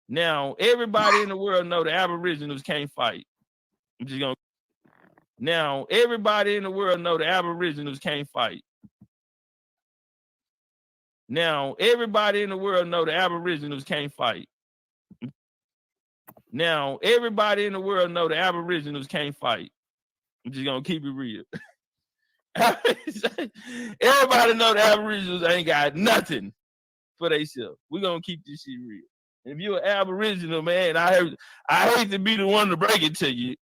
Now, everybody in the world know the Aboriginals can't fight. I'm just gonna. Now, everybody in the world know the Aboriginals can't fight. Now, everybody in the world know the Aboriginals can't fight. Now, everybody in the world know the Aboriginals can't fight. I'm just gonna keep it real. Everybody know the Aboriginals ain't got nothing for themselves. We're gonna keep this shit real. If you're an Aboriginal, man, I hate to be the one to break it to you.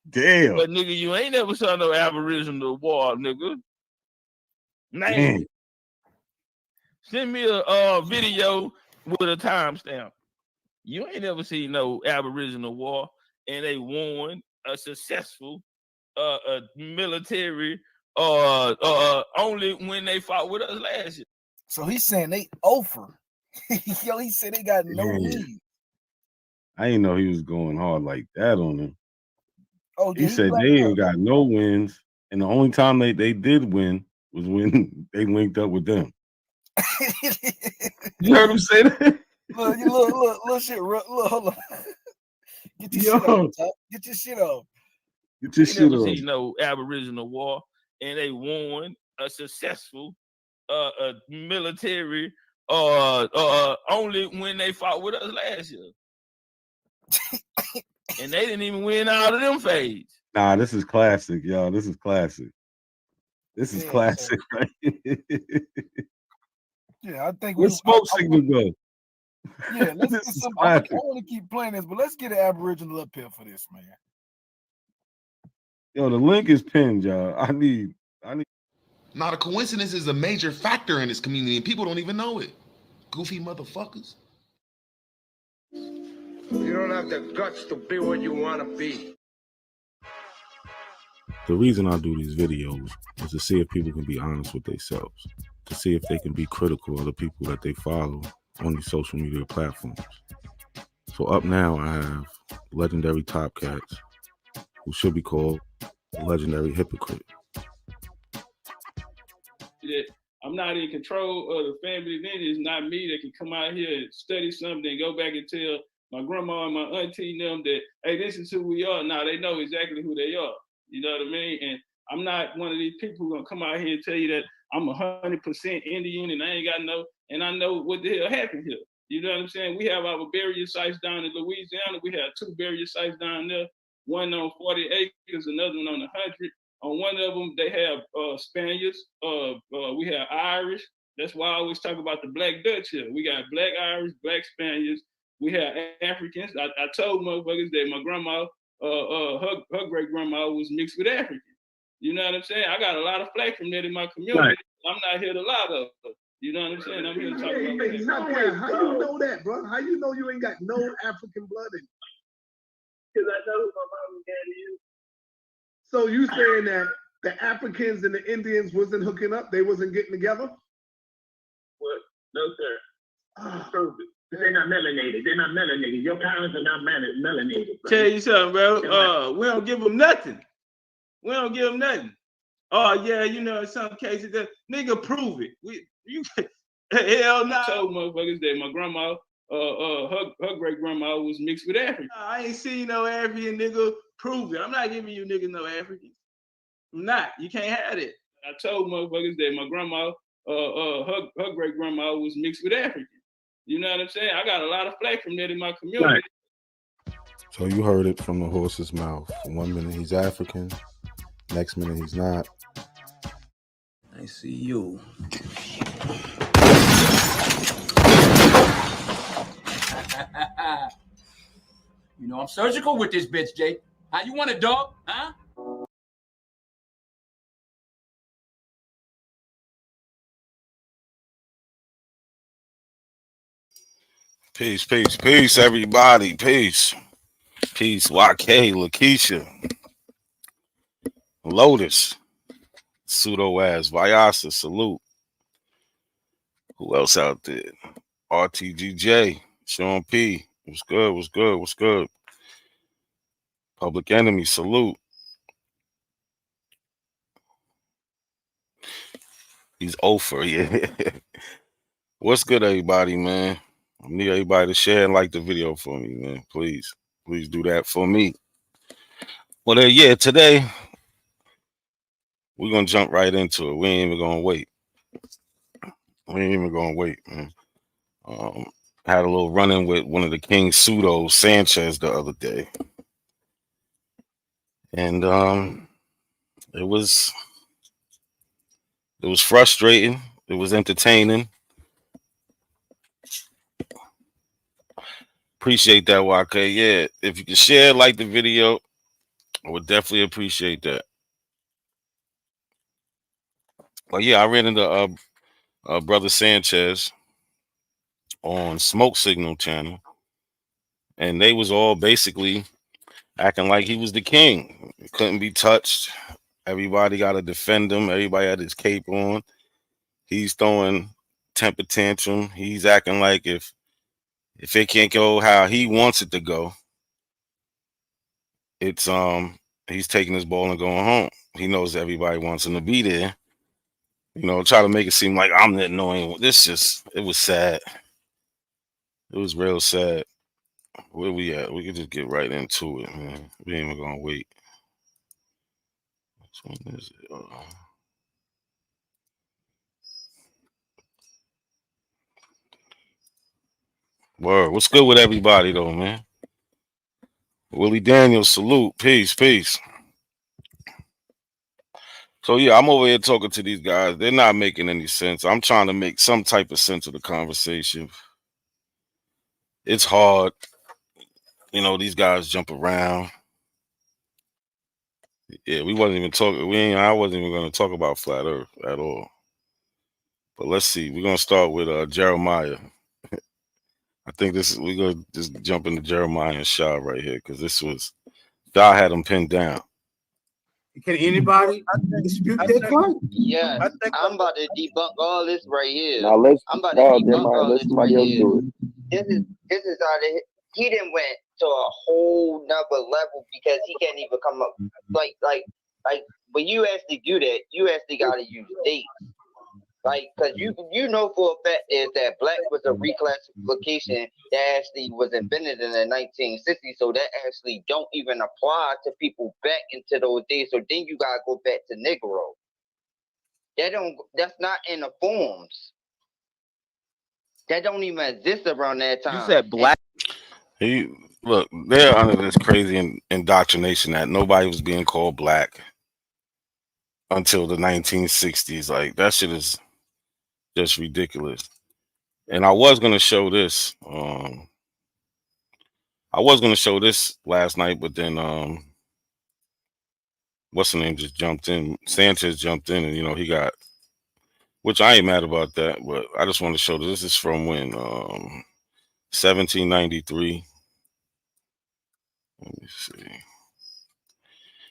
Damn. But nigga, you ain't never saw no Aboriginal war, nigga. Name it. Send me a video with a timestamp. You ain't never seen no Aboriginal war, and they won a successful military only when they fought with us last year. So he's saying they over. Yo, he said they got no lead. I didn't know he was going hard like that on them. Oh, he said they ain't got no wins, and the only time they did win was when they linked up with them. You heard him say that? Look, shit. Look, hold on. Get your shit off. Get your shit off. Get your shit off. See no Aboriginal war, and they won a successful military only when they fought with us last year. And they didn't even win out of them phase. Nah, this is classic, y'all. This is classic. This is classic, right? Yeah, I think Where's smoke signal go? Yeah, let's get some. I want to keep playing this, but let's get an Aboriginal up here for this, man. Yo, the link is pinned, y'all. I need. Not a coincidence is a major factor in this community, and people don't even know it. Goofy motherfuckers. You don't have the guts to be what you want to be. The reason I do these videos is to see if people can be honest with themselves, to see if they can be critical of the people that they follow on these social media platforms. So up now, I have legendary top cats who should be called a legendary hypocrite. I'm not in control of the family. Then it's not me that can come out here and study something and go back and tell my grandma and my auntie them that, hey, this is who we are. Now they know exactly who they are. You know what I mean? And I'm not one of these people who gonna come out here and tell you that I'm 100% Indian and I ain't got no, and I know what the hell happened here. You know what I'm saying? We have our burial sites down in Louisiana. We have 2 burial sites down there, one on 40 acres, another one on 100. On one of them, they have Spaniards. We have Irish. That's why I always talk about the Black Dutch here. We got Black Irish, Black Spaniards. We have Africans. I told motherfuckers that my grandma, her great grandma was mixed with African. You know what I'm saying? I got a lot of flack from that in my community. Right. I'm not here to lie though. You know what I'm saying? I'm here to talk about that. How you know that, bro? How you know you ain't got no African blood in you? Because I know who my mom and daddy is. So you saying that the Africans and the Indians wasn't hooking up? They wasn't getting together? What? No, sir. Prove it. They're not melanated. They're not melanated. Your parents are not melanated. Bro. Tell you something, bro. We don't give them nothing. We don't give them nothing. Oh yeah, you know, in some cases, that nigga prove it. Hell no. I told motherfuckers that my grandma, her great grandma was mixed with African. I ain't seen no African nigga. Prove it. I'm not giving you niggas no African. I'm not. You can't have it. I told motherfuckers that my grandma, her great grandma was mixed with African. You know what I'm saying? I got a lot of flack from that in my community. Right. So you heard it from the horse's mouth. 1 minute he's African, next minute he's not. I see you. You know I'm surgical with this bitch, Jake. How you want it, dog? Huh? Peace, peace, peace, everybody. Peace. Peace, YK, Lakeisha, Lotus, pseudo-ass, Vyasa, salute. Who else out there? RTGJ, Sean P. What's good, what's good, what's good? Public Enemy, salute. He's over, yeah. What's good, everybody, man? I need everybody to share and like the video for me, man. Please do that for me. Well, yeah, today we're gonna jump right into it. We ain't even gonna wait. Man. Had a little run-in with one of the King's pseudo Sanchez the other day, and it was frustrating. It was entertaining. Appreciate that, YK. Yeah, if you can share, like the video, I would definitely appreciate that. Well, yeah, I ran into Brother Sanchez on Smoke Signal channel, and they was all basically acting like he was the king. He couldn't be touched. Everybody got to defend him. Everybody had his cape on. He's throwing temper tantrum. He's acting like if it can't go how he wants it to go, it's he's taking his ball and going home. He knows everybody wants him to be there. You know, try to make it seem like I'm the annoying one. It was sad. It was real sad. Where we at? We could just get right into it, man. We ain't even gonna wait. Which one is it? Word. What's good with everybody though, man? Willie Daniels, salute. Peace. So yeah, I'm over here talking to these guys. They're not making any sense. I'm trying to make some type of sense of the conversation. It's hard. You know, these guys jump around. Yeah, we wasn't even talking. I wasn't even going to talk about flat Earth at all. But let's see. We're gonna start with Jeremiah. I think we're gonna just jump into Jeremiah and Shah right here because Shah had him pinned down. Can anybody dispute that point? Yeah, I'm about to debunk all this right here. Now let's I'm about to debunk all let this somebody right else here. do it. This is how he didn't went to a whole nother level because he can't even come up like when you actually do that, you actually gotta use dates. Like, cause you know for a fact is that black was a reclassification that actually was invented in the 1960s, so that actually don't even apply to people back into those days. So then you gotta go back to Negro. That's not in the forms. That don't even exist around that time. You said black. Look, they're under this crazy indoctrination that nobody was being called black until the 1960s. Like that shit is just ridiculous. And I was gonna show this. I was gonna show this last night, but then what's the name just jumped in? Sanchez jumped in, and you know he got. Which I ain't mad about that, but I just want to show this is from when 1793. Let me see.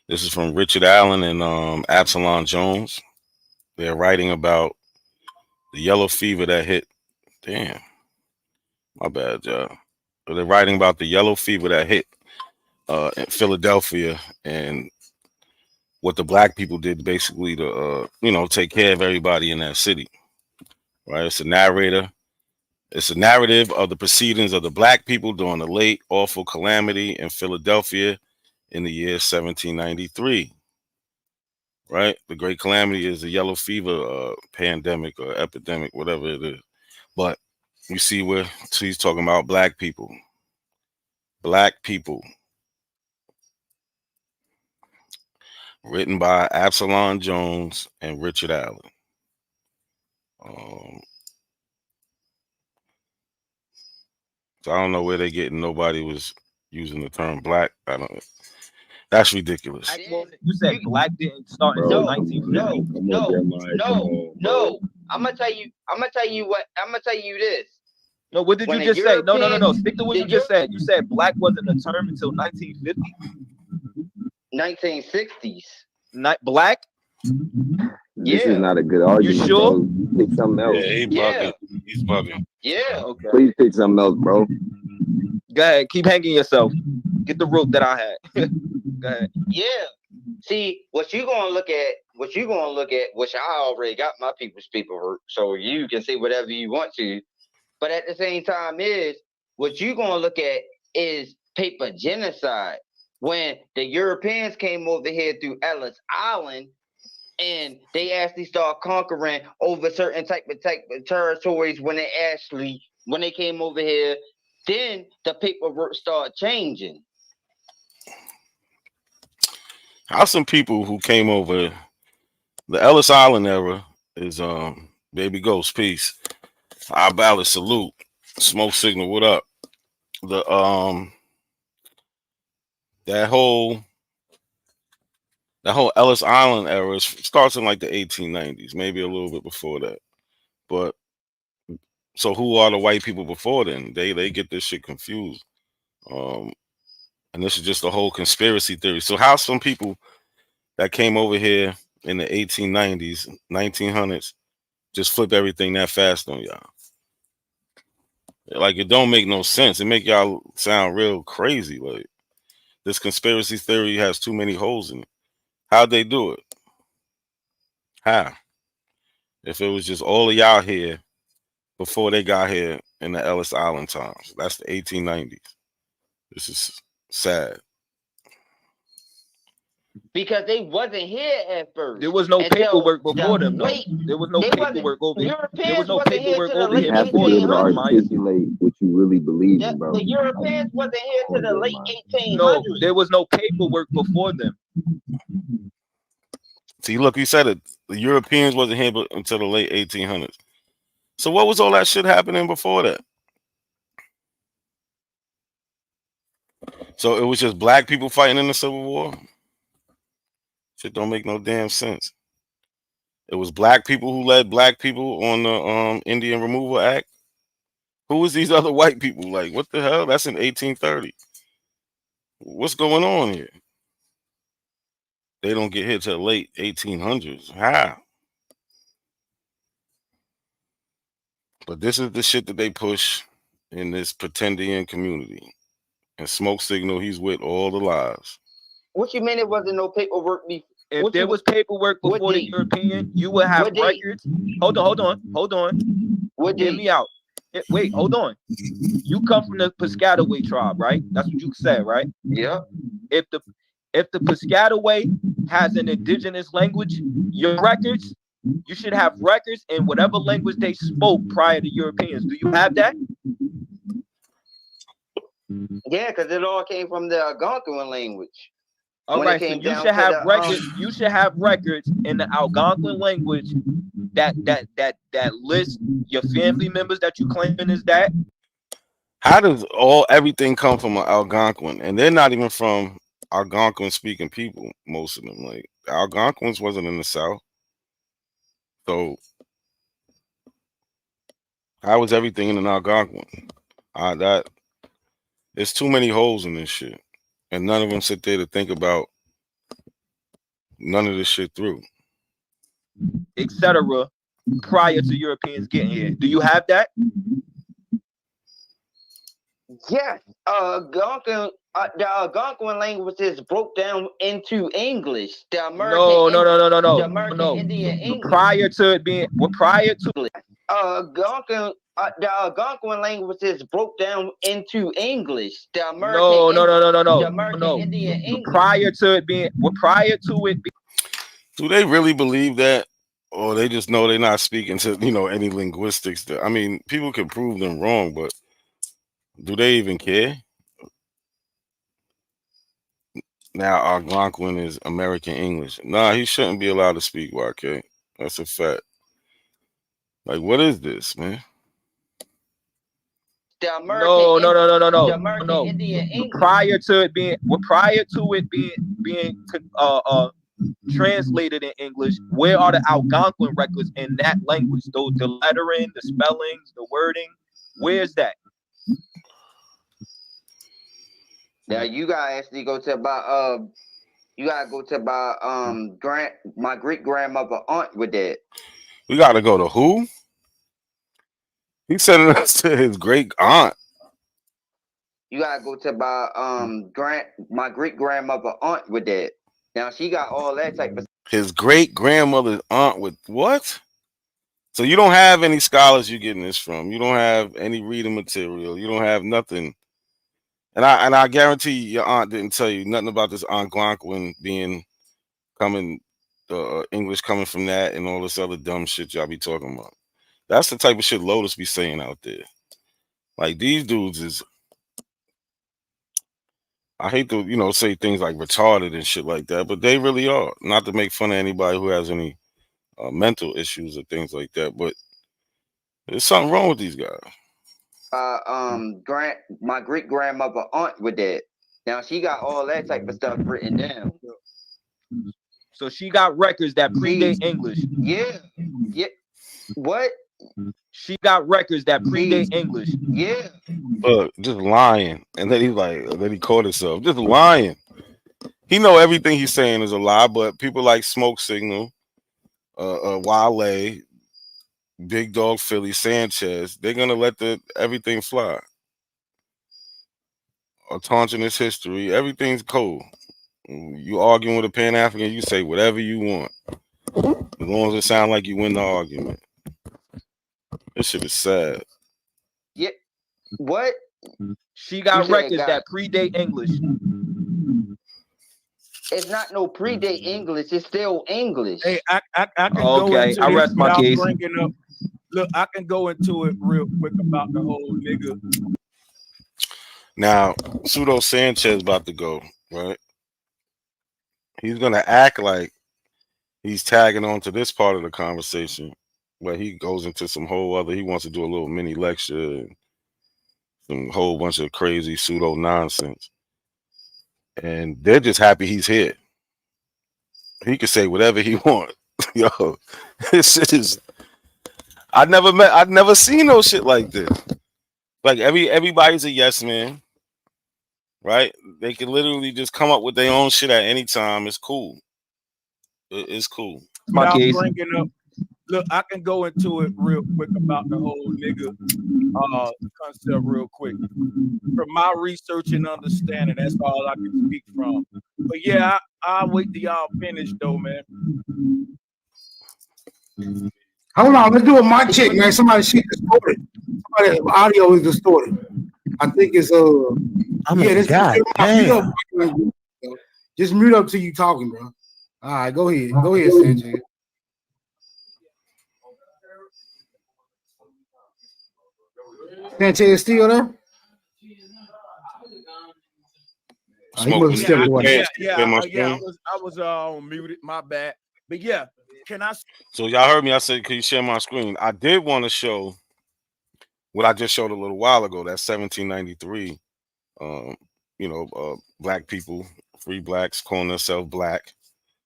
This is from Richard Allen and Absalom Jones. They're writing about the yellow fever that hit. Damn, my bad, y'all. They're writing about the yellow fever that hit in Philadelphia and what the black people did basically to take care of everybody in that city. Right? It's a narrator. It's a narrative of the proceedings of the black people during the late awful calamity in Philadelphia in the year 1793. Right? The great calamity is the yellow fever pandemic or epidemic, whatever it is. But you see where he's talking about black people. Black people. Written by Absalom Jones and Richard Allen. So I don't know where they're getting. Nobody was using the term black. I don't. That's ridiculous. You said black didn't start until 1950. No. I'm gonna tell you what. I'm gonna tell you this. No, what did you just say? No. Stick to what you just said. You said black wasn't a term until 1950. 1960s. Not black. This is not a good argument. You sure? Bro. Pick something else. Yeah, he bugging. He's bugging. Yeah. Okay. Please pick something else, bro. Go ahead. Keep hanging yourself. Get the rope that I had. Go ahead. Yeah. See, what you gonna look at, which I already got my people's paperwork, so you can say whatever you want to. But at the same time, what you're gonna look at is paper genocide. When the Europeans came over here through Ellis Island, and they actually start conquering over certain type of territories when they came over here, then the paperwork started changing. How some people who came over the Ellis Island era is Baby Ghost, peace. Our ballot salute. Smoke signal, what up? The that whole Ellis Island era starts in like the 1890s, maybe a little bit before that. But so who are the white people before then? They get this shit confused. And this is just a whole conspiracy theory. So how some people that came over here in the 1890s, 1900s, just flip everything that fast on y'all? Like, it don't make no sense. It make y'all sound real crazy. Like, this conspiracy theory has too many holes in it. How'd they do it? How? If it was just all of y'all here before they got here in the Ellis Island times. That's the 1890s. This is sad. Because they wasn't here at first. There was no paperwork before them, though. There was no paperwork over here. There was no paperwork over here before them. them. You have to be able to articulate what you really believe in, bro. The Europeans wasn't here to the late 1800s. No, there was no paperwork before them. See, look, you said it. The Europeans wasn't here until the late 1800s. So what was all that shit happening before that? So it was just black people fighting in the Civil War? Shit don't make no damn sense. It was black people who led black people on the Indian Removal Act. Who was these other white people? Like, what the hell? That's in 1830. What's going on here? They don't get here till late 1800s. How? But this is the shit that they push in this Pretendian community. And Smoke Signal, he's with all the lies. What you mean it wasn't no paperwork before? If there was paperwork before the European, you would have records. Hold on. Hear me out. Wait, hold on. You come from the Piscataway tribe, right? That's what you said, right? Yeah. If the Piscataway has an indigenous language, your records, you should have records in whatever language they spoke prior to Europeans. Do you have that? Yeah, because it all came from the Algonquin language. All right, so you should have records. You should have records in the Algonquin language that lists your family members that you claiming is that. How does everything come from an Algonquin? And they're not even from Algonquin speaking people, most of them. Like, the Algonquins wasn't in the South. So how was everything in an Algonquin? There's too many holes in this shit. And none of them sit there to think about none of this shit through. Etc. prior to Europeans getting here. Do you have that? Yes. The Algonquin language is broke down into English. The American No. The American Indian English. Prior to it being the Algonquin language is broke down into English. The American The American Indian English. Prior to it being Do they really believe that? Or they just know they're not speaking to, any linguistics that, I mean, people can prove them wrong, but do they even care? Now Algonquin is American English. Nah, he shouldn't be allowed to speak YK. That's a fact. Like, what is this, man? The American No. The American Indian English. Prior to it being translated in English, where are the Algonquin records in that language? The lettering, the spellings, the wording. Where's that? Now you gotta actually go to about my great grandmother aunt with that. We gotta go to who? He's sending us to his great aunt. You gotta go to about my great grandmother aunt with that. Now she got all that type of. His great grandmother's aunt with what? So you don't have any scholars you're getting this from. You don't have any reading material. You don't have nothing. And I guarantee your aunt didn't tell you nothing about this Algonquin being coming, English coming from that and all this other dumb shit y'all be talking about. That's the type of shit Lotus be saying out there. Like these dudes is, I hate to, say things like retarded and shit like that, but they really are. Not to make fun of anybody who has any mental issues or things like that, but there's something wrong with these guys. My great grandmother aunt with that. Now she got all that type of stuff written down. So she got records that predate English. Yeah. What? She got records that predate English. Yeah. Just lying, and then he caught himself just lying. He know everything he's saying is a lie, but people like Smoke Signal, Wale, Big Dog Philly, Sanchez, they're gonna let everything fly. Autonomous history, everything's cool. You arguing with a Pan African, you say whatever you want, as long as it sounds like you win the argument. This shit is sad. Yeah. What? She got records that predate English. It's not no predate English. It's still English. Hey, I can go into I rest this my without case. bringing up. Look, I can go into it real quick about the whole nigga. Now, Pseudo Sanchez about to go, right? He's gonna act like he's tagging on to this part of the conversation, but he goes into some whole other. He wants to do a little mini lecture and some whole bunch of crazy pseudo nonsense, and they're just happy he's here. He can say whatever he wants. Yo, this shit is. I've never seen no shit like this. Like everybody's a yes man, right? They can literally just come up with their own shit at any time. It's cool. It's cool. Without bringing up, look, I can go into it real quick about the whole nigga concept real quick. From my research and understanding, that's all I can speak from. But yeah, I'll wait till y'all finish though, man. Hold on, let's do a mic check, man. Somebody's shit distorted. Somebody's audio is distorted. I think it's just mute up till you talking, bro. All right, go ahead. Go ahead, Sanchez. Sanchez still there? I was muted. My bad. But yeah, can I? So y'all heard me. I said, "Can you share my screen?" I did want to show what I just showed a little while ago. That's 1793. Black people, free blacks calling themselves black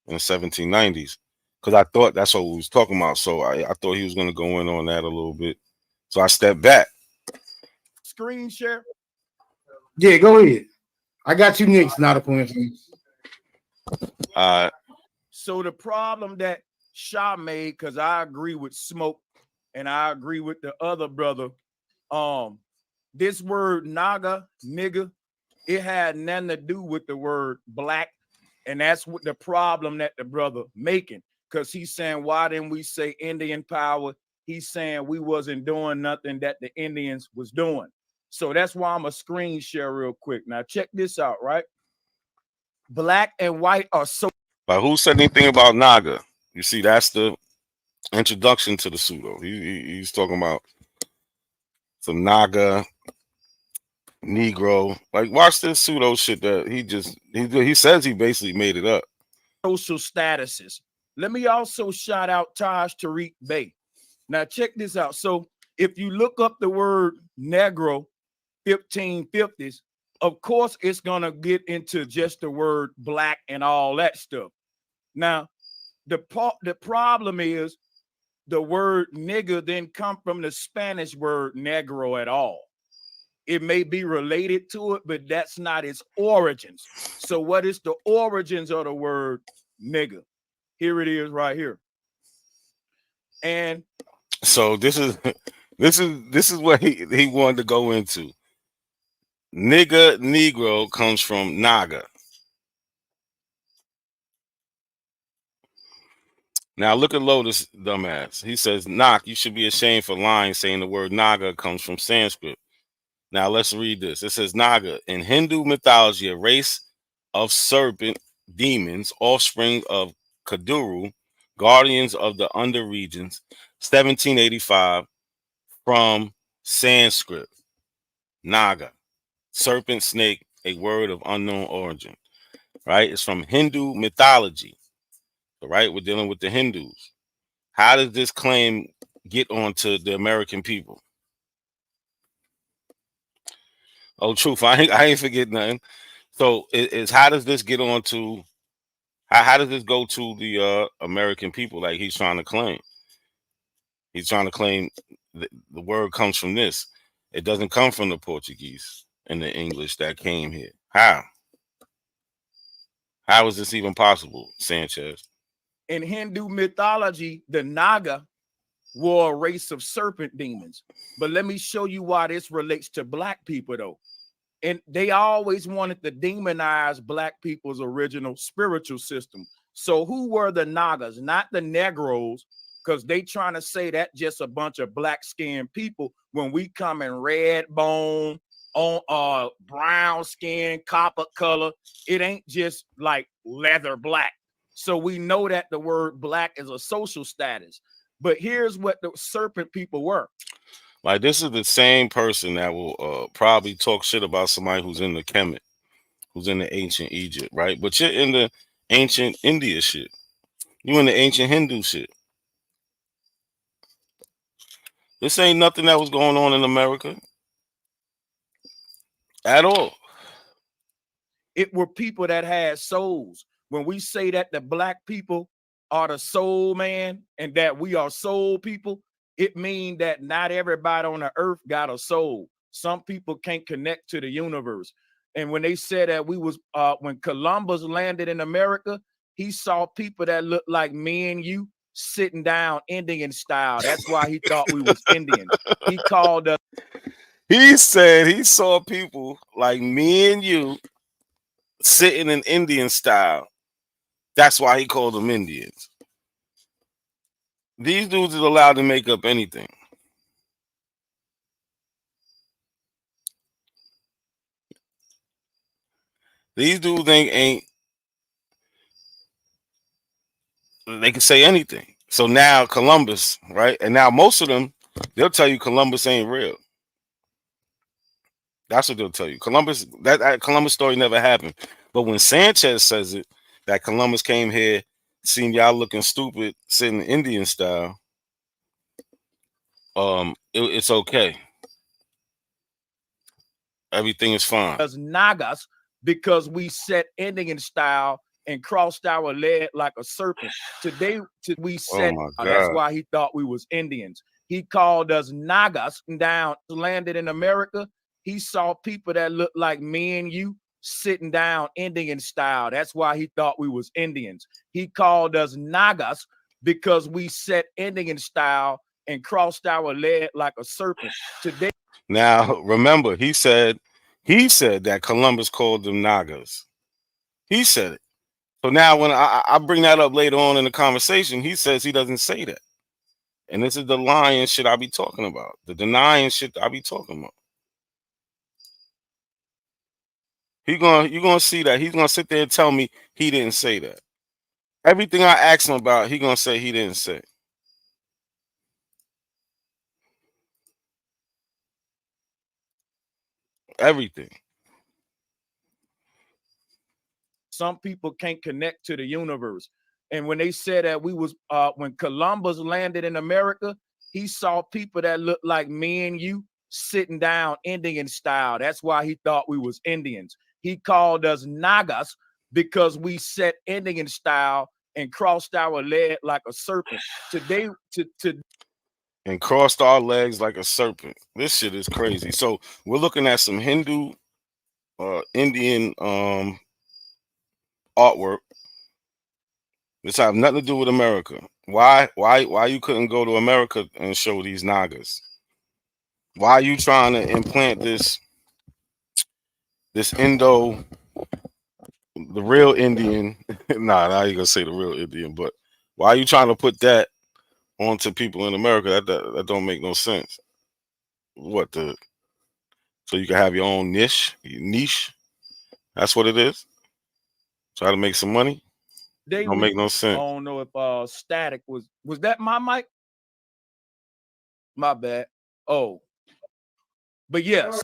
in the 1790s. Because I thought that's what we was talking about. So I thought he was going to go in on that a little bit. So I stepped back. Screen share. Yeah, go ahead. I got you next. Not a coincidence. So the problem that Shah made, because I agree with Smoke and I agree with the other brother, this word naga, nigga, it had nothing to do with the word black. And that's what the problem that the brother making. Because he's saying, why didn't we say Indian power? He's saying we wasn't doing nothing that the Indians was doing. So that's why I'm a screen share real quick. Now check this out, right? Black and white are so. But who said anything about Naga? You see, that's the introduction to the pseudo. He's talking about some Naga, Negro. Like, watch this pseudo shit that he says he basically made it up. Social statuses. Let me also shout out Taj Tariq Bey. Now check this out. So if you look up the word Negro 1550s, of course it's gonna get into just the word black and all that stuff. Now the problem is the word nigger didn't come from the Spanish word negro at all. It may be related to it, but that's not its origins. So what is the origins of the word nigger? Here it is right here. And so this is what he wanted to go into. Nigga, Negro comes from Naga. Now look at Lotus, dumbass. He says, "Knock, you should be ashamed for lying, saying the word Naga comes from Sanskrit." Now let's read this. It says, Naga, in Hindu mythology, a race of serpent demons, offspring of Kaduru, guardians of the under regions, 1785, from Sanskrit. Naga, serpent, snake, a word of unknown origin, right? It's from Hindu mythology, right? We're dealing with the Hindus. How does this claim get onto the American people? Oh, truth, I ain't forget nothing. So it's how does this get on to how does this go to the American people like he's trying to claim? He's trying to claim the word comes from this. It doesn't come from the Portuguese and the English that came here. How? How is this even possible, Sanchez? In Hindu mythology, the Naga were a race of serpent demons. But let me show you why this relates to black people, though. And they always wanted to demonize black people's original spiritual system. So who were the Nagas? Not the Negroes, because they trying to say that just a bunch of black-skinned people when we come in red bone, on brown skin, copper color. It ain't just like leather black. So we know that the word black is a social status. But here's what the serpent people were. Like, this is the same person that will probably talk shit about somebody who's in the Kemet, who's in the ancient Egypt, right? But you're in the ancient India shit. You in the ancient Hindu shit. This ain't nothing that was going on in America at all. It were people that had souls. When we say that the black people are the soul man and that we are soul people, it means that not everybody on the earth got a soul. Some people can't connect to the universe. And when they said that we was when Columbus landed in America, he saw people that looked like me and you sitting down Indian style. That's why he thought we was Indians. He called us. He said he saw people like me and you sitting in Indian style. That's why he called them Indians. These dudes is allowed to make up anything. These dudes ain't they can say anything. So now Columbus, right? And now most of them, they'll tell you Columbus ain't real. That's what they'll tell you. Columbus, that Columbus story never happened. But when Sanchez says it, that Columbus came here, seen y'all looking stupid, sitting Indian style, it's okay. Everything is fine. As Nagas because we set Indian style and crossed our leg like a serpent. Today we said that's why he thought we was Indians. He called us Nagas down, landed in America. He saw people that looked like me and you sitting down Indian style. That's why he thought we was Indians. He called us Nagas because we set Indian style and crossed our leg like a serpent. Today. Now remember, he said that Columbus called them Nagas. He said it. So now when I bring that up later on in the conversation, he says he doesn't say that. And this is the lying shit I be talking about. The denying shit I be talking about. You're gonna see that. He's gonna sit there and tell me he didn't say that. Everything I asked him about, he gonna say he didn't say. Everything. Some people can't connect to the universe. And when they said that we was when Columbus landed in America, he saw people that looked like me and you sitting down Indian style. That's why he thought we was Indians. He called us Nagas because we set Indian style and crossed our leg like a serpent. Today, and crossed our legs like a serpent. This shit is crazy. So we're looking at some Hindu, Indian artwork. This have nothing to do with America. Why you couldn't go to America and show these Nagas? Why are you trying to implant this the real Indian? Nah, I ain't gonna say the real Indian, but Why are you trying to put that onto people in America? That don't make no sense. What the? So you can have your own niche. That's what it is. Try to make some money. Don't make no I sense. don't know if static was that my mic? My bad. Oh, but yes,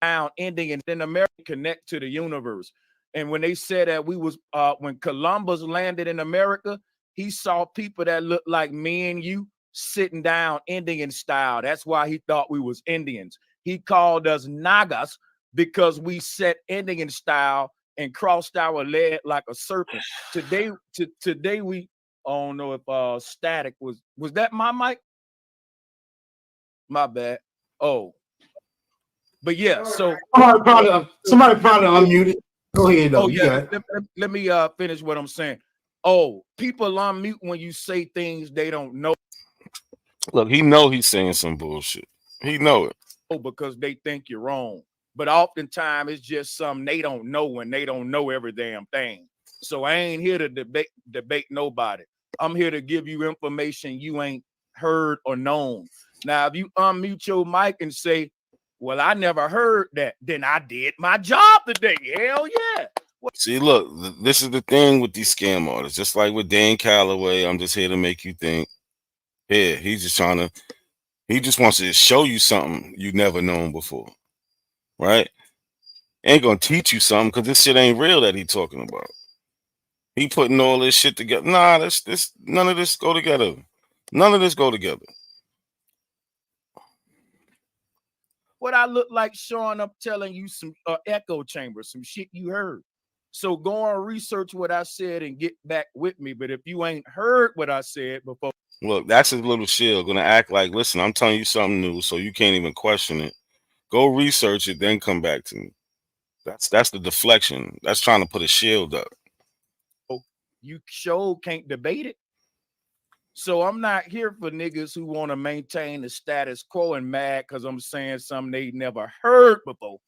down ending and then America connect to the universe. And when they said that we was when Columbus landed in America, he saw people that looked like me and you sitting down Indian style. That's why he thought we was Indians. He called us Nagas because we sat Indian style and crossed our leg like a serpent. Today we I don't know if static was that my mic? My bad. Oh, but yeah, so somebody probably unmuted. Go ahead, though. oh You yeah, got it. let me finish what I'm saying. Oh, people unmute when you say things they don't know. Look, he know he's saying some bullshit. He know it. Because they think you're wrong. But oftentimes it's just something they don't know when they don't know every damn thing. So I ain't here to debate nobody. I'm here to give you information you ain't heard or known. Now, if you unmute your mic and say, well, I never heard that, then I did my job today. Hell yeah. See, look, this is the thing with these scam artists. Just like with Dan Calloway, I'm just here to make you think. Here, he just wants to show you something you never known before, right? Ain't gonna teach you something because this shit ain't real that he talking about. He putting all this shit together. Nah, this none of this go together. None of this go together. What I look like showing up telling you some echo chamber, some shit you heard. So go and research what I said and get back with me. But if you ain't heard what I said before, look, that's his little shield. Gonna act like, listen, I'm telling you something new, so you can't even question it. Go research it, then come back to me. That's the deflection. That's trying to put a shield up. You sure can't debate it. So I'm not here for niggas who want to maintain the status quo and mad because I'm saying something they never heard before.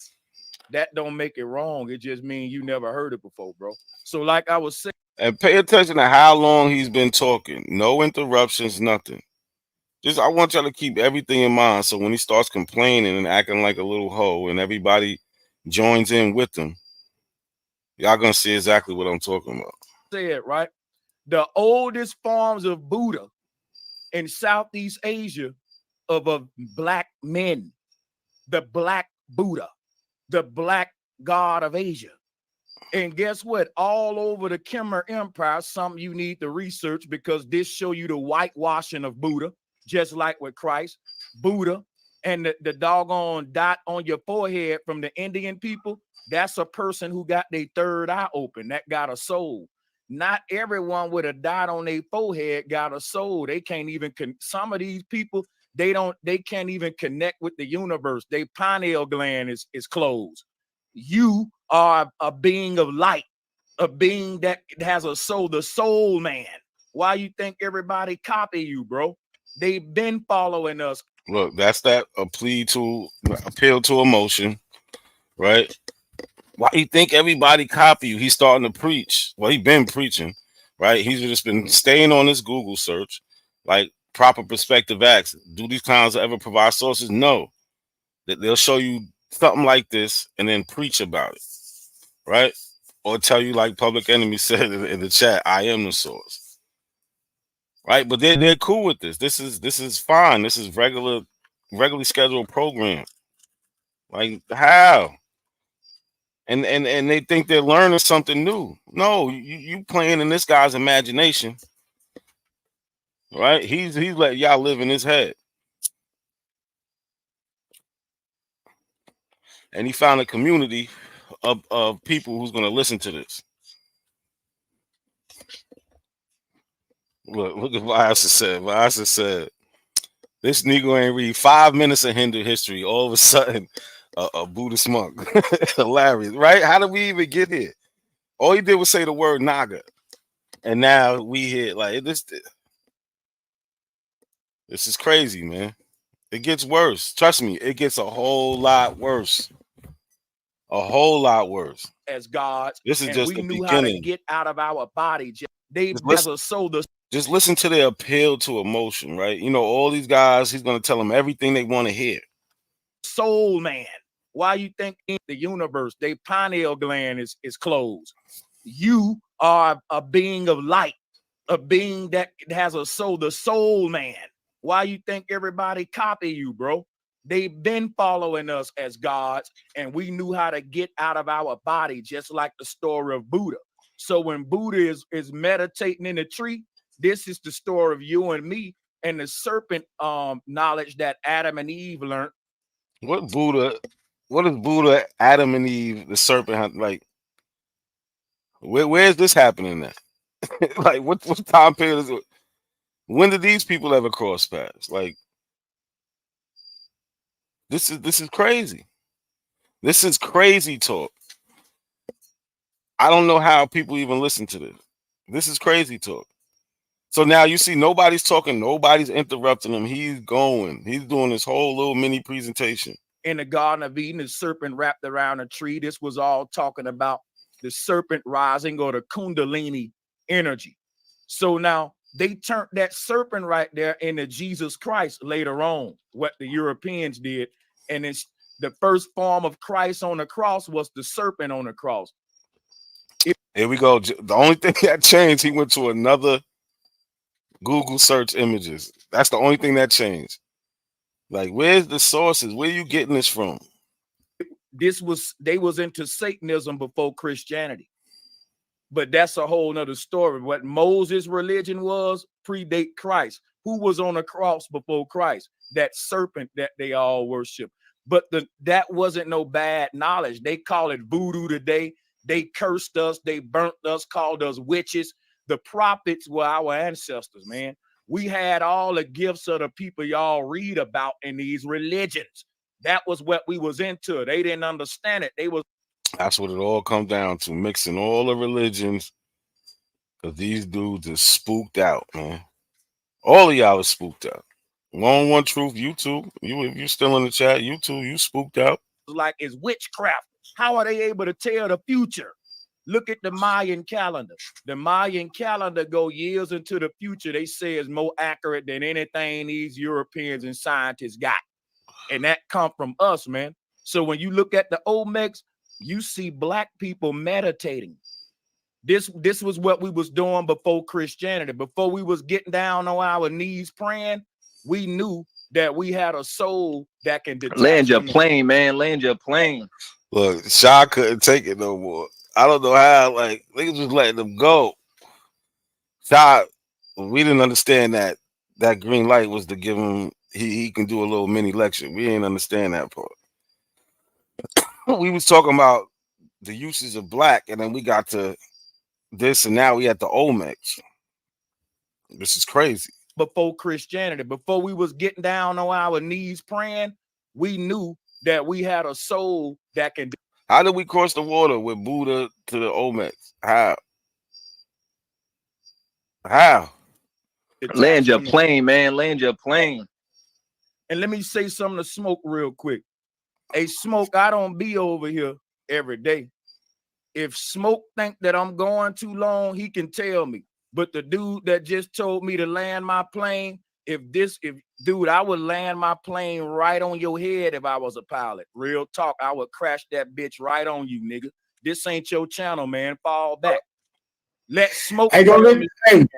That don't make it wrong. It just means you never heard it before, bro. So like I was saying. And pay attention to how long he's been talking. No interruptions, nothing. Just I want y'all to keep everything in mind. So when he starts complaining and acting like a little hoe and everybody joins in with him, y'all gonna see exactly what I'm talking about. Said, right? The oldest forms of Buddha in Southeast Asia of black men, the black Buddha, the black god of Asia. And guess what? All over the Khmer Empire, something you need to research because this show you the whitewashing of Buddha, just like with Christ. Buddha and the doggone dot on your forehead from the Indian people, that's a person who got their third eye open, that got a soul. Not everyone with a dot on their forehead got a soul. They can't even, some of these people, they can't even connect with the universe. Their pineal gland is closed. You are a being of light, a being that has a soul, the soul man. Why you think everybody copy you, bro? They've been following us. Look, that's that appeal to emotion, right? Why you think everybody copy you? He's starting to preach. Well, he's been preaching, right? He's just been staying on this Google search, like proper perspective acts. Do these clowns ever provide sources? No. They'll show you something like this and then preach about it, right? Or tell you like Public Enemy said in the chat, I am the source, right? But they're cool with this. This is fine. This is regularly scheduled program. Like how? And they think they're learning something new. No, you playing in this guy's imagination, right? He's letting y'all live in his head. And he found a community of people who's going to listen to this. Look at Vyasa said. Vyasa said, this Negro ain't read 5 minutes of Hindu history. All of a sudden, a Buddhist monk. Hilarious, right? How did we even get here? All he did was say the word Naga. And now we here. Like, this is crazy, man. It gets worse. Trust me, it gets a whole lot worse. A whole lot worse. As gods. This is just we the knew beginning. how to get out of our body. They as a soul. Just listen to their appeal to emotion, right? You know, all these guys, he's going to tell them everything they want to hear. Soul man. Why you think in the universe, their pineal gland is closed? You are a being of light, a being that has a soul, the soul man. Why you think everybody copy you, bro? They've been following us as gods, and we knew how to get out of our body, just like the story of Buddha. So when Buddha is meditating in a tree, this is the story of you and me and the serpent knowledge that Adam and Eve learned. What is Buddha, Adam and Eve, the serpent, like, where's this happening at? Like, what time period is it? When did these people ever cross paths? Like, this is crazy. This is crazy talk. I don't know how people even listen to this. This is crazy talk. So now you see nobody's talking, nobody's interrupting him. He's going. He's doing this whole little mini presentation. In the Garden of Eden, the serpent wrapped around a tree. This was all talking about the serpent rising or the Kundalini energy. So now they turned that serpent right there into Jesus Christ later on, what the Europeans did. And it's the first form of Christ on the cross was the serpent on the cross. Here we go. The only thing that changed, he went to another Google search images. That's the only thing that changed. Like, where's the sources? Where are you getting this from? They was into Satanism before Christianity. But that's a whole nother story. What Moses' religion was predate Christ. Who was on the cross before Christ? That serpent that they all worship. But that wasn't no bad knowledge. They call it voodoo today. They cursed us. They burnt us, called us witches. The prophets were our ancestors, man. We had all the gifts of the people y'all read about in these religions. That was what we was into. They didn't understand it. That's what it all comes down to, mixing all the religions. Because these dudes are spooked out, man. All of y'all are spooked out. One Truth, you too. If you're still in the chat, you too, you spooked out. Like it's witchcraft. How are they able to tell the future? Look at the Mayan calendar. The Mayan calendar go years into the future. They say is more accurate than anything these Europeans and scientists got. And that come from us, man. So when you look at the Olmecs, you see black people meditating. This was what we was doing before Christianity. Before we was getting down on our knees praying, we knew that we had a soul that can detach. Land your plane, man. Land your plane. Look, Shaw couldn't take it no more. I don't know how, like, niggas just letting them go. Shaw, we didn't understand that green light was to give him, he can do a little mini lecture. We didn't understand that part. We was talking about the uses of black, and then we got to this, and now we at the Olmecs. This is crazy. Before Christianity, before we was getting down on our knees praying, we knew that we had a soul that can. How did we cross the water with Buddha to the Olmecs? How? Land your plane, man. Land your plane. And let me say something to Smoke real quick. Hey, Smoke, I don't be over here every day. If Smoke think that I'm going too long, he can tell me. But the dude that just told me to land my plane, dude, I would land my plane right on your head if I was a pilot. Real talk, I would crash that bitch right on you, nigga. This ain't your channel, man. Fall back. Let Smoke. Hey, don't let that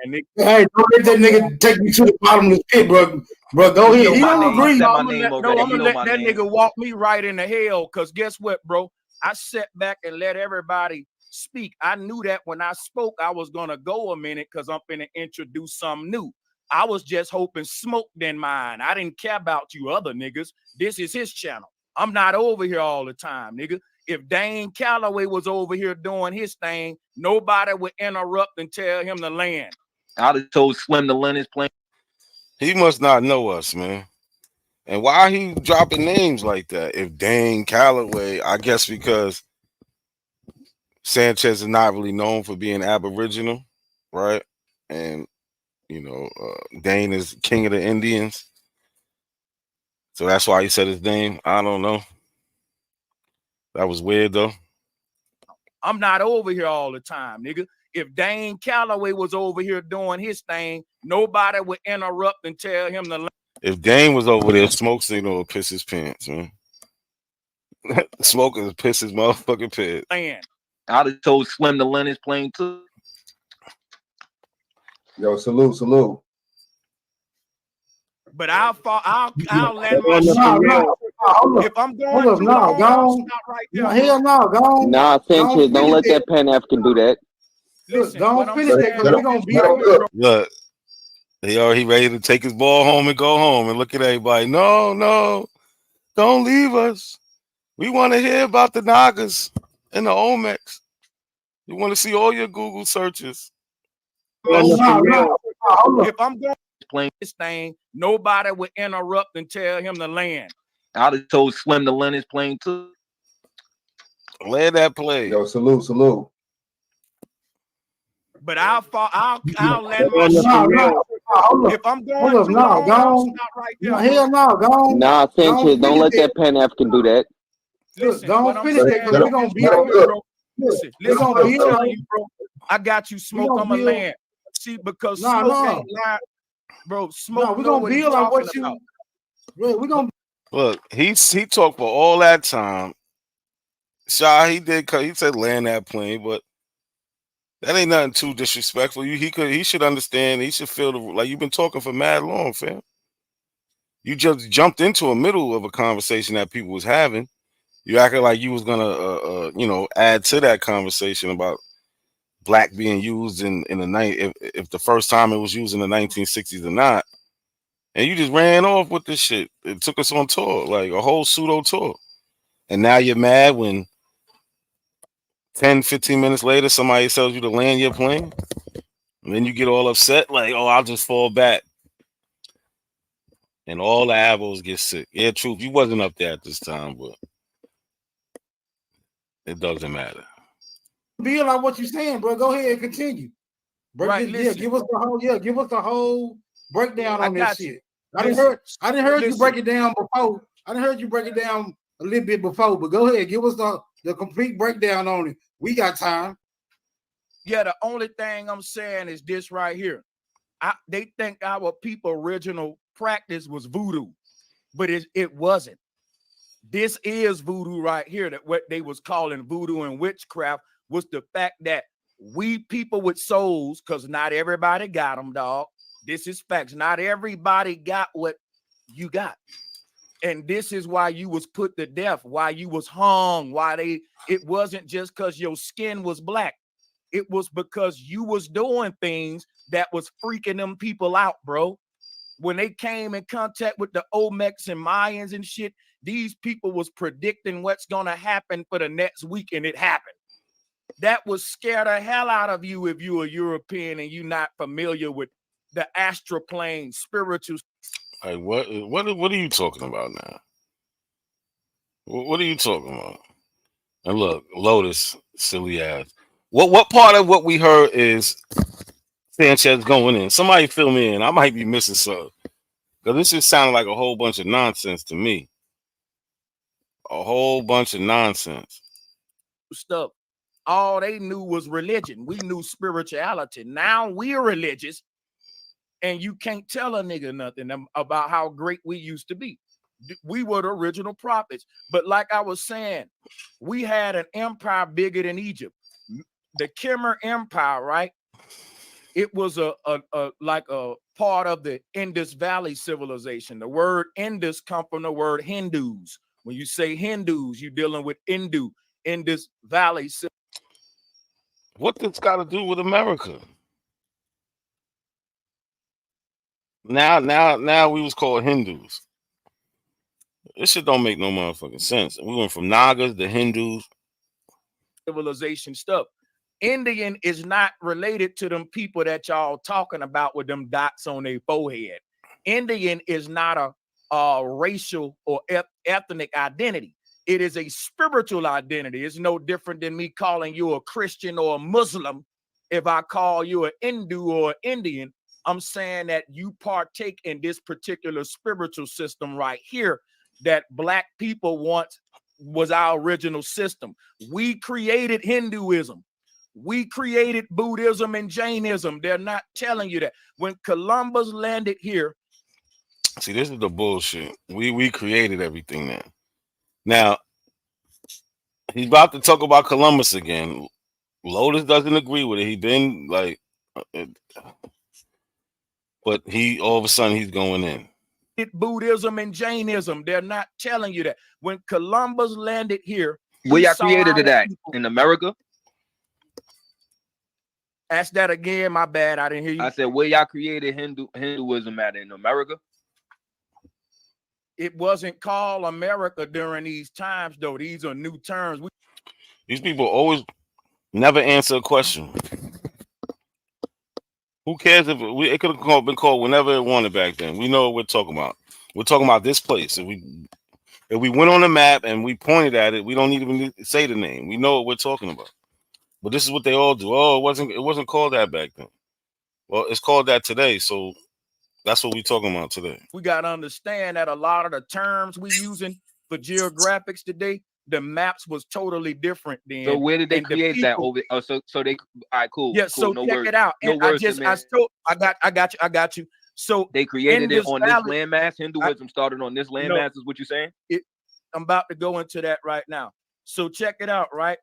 nigga take me to the bottom of the pit, bro. Bro, go ahead. He don't agree. I'm gonna let that nigga walk me right into hell. Cause guess what, bro? I sat back and let everybody speak. I knew that when I spoke, I was gonna go a minute because I'm gonna introduce something new. I was just hoping Smoke didn't mind. I didn't care about you other niggas. This is his channel. I'm not over here all the time, nigga. If Dane Calloway was over here doing his thing, nobody would interrupt and tell him to land. I'd have told Slim to land his plane. He must not know us, man. And why he dropping names like that? If Dane Calloway, I guess because Sanchez is not really known for being Aboriginal, right? And, you know, Dane is king of the Indians. So that's why he said his name. I don't know. That was weird, though. I'm not over here all the time, nigga. If Dane Calloway was over here doing his thing, nobody would interrupt and tell him to. If Dane was over there, Smoke Signal would piss his pants, man. Smoke is piss his motherfucking pants. Land. I'd have told Slim to land his plane too. Yo, salute. But I'll land my shit. If I'm going hold up, gone. Right there, hell no, gone. Nah, Sanchez, don't let that Pan African do that. Listen, don't finish that because we're gonna be Look, he ready to take his ball home and go home and look at everybody. No, don't leave us. We want to hear about the Nagas and the Olmecs. We want to see all your Google searches. If I'm going to play this thing, nobody would interrupt and tell him to land. I'd have told Slim to land his plane too. Land that plane. Yo, salute. But I'll land my shit. If I'm going gone. Right there, hell no, gone. Nah, Sanchez, don't let that Pan African do that. Listen, don't finish that because we're gonna be on you, bro. Listen, bro. I got you, Smoke. I'm a land. See, because Smoke ain't lying, bro. Smoke. We're gonna build on what you. We're gonna look. He talked for all that time. Shy, he said land that plane, but that ain't nothing too disrespectful. He should understand. He should feel like you've been talking for mad long, fam. You just jumped into the middle of a conversation that people was having. You acted like you was gonna, add to that conversation about black being used in the night if the first time it was used in the 1960s or not, and you just ran off with this shit. It took us on tour, like a whole pseudo tour, and now you're mad when 10, 15 minutes later somebody tells you to land your plane, and then you get all upset, like, oh, I'll just fall back, and all the avos get sick. Yeah, truth, you wasn't up there at this time, but it doesn't matter. Be like what you're saying, bro. Go ahead and continue. Give us the whole breakdown on this shit. I didn't heard you break it down before. I didn't heard you break it down a little bit before, but go ahead, give us the complete breakdown on it. We got time. Yeah, the only thing I'm saying is this right here. They think our people original practice was voodoo, but it wasn't. This is voodoo right here. That what they was calling voodoo and witchcraft was the fact that we people with souls, because not everybody got them, dog. This is facts. Not everybody got what you got. And this is why you was put to death, why you was hung, it wasn't just because your skin was black. It was because you was doing things that was freaking them people out, bro. When they came in contact with the Olmecs and Mayans and shit, these people was predicting what's going to happen for the next week, and it happened. That would scare the hell out of you if you're a European and you're not familiar with the astral plane, spiritual. Like what are you talking about now? What are you talking about? And look, Lotus, silly ass. What part of what we heard is Sanchez going in? Somebody fill me in. I might be missing something. Because this just sounded like a whole bunch of nonsense to me. A whole bunch of nonsense. Stuff. All they knew was religion. We knew spirituality. Now we're religious. And you can't tell a nigga nothing about how great we used to be. We were the original prophets. But like I was saying, we had an empire bigger than Egypt. The Khmer Empire, right? It was like a part of the Indus Valley civilization. The word Indus comes from the word Hindus. When you say Hindus, you're dealing with Indus Valley. What this got to do with America? Now we was called Hindus. This shit don't make no motherfucking sense. We went from Nagas to Hindus. Civilization stuff. Indian is not related to them people that y'all talking about with them dots on their forehead. Indian is not a racial or ethnic identity. It is a spiritual identity. It's no different than me calling you a Christian or a Muslim. If I call you an Hindu or an Indian, I'm saying that you partake in this particular spiritual system right here that black people once was our original system. We created Hinduism. We created Buddhism and Jainism. They're not telling you that. When Columbus landed here. See, this is the bullshit. We created everything now. Now, he's about to talk about Columbus again. Lotus doesn't agree with it. He been like, but he all of a sudden he's going in. Buddhism and Jainism. They're not telling you that. When Columbus landed here, where y'all created it at? In America? Ask that again. My bad. I didn't hear you. I said, where y'all created Hinduism at in America? It wasn't called America during these times, though. These are new terms. These people always never answer a question. Who cares if it could have been called whenever it wanted back then? We know what we're talking about. We're talking about this place. If we went on the map and we pointed at it, we don't even need to say the name. We know what we're talking about. But this is what they all do. Oh, it wasn't called that back then. Well, it's called that today. So that's what we're talking about today. We got to understand that a lot of the terms we using for geographics today, the maps was totally different then. So where did they create that over? So they, all right, cool. Yeah, cool. so No check words. it out. No And words, I got you. So they created it on this valley, landmass. Hinduism started on this landmass, is what you're saying? I'm about to go into that right now. So check it out, right?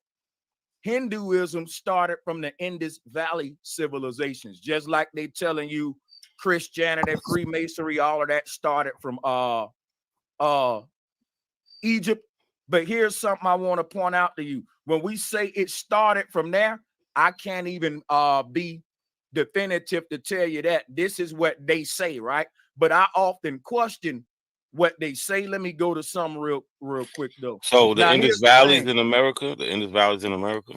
Hinduism started from the Indus Valley civilizations, just like they telling you Christianity, Freemasonry, all of that started from Egypt. But here's something I want to point out to you. When we say it started from there, I can't even be definitive to tell you that. This is what they say, right? But I often question what they say. Let me go to some real quick though. So the Indus Valley is in America. The Indus Valley is in America.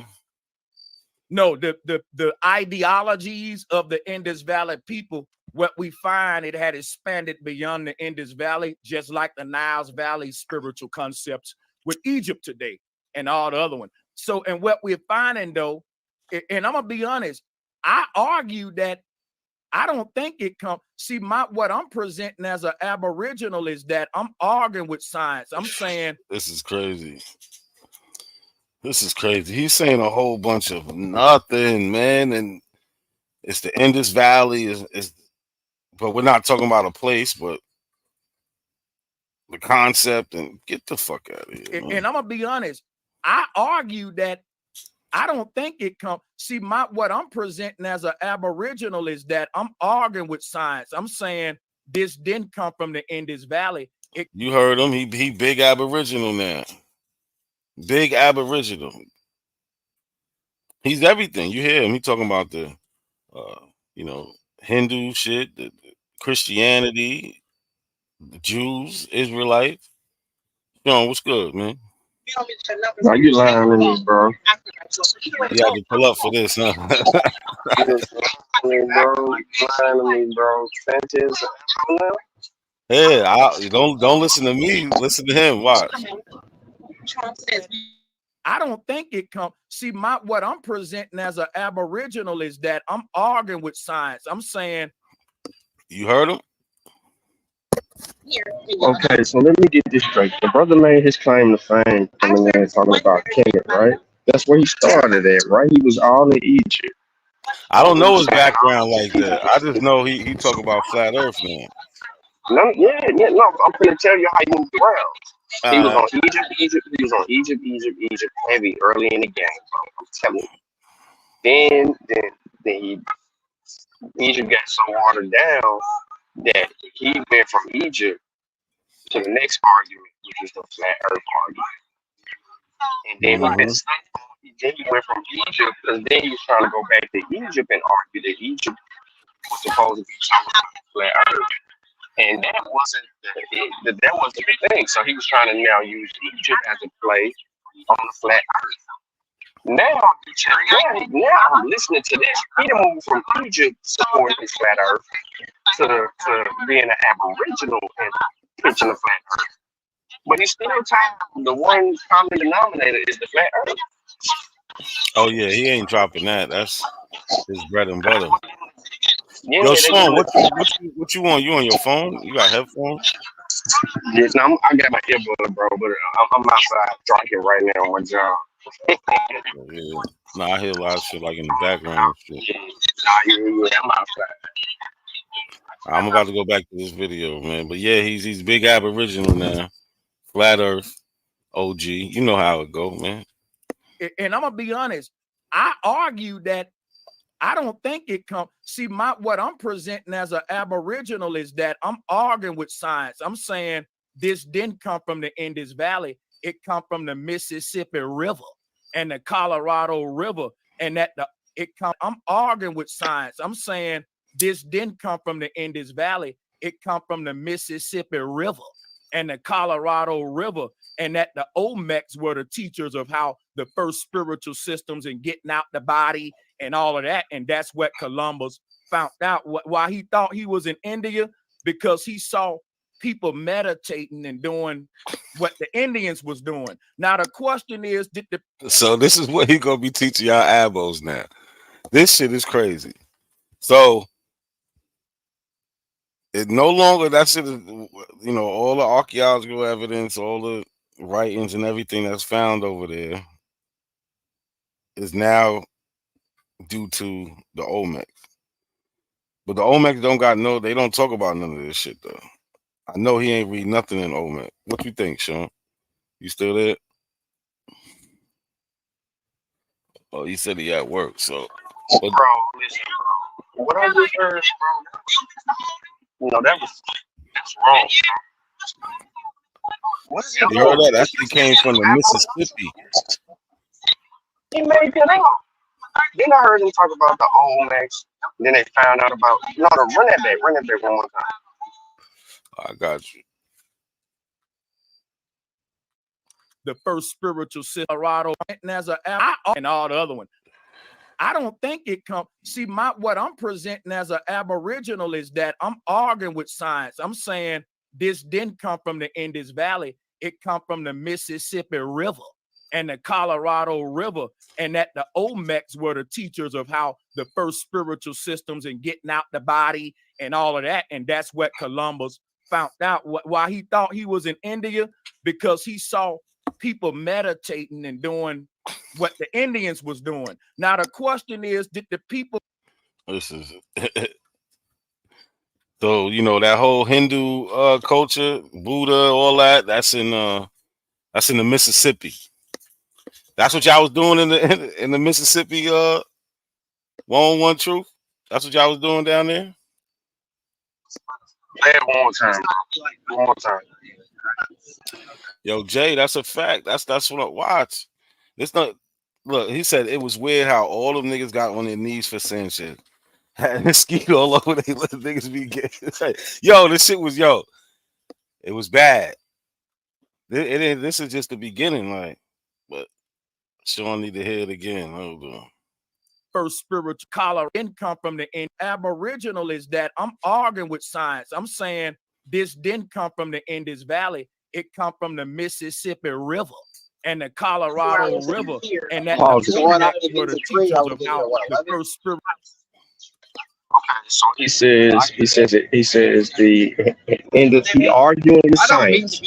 No, the ideologies of the Indus Valley people, what we find, it had expanded beyond the Indus Valley, just like the Nile Valley spiritual concepts with Egypt today and all the other ones. So, and what we're finding though, and I'm gonna be honest, I argue that I don't think it comes. See, what I'm presenting as an Aboriginal is that I'm arguing with science. I'm saying this is crazy. This is crazy. He's saying a whole bunch of nothing, man, and it's the Indus Valley but we're not talking about a place, but the concept. And get the fuck out of here. And I'm gonna be honest, I argue that I don't think it comes. See, what I'm presenting as an Aboriginal is that I'm arguing with science. I'm saying this didn't come from the Indus Valley. You heard him. He big Aboriginal now. Big Aboriginal. He's everything. You hear him. He talking about the Hindu shit, the Christianity, the Jews, Israelites. What's good, man? Now you lying to me, bro. You had to pull up for this, huh? You lying to me, bro. Sanchez. Yeah, don't listen to me. Listen to him. Watch. I don't think it comes. See, what I'm presenting as an Aboriginal is that I'm arguing with science. I'm saying. You heard him? Okay, so let me get this straight. The brother made his claim to fame coming in and talking about Kemet, right? That's where he started at, right? He was all in Egypt. I don't know his background like that. I just know he talk about flat Earth, man. No, no, I'm gonna tell you how he moved around. He was on Egypt. He was on Egypt heavy early in the game, bro. I'm telling you. Then Egypt got so watered down that he went from Egypt to the next argument, which is the flat Earth argument. And then he went from Egypt because then he was trying to go back to Egypt and argue that Egypt was supposed to be talking about the flat Earth. And that wasn't the thing. So he was trying to now use Egypt as a play on the flat Earth. Now I'm listening to this. He moved from Egypt supporting the flat Earth to being an Aboriginal and pitching the flat Earth. But he's still talking. The one common denominator is the flat Earth. Oh yeah, he ain't dropping that. That's his bread and butter. Yeah, Yo, Sean, what you want? You on your phone? You got headphones? Yes, I got my earbud, bro, but I'm outside drinking right now on my job. Yeah. Nah, I hear a lot of shit like in the background and shit. I'm outside. I'm about to go back to this video, man. But yeah, he's big Aboriginal now. Flat Earth OG. You know how it go, man. And I'm gonna be honest, I argue that I don't think it comes. See, what I'm presenting as an Aboriginal is that I'm arguing with science. I'm saying this didn't come from the Indus Valley. It come from the Mississippi River and the Colorado River, and I'm arguing with science. I'm saying this didn't come from the Indus Valley. It come from the Mississippi River and the Colorado River, and that the Olmecs were the teachers of how the first spiritual systems and getting out the body and all of that. And that's what Columbus found out why he thought he was in India, because he saw people meditating and doing what the Indians was doing. Now the question is, So this is what he gonna be teaching y'all abos now. This shit is crazy. So it no longer that shit is, you know, all the archaeological evidence, all the writings and everything that's found over there is now due to the Olmecs. But the Olmecs they don't talk about none of this shit though. I know he ain't read nothing in Olmec. What you think, Sean? You still there? Oh, he said he at work, so Bro, listen, bro. What I just heard, bro, that's wrong, bro. What is you heard that? That shit came from the Mississippi. He made it up. Then I heard him talk about the Olmecs. Then they found out about run that back one more time. I got you. The first spiritual system, Colorado, and all the other ones. I don't think it comes. See, what I'm presenting as an Aboriginal is that I'm arguing with science. I'm saying this didn't come from the Indus Valley. It come from the Mississippi River and the Colorado River, and that the Olmecs were the teachers of how the first spiritual systems and getting out the body and all of that. And that's what Columbus found out why he thought he was in India, because he saw people meditating and doing what the Indians was doing. Now the question is, did the people? This is so you know that whole Hindu culture, Buddha, all that. That's in the Mississippi. That's what y'all was doing in the Mississippi 101 Truth. That's what y'all was doing down there. Play it one more time, bro. One more time. Yo, Jay, that's a fact. That's what I watch. It's not. Look, he said it was weird how all them niggas got on their knees for saying shit. Had mosquito all over they let niggas be getting. Yo, this shit was it was bad. This is just the beginning, like, but Sean need to hear it again. Hold on. First spiritual color income from the Aboriginal is that I'm arguing with science. I'm saying this didn't come from the Indus Valley. It come from the Mississippi River and the Colorado River, and that were the teachers of how the first spiritual. Okay, so he says the arguing with science.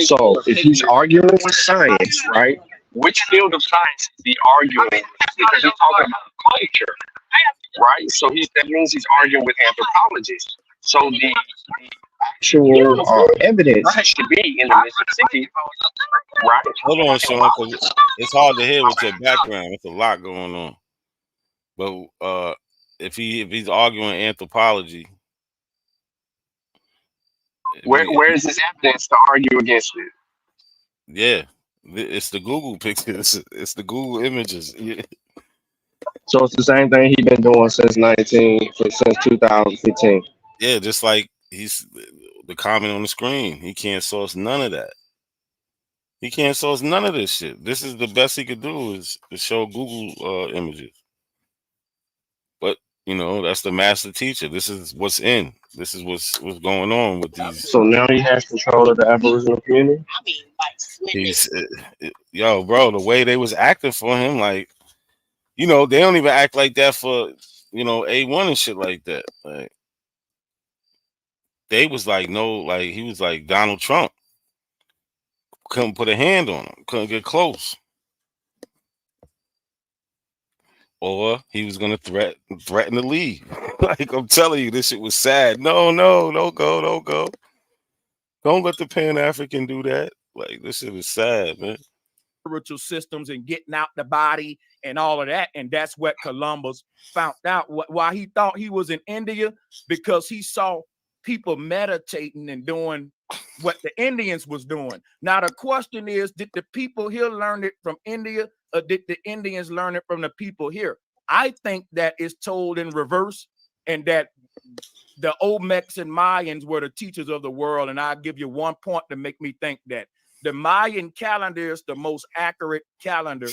So if he's arguing with science, right? Which field of science is he arguing with? Because he's talking about culture, right? So that means he's arguing with anthropologists. So the actual evidence should be in the Mississippi, right? Hold on, Sean, because it's hard to hear with your background. It's a lot going on. But if he's arguing anthropology, where is this evidence to argue against it? Yeah, it's the Google pictures. It's the Google images. Yeah. So it's the same thing he's been doing since 2015. Yeah, just like he's the comment on the screen. He can't source none of that. He can't source none of this shit. This is the best he could do is to show Google images. But you know, that's the master teacher. This is what's in. This is what's going on with these. So now he has control of the Aboriginal community. He's yo, bro. The way they was acting for him, like, you know, they don't even act like that for, you know, A1 and shit like that. Like, they was like, no, like he was like Donald Trump. Couldn't put a hand on him. Couldn't get close. or he was gonna threaten to leave. Like I'm telling you, this shit was sad. No, don't go. Don't let the Pan African do that. Like this shit is sad, man. Spiritual systems and getting out the body and all of that. And that's what Columbus found out why he thought he was in India, because he saw people meditating and doing what the Indians was doing. Now the question is, did the people here learn it from India, or did the Indians learn it from the people here? I think that is told in reverse, and that the Olmecs and Mayans were the teachers of the world. And I'll give you one point to make me think that the Mayan calendar is the most accurate calendar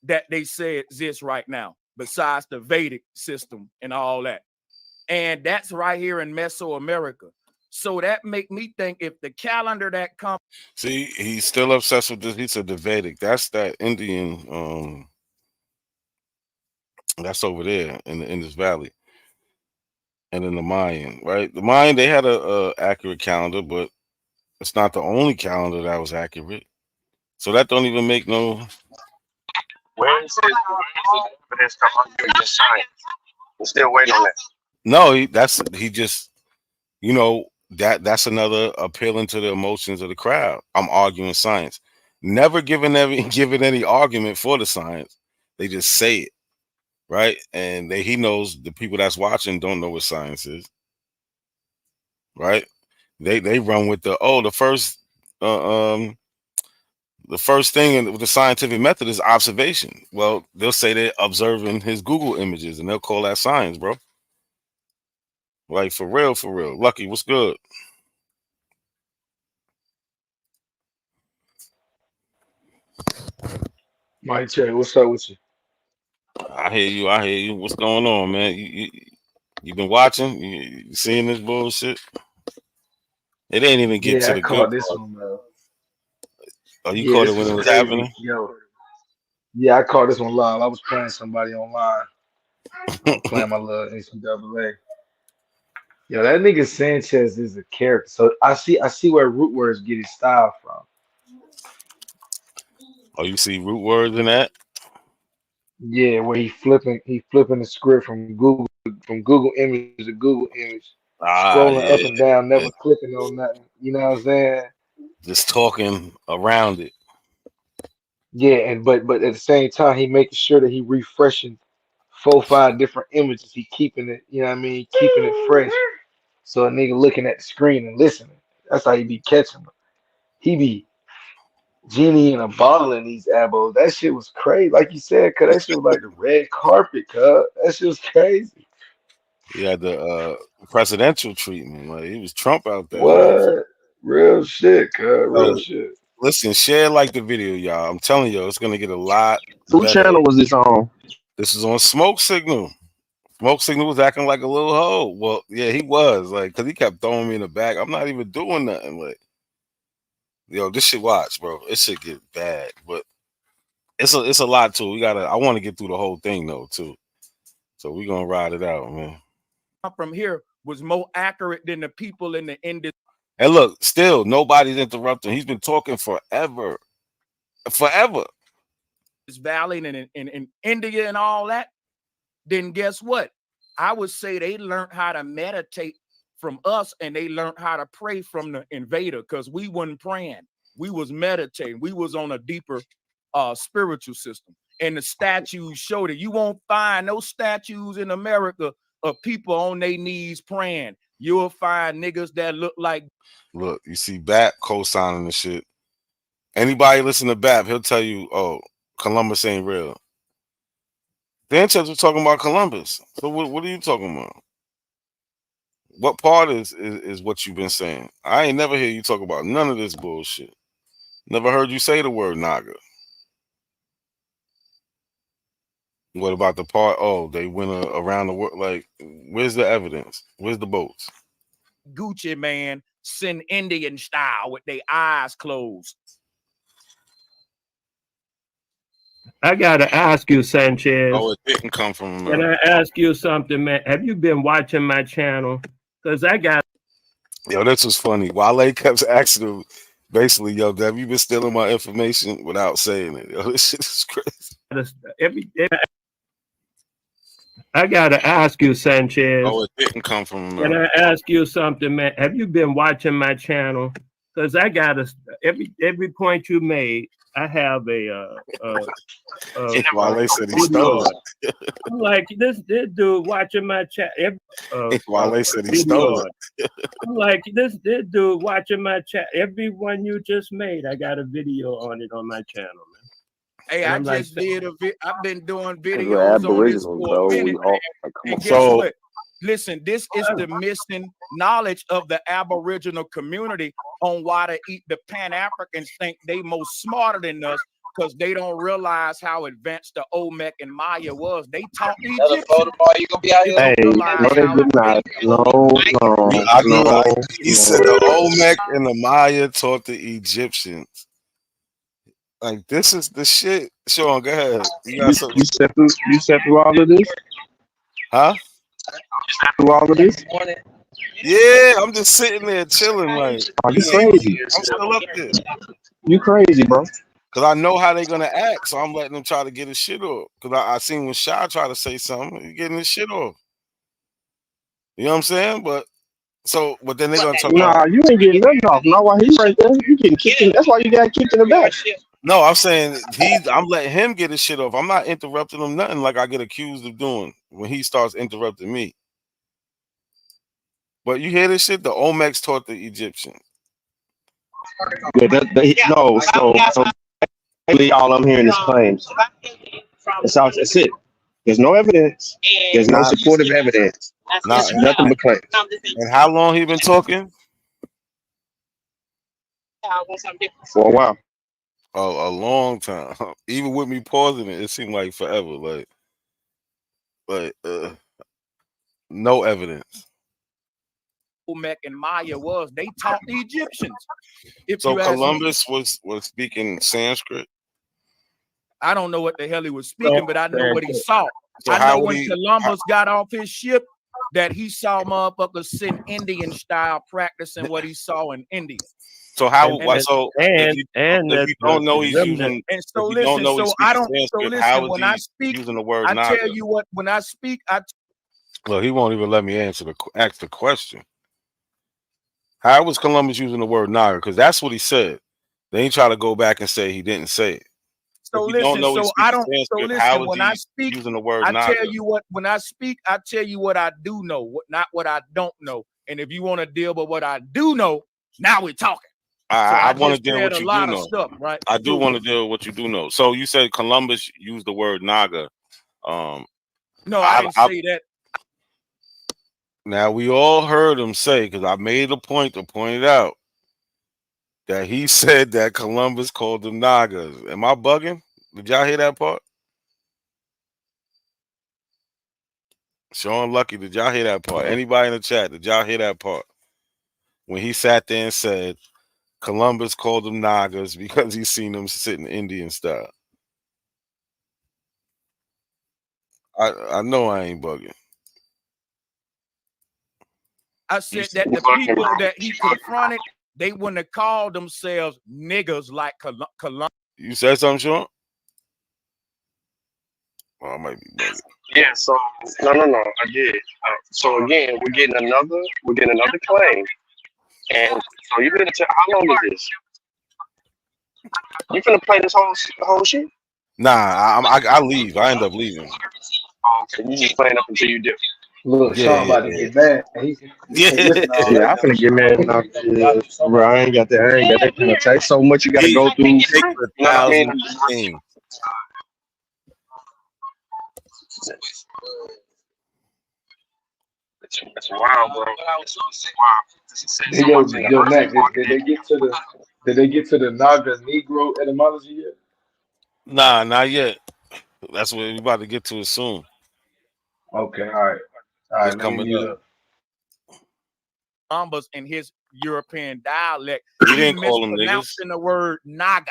that they say exists right now, besides the Vedic system and all that. And that's right here in Mesoamerica. So that make me think if the calendar that comes. See, he's still obsessed with this. He said the Vedic. That's that Indian. That's over there in the Indus Valley. And then the Mayan, right? The Mayan, they had a accurate calendar, but it's not the only calendar that was accurate. So that don't even make no. Where is his evidence to argue against science? We're still waiting on that. No, he just, that's another appealing to the emotions of the crowd. I'm arguing science, never giving any argument for the science. They just say it, right? And he knows the people that's watching don't know what science is, right? They run with the first thing with the scientific method is observation. Well, they'll say they're observing his Google images, and they'll call that science, bro. Like for real. Lucky, what's good? Mike J, what's up with you? I hear you. What's going on, man? You been watching? You seeing this bullshit? It ain't even get to I the caught good this part. one, man. Oh, you caught it This when was it was crazy. happening? Yo. Yeah, I caught this one live. I was playing somebody online. I'm playing my little NCAA. Yo, that nigga Sanchez is a character. So I see where root words get his style from. Oh, you see root words in that? Yeah, where he flipping the script from Google image to Google image, scrolling up and down, never clicking on nothing. You know what I'm saying? Just talking around it. Yeah, and but at the same time, he making sure that he refreshing 4, 5 different images. He keeping it, you know what I mean, keeping it fresh. So a nigga looking at the screen and listening. That's how he be catching them. He be genie in a bottle in these abos. That shit was crazy. Like you said, cause that shit was like the red carpet, cuz. That shit was crazy. He had the presidential treatment. Like he was Trump out there. What? Real shit, cuz. Real Oh, shit. listen, share like the video, y'all. I'm telling you, it's gonna get a lot Who better. channel was this on? This is on Smoke Signal. Smoke Signal was acting like a little hoe. Well, yeah, he was, like, cause he kept throwing me in the back. I'm not even doing nothing. Like, yo, this shit watch, bro. It should get bad, but it's a lot too. I want to get through the whole thing though, too. So we gonna ride it out, man. From here was more accurate than the people in the industry. And look, still nobody's interrupting. He's been talking forever. This valley and in India and all that. Then guess what? I would say they learned how to meditate from us, and they learned how to pray from the invader, because we wasn't praying. We was meditating. We was on a deeper spiritual system. And the statues showed it. You won't find no statues in America of people on their knees praying. You'll find niggas that look like. Look, you see BAP co-signing the shit. Anybody listen to BAP, he'll tell you, oh, Columbus ain't real. The ancients were talking about Columbus. So what are you talking about? What part is what you've been saying? I ain't never hear you talk about none of this bullshit. Never heard you say the word Naga. What about the part? Oh, they went around the world. Like, where's the evidence? Where's the boats? Gucci man, send Indian style with their eyes closed. I gotta ask you, Sanchez. Oh, it didn't come from America. Can I ask you something, man? Have you been watching my channel? Because I got. Yo, this was funny. Wale kept asking him, basically, yo, have you been stealing my information without saying it? Yo, this shit is crazy. I gotta ask you, Sanchez. Oh, it didn't come from Can I ask you something, man? Have you been watching my channel? Because I got every point you made, I have a Wale said he video. stole it. I'm like this dude watching my chat. Wale said he Video. stole it. I'm like this dude watching my chat. Every one you just made, I got a video on it on my channel, man. Hey, And I I'm like, just did I've been doing We're videos on this Aboriginals, for a bro. minute, We all man. like, come And on. guess So- what? Listen, this is the missing knowledge of the Aboriginal community on why the Pan-Africans think they most smarter than us, because they don't realize how advanced the Olmec and Maya was. They taught the Egyptians. Hey, no, they did not. No. He said the Olmec and the Maya taught the Egyptians. Like, this is the shit. Sean, go ahead. You got something? You sat through all of this? Huh? You sat through all of this? Yeah, I'm just sitting there chilling. Like, Oh, you crazy. I'm still up there. You crazy, bro. Because I know how they're going to act, so I'm letting them try to get his shit off. Because I seen when Shy try to say something, he's getting his shit off. You know what I'm saying? But then they're going to talk Nah, about... you ain't getting nothing off. Not while he right there. You getting kicked in. That's why you got kicked in the back. No, I'm saying I'm letting him get his shit off. I'm not interrupting him nothing like I get accused of doing when he starts interrupting me. But you hear this shit? The Olmecs taught the Egyptians. Yeah, so really all I'm hearing is claims. That's it. There's no evidence. There's no supportive evidence. It's nothing but claims. And how long he been talking? For a while. Oh, a long time. Even with me pausing it, it seemed like forever. Like no evidence. Olmec and Maya was. They taught the Egyptians. So Columbus was speaking Sanskrit. I don't know what the hell he was speaking, but I know what he saw. So I how know would when Columbus got off his ship that he saw motherfuckers sitting Indian style practicing what he saw in India. So if you don't know he's using, and so if you don't listen, know he's so I speaking don't so Sanskrit, listen, how is when he I speak, using the word I Naga? tell you what, when I speak, Well, he won't even let me ask the question. How was Columbus using the word Naga? Because that's what he said. They ain't try to go back and say he didn't say it. So if you don't listen, know he's so I speaking don't so Sanskrit, how listen, is when he I speak, using the word I Naga? tell you what, when I speak, I tell you what I do know, not what I don't know. And if you want to deal with what I do know, now we're talking. I want to just deal said with a you lot do of know. stuff, right? I do want to deal with what you do know. So you said Columbus used the word Naga. No, I didn't say that. Now we all heard him say, because I made a point to point it out, that he said that Columbus called them Nagas. Am I bugging? Did y'all hear that part? Sean Lucky, did y'all hear that part? Anybody in the chat, did y'all hear that part? When he sat there and said Columbus called them Nagas because he seen them sitting Indian style. I know I ain't bugging. I said that the people that he confronted, they wouldn't have called themselves niggas like Columbus. You said something, Sean? Oh, I might be bugging. Yeah, so no, I did. So again, we're getting another claim. And so you better tell how long is this? You finna play this whole shit? Nah, I leave. I end up leaving. Okay, you just playing up until you do. Look, Sean about to get mad. He Yeah, I'm finna get mad now. Yeah, bro, I ain't got that kind of taste. So much you gotta go through. You know what I mean? That's wild, bro. Yo, Mac, did they get to the Naga Negro etymology yet? Nah, not yet. That's what we about to get to it soon. Okay, all right. It's coming up. Columbus in his European dialect, He didn't call them niggas. mispronouncing the word Naga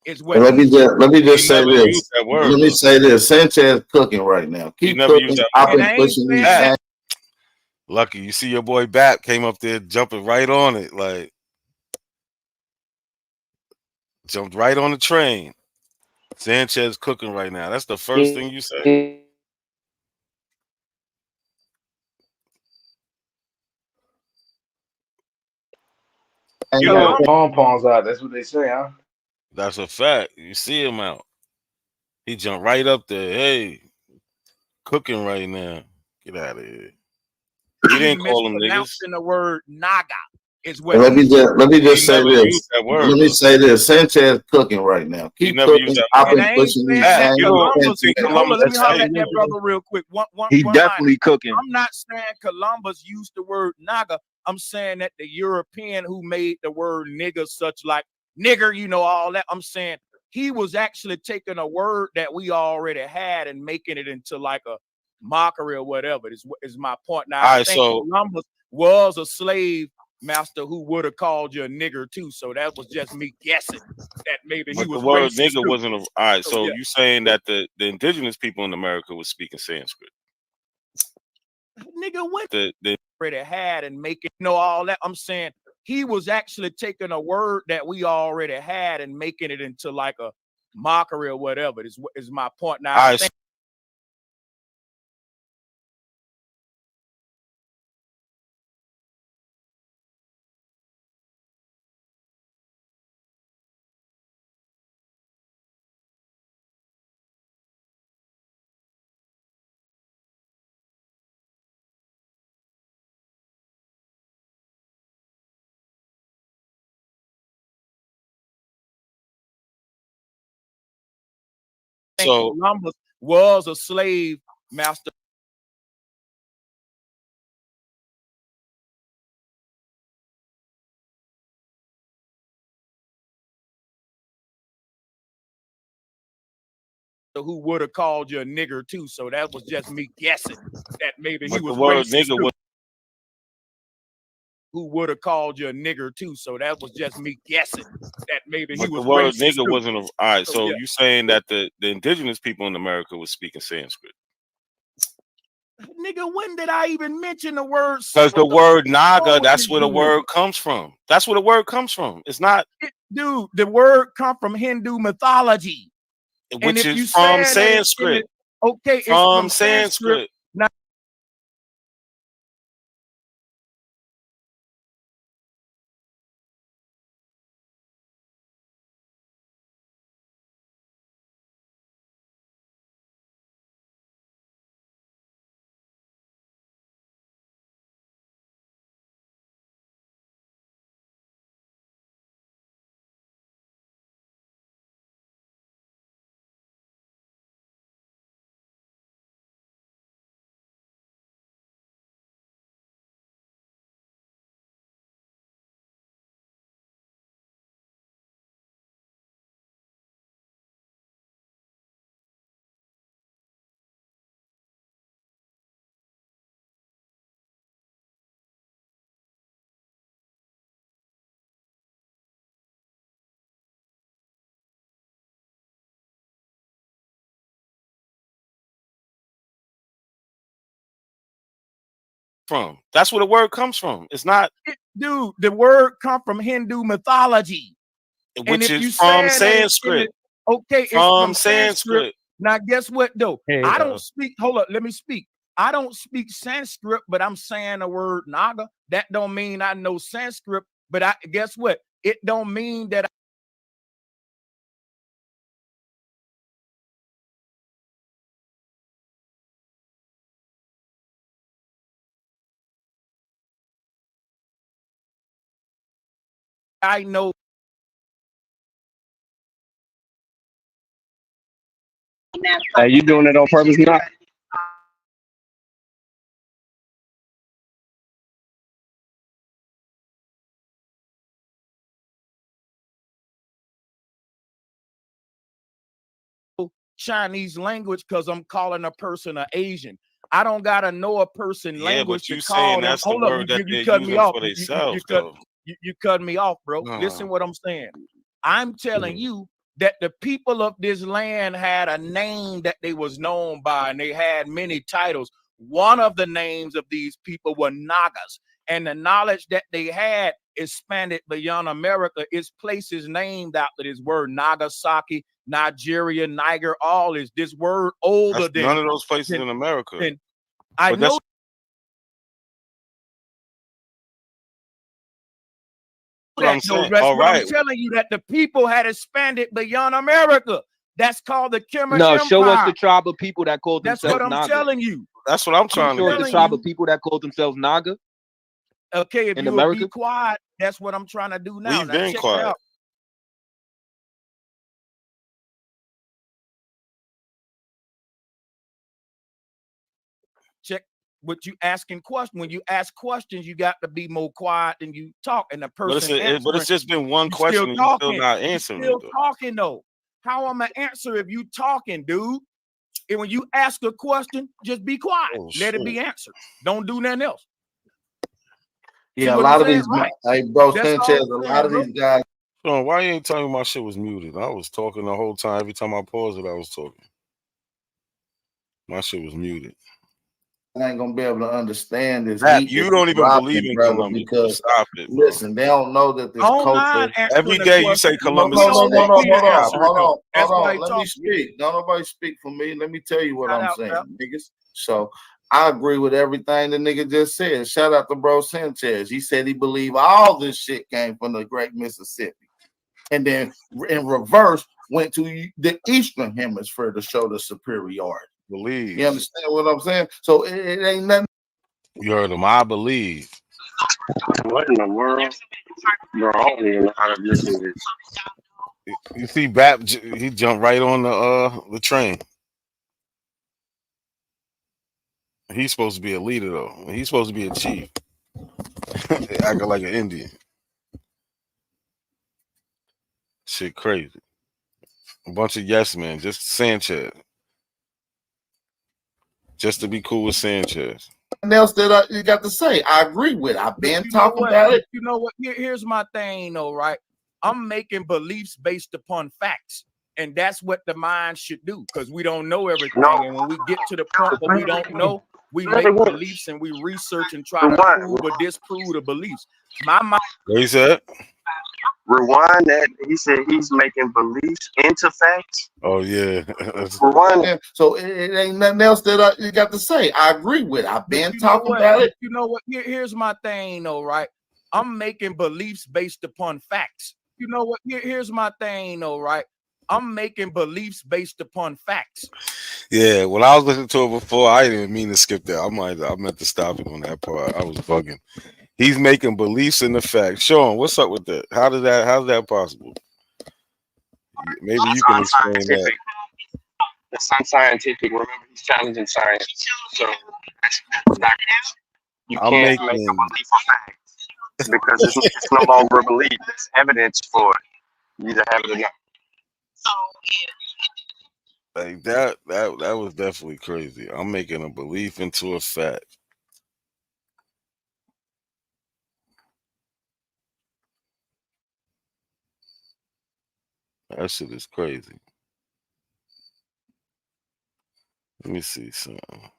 is what. Let me just say this. Let me say this. Sanchez cooking right now. Keep cooking. I've been pushing these back. Lucky, you see your boy Bap came up there jumping right on it, like jumped right on the train. Sanchez cooking right now. That's the first thing you say. pom-poms out. That's what they say, huh? That's a fact. You see him out. He jumped right up there. Hey, cooking right now. Get out of here. He didn't call them niggas. Mispronouncing the word Naga is what. Let me just say this. Let me say this. Sanchez cooking right now. Keep cooking. I've been pushing these same Hold on, let me holler at that brother real quick. He definitely cooking. I'm not saying Columbus used the word Naga. I'm saying that the European who made the word nigger, such like nigger, you know, all that. I'm saying he was actually taking a word that we already had and making it into like a mockery or whatever. Is my point. Now, I think Columbus was a slave master who would have called you a nigger too. So that was just me guessing that maybe he was. The word nigger wasn't all right. So you saying that the indigenous people in America was speaking Sanskrit? Nigga, what the already had and making, you know, all that. I'm saying he was actually taking a word that we already had and making it into like a mockery or whatever. Is my point. Now, I think Columbus was a slave master. Who would have called you a nigger too. So that was just me guessing that maybe he was racist too. Who would have called you a nigger too. So that was just me guessing that maybe he was the word racist nigger too. wasn't all right. So you saying that the indigenous people in America was speaking Sanskrit? Nigga, when did I even mention the word? Because the word Naga, that's where the word comes from. That's where the word comes from. It's not, dude. The word come from Hindu mythology, which is from Sanskrit. Okay, it's from Sanskrit. Now, That's where the word comes from. It's not, dude. The word come from Hindu mythology, which is from Sanskrit. Okay, it's from Sanskrit. Now, guess what though? I don't speak. Hold up, let me speak. I don't speak Sanskrit, but I'm saying the word Naga. That don't mean I know Sanskrit. But I guess what? It don't mean that I know. Are you doing it on purpose now? Chinese language because I'm calling a person an Asian. I don't gotta know a person language to call them. Hold up, you cut me off. You cut me off, bro. Listen what I'm saying. I'm telling you that the people of this land had a name that they was known by, and they had many titles. One of the names of these people were Nagas, and the knowledge that they had expanded beyond America. Is places named after this word: Nagasaki, Nigeria, Niger. All is this word older than none of those places in America. And I know. what I'm saying. That's All what I'm right. telling you, that the people had expanded beyond America. That's called the Khmer No, Empire. show us the tribe of people that called That's themselves what I'm Naga. telling you. That's what I'm trying to show us get. the tribe of people that called themselves Naga. Okay, if in you would America? be quiet, that's what I'm trying to do now. We've Now been check quiet. it out. Check what you asking questions. When you ask questions, you got to be more quiet than you talk. And the person But it's just been one you question and you're still talking. not You answering still it, though. talking though. How am I answer if you talking, dude? And when you ask a question, just be quiet. Let it be answered. Don't do nothing else. Yeah, a lot of these, right. hey, bro, That's Sanchez, all a I'm lot of saying, these guys. Sean, why you ain't telling me my shit was muted? I was talking the whole time. Every time I paused it, I was talking. My shit was muted. I ain't gonna be able to understand this. That you don't even believe in brother, Columbia. because Stop it, bro. listen, they don't know that this culture. Every day you say Columbus. No, hold on. That's why Let me speak. Don't nobody speak for me. Let me tell you what I'm saying, niggas. So I agree with everything the nigga just said. Shout out to bro Sanchez. He said he believed all this shit came from the Great Mississippi, and then in reverse went to the Eastern Hemisphere to show the superiority. Believe. You understand what I'm saying? So it ain't nothing. You heard him. I believe. What in the world? Bro, I don't even know how to listen to this. You see, Bap, he jumped right on the train. He's supposed to be a leader, though. He's supposed to be a chief. Acting like an Indian. Shit crazy. A bunch of yes men. Just Sanchez. Just to be cool with Sanchez. Else that you got to say, I agree with. I've been talking about it. You know what? Here's my thing, though, right? I'm making beliefs based upon facts, and that's what the mind should do, because we don't know everything. No. And when we get to the point where we don't know, we make beliefs and we research and try to prove or disprove the beliefs. My mind. What he said? Rewind that. He said he's making beliefs into facts. Oh yeah. Rewind. So it ain't nothing else that you got to say. I agree with. I've been talking about it. You know what? Here's my thing, though, right? I'm making beliefs based upon facts. You know what? Here's my thing, though, right? I'm making beliefs based upon facts. Yeah, when I was listening to it before, I didn't even mean to skip that. I meant to stop it on that part. I was bugging. He's making beliefs in the facts. Sean, what's up with that? How's that possible? Maybe you can explain that. It's unscientific. Remember, he's challenging science. So that's not, you can't make a belief a fact because it's no longer a belief. There's evidence for it. You either have it or not. Like that was definitely crazy. I'm making a belief into a fact. That shit is crazy. Let me see something.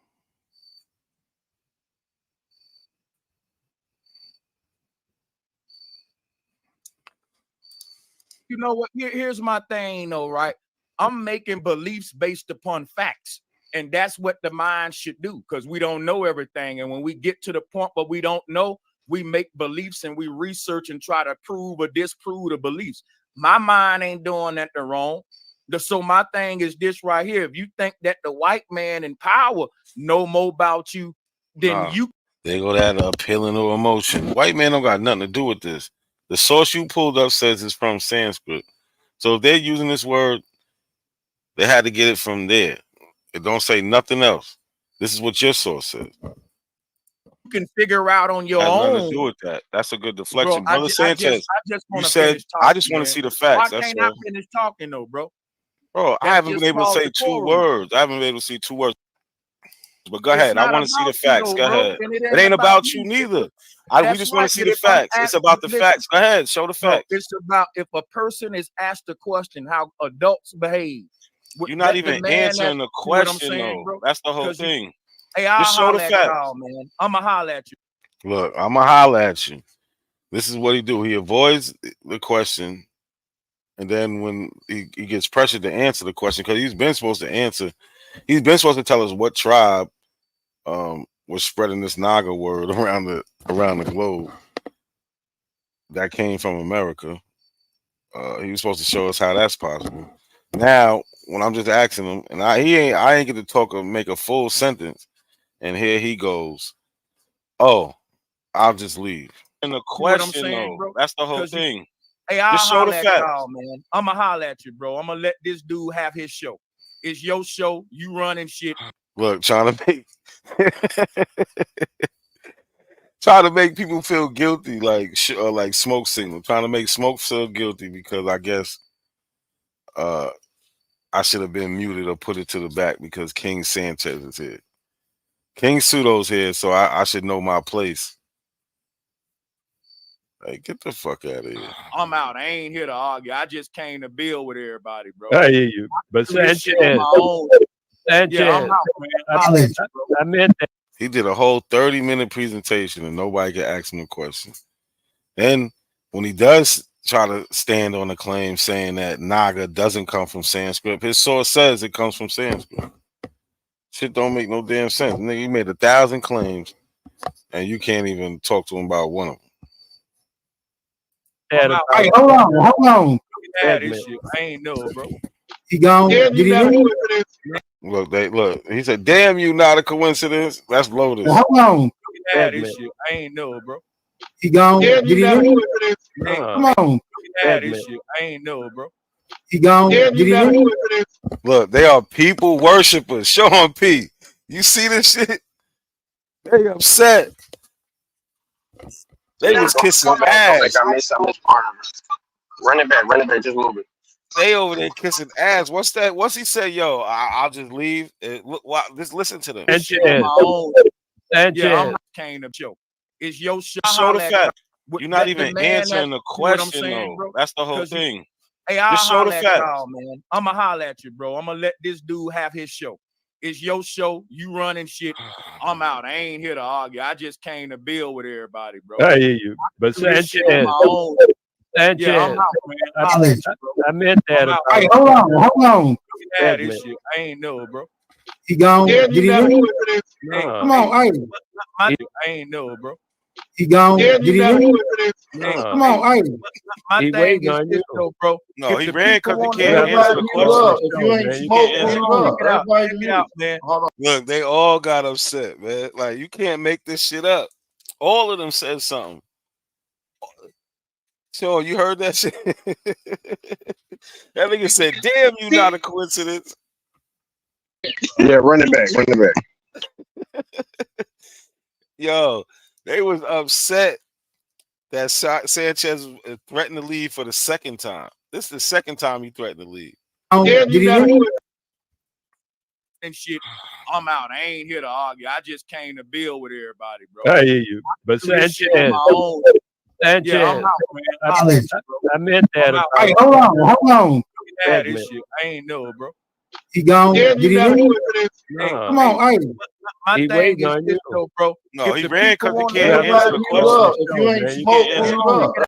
You know what? Here's my thing, though, right? I'm making beliefs based upon facts, and that's what the mind should do, because we don't know everything. And when we get to the point where we don't know, we make beliefs and we research and try to prove or disprove the beliefs. My mind ain't doing nothing wrong. So my thing is this right here. If you think that the white man in power know more about you than you. They go that appealing to emotion. White man don't got nothing to do with this. The source you pulled up says it's from Sanskrit. So if they're using this word, they had to get it from there. It don't say nothing else. This is what your source says. You can figure out on your Has own. nothing to do with that. That's a good deflection. Bro, Brother Sanchez, I just you want to said, finish talking, I just want to see the facts. Why can't I finish talking, though, bro? Bro, I haven't been able to say two words. I haven't been able to see 2 words. But go ahead. I want to see the facts. Go ahead. It ain't about you neither. We just want to see the facts. It's about the facts. Go ahead. Show the facts. It's about if a person is asked a question, how adults behave. You're not even answering the question, though. That's the whole thing. Hey, I'll just show the holler at facts. y'all, man. I'ma holler at you. Look, I'ma holler at you. This is what he do. He avoids the question, and then when he gets pressured to answer the question, because he's been supposed to answer, he's been supposed to tell us what tribe was spreading this Naga word around the globe. that came from America. He was supposed to show us how that's possible. Now, when I'm just asking him, and I ain't get to talk or make a full sentence, and here he goes. Oh, I'll just leave. And the You know what I'm question, saying, though, bro? that's the whole thing. Hey, I'll Just show the holler at facts. y'all, man. I'ma holler at you, bro. I'ma let this dude have his show. It's your show. You running shit. Look, trying to make people feel guilty, like Smoke Signal, trying to make Smoke feel guilty because I guess I should have been muted or put it to the back because King Sanchez is here. King Pseudo's here, so I should know my place. Hey, get the fuck out of here. I'm out. I ain't here to argue. I just came to build with everybody, bro. I hear you. But Sanchez, yeah, I'm out, man. I meant that. He did a whole 30-minute presentation and nobody could ask him a question. Then when he does try to stand on the claim saying that Naga doesn't come from Sanskrit, his source says it comes from Sanskrit. Shit don't make no damn sense. Nigga, he made 1,000 claims and you can't even talk to him about one of them. Hey, hold on. Yeah, this shit. I ain't know, bro. He gone. Did he leave? Look. He said, "Damn you, not a coincidence." That's Lotus. Hold on. Yeah, this shit. I ain't know, bro. He gone. Did he leave? Come on. Yeah, this shit. I ain't know, bro. He gone. Did he leave? Look, they are people worshipers. Sean P. You see this shit? They upset. They was kissing ass. I missed part of it. Run it back, just move it. They over there kissing ass. What's that? What's he say? Yo, I'll just leave. Look, just listen to them. Yeah, I'm came to show. It's your show. Show the fact. You're not even answering the question, though. Bro? That's the whole thing. Hey, I'll just show the fact, man. I'ma holler at you, bro. I'ma let this dude have his show. It's your show. You running shit. I'm out. I ain't here to argue. I just came to build with everybody, bro. I hear you. But Sanchez, yeah, I'm out, man. I meant that. Hey, hold on. Yeah, this shit. I ain't know, bro. He gone. Did he leave? Come on, hey. I ain't know, bro. He gone. Did he leave? Come on, hey. My thing is this, though, bro. No, he ran because he can't answer the question. If you ain't smoking, it out, man. Look, they all got upset, man. Like, you can't make this shit up. All of them said something. So you heard that shit? That nigga said, "Damn, you not a coincidence." Yeah, run it back. Yo, they was upset that Sanchez threatened to leave for the second time. This is the second time he threatened to leave. Did he leave? And shit, I'm out. I ain't here to argue. I just came to build with everybody, bro. I hear you. But Sanchez, yeah, I'm out, man. I meant that. Hey, hold on. Yeah, this shit. I ain't know, bro. He gone. Did he leave? Come on, hey. My thing is this, though, bro. No, he ran because he can't answer the question. If you ain't smoking,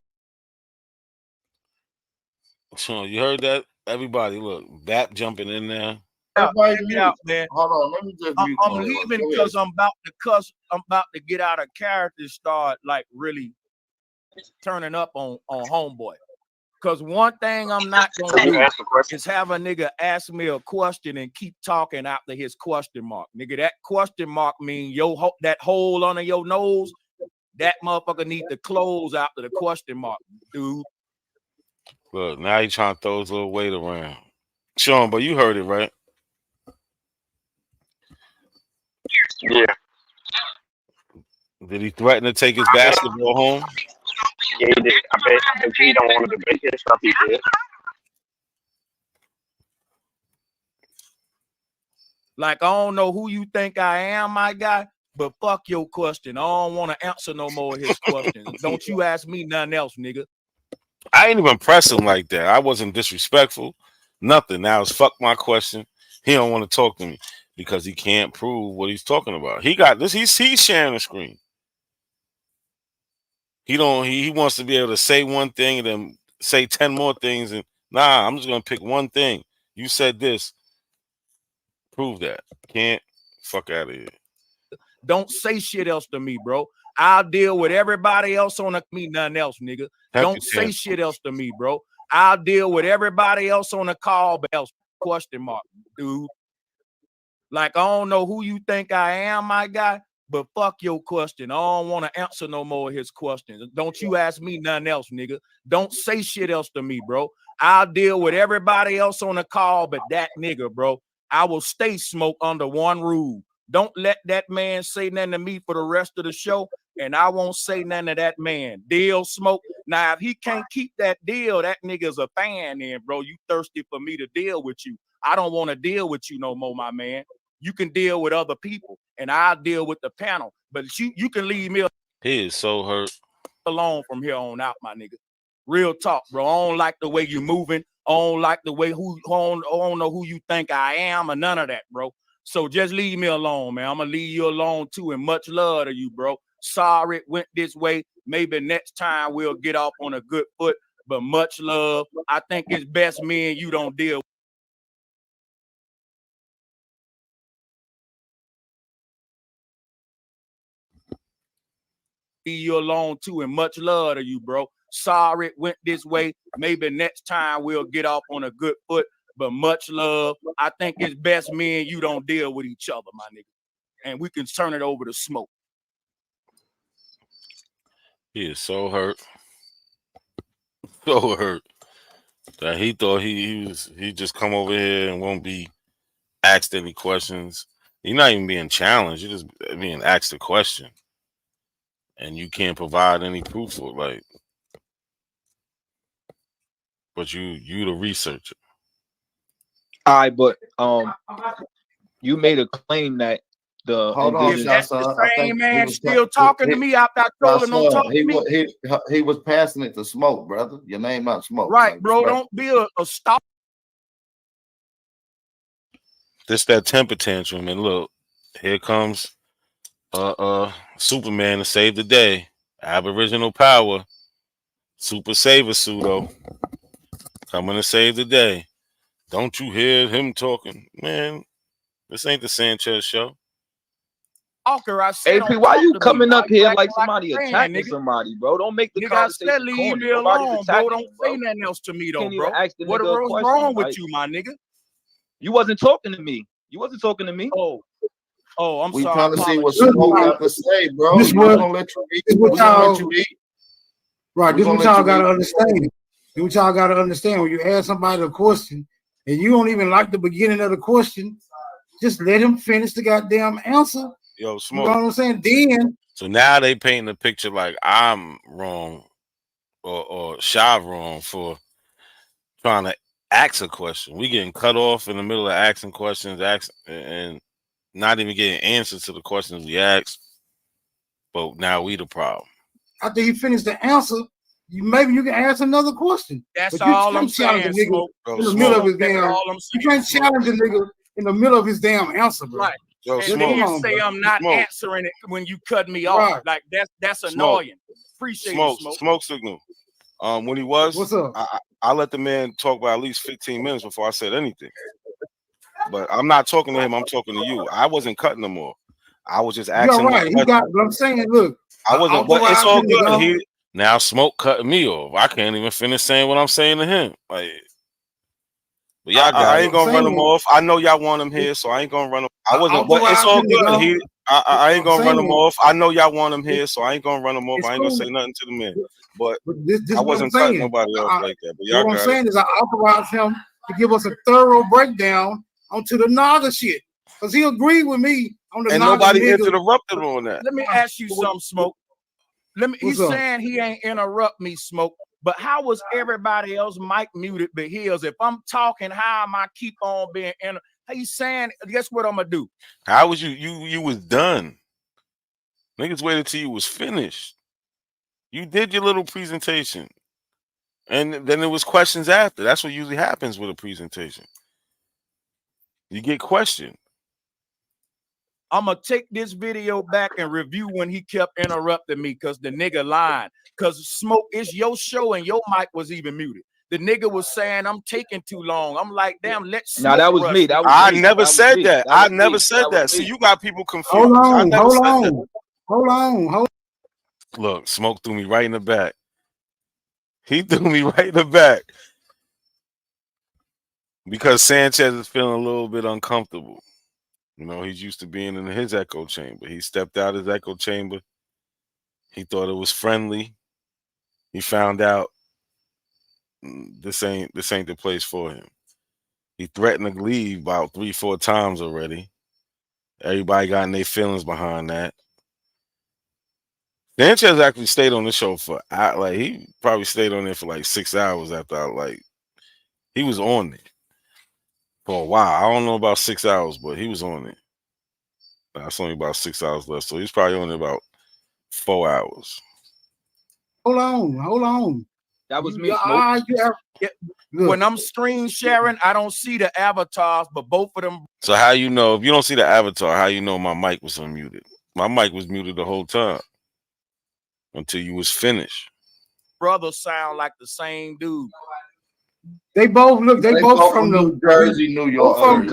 So you heard that? Everybody, look, Bap jumping in there. Out, man. Hold on, let me just. I'm leaving because I'm about to cuss. I'm about to get out of character, and start like really turning up on homeboy. Because one thing I'm not gonna do is have a nigga ask me a question and keep talking after his question mark. Nigga, that question mark mean that hole under your nose, that motherfucker need to close after the question mark, dude. Look, now he trying to throw his little weight around. Sean, but you heard it, right? Yeah. Did he threaten to take his basketball home? Yeah, he did. I bet he don't want to debate this stuff. He did. Like, I don't know who you think I am, my guy, but fuck your question. I don't want to answer no more of his questions. Don't you ask me nothing else, nigga. I ain't even press him like that. I wasn't disrespectful. Nothing. Now it's fuck my question. He don't want to talk to me because he can't prove what he's talking about. He got this. He's sharing the screen. He wants to be able to say one thing and then say 10 more things. And nah, I'm just gonna pick one thing. You said this. Prove that. Can't. Fuck out of here. Don't say shit else to me, bro. I'll deal with everybody else on me, nothing else, nigga. Don't say shit else to me, bro. I'll deal with everybody else on the call, but else question mark, dude. Like, I don't know who you think I am, my guy, but fuck your question. I don't want to answer no more of his questions. Don't you ask me nothing else, nigga. Don't say shit else to me, bro. I'll deal with everybody else on the call, but that nigga, bro. I will stay smoke under one rule. Don't let that man say nothing to me for the rest of the show, and I won't say nothing to that man. Deal, smoke. Now, if he can't keep that deal, that nigga's a fan then, bro. You thirsty for me to deal with you. I don't want to deal with you no more, my man. You can deal with other people, and I'll deal with the panel. But you can leave me He is so hurt alone from here on out, my nigga. Real talk, bro. I don't like the way you moving. I don't like the way I don't know who you think I am or none of that, bro. So just leave me alone, man. I'm gonna leave you alone too, and much love to you, bro. Sorry it went this way. Maybe next time we'll get off on a good foot, but much love. I think it's best me and you don't deal. Leave you alone too, and much love to you, bro. Sorry it went this way. Maybe next time we'll get off on a good foot, but much love. I think it's best me and you don't deal with each other, my nigga. And we can turn it over to smoke. He is so hurt. So hurt that he thought he just come over here and won't be asked any questions. You're not even being challenged. You're just being asked a question. And you can't provide any proof for it, like, but you the researcher. All right, but you made a claim that the hold on, Is that the same man still talking to me after I told him don't talk to me? He was passing it to Smoke, brother. Your name not Smoke. Right, like, bro. respect. Don't be a stop. This that temper tantrum, and look, here comes Superman to save the day. Aboriginal power. Super Saver Pseudo coming to save the day. Don't you hear him talking? Man, this ain't the Sanchez show. Walker, I said, AP, why you coming up here like somebody attacking somebody, bro? Don't make the conversation I said, leave corny. me Nobody's alone, bro. attacking Don't you, bro. say nothing else to me, though, Can't even bro. ask the What's nigga a question, wrong with like, you, my nigga? You wasn't talking to me. You wasn't talking to me. Oh, I'm we sorry. trying to see what Smoke got to say, bro. This We're gonna let you eat. We're gonna let you eat. Right, this is what y'all gotta understand. This is what y'all gotta understand. When you ask somebody a question and you don't even like the beginning of the question, just let him finish the goddamn answer. Yo, Smoke. You know what I'm saying? Then so now they painting a picture like I'm wrong or Shav wrong for trying to ask a question. We getting cut off in the middle of asking questions, and not even getting answers to the questions we asked. But now we the problem. after he finished the answer, maybe you can ask another question. That's but you all can't I'm challenge saying, a nigga Smoke. in the middle of his That's damn. all I'm saying, You can't challenge a nigga in the middle of his damn answer, bro. Right. Yo, And then say I'm not answering it when you cut me off. Right. Like that's annoying. Appreciate it, Smoke signal. When he was, what's up? I let the man talk by at least 15 minutes before I said anything. But I'm not talking to him. I'm talking to you. I wasn't cutting him off. I was just asking. You're right. He got. But I'm saying, look, I wasn't. But it's all good. He, now Smoke cutting me off. I can't even finish saying what I'm saying to him. Like, but y'all I ain't gonna run him off. I know y'all want him here, so I ain't gonna run him. I wasn't. But it's all good. I ain't gonna run him off. I know y'all want him here, so I ain't gonna run him off. I ain't gonna say nothing to the man. But this I wasn't cutting nobody off like that. But y'all what I'm saying is, I authorize him to give us a thorough breakdown onto the Naga shit, because he agreed with me on the. And Naga nobody nigga. interrupted on that. Let me ask you something, Smoke. He's saying he ain't interrupt me, Smoke. But how was everybody else mic muted but his? If I'm talking, how am I keep on being he's saying, guess what I'm gonna do? How was you was done? Niggas waited till you was finished. You did your little presentation. And then there was questions after. That's what usually happens with a presentation. You get questioned. I'm gonna take this video back and review when he kept interrupting me because the nigga lied. Because Smoke, it's your show and your mic was even muted. The nigga was saying I'm taking too long. I'm like, damn, let's Now that was rush me. it. That was I me. never That was said me. that. That I was never me. said That that. was See, me. you got people Hold confused. I on, never hold said that. on, hold on, hold. Look, Smoke threw me right in the back. He threw me right in the back because Sanchez is feeling a little bit uncomfortable. You know, he's used to being in his echo chamber. He stepped out his echo chamber. He thought it was friendly. He found out this ain't the place for him. He threatened to leave about 3-4 times already. Everybody got in their feelings behind that. Sanchez actually stayed on the show for he probably stayed on there for like 6 hours after he was on it for a while. I don't know about 6 hours, but he was on it. That's only about 6 hours left, so he's probably on it about 4 hours. Hold on. That was me, Smoke. When I'm screen sharing, I don't see the avatars, but both of them. So how you know if you don't see the avatar? How you know my mic was unmuted? My mic was muted the whole time until you was finished. Brothers sound like the same dude. They both look. They both from the New Jersey, New York.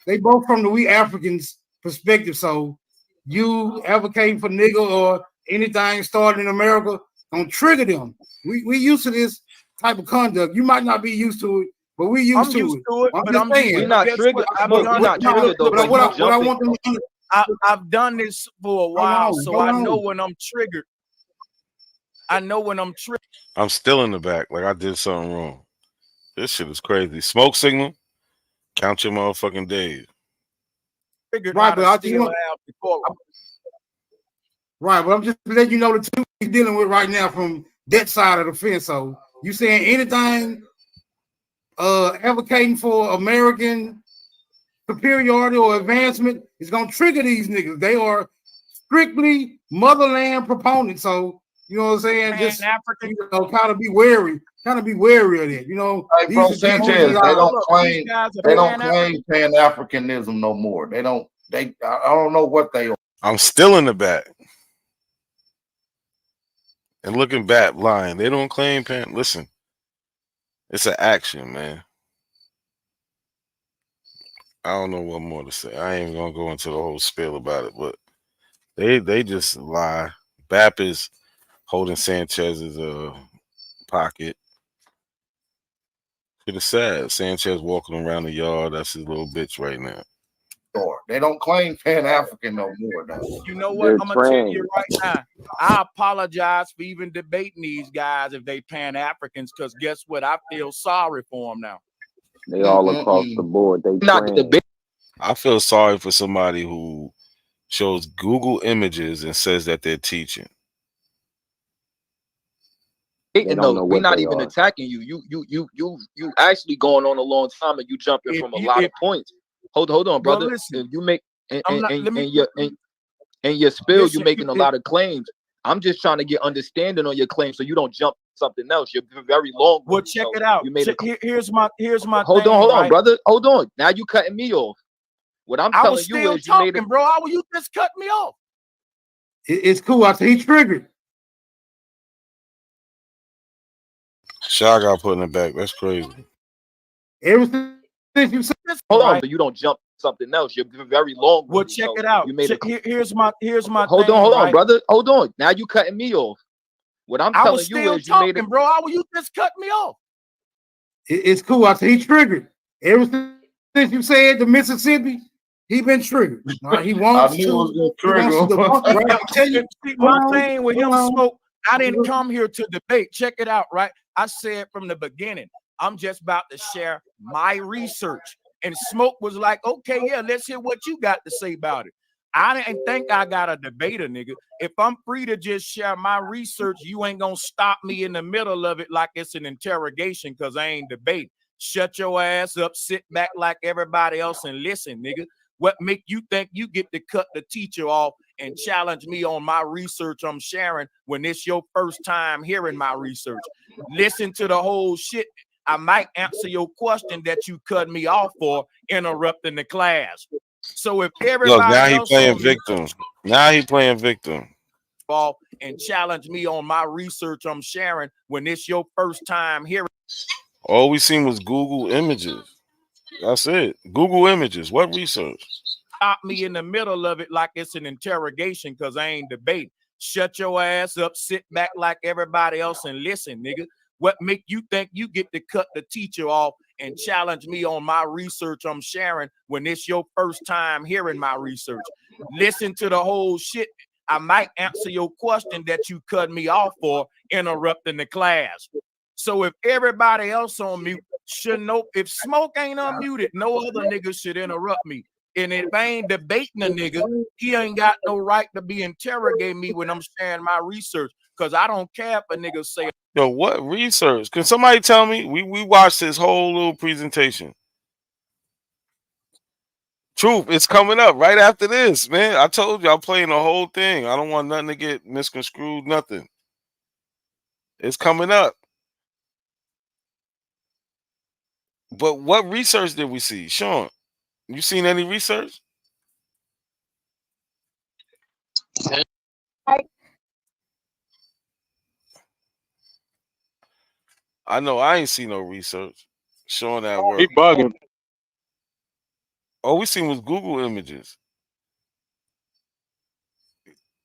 They both from the we Africans perspective. So you advocating for nigga or anything started in America gonna trigger them. We used to this type of conduct. You might not be used to it, but we used to it. I'm just saying. We're not triggered. We're not triggered though. But what I want them to understand. I've done this for a while, so I know when I'm triggered. I know when I'm triggered. I'm still in the back, like I did something wrong. This shit is crazy. Smoke signal, count your motherfucking days. Right, but I just want. Right, but I'm just letting you know the two he's dealing with right now from that side of the fence. So you saying anything advocating for American superiority or advancement is gonna trigger these niggas. They are strictly motherland proponents. So you know what I'm saying? Just kind of be wary. Kind of be wary of that. You know, hey, bro, Sanchez, they don't claim Pan-Africanism no more. I don't know what they are. I'm still in the back. And looking back, lying. They don't claim Pan. Listen, it's an action, man. I don't know what more to say. I ain't gonna go into the whole spiel about it, but they just lie. BAP is holding Sanchez's pocket. It's sad. Sanchez walking around the yard. That's his little bitch right now. They don't claim Pan-African no more, though. You know what? I'm gonna tell you right now. I apologize for even debating these guys if they Pan-Africans, because guess what? I feel sorry for them now. They all across the board. They not the debate. I feel sorry for somebody who shows Google images and says that they're teaching. No, we're not even attacking you. You actually going on a long time and you jumping from a lot of points. Hold on, brother. If you make in your spill, you're making a lot of claims. I'm just trying to get understanding on your claim so you don't jump something else. You're very long. Well, check it out. Here's my hold on, brother. Hold on. Now you cutting me off. What I'm telling you is you made it, bro. How will you just cut me off? It's cool. I said he triggered. Shy got put in the back. That's crazy. Everything you said. Hold on, so you don't jump something else. You're very long. Well, check it out. You made here's my hold on, brother. Hold on. Now you cutting me off. What I'm telling you is you made it, bro. How will you just cut me off? It's cool. I said he triggered. Everything you said to Mississippi, he been triggered. He wants to trigger. My thing with him, Smoke. I didn't come here to debate. Check it out, right? I said from the beginning, I'm just about to share my research. And Smoke was like, okay, yeah, let's hear what you got to say about it. I didn't think I got a debater, nigga. If I'm free to just share my research, you ain't gonna stop me in the middle of it like it's an interrogation, because I ain't debating. Shut your ass up, sit back like everybody else and listen, nigga. What make you think you get to cut the teacher off and challenge me on my research I'm sharing when it's your first time hearing my research? Listen to the whole shit. I might answer your question that you cut me off for interrupting the class. So if everybody look, now he else playing victim. Now he playing victim. off and challenge me on my research I'm sharing when it's your first time hearing. All we seen was Google images. That's it. Google images. What research? Stop me in the middle of it like it's an interrogation because I ain't debating. Shut your ass up, sit back like everybody else and listen, nigga. What make you think you get to cut the teacher off and challenge me on my research I'm sharing when it's your first time hearing my research? Listen to the whole shit. I might answer your question that you cut me off for interrupting the class. So if everybody else on mute should know, if Smoke ain't unmuted, no other nigga should interrupt me. And if I ain't debating a nigga, he ain't got no right to be interrogating me when I'm sharing my research. Cause I don't care if a nigga say. Yo, what research? Can somebody tell me? We watched this whole little presentation. Truth, it's coming up right after this, man. I told you I'm playing the whole thing. I don't want nothing to get misconstrued, nothing. It's coming up. But what research did we see? Sean, you seen any research? I know I ain't seen no research showing that work. He bugging. All we seen was Google images.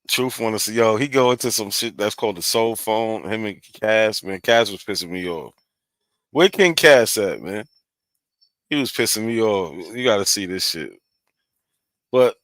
Truth want to see, yo, he go into some shit that's called the soul phone. Him and Cass, man. Cass was pissing me off. Where King Cass at, man? He was pissing me off. You got to see this shit. But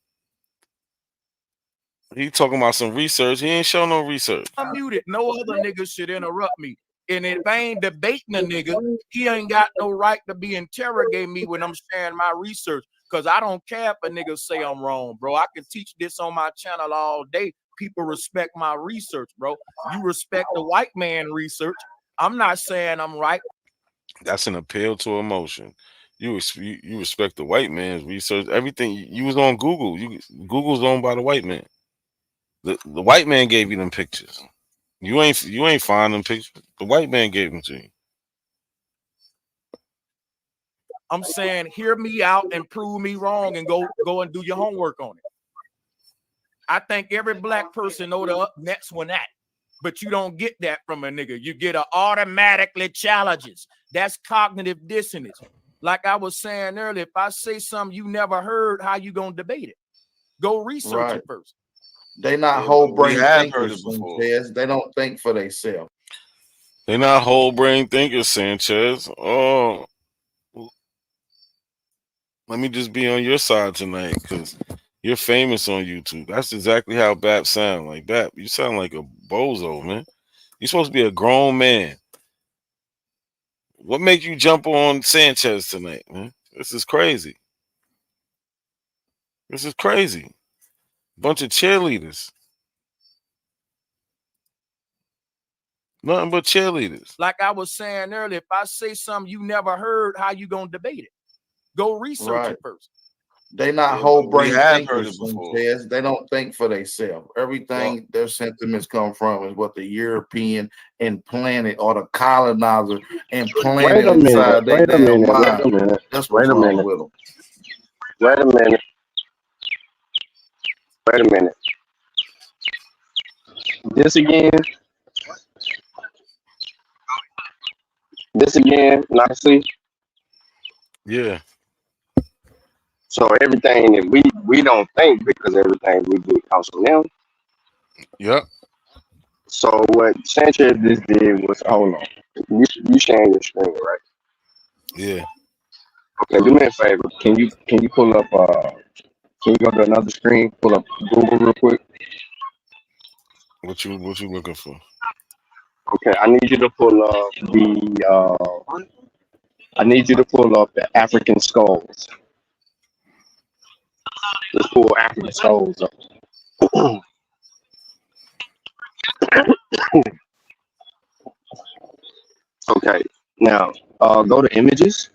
he talking about some research. He ain't show no research. I'm muted. No other nigga should interrupt me. And if I ain't debating a nigga, he ain't got no right to be interrogating me when I'm sharing my research. Cause I don't care if a nigga say I'm wrong, bro. I can teach this on my channel all day. People respect my research, bro. You respect the white man research. I'm not saying I'm right. That's an appeal to emotion. You respect the white man's research. Everything you was on Google. Google's owned by the white man. The white man gave you them pictures. You ain't find them pictures. The white man gave them to you. I'm saying hear me out and prove me wrong and go and do your homework on it. I think every black person know the next one at, but you don't get that from a nigga. You get a automatically challenges. That's cognitive dissonance. Like I was saying earlier, if I say something you never heard, how you gonna debate it? Go research it first. They not whole brain thinkers, Sanchez. They don't think for themselves. They're not whole brain thinkers, Sanchez. Oh, let me just be on your side tonight because you're famous on YouTube. That's exactly how Bap sound. Like Bap, you sound like a bozo, man. You're supposed to be a grown man. What made you jump on Sanchez tonight, man? This is crazy. This is crazy. Bunch of cheerleaders. Nothing but cheerleaders. Like I was saying earlier, if I say something you never heard, how you gonna debate it? Go research it first. They not whole brain thinkers, Sanchez. They don't think for themselves. Everything their sentiments come from is what the European implanted or the colonizer implanted inside their damn mind. That's what's wrong with them. Wait a minute. Wait a minute. This again, nicely. Yeah. So everything that we don't think because everything we do comes from them. Yep. So what Sanchez just did was, hold on, you sharing your screen, right? Yeah. Okay, do me a favor. Can you pull up? Can you go to another screen? Pull up Google real quick. What you looking for? Okay, I need you to pull up the African skulls. Let's pull African skulls up. Okay, now go to images.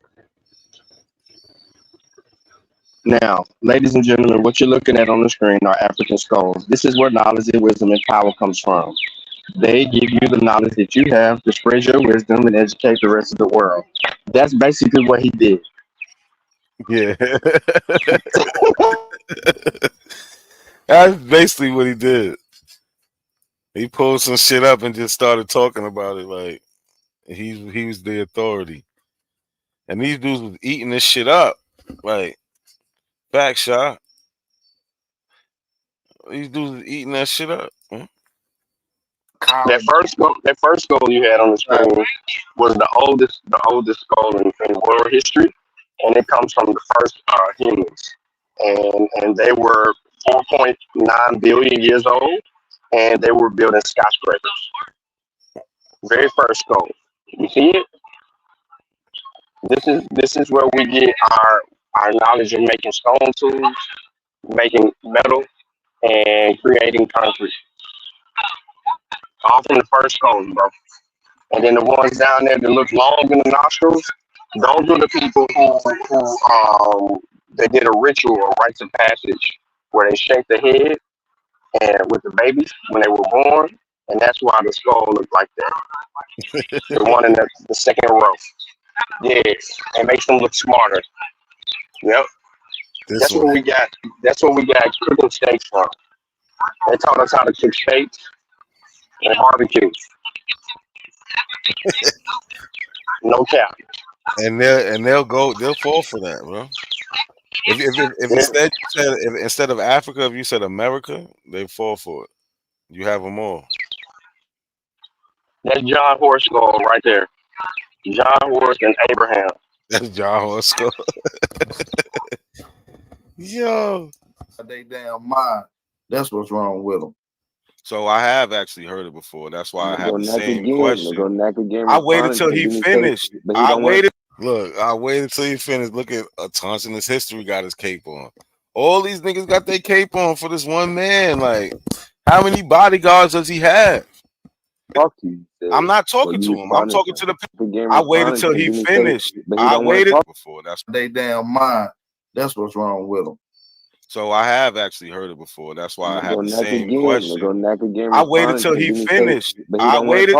Now, ladies and gentlemen, what you're looking at on the screen are African skulls. This is where knowledge and wisdom and power comes from. They give you the knowledge that you have to spread your wisdom and educate the rest of the world. That's basically what he did. Yeah. That's basically what he did. He pulled some shit up and just started talking about it like he was the authority. And these dudes was eating this shit up. Like, back shot. These dudes was eating that shit up. That first skull you had on the screen was the oldest skull in world history, and it comes from the first humans, and they were 4.9 billion years old, and they were building skyscrapers. Very first skull. You see it? This is where we get our knowledge of making stone tools, making metal, and creating concrete. All from the first skulls, bro. And then the ones down there that look long in the nostrils, those are the people who they did a ritual or rites of passage where they shake the head and with the babies when they were born, and that's why the skull looked like that. The one in the second row. Yeah, it makes them look smarter. Yep. That's what we got. That's what we got cooking steaks from. They taught us how to cook steaks and barbecue. No cap. And they'll fall for that, bro. If instead you said instead of Africa, if you said America, they fall for it. You have them all. That's John Horse skull right there. John Horse and Abraham. That's John Horse skull. Yo, they damn mind. That's what's wrong with them. So I have actually heard it before. That's why I have the same question. I waited till he finished. I waited. Look, I waited till he finished. Look at Thompson. His history got his cape on. All these niggas got their cape on for this one man. Like, how many bodyguards does he have? I'm not talking to him. I'm talking to the people. I waited till he finished. I waited before. That's they damn mind. That's what's wrong with them. So I have actually heard it before. That's why I have the same question. I waited till he finished. I waited.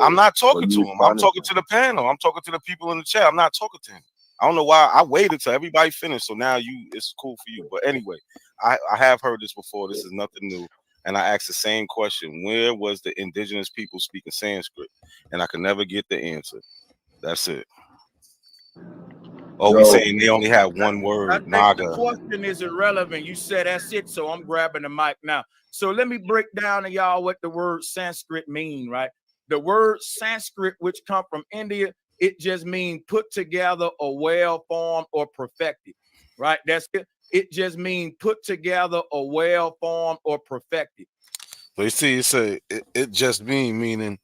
I'm not talking to him. I'm talking to the panel. I'm talking to the people in the chat. I'm not talking to him. I don't know why. I waited till everybody finished. So now it's cool for you. But anyway, I have heard this before. This is nothing new. And I asked the same question. Where was the indigenous people speaking Sanskrit? And I could never get the answer. That's it. Oh, we saying they only have one word, Naga. The question is irrelevant. You said that's it, so I'm grabbing the mic now. So let me break down to y'all what the word Sanskrit mean, right? The word Sanskrit, which come from India, it just means put together or well-formed or perfected, right? That's it. It just means put together or well-formed or perfected. So you see, you say it just meaning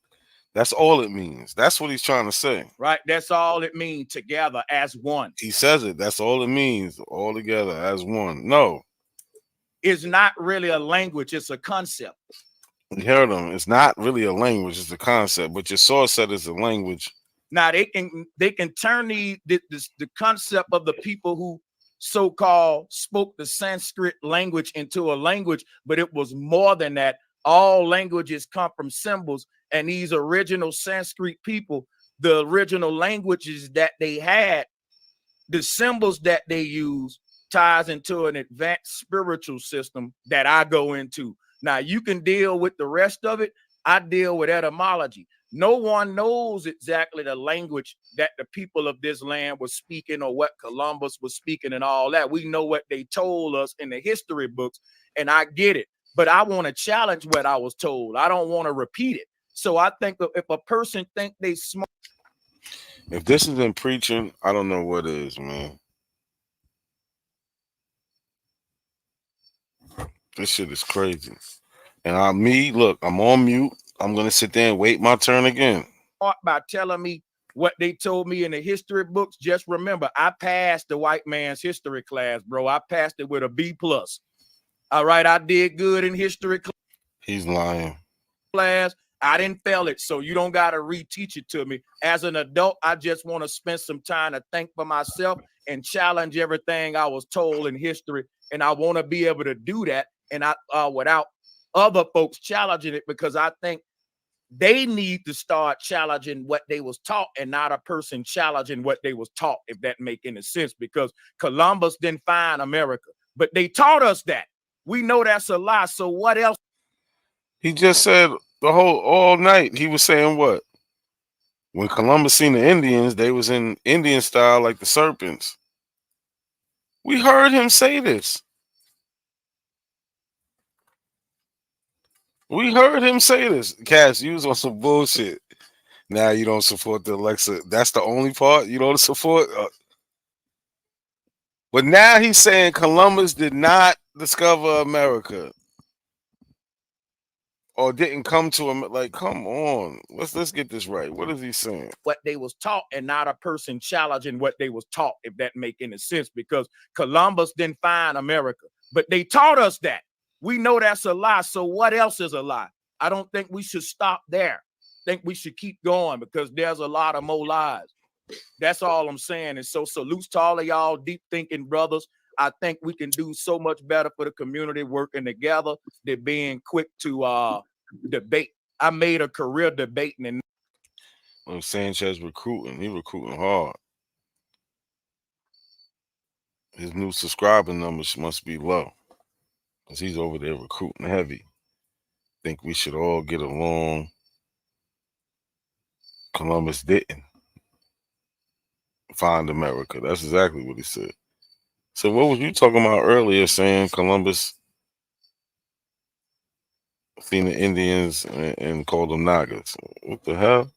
that's all it means. That's what he's trying to say. Right. That's all it means, together as one. He says it. That's all it means, all together as one. No. It's not really a language. It's a concept. You heard him. It's not really a language. It's a concept. But your source said it's a language. Now, they can turn the concept of the people who so-called spoke the Sanskrit language into a language, but it was more than that. All languages come from symbols. And these original Sanskrit people, the original languages that they had, the symbols that they use ties into an advanced spiritual system that I go into. Now, you can deal with the rest of it. I deal with etymology. No one knows exactly the language that the people of this land was speaking or what Columbus was speaking and all that. We know what they told us in the history books, and I get it. But I want to challenge what I was told. I don't want to repeat it. So I think if a person think they smart. If this isn't preaching, I don't know what is, man. This shit is crazy. And look, I'm on mute. I'm going to sit there and wait my turn again. By telling me what they told me in the history books, just remember, I passed the white man's history class, bro. I passed it with a B+. All right, I did good in history class. He's lying. I didn't fail it, so you don't got to reteach it to me. As an adult, I just want to spend some time to think for myself and challenge everything I was told in history, and I want to be able to do that, and without other folks challenging it, because I think they need to start challenging what they was taught and not a person challenging what they was taught, if that make any sense, because Columbus didn't find America, but they taught us that. We know that's a lie, so what else? He just said all night. He was saying what? When Columbus seen the Indians, they was in Indian style like the serpents. We heard him say this. We heard him say this. Cass, you was on some bullshit. Now you don't support the Alexa. That's the only part you don't support. But now he's saying Columbus did not discover America or didn't come to him. Like, come on, let's get this right. What is he saying? What they was taught, and not a person challenging what they was taught, if that make any sense, because Columbus didn't find America, but they taught us that. We know that's a lie. So what else is a lie? I don't think we should stop there. I think we should keep going, because there's a lot of more lies. That's all I'm saying. And so salutes to all of y'all deep thinking brothers. I think we can do so much better for the community working together than being quick to debate. I made a career debating. And when Sanchez recruiting, he recruiting hard. His new subscriber numbers must be low, because he's over there recruiting heavy. Think we should all get along. Columbus didn't find America. That's exactly what he said. So what was you talking about earlier, saying Columbus seen the Indians and called them Nagas? What the hell?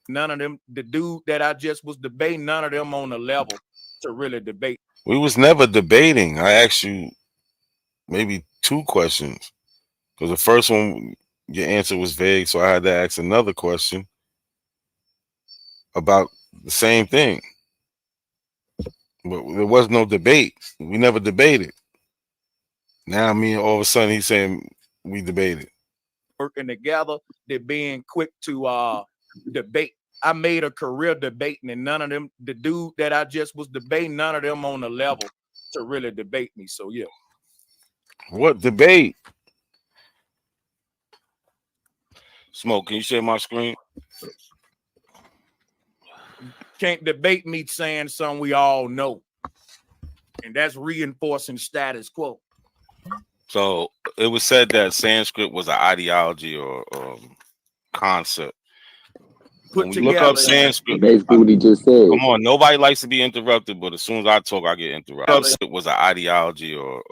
none of them, the dude that I just was debating, none of them on the level to really debate. We was never debating. I asked you maybe 2 questions, because the first one, your answer was vague, so I had to ask another question about the same thing. But there was no debate. We never debated. Now, all of a sudden, he's saying we debated. Working together, they're being quick to debate. I made a career debating, and none of them, the dude that I just was debating, none of them on the level to really debate me. So yeah. What debate? Smoke, can you share my screen? Can't debate me saying something we all know. And that's reinforcing status quo. So it was said that Sanskrit was an ideology or concept. When we look up Sanskrit, basically what he just said. Come on, nobody likes to be interrupted, but as soon as I talk, I get interrupted. It was an ideology or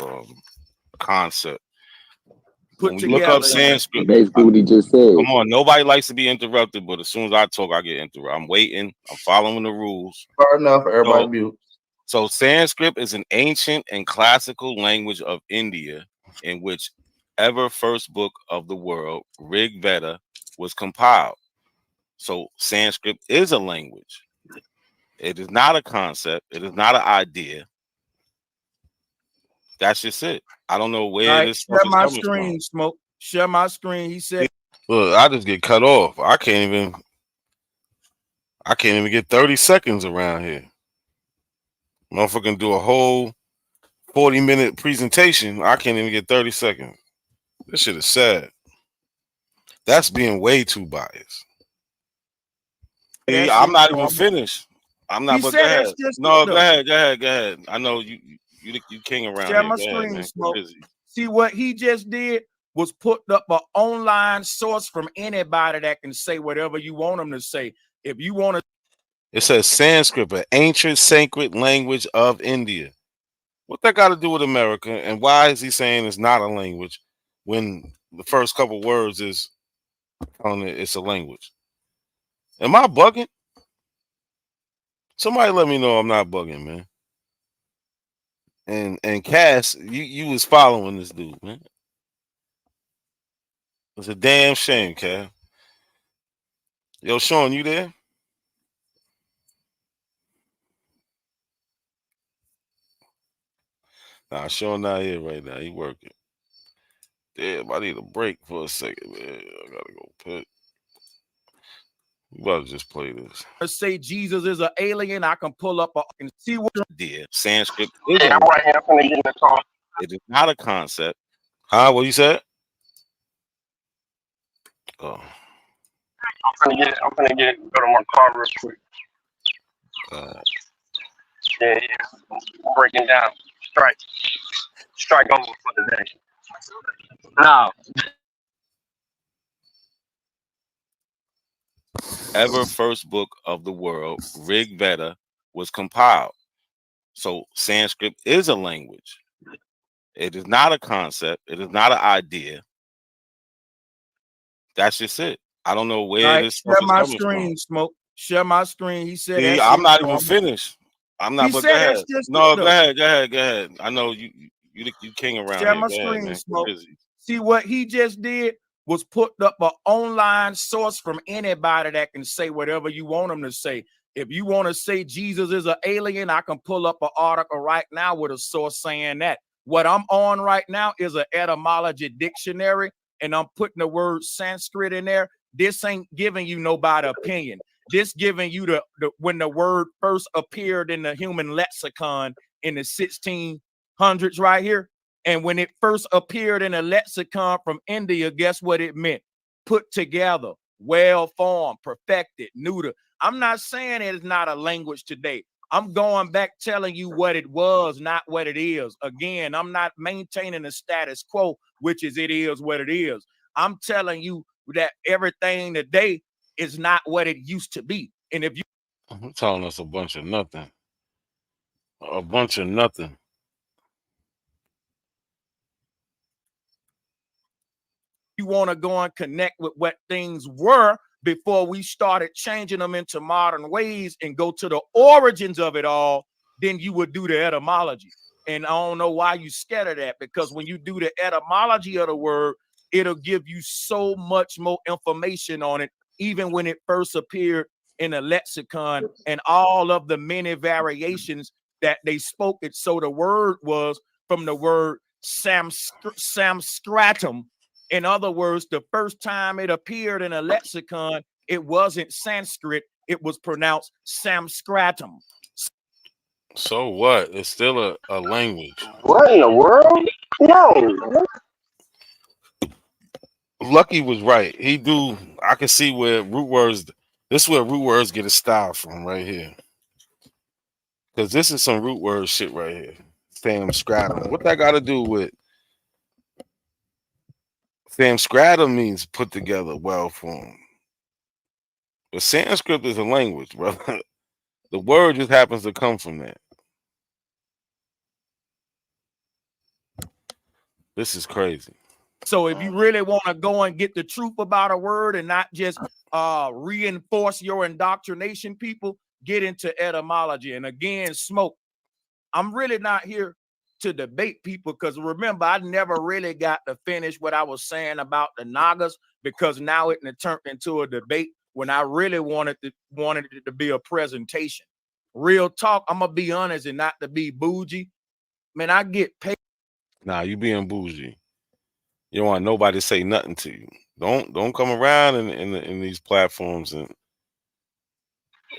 concept. When we look up Sanskrit, basically what he just said. Come on, nobody likes to be interrupted, but as soon as I talk, I get interrupted. I'm waiting. I'm following the rules. Far enough, everybody mute. So Sanskrit is an ancient and classical language of India, in which ever first book of the world, Rig Veda, was compiled. So Sanskrit is a language. It is not a concept. It is not an idea. That's just it. I don't know where this share my screen, Smoke. Share my screen. He said, look, I just get cut off. I can't even get 30 seconds around here. Motherfucker do a whole 40-minute presentation. I can't even get 30 seconds. This shit is sad. That's being way too biased. I'm not even finished. I'm not. But go ahead. No, go ahead. I know you king around share here. my screen, Smoke. See what he just did was put up an online source from anybody that can say whatever you want them to say. If you want to. It says Sanskrit, an ancient sacred language of India. What that got to do with America? And why is he saying it's not a language when the first couple words is on it? It's a language. Am I bugging? Somebody let me know I'm not bugging, man. And Cass, you was following this dude, man. It's a damn shame, Cass. Yo, Sean, you there? Nah, Sean not here right now. He working. Damn, I need a break for a second, man. I gotta go put. You better just play this. Say Jesus is an alien. I can pull up and see what did. Sanskrit. Hey, I'm right here. I'm gonna get in the car. It is not a concept. Huh? What you said? Oh. I'm gonna go to my car real quick. Yeah, breaking down. Strike over for the day. Now. ever first book of the world, Rig Veda, was compiled. So Sanskrit is a language. It is not a concept. It is not an idea. That's just it. I don't know where this stuff share is my coming screen, from. Smoke. Share my screen. He said See, that's I'm it. not even finished. I'm not. He But said go ahead. that's just No, it, go though. ahead. Go ahead. Go ahead. I know you king around Share here. my Go ahead, screen, man. Smoke. Get busy. See what he just did was put up an online source from anybody that can say whatever you want them to say. If you want to say Jesus is an alien, I can pull up an article right now with a source saying that. What I'm on right now is an etymology dictionary, and I'm putting the word Sanskrit in there. This ain't giving you nobody opinion. This giving you the when the word first appeared in the human lexicon in the 1600s right here. And when it first appeared in a lexicon from India, guess what it meant? Put together, well-formed, perfected, neuter. I'm not saying it is not a language today. I'm going back telling you what it was, not what it is. Again, I'm not maintaining the status quo, which is it is what it is. I'm telling you that everything today is not what it used to be. And if you telling us a bunch of nothing. A bunch of nothing. you want to go and connect with what things were before we started changing them into modern ways and go to the origins of it all, then you would do the etymology. And I don't know why you scared of that, because when you do the etymology of the word, it'll give you so much more information on it, even when it first appeared in a lexicon and all of the many variations that they spoke it. So the word was from the word samskratum. In other words, the first time it appeared in a lexicon, it wasn't Sanskrit, it was pronounced Samskratum. So what? It's still a language. What in the world? No. Lucky was right. He do. I can see where root words. This is where root words get a style from right here. Because this is some root word shit right here. Samskratum. What that got to do with? Samskratum means put together, well formed. But Sanskrit is a language, brother. The word just happens to come from that. This is crazy. So if you really want to go and get the truth about a word and not just reinforce your indoctrination, people, get into etymology. And again, Smoke, I'm really not here to debate people, because remember, I never really got to finish what I was saying about the Nagas, because now it turned into a debate when I really wanted it to be a presentation. Real talk, I'm gonna be honest and not to be bougie. Man, I get paid. Nah, you being bougie. You don't want nobody to say nothing to you. Don't come around in these platforms and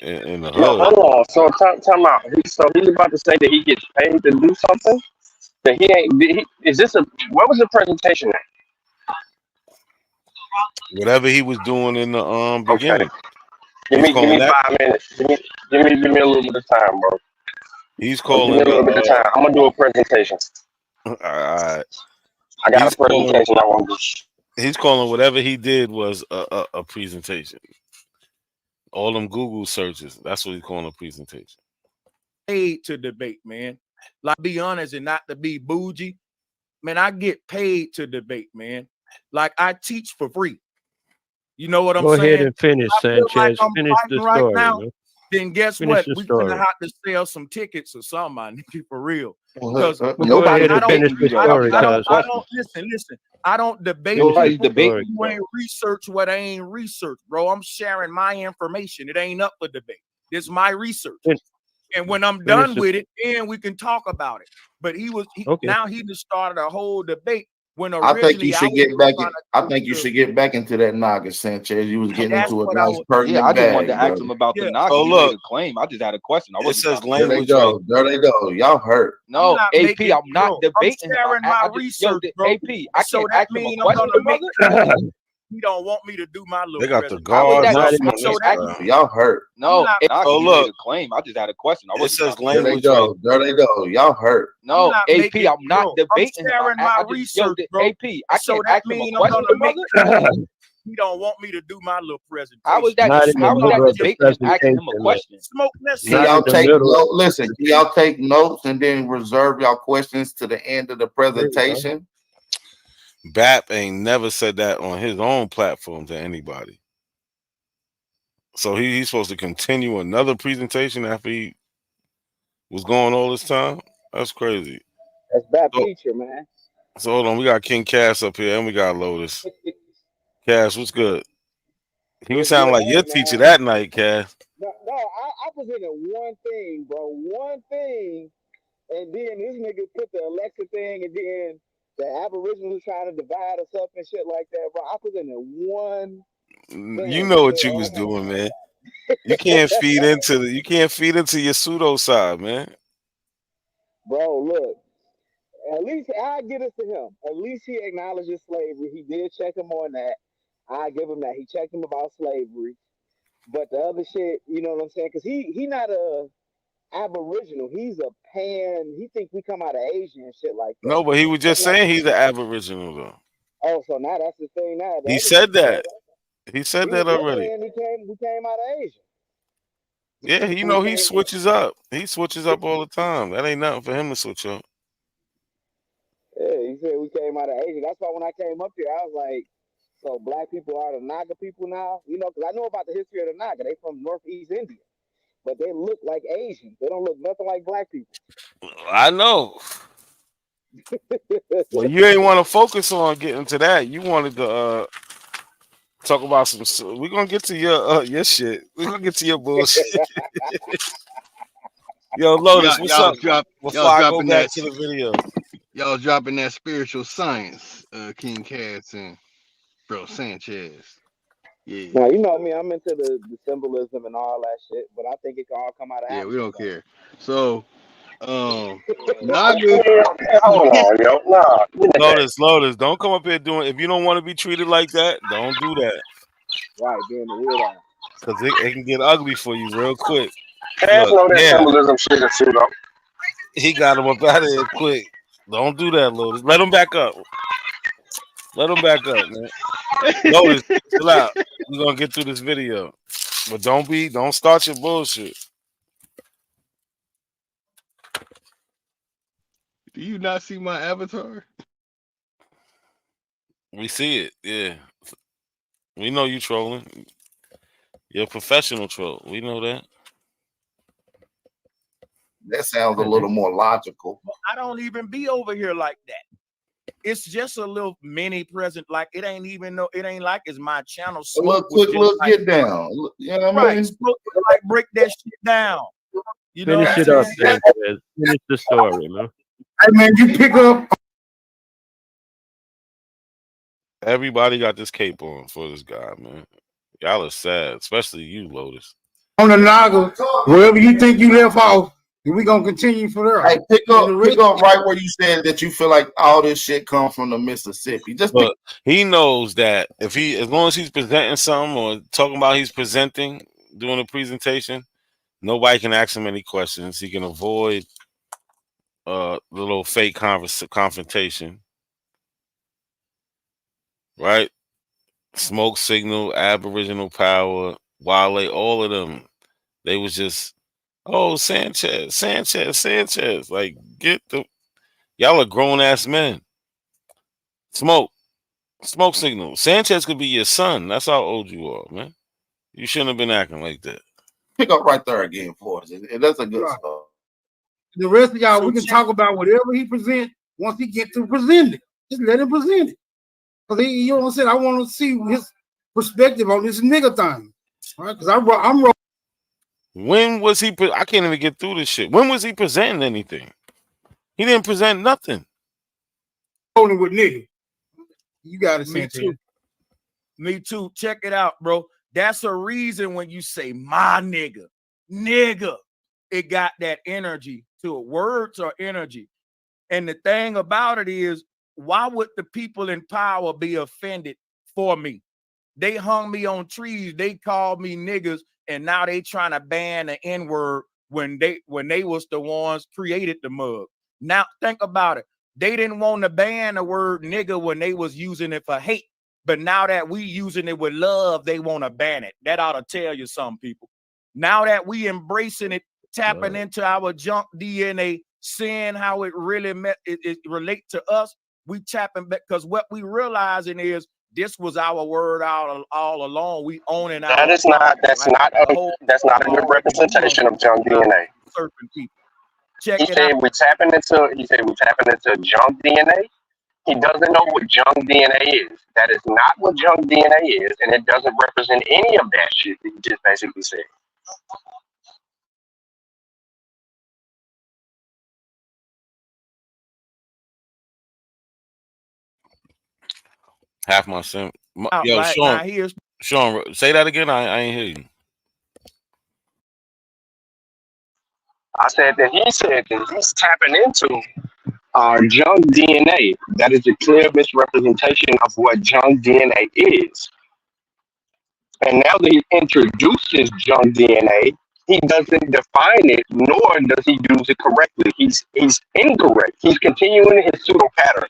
in the hood. Yo, hold on. So time out. So he's about to say that he gets paid to do something that he ain't. Is this a? What was the presentation at? Whatever he was doing in the beginning. Okay. Give me 5 minutes. Give me a little bit of time, bro. He's calling. Give me a little bit of time. I'm gonna do a presentation. All right. I got a presentation I want to do. He's calling whatever he did was a presentation. All them Google searches. That's what he's calling a presentation. Paid to debate, man. Like, be honest and not to be bougie. Man, I get paid to debate, man. Like, I teach for free. You know what I'm saying? Go ahead and finish, Sanchez. Like I'm finish the fighting story. right now. Man. Then guess Finish what? the We're gonna story. have to sell some tickets or something, for real. Well, Because go ahead and finish the story, I don't listen. I don't debate Nobody's people debating. who ain't research what I ain't research, bro. I'm sharing my information. It ain't up for debate. This is my research. And when I'm done with it, then we can talk about it. But now he just started a whole debate. When I think you should get back. I think to- you should get back into that Naga, Sanchez. You was getting into a nice pertinent Yeah, I just wanted to bag, ask him about the Naga. Oh, He look. made a claim. I just had a question. I wasn't. There they go. There they go. Y'all hurt. No, AP, I'm not I'm debating him. sharing my research, bro. AP, I So can't that ask him a means I'm question, gonna brother. He don't want me to do my little. They got the presentation. guards. Y'all hurt. No, not- Naga, Oh, he look. made a claim. I just had a question. I It wasn't. says trying to- There they go. There they go. Y'all hurt. No, not AP, making- I'm not bro, debating I'm him. sharing my research, bro. AP, I So can't that ask him a means I'm question, gonna make. brother. he don't want me to do my little presentation. How was that? Not in the How was that middle of the debate? Just asking him a presentation, man. question. Smoke, let's Can Not y'all in the take middle. notes? Listen, can y'all take notes and then reserve y'all questions to the end of the presentation? BAP ain't never said that on his own platform to anybody. So he's supposed to continue another presentation after he was going all this time? That's crazy. That's bad So, teacher, man. so hold on, we got King Cass up here and we got Lotus. Cass, what's good? He was What's sounding good? like Hey, your man. teacher that night, Cass. No, I presented one thing, bro. One thing, and then this nigga put the Alexa thing, and then the Aboriginals trying to divide us up and shit like that, bro. I presented one thing. You know what you was doing, man. You can't feed into your pseudo side, man. Bro, look. At least I get it to him. At least he acknowledges slavery. He did check him on that. I give him that. He checked him about slavery. But the other shit, you know what I'm saying? Because he not a Aboriginal. He's a pan. He think we come out of Asia and shit like that. No, but he was just saying he's an Aboriginal though. Oh, so now that's the thing. Now He said that. He said that was already. saying we came out of Asia. Yeah, you know he switches up. He switches up all the time. That ain't nothing for him to switch up. Yeah, he said we came out of Asia. That's why when I came up here, I was like, so black people are the Naga people now? You know, because I know about the history of the Naga. They from Northeast India. But they look like Asians. They don't look nothing like black people. I know. Well, you ain't want to focus on getting to that. You wanted to talk about some. We're gonna get to your shit. We're gonna get to your bullshit. Yo, Lotus, what's up? Before I go back to the video, y'all dropping that spiritual science, King Cass and Bro Sanchez. Yeah. Now you know me, I'm into the symbolism and all that shit, but I think it can all come out of Yeah, Africa. we don't care. So, Naga. Hold on, yo. Nah. Lotus, don't come up here doing. If you don't want to be treated like that, don't do that. Right, being the weirdo. Because it can get ugly for you real quick. Cass know that symbolism shit too, though. He got him up out of here quick. Don't do that, Lotus. Let him back up. Let him back up, man. Lotus, chill out. We're gonna get through this video. But don't start your bullshit. Do you not see my avatar? We see it, yeah. We know you trolling. You're a professional troll. We know that. That sounds a little more logical. I don't even be over here like that. It's just a little mini present. Like it ain't like it's my channel. A little quick look, get down. You know what I mean? Like break that shit down. You know Finish it up, Sanchez. Finish the story, man. Hey man, you pick up. Everybody got this cape on for this guy, man. Y'all are sad, especially you, Lotus. On the Naga, wherever you think you left off, and we're gonna continue from there. Hey, pick up right where you said that you feel like all this shit comes from the Mississippi. Just But he knows that as long as he's presenting something or talking about he's presenting, doing a presentation, nobody can ask him any questions. He can avoid the little fake confrontation. Right? Smoke Signal, Aboriginal Power, Wale, all of them. They was just, oh, Sanchez. Like, y'all are grown ass men. Smoke Signal. Sanchez could be your son. That's how old you are, man. You shouldn't have been acting like that. Pick up right there again for us. That's a good stuff. The rest of y'all, we can talk about whatever he present once he get to present it. Just let him present it. Because you know what I'm saying? I want to see his perspective on this nigga thing. All right? Because I'm When was he? I can't even get through this shit. When was he presenting anything? He didn't present nothing. rolling with nigga. You got it, Me too. Me too. Check it out, bro. That's a reason when you say my nigga, it got that energy to it. Words are energy. And the thing about it is, why would the people in power be offended for me? They hung me on trees. They called me niggas, and now they trying to ban the N-word when they was the ones created the mug. Now think about it. They didn't want to ban the word nigga when they was using it for hate. But now that we using it with love, they want to ban it. That ought to tell you some people. Now that we embracing it, tapping into our junk DNA, seeing how it really it relate to us, we tapping back because what we realizing is this was our word all along. We owning That's not a good representation of junk DNA. Certain people. Check He it said out. we're tapping into junk DNA. He doesn't know what junk DNA is. That is not what junk DNA is, and it doesn't represent any of that shit that he just basically said. Half my sim. Yo, Right, Sean. now here's Sean, say that again. I ain't hear you. I said that he said that he's tapping into our junk DNA. That is a clear misrepresentation of what junk DNA is. And now that he introduces junk DNA, he doesn't define it, nor does he use it correctly. He's incorrect. He's continuing his pseudo pattern.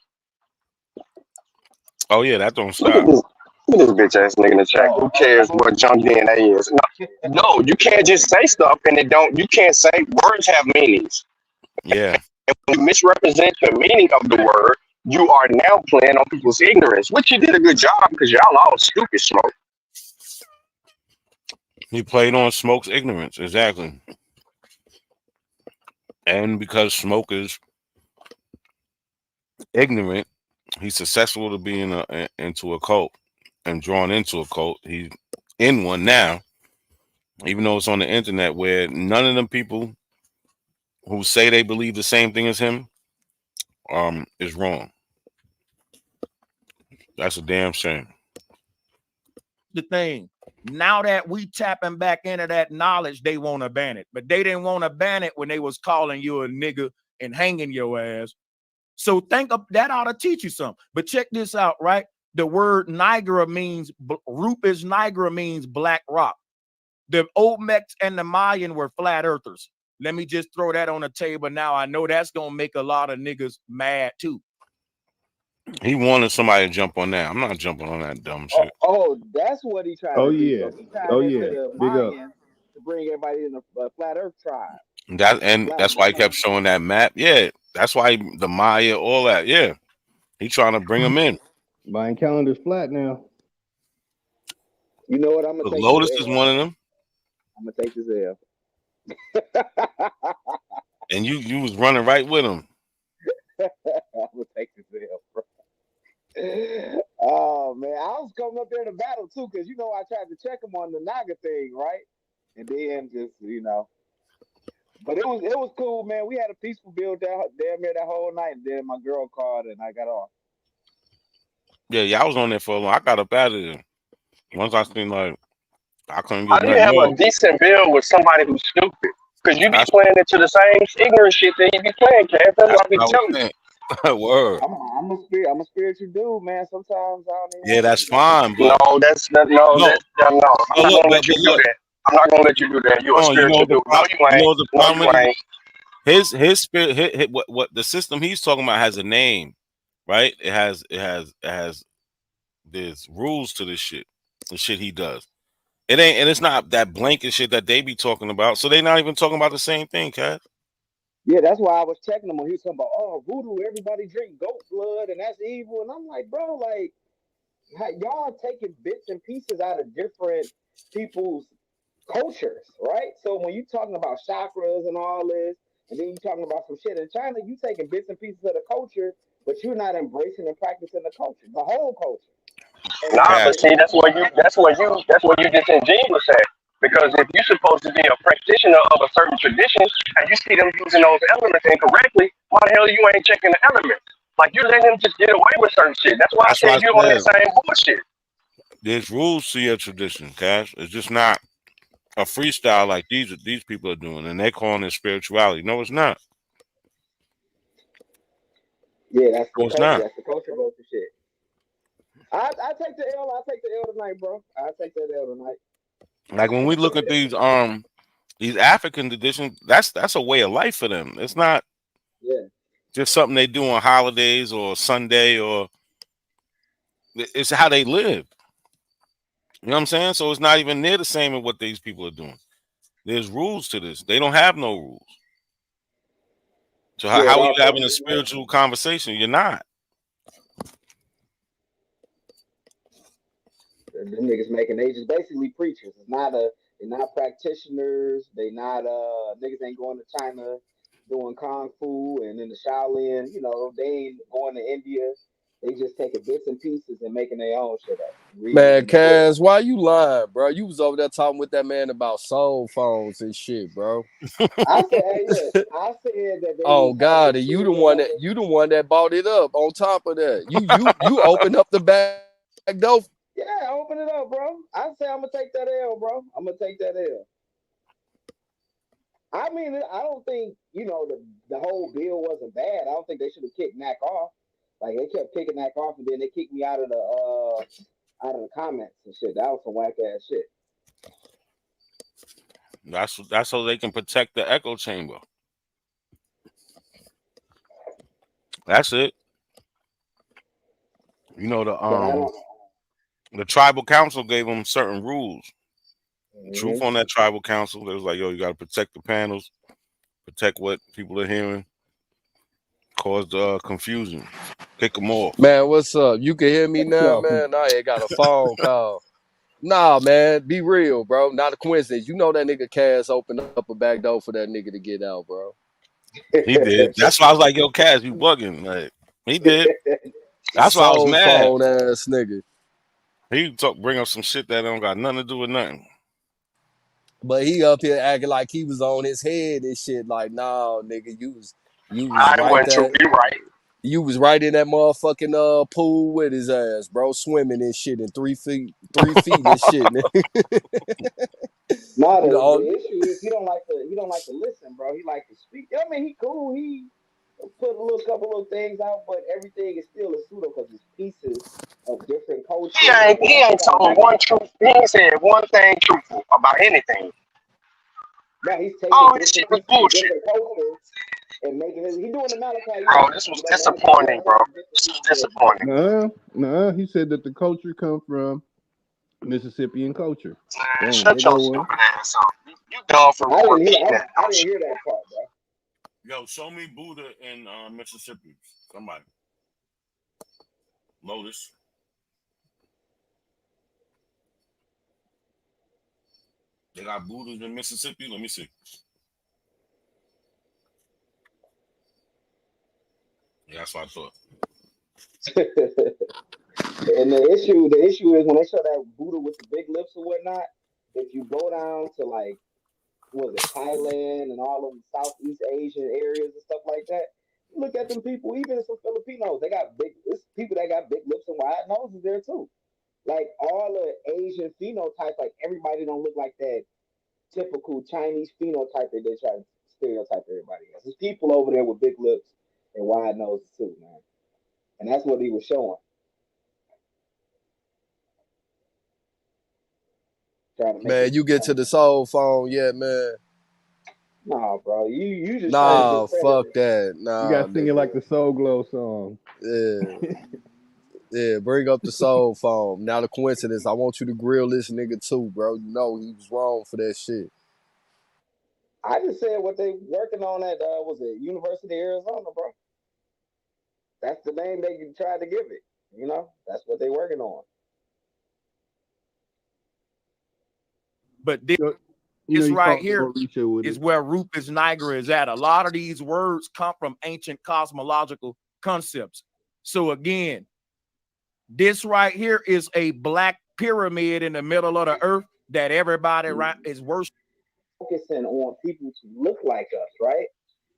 Oh yeah, that don't Look at stop. this. Look at this bitch ass nigga in the chat. Who cares what junk DNA is? No, you can't just say stuff and it don't. You can't say words have meanings. Yeah. And when you misrepresent the meaning of the word, you are now playing on people's ignorance, which you did a good job because y'all all stupid, Smoke. He played on Smoke's ignorance, exactly. And because Smoke is ignorant, he's successful to be into a cult and drawn into a cult. He's in one now, even though it's on the internet, where none of them people who say they believe the same thing as him is wrong. That's a damn shame. the thing. Now that we tapping back into that knowledge, they want to ban it. But they didn't want to ban it when they was calling you a nigga and hanging your ass. So think of that ought to teach you something. But check this out, right? The word Niagara means, Rupes Niagara means black rock. The Olmecs and the Mayan were flat earthers. Let me just throw that on the table now. I know that's going to make a lot of niggas mad too. He wanted somebody to jump on that. I'm not jumping on that dumb shit. Oh, that's what he tried to do. Yeah. So he tied into the Big up. Mayans to bring everybody in the flat Earth tribe. That's why he kept showing that map. Yeah, that's why the Maya, all that. Yeah, he trying to bring them in. Buying calendars flat now. You know what? I'm gonna Look, take Lotus this is L. one of them. I'm gonna take this L. And you was running right with him. I'm gonna take this L, bro. Oh man, I was coming up there to battle too, because you know I tried to check him on the Naga thing, right? And then just but it was cool, man. We had a peaceful build damn near that whole night. And then my girl called and I got off. Yeah, I was on there for a long. I got up out of there once I seen like I couldn't How get do you nothing have more. a decent build with somebody who's stupid? Because you be playing into the same ignorant shit that he be playing, Cass. That's what I be telling you. Word. I'm a spiritual dude, man. Sometimes I don't even Yeah, that's fine. No, But that's no. I'm not gonna let you do that. I'm not gonna let you do that. You're a spiritual dude. No, you ain't. The No, problem you ain't. his spirit. What the system he's talking about has a name, right? It has there's rules to this shit. The shit he does. It ain't, and it's not that blanket shit that they be talking about. So they're not even talking about the same thing, Cat. Yeah, that's why I was checking him when he was talking about, oh, voodoo, everybody drink goat blood and that's evil. And I'm like, bro, like, y'all taking bits and pieces out of different people's cultures, right? So when you're talking about chakras and all this, and then you're talking about some shit in China, you taking bits and pieces of the culture, but you're not embracing and practicing the culture, the whole culture. Nah, but see, that's where you disingenuous at. Because if you're supposed to be a practitioner of a certain tradition and you see them using those elements incorrectly, why the hell you ain't checking the elements? Like you let him just get away with certain shit. That's why I said you're on that same bullshit. There's rules to your tradition, Cash. It's just not a freestyle like these people are doing, and they're calling it spirituality. No, it's not. Yeah, that's the it's culture. not. That's the culture of the shit. I take the L. I'll take the L tonight, bro. I'll take that L tonight. Like when we look at these African traditions, that's a way of life for them. It's not just something they do on holidays or Sunday or It's how they live. You know what I'm saying? So it's not even near the same as what these people are doing. There's rules to this. They don't have no rules. So Yeah, how are you also, having a spiritual conversation? You're not. them niggas making, they just basically preachers. It's not they're not practitioners. They not niggas ain't going to China doing kung fu and in the Shaolin. You know, they ain't going to India. They just taking bits and pieces and making their own shit up. Man, Kaz, why you lying, bro? You was over there talking with that man about soul phones and shit, bro. I said, hey, look, I said that they Oh was having God, and you the one that bought it up. On top of that, you opened up the back door. Yeah, open it up, bro. I say I'm gonna take that L, bro. I'm gonna take that L. I mean, I don't think the whole bill wasn't bad. I don't think they should have kicked Mac off. Like they kept kicking Mac off, and then they kicked me out of the comments and shit. That was some whack ass shit. That's so they can protect the echo chamber. That's it. You know the tribal council gave them certain rules. Truth on that tribal council, they was like, yo, you got to protect the panels, protect what people are hearing, cause confusion, kick them off. Man, what's up? You can hear me now, man. I ain't got a phone call. Nah, man, be real, bro. Not a coincidence. You know that nigga Cass opened up a back door for that nigga to get out, bro. He did. That's why I was like, yo, Cass, you bugging. Like, he did. That's why I was mad. Phone ass nigga. He bring up some shit that don't got nothing to do with nothing. But he up here acting like he was on his head and shit. Like, nah, nigga, you was I right went there. to be right. You was right in that motherfucking pool with his ass, bro, swimming and shit in 3 feet and shit. No, the issue is he don't like to listen, bro. He like to speak. I mean, he cool. He put a couple little things out, but everything is still a pseudo because it's pieces of different cultures. He ain't told one truth. He ain't said one thing truthful about anything. Now he's taking all this shit was bullshit. different cultures and making it. He doing the Malachi. Bro, this was disappointing, bro. This was disappointing. Nah, he said that the culture come from Mississippian culture. Man, shut your stupid ass up. You dumb for repeating that. I didn't hear that part, bro. Yo, show me Buddha in Mississippi. Somebody. Lotus. They got Buddhas in Mississippi. Let me see. Yeah, that's what I thought. And the issue is when they show that Buddha with the big lips or whatnot. If you go down to like, Thailand and all of the Southeast Asian areas and stuff like that, you look at them people. Even some Filipinos, they got it's people that got big lips and wide noses there too. Like all the Asian phenotypes, like everybody don't look like that typical Chinese phenotype that they try to stereotype everybody else. There's people over there with big lips and wide noses too, man. And that's what he was showing. Man, you get to the soul phone yet, man? Nah, bro. You just nah, fuck that. Nah, you gotta sing it like the Soul Glow song. Yeah. Yeah, bring up the soul phone. Now the coincidence, I want you to grill this nigga too, bro. You know he was wrong for that shit. I just said what they working on at was it University of Arizona, bro. That's the name they tried to give it. You know, that's what they working on. But this right here is where Rufus Niger is at. A lot of these words come from ancient cosmological concepts. So again, this right here is a black pyramid in the middle of the earth that everybody is worshiping. Focusing on people to look like us, right?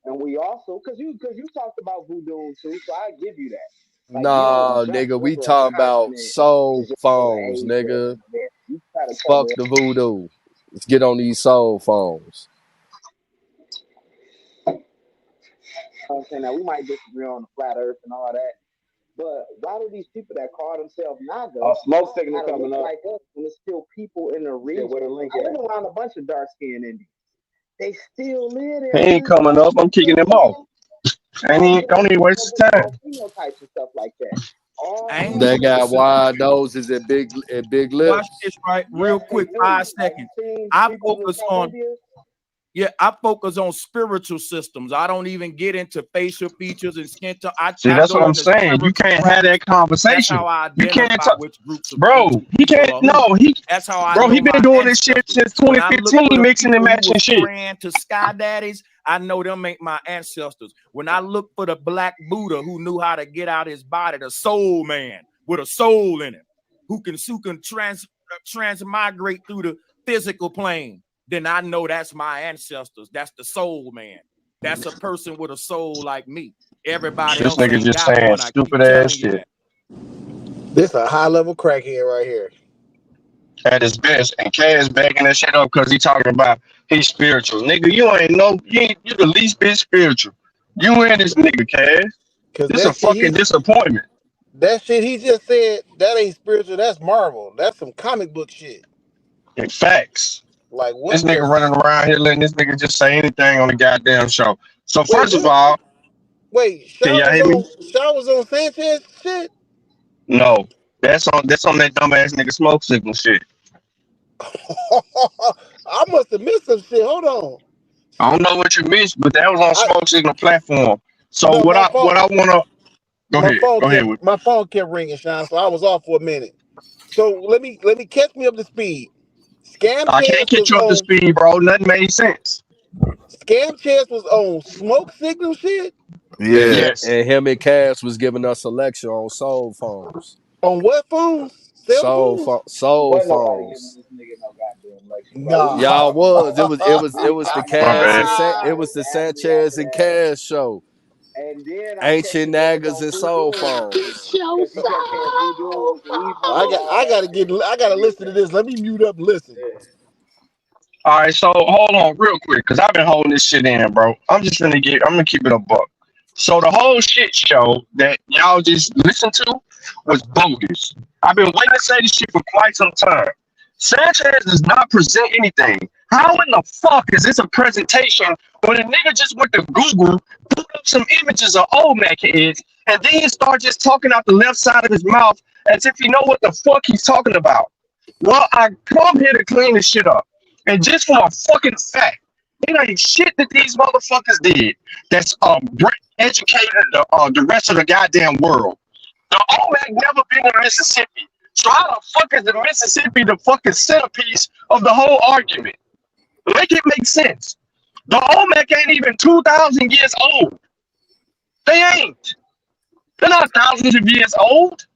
And we also, because you talked about voodoo too, so I give you that. Like, nah, nigga, we talking about soul phones, nigga. Fuck the voodoo. Let's get on these soul phones. I'm saying that we might disagree on the flat earth and all that, but why do these people that call themselves Naga smoke signal coming up like us when it's still people in the region? Yeah, where the link I've been around a bunch of dark skinned Indians. They still live there. He ain't coming up. I'm kicking him off. Don't even waste his time. Phenotypes and stuff like that. They got wide noses and big lips. Watch this right, real quick, 5 seconds. I focus on spiritual systems. I don't even get into facial features and skin tone. See, that's what I'm saying. You can't have that conversation. That's how I You can't identify talk, which groups of bro. He can't. No, that's how I bro. know He been my doing this shit ancestors. since When I look 2015, for the mixing and people who matching was shit. praying to sky daddies, I know them ain't my ancestors. When I look for the black Buddha who knew how to get out his body, the soul man with a soul in him, who can transmigrate through the physical plane, then I know that's my ancestors. That's the soul man. That's a person with a soul like me. Everybody This else nigga ain't just got saying one. I keep stupid ass telling you shit that. This a high level crackhead right here. at his best, and Kaz backing that shit up because he talking about he's spiritual. Nigga, you the least bit spiritual. You ain't this nigga, Kaz. This a fucking disappointment. That shit he just said, that ain't spiritual, that's Marvel. That's some comic book shit. In facts. Like what This nigga running around here letting this nigga just say anything on the goddamn show. So first of all, Shaw can y'all hear me? was on Sanchez shit? No. That's on that dumbass nigga smoke signal shit. I must have missed some shit. Hold on. I don't know what you missed, but that was on smoke signal platform. So No, what I wanna go ahead. Go ahead with my phone kept ringing, Sean, so I was off for a minute. So let me catch me up to speed. I can't catch you up to speed, bro. Nothing made sense. Scam Chess was on smoke signal shit? Yeah. And him and Cass was giving us a lecture on soul phones. On what phones? Soul phones. Nah. Y'all was. It was the Cass and it was the Sanchez and Cass show. And then Ancient Naggers and soul phones. I gotta listen to this. Let me mute up and listen. All right, so hold on real quick, because I've been holding this shit in, bro. I'm gonna keep it a buck. So the whole shit show that y'all just listened to was bogus. I've been waiting to say this shit for quite some time. Sanchez does not present anything. How in the fuck is this a presentation when a nigga just went to Google, pulled up some images of old Mac heads, and then start just talking out the left side of his mouth as if he know what the fuck he's talking about? Well, I come here to clean this shit up. And just for a fucking fact, it ain't shit that these motherfuckers did that's educated the rest of the goddamn world. The OMAC never been in Mississippi. So how the fuck is the Mississippi the fucking centerpiece of the whole argument? Make it make sense. The OMAC ain't even 2,000 years old. They ain't. They're not thousands of years old.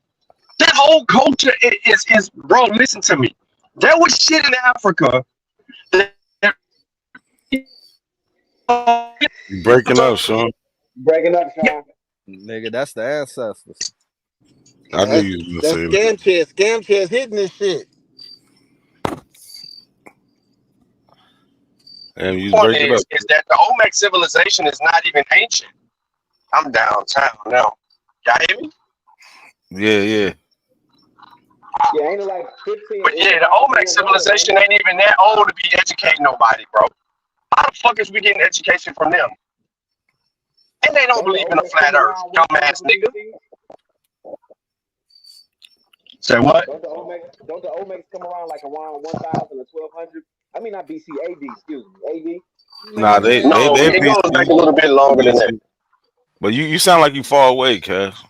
That whole culture is bro, listen to me. There was shit in Africa. Breaking up, Sean. Breaking up, Sean. Nigga, that's the ancestors. I knew you was gonna say that. Scam Chess hitting this shit. And you Point break it up. is that the Olmec civilization is not even ancient. I'm downtown now. Y'all hear me? Yeah. Yeah, ain't it like 15? But yeah, the Olmec civilization ain't even that old to be educating nobody, bro. How the fuck is we getting education from them? And they don't believe in a flat earth, dumbass nigga. Say what? Don't the Olmecs come around like around 1,000 or 1,200? I mean, not BC, AD, excuse me, AD? Nah, they it goes back a little bit longer than that. But you sound like you far away, Cass.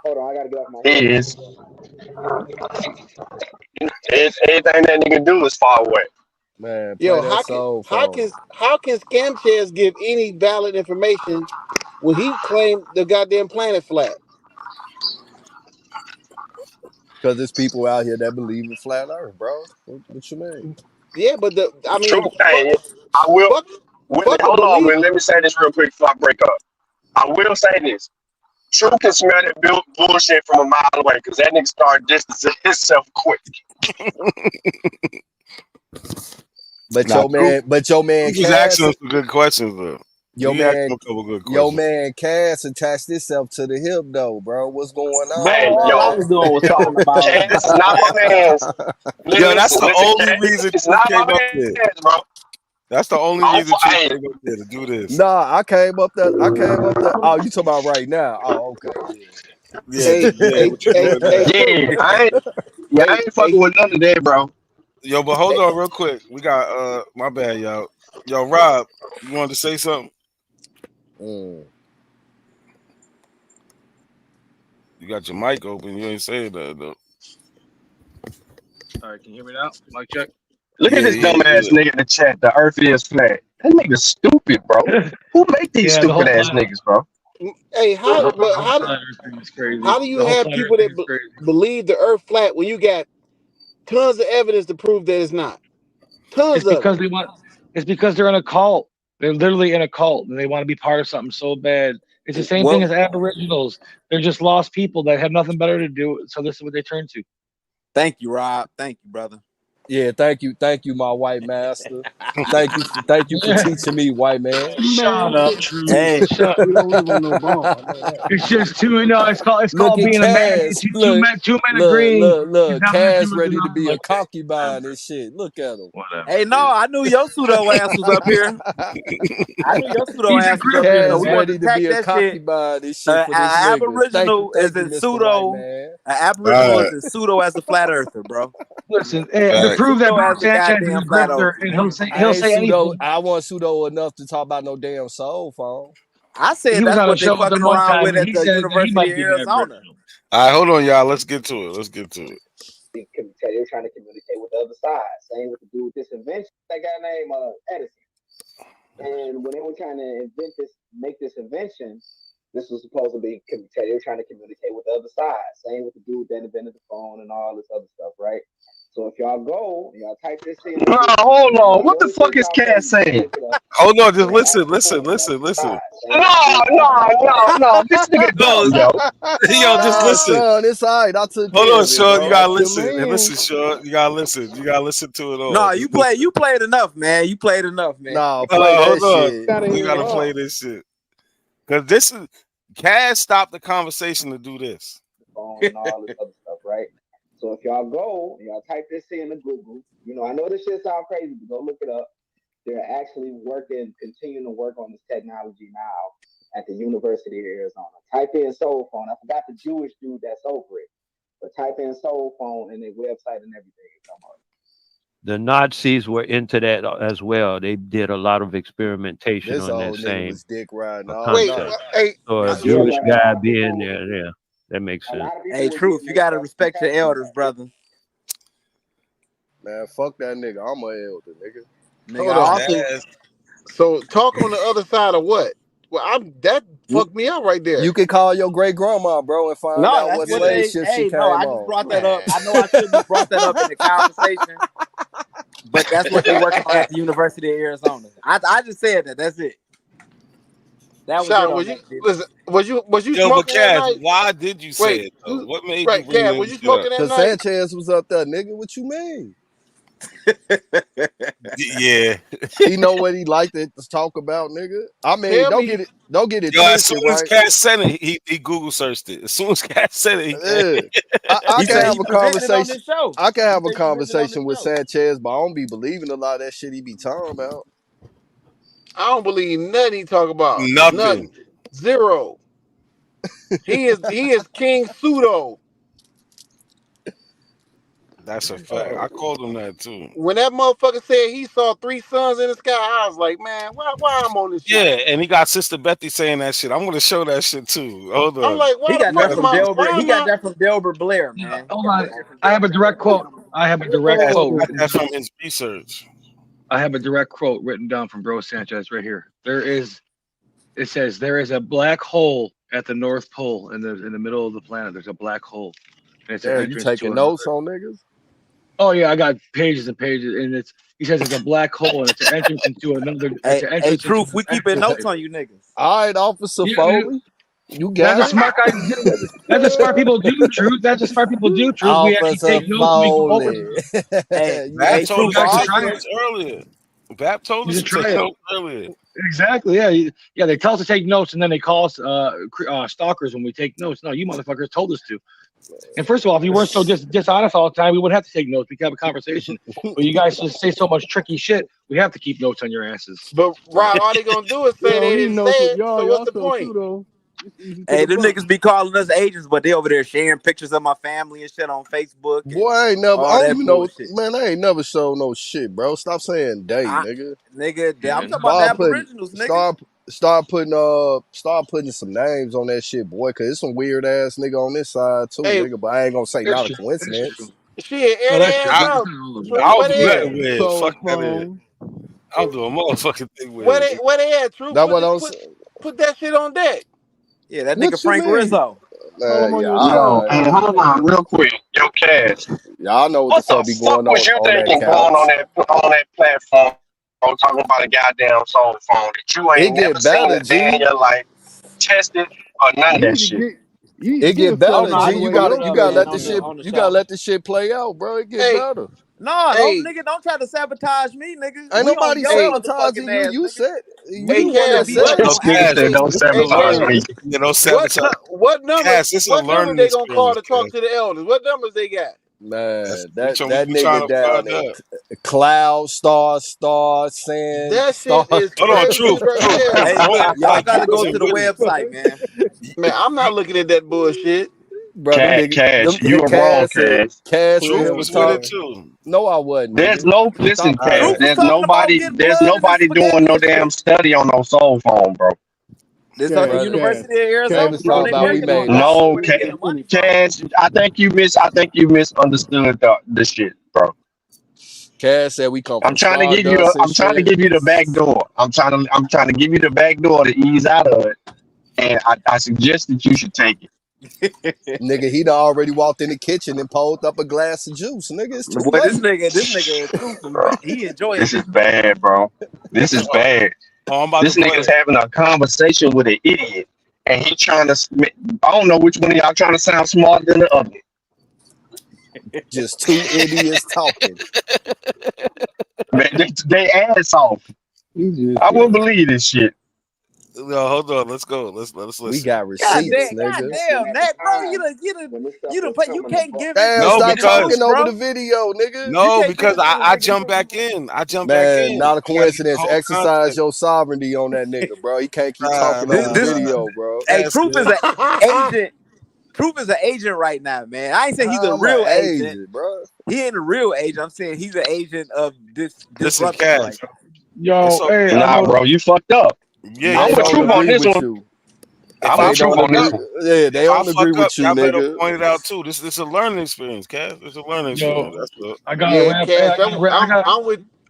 Hold on, I gotta get off my head. Anything that nigga do is far away. Man, Yo, how can Scam Chess give any valid information when he claimed the goddamn planet flat? Because there's people out here that believe in flat earth, bro. What you mean? Yeah, but True, hey, I will. Hold on, man. Let me say this real quick before I break up. I will say this. True can smell that bullshit from a mile away because that nigga started distancing himself quick. But your man, He's just asking us some good questions, though. Your man Cass attached himself to the hip, though, bro. What's going on? Hey, yo, all I was doing was talking about Cass is not my man's. Yo, that's the only reason it's you not came my up there. man's, bro. That's the only reason you came up there to do this. Nah, I came up there. Oh, you talking about right now? Oh, okay. Yeah, what you doing now? I ain't fucking with none of that, bro. Yo, but hold on real quick. We got my bad, y'all. Yo, Rob, you wanted to say something? You got your mic open. You ain't saying that though. All right, can you hear me now? Mic check. Look at this dumbass nigga in the chat. The earth is flat. That nigga stupid, bro. Who make these Yeah, the whole stupid ass flat. niggas, bro? Hey, how The but whole how flat earth thing is crazy. how do you The whole have flat earth people thing that is crazy. believe the earth flat when you got tons of evidence to prove that it's not? Tons It's of because it. they want. It's because they're in a cult. They're literally in a cult, and they want to be part of something so bad. It's the same thing Well, as Aboriginals. They're just lost people that have nothing better to do, so this is what they turn to. thank you, Rob. Thank you, brother. Yeah, thank you, my white master. Thank you for teaching me, white man. Man, Shut up, Truth. Hey, Shut. we don't live on no ball. I know that. It's just two. No, it's Look called at being a man. Cass. Two men agreeing is Look. not going to Cass do ready to nothing be a like that. concubine and shit. Look at him. Whatever. hey, no, I knew your pseudo ass was up here. I knew your pseudo He's a ass was up here, so Cass we want to ready to attack be a that shit. concubine and shit for this An nigga. Thank Aboriginal is you, in Mr. White pseudo. Man. An Aboriginal is in pseudo as a flat earther, bro. Listen, to In prove that pseudo Bro as a Sanchez is goddamn a flat grifter, earther. and I he'll ain't say pseudo. anything. I want pseudo enough to talk about no damn soul phone. I said He was that's on a what they show with fucking them one around time, with and at he the said that he University might of be an Arizona. Aboriginal. All right, hold on, y'all. Let's get to it. They're trying to communicate with the other side. Same with the dude with this invention. That guy named Edison. And when they were trying to make this invention, this was supposed to be they were trying to communicate with the other side. Same with the dude that invented the phone and all this other stuff, right? So if y'all go, y'all type this in. Hold on. What the fuck is Cass saying? Hold on, just listen. No. This nigga dumb, yo. Yo, just Nah, listen. son, it's all right. I took Hold care on, of it, Sean. bro. You gotta That's your listen. And man. listen, Sean. You gotta listen. You gotta listen to it all. No, you played enough, man. You played enough, man. Nah, play that Hold on. shit. We gotta play this shit. Cause this is Cass stopped the conversation to do this. Phone and all this other stuff, right? So if y'all go, y'all type this in to Google. I know this shit sounds crazy, but go look it up. They're actually continuing to work on this technology now at the University of Arizona. Type in soul phone. I forgot the Jewish dude that's over it, but type in soul phone and their website and everything. The Nazis were into that as well. They did a lot of experimentation This on that old nigga same was dick riding all concept. night. Hey, So a Yeah, Jewish man. guy being there, yeah, that makes sense. Hey, Truth, you gotta respect your elders, brother. Man, fuck that nigga. I'm an elder, nigga. Hold on. So talk on the other side of what? Well, that fucked me up right there. You can call your great grandma, bro, and find No, out that's what what slave they. ship she Hey, came no, I just on. brought that up. I know I shouldn't have brought that up in the conversation, but that's what they working on at the University of Arizona. I just said that. That's it. That was Shot, it on was you that. Bitch. listen? Was you Yo, but smoking that Cass, night? why did you say it though? What made you bring Cat, that was you shit up? smoking that Cause night? Sanchez was up there, nigga. What you mean? Yeah. He know what he liked to talk about, nigga. I mean, Tell don't me. get it Yo, as soon twisted, as right? Cass said it, he Google searched it. As soon as Cass said it, I He can said have he a presented it on conversation. this show. I can have He a said he presented it on conversation this with show. Sanchez, but I don't be believing a lot of that shit he be talking about. I don't believe nothing he talk about. Nothing. Nothing. Zero. He is King Pseudo. That's a fact. I called him that too. When that motherfucker said he saw 3 suns in the sky, I was like, man, why I'm on this shit? Yeah, and he got Sister Betty saying that shit. I'm gonna show that shit too. Hold on. I'm like, why He the got fuck that am from I? Delbert. Why He am got I? that from Delbert Blair, man. Hold on. I have a direct quote. I have a direct Cass quote. got that from his research. I have a direct quote written down from Bro Sanchez right here. It says there is a black hole at the North Pole in the middle of the planet. There's a black hole. And it's an Yeah, you entrance to taking another. notes on niggas? Oh yeah, I got pages and pages, and he says it's a black hole and it's an entrance into another. Hey, Truth, we keeping notes on you niggas. All right, Officer Foley. You got That's it. a smart guy to do. That's what smart people do, Truth. That's what smart people do, Truth. We actually Officer take notes and we go over Foley. them. Bap told You us guys to should take try notes it. earlier. Bap told You us should to take try it. notes earlier. Exactly. Yeah. They tell us to take notes, and then they call us stalkers when we take notes. No, you motherfuckers told us to. And first of all, if you weren't so dishonest all the time, we wouldn't have to take notes. We could have a conversation. But you guys just say so much tricky shit. We have to keep notes on your asses. But Rob, all they gonna do is We say don't they need didn't notes say with it. y'all. So what's Y'all the so point? pseudo. Hey, them niggas be calling us agents, but they over there sharing pictures of my family and shit on Facebook. Boy, I ain't never. All I don't that even know, bullshit. man. I ain't never showed no shit, bro. Stop saying they, nigga. Nigga, I'm talking about the Start putting, Aboriginals, nigga. start putting some names on that shit, boy. Cause it's some weird ass nigga on this side too, Hey, nigga. But I ain't gonna say That's not a true. That's true. coincidence. shit, No, every that's true. ass I, mouth. I Truth, don't where do they at? nothing weird. Soul Fuck that is. phone. I'll do a motherfucking thing Where weird. they at? Truth, That what I'm put that shit on deck. Yeah, that nigga What you Frank mean? Rizzo. Call him Man, on yeah, your all Yo, side. right. hey, hold on, real quick. Yo, Cash. Y'all know what the What fuck the be fuck going was you on that thinking going couch. on that platform? I'm talking about a goddamn soul phone that you It ain't never get seen better, a day in G. your life, tested or none of You that need to shit. get you need It to get get a cell Oh better, no, I G. phone just You where pulled gotta your it you up, gotta shit man, let can the on get. shit the you gotta shop. let the shit play out, bro. It get Hey, better. No, those hey, niggas don't try to sabotage me, nigga. Ain't We on nobody your hey, sabotaging motherfucking you. ass, You nigga. said We hey, you the the one one that that Cass, beat This said up it. what? little on kid said don't allegations. Hey, sabotage Cass, me. You know, sabotage. what numbers? Cass, it's a What numbers learning they gonna call experience, to Cass. talk to the elders? What numbers they got? Man, We that be trying nigga to down find there, out. cloud, star, sand, That star. shit is Hold on, crazy truth, right truth. there. If Hey, look, Roy y'all like got you to go wasn't to the with it, website, man. Man, I'm not looking at that bullshit. Bro, them niggas, Cash, you were wrong, Cash. Cass and Truth him Hell was was with talking. it yeah. too. No, I wasn't, There's nigga. no listen, Stop Cash. Truth playing. was talking about getting There's blood in the nobody doing spaghetti no and damn shit. study on no soul phone, bro. This at the Cash, Brother, Cash, University of they Cash, Arizona, was bro. talking They give about we me working on made that it. shit No, where they getting money from. Cash. I think you misunderstood the shit, bro. Cass said we come I'm from trying to give you Stardust and I'm trying to shit. give you the back door. I'm trying to give you the back door to ease out of it. And I suggest that you should take it. Nigga, he done already walked in the kitchen and pulled up a glass of juice. Nigga, it's too Boy, this late. nigga, Truth, Bro, he enjoying this is this. bad, bro. This is bad. Oh, I'm about This to play nigga's it. having a conversation with an idiot, and he trying to. I don't know which one of y'all trying to sound smarter than the other. Just two idiots talking. Man, they ass off. I wouldn't believe this shit. No, hold on. Let's go. Let's We listen. got God receipts, damn, nigga. that bro, you can't give it Damn, No, stop to because talking Truth, over bro. the video, nigga. You no, can't give because it to the I nigga jump Truth. back in. I jump back Man, in. not a I gotta get the coincidence. whole Exercise context. your sovereignty on that nigga, bro. He can't keep Nah, talking over the This video, bro. hey, that's Truth is good. an agent. Truth is an agent right now, man. I ain't saying he's a I'm an real agent. agent, bro. He ain't a real agent. I'm saying he's an agent of this Listen, disruption right Cass. now. It's Yo, hey, okay. I Nah, know. bro, you fucked up. Yeah, I'm They you with don't fucked Truth up. on agree this with one. you. If I'm I with They Truth don't fuck on this agree. up, one. Yeah, they if I don't agree fuck up, with you, y'all better nigga. point it out too. This is a learning experience, Cass. It's a learning experience. Yo, That's good. I got a Yeah, rap. Hey, Cash,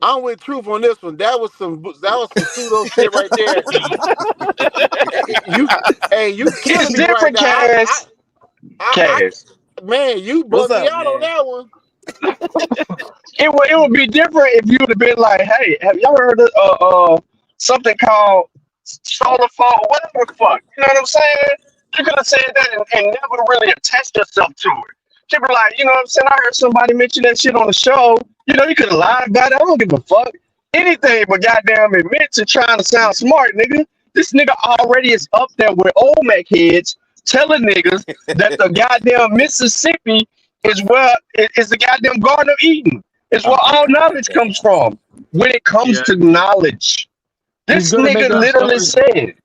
I'm with Truth on this one. That was some pseudo shit right there. You you killing It's me right different, now. Cass. Cass. Man, you What's bugged me up, out on man? that one. It would be different if you would have been like, hey, have y'all heard of something called solar fall, whatever the fuck? You know what I'm saying? You could have said that and never really attached yourself to it. You be like, you know what I'm saying? I heard somebody mention that shit on the show. You know, you could have lied about it. I don't give a fuck. Anything but goddamn admit to trying to sound smart, nigga. This nigga already is up there with old Mac heads telling niggas that the goddamn Mississippi is the goddamn Garden of Eden. It's where Oh all god knowledge damn. comes from. When it comes Yeah, to knowledge, he's this good at nigga making up literally stories. said,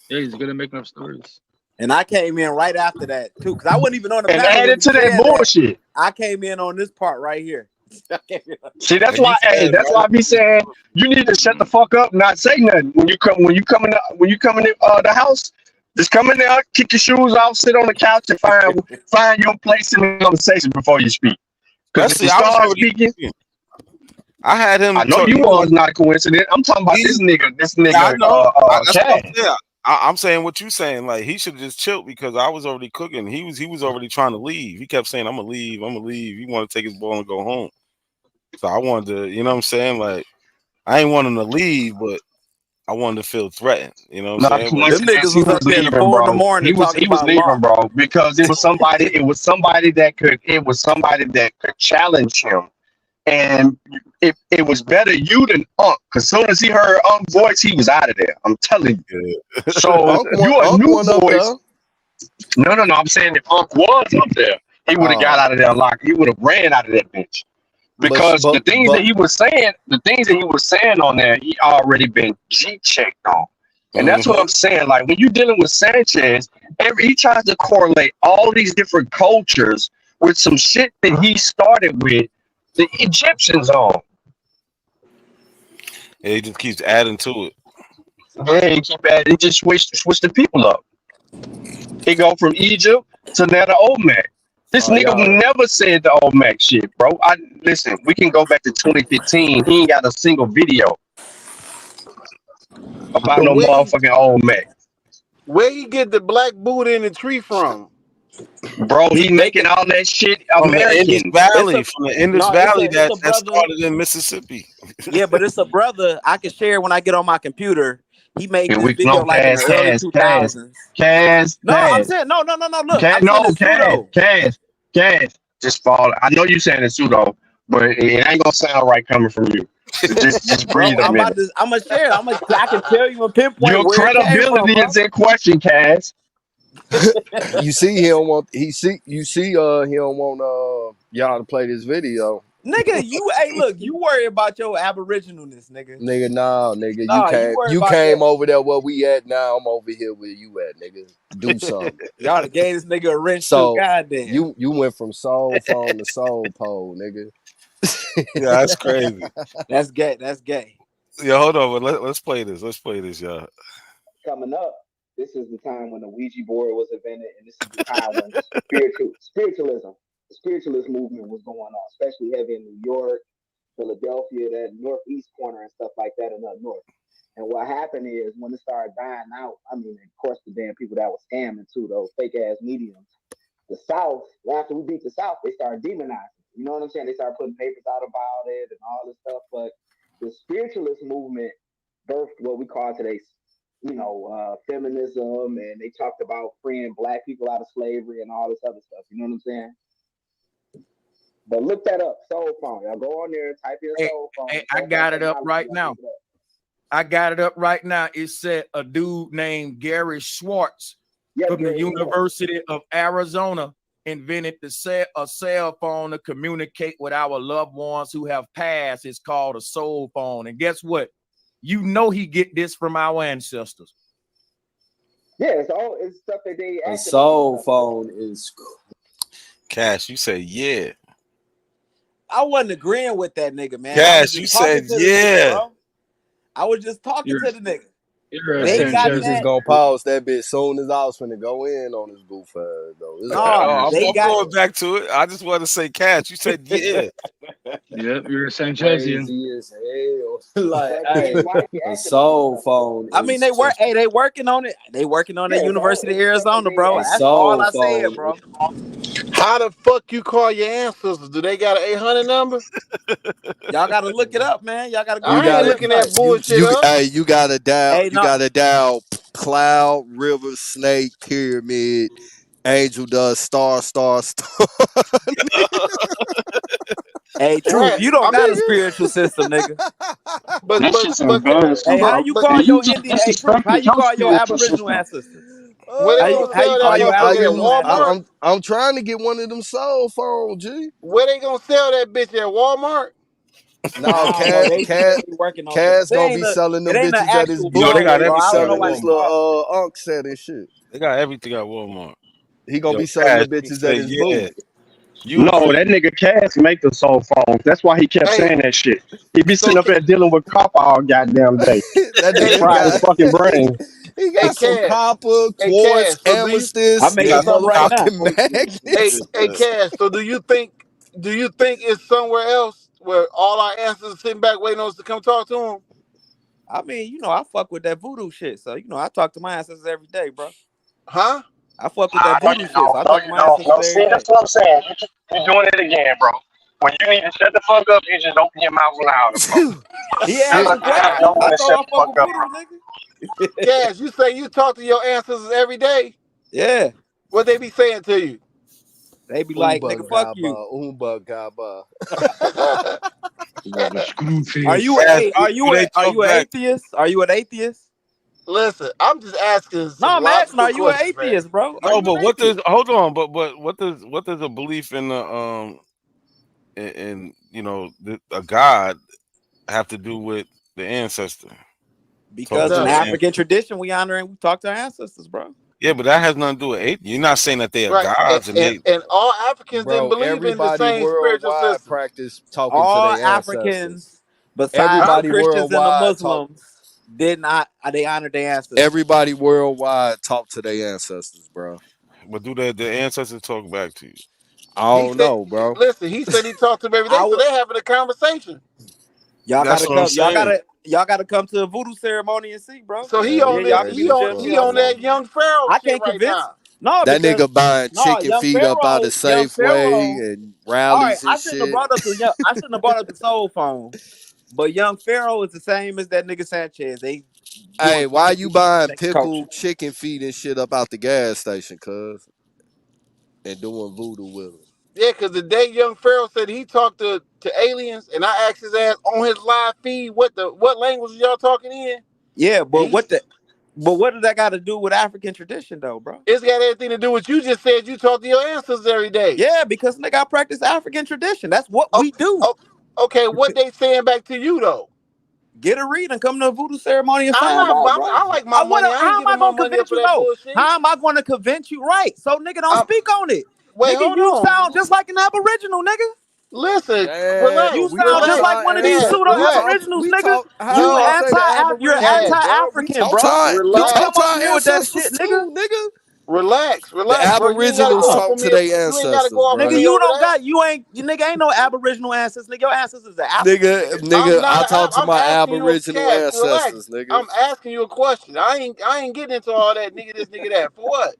Yeah, he's good at making up stories. And I came in right after that too, because I wasn't even on the and panel when added he to that said that. bullshit. I came in on this part right here. I came in on- See, that's And he why, hey, said, that's why I be saying you need to shut the fuck up, not say nothing when you come in the house. Just come in there, kick your shoes off, sit on the couch, and find your place in the conversation before you speak. Because if you Especially, I was start already speaking, thinking. I had I him know talk. you He was was not a coincidence. I'm talking about he. this nigga, Yeah, I know. That's what I'm Cash. saying. I'm saying what you saying. Like he should have just chilled because I was already cooking. He was already trying to leave. He kept saying, "I'm gonna leave. I'm gonna leave." He wanted to take his ball and go home. So I wanted to, you know what I'm saying? Like I ain't want him to leave, but I wanted to feel threatened. You know what I'm Not a saying? But Them coincidence. niggas He was was up there at leaving, 4 bro. a.m. talking He was about leaving, law. bro, because it was somebody. It was somebody that could challenge him, and it was better you than Unc. Because soon as he heard Unc's voice, he was out of there. I'm telling you. yeah. So you a Unc new one up voice. there. No. I'm saying if Unc was up there, he would have got Oh, out of there locked. He would have ran out of that bitch. but Because but the things that but he was saying on there, he already been G checked on. And that's what I'm saying. Like when you're dealing with Sanchez, he tries to correlate all these different cultures with some shit that he started with the Egyptians on. Yeah, he just keeps adding to it. Yeah, he just switch the people up. He go from Egypt to now the Olmec. This nigga never said the Olmec shit, bro. Listen, we can go back to 2015. He ain't got a single video about no motherfucking Olmec. Where he get the black Buddha in the tree from? Bro, he making all that shit From the Indus American. Valley, that brother. started in Mississippi. Yeah, but it's a brother. I can share when I get on my computer. He made Here this we video go, like in the early 2000s. Cass. No, I'm saying no. Look, I'm saying it's pseudo. Cass. Just fall. I know you saying it's pseudo, but it ain't gonna sound right coming from you. So just breathe a minute. I'm gonna share. I can tell you and pinpoint Your where it came from, credibility is in question, Cass. You see, he don't want he don't want y'all to play this video. Nigga, you worry about your aboriginalness, nigga. Nigga, nah, nigga, Nah, you came over there where we at now. I'm over here where you at, nigga. Do something. Y'all done gave this nigga a wrench So too, goddamn. you went from soul phone to soul pole, nigga. Yeah, that's crazy. That's gay. Yeah, hold on, but let's play this. Y'all. Coming up, this is the time when the Ouija board was invented, and this is the time when the spiritualist movement was going on, especially heavy in New York, Philadelphia, that northeast corner and stuff like that, and up north. And what happened is when it started dying out, I mean, of course, the damn people that were scamming too, those fake ass mediums. The South, after we beat the South, they started demonizing. You know what I'm saying? They started putting papers out about it and all this stuff. But the spiritualist movement birthed what we call today, feminism, and they talked about freeing black people out of slavery and all this other stuff. You know what I'm saying? But look that up, soul phone. Y'all go on there, type in soul phone. Hey, I got it up right now. It said a dude named Gary Schwartz from the University of Arizona invented a cell phone to communicate with our loved ones who have passed. It's called a soul phone. And guess what? You know he get this from our ancestors. Yeah, it's stuff that they. A soul phone is. Cash, you said yeah. I wasn't agreeing with that nigga, man. Cash, you said yeah. Nigga, I was just talking to the nigga. We just gonna pause that bit soon as I was finna go in on this goof ass though. I'm going back to it. I just want to say, Cash, you said yeah. Yep, you're a Sanchezian. Crazy as hell. Like, hey, a soul phone. I mean, they working on it. They working on it at University of Arizona, bro. That's all I said, bro. How the fuck you call your ancestors? Do they got an 800 number? Y'all gotta look it up, man. Y'all gotta go. I ain't looking at bullshit up. Hey, you gotta dial. Hey, you gotta dial cloud, river, snake, pyramid, angel dust, star. Hey, Truth, you don't got a spiritual system, nigga. But hey, how you call your Indian? Hey, Truth, how you call your Aboriginal ancestors? How you call your Aboriginal Walmart? I'm trying to get one of them soul phones, G. Where they gonna sell that bitch at Walmart? No, Cass gonna be selling them bitches at his booth. They got everything selling this little Unk set and shit. They got everything at Walmart. He gonna be selling the bitches at his booth. No, that nigga Cass make the soul phones. That's why he kept saying that shit. He be sitting up there dealing with copper all goddamn day. That nigga fried his fucking brain. He got some copper, quartz, amethyst. I'm making some right now. Hey, Cass. So do you think it's somewhere else where all our ancestors are sitting back waiting on us to come talk to them? I mean, I fuck with that voodoo shit. So, I talk to my ancestors every day, bro. Huh? I fuck with that voodoo shit. So I talk to my ancestors every day. That's what I'm saying. You're doing it again, bro. When you need to shut the fuck up, you just open your mouth loud. He asked the question. I thought I fuck with voodoo, nigga. Cass, you say you talk to your ancestors every day? Yeah. What they be saying to you? They be like, nigga, fuck you. Are you an atheist? Are you an atheist? Listen, I'm just asking. No, I'm asking, are you an atheist, bro? No, but what does what does a belief in the a God have to do with the ancestor? Because in African tradition, we honor and we talk to our ancestors, bro. Yeah, but that has nothing to do with it. You're not saying that they are gods and all Africans didn't believe in the same spiritual system. Practice talking all to their Africans, besides everybody the Christians and the worldwide Muslims, did not. They honored their ancestors. Everybody worldwide talk to their ancestors, bro. But do the ancestors talk back to you? I don't know, bro. Listen, he said he talked to them every day, so they're having a conversation. Y'all That's gotta what I'm come. Y'all saying. gotta come to a voodoo ceremony and see, bro. So he on that. He on that young Pharaoh I shit can't right convince. now. No, That because nigga buying chicken young feet up out of Safeway and All right, rallies and I shouldn't have shit. brought up the I shouldn't have brought up the soul phone. But young Pharaoh is the same as that nigga Sanchez. They Hey, why you buying culture. pickled chicken feet and shit up out the gas station, cuz? And doing voodoo with them. Yeah, because the day young Pharaoh said he talked to aliens, and I asked his ass on his live feed what language y'all talking in. Yeah, but what does that got to do with African tradition, though, bro? It's got everything to do with you just said you talk to your ancestors every day. Yeah, because nigga, I practice African tradition. That's what we do. Okay, what they saying back to you though? Get a read and come to a voodoo ceremony and I'm find not. out, bro. I like my money. I ain't How am I giving my gonna money up convince for you? that No. bullshit. How am I gonna convince you? Right. So nigga, don't speak on it. Wait, Nigga, hold you on. sound just like an Aboriginal, nigga. Listen, Damn, You we sound talking just like about one of these pseudo Aboriginals, we nigga. talk. How You you gonna say the you're Aborigines, bro? anti-African, bro. We Don't talk come to up our to me with that ancestors shit, nigga. too, nigga. Relax, The bro. You ain't gotta Aboriginals go off talk on to me. their You ain't gotta ancestors, go off bro. on Nigga, me you over don't that. got nigga ain't no Aboriginal ancestors. Nigga, your ancestors are African. Nigga, I not. talk to I'm my asking you, Aboriginal Cass, relax. ancestors, nigga. I'm asking you a question. I ain't getting into all that nigga this, nigga that. For what?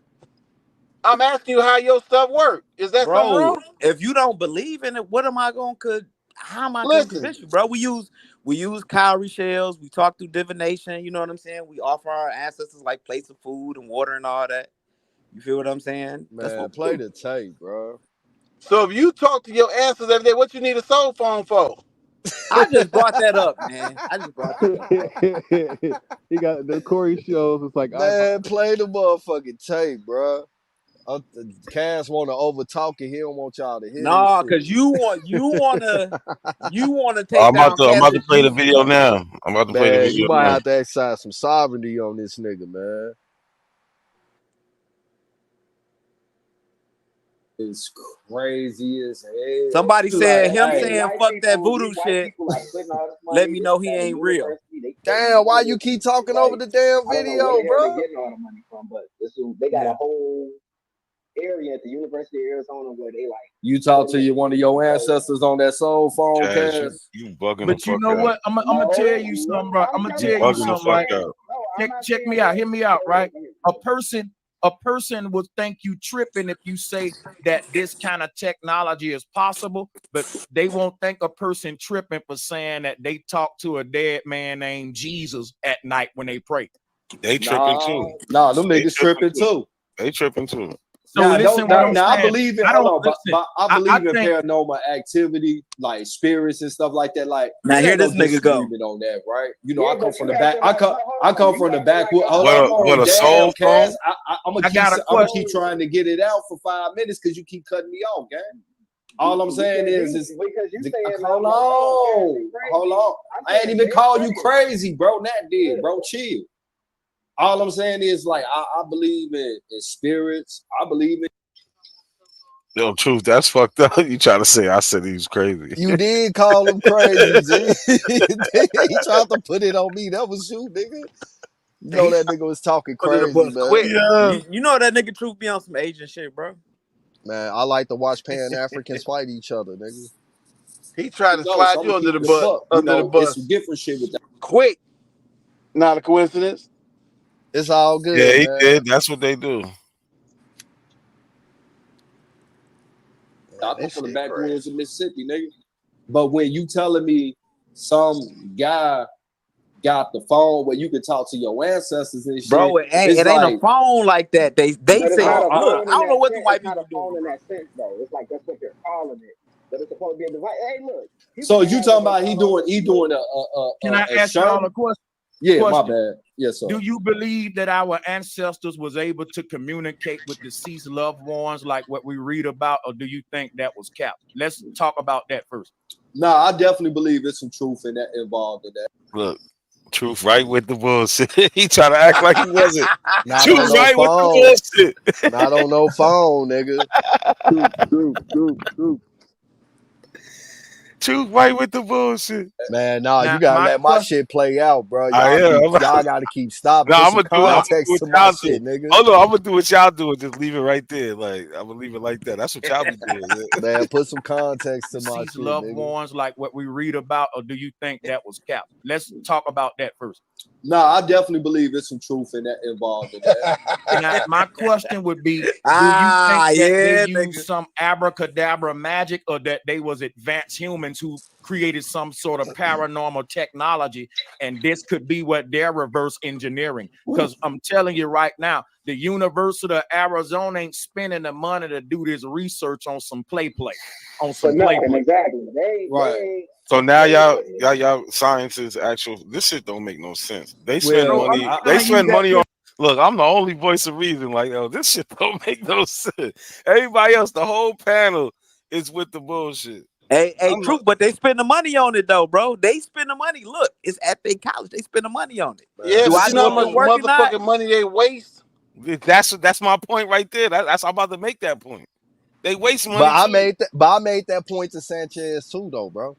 I'm asking you how your stuff work. Is that something Bro, wrong? if you don't believe in it, what am I going to how am I going to Listen. convince you, bro? We use cowrie shells. We talk through divination. You know what I'm saying? We offer our ancestors like plates of food and water and all that. You feel what I'm saying? That's Man, what play we do. the tape, bro. So if you talk to your ancestors every day, what you need a soul phone for? I just brought that up, man. I just brought that up. He got the Corey shows. It's like, Man, play the motherfucking tape, bro. Cass want to over talk it. He don't want y'all to hear Nah, this shit. cause you wanna take I'm down about to Cass's play the youth, video bro. now. I'm about to play the Man, video you might now. have to exercise some sovereignty on this nigga, man. It's crazy as hell. Somebody said him Hey, saying fuck that voodoo shit. Let me know he ain't real. damn, why you keep talking over the damn I don't know video, where the hell bro? they're getting all the money from, but they got a whole area at the University of Arizona where they like. You talk to one of your ancestors on that soul phone, Cass. You bugging But the you fuck know out. what? I'm gonna tell you something, bro. I'm gonna You tell you bugging the something, fuck right? out. Check me out. Hear me out, right? A person would think you tripping if you say that this kind of technology is possible, but they won't think a person tripping for saying that they talk to a dead man named Jesus at night when they pray. They tripping too. Nah, them niggas tripping too. They tripping too. So Now, listen, what I'm saying. I believe in. I Hold don't on, listen. I believe in think, paranormal activity, like spirits and stuff like that. Like, now here ain't no this nigga go. disagreement on that, right? You know, Yeah, I come but from you the back. acting like- I come from the backwood. Hold What on, a soul damn, Cass. phone? I'm I got a gonna question. keep trying to get it out for 5 minutes because you keep cutting me off, gang. All I'm saying is because you saying hold on. I ain't even call you crazy, bro. Nat did, bro. Chill. All I'm saying is like I believe in spirits. I believe in. Yo, truth, that's fucked up. You trying to say I said he was crazy. You did call him crazy, G. He tried to put it on me. That was you, nigga. You know that nigga was talking crazy, man. Yeah. You know that nigga Truth be on some Asian shit, bro. Man, I like to watch Pan-Africans fight each other, nigga. He tried to No, slide so you I'ma under keep the it butt. fuck. Under the It's bus. some different shit with that. Quick. Not a coincidence. It's all good, Yeah, he man. did. That's what they do. I come from the backwoods of Mississippi, nigga. But when you telling me some guy got the phone where you can talk to your ancestors and shit, Bro, it ain't a phone like that. They But it's say not a look, phone I don't know what the it's white not people a phone do. in that sense though. It's like that's what they're calling it. But it's supposed to be a device. Hey, look. So you talking about he doing Can I ask y'all a question? Yeah, my bad. Yes, sir. Do you believe that our ancestors was able to communicate with deceased loved ones like what we read about, or do you think that was capped? Let's talk about that first. Nah, I definitely believe there's some truth in that involved in that. Look, Truth right with the bullshit. He trying to act like he wasn't. Not Truth on no right with phone. the bullshit. Not on no phone, nigga. Truth right with the bullshit. Man, nah, Now, you gotta my let my question, shit play out, bro. I am. Y'all gotta keep stopping. No, Put I'm some gonna do context what to my y'all do. shit, nigga. Hold on, I'm gonna do what y'all do and just leave it right there. Like I'm gonna leave it like that. That's what y'all be doing. Man, put some context to my deceased shit, loved nigga. ones like what we read about, or do you think that was capped? Let's talk about that first. Nah, I definitely believe there's some truth in that involved in that. Now, my question would be, do you think that they used some abracadabra magic, or that they was advanced humans who created some sort of paranormal technology, and this could be what their reverse engineering? Because I'm telling you right now, the University of Arizona ain't spending the money to do this research on some play. On some play. Exactly. Right. So now y'all science is actual. This shit don't make no sense. They spend money. They spend money on. Look, I'm the only voice of reason. Like, yo, this shit don't make no sense. Everybody else, the whole panel is with the bullshit. Hey, truth, but they spend the money on it though, bro. They spend the money. Look, it's at their college. They spend the money on it. Yeah, Do but I you know know how if much it working or not? motherfucking money they waste? That's my point right there. That's I'm about to make that point. They waste money. But I made that point to Sanchez too, though, bro.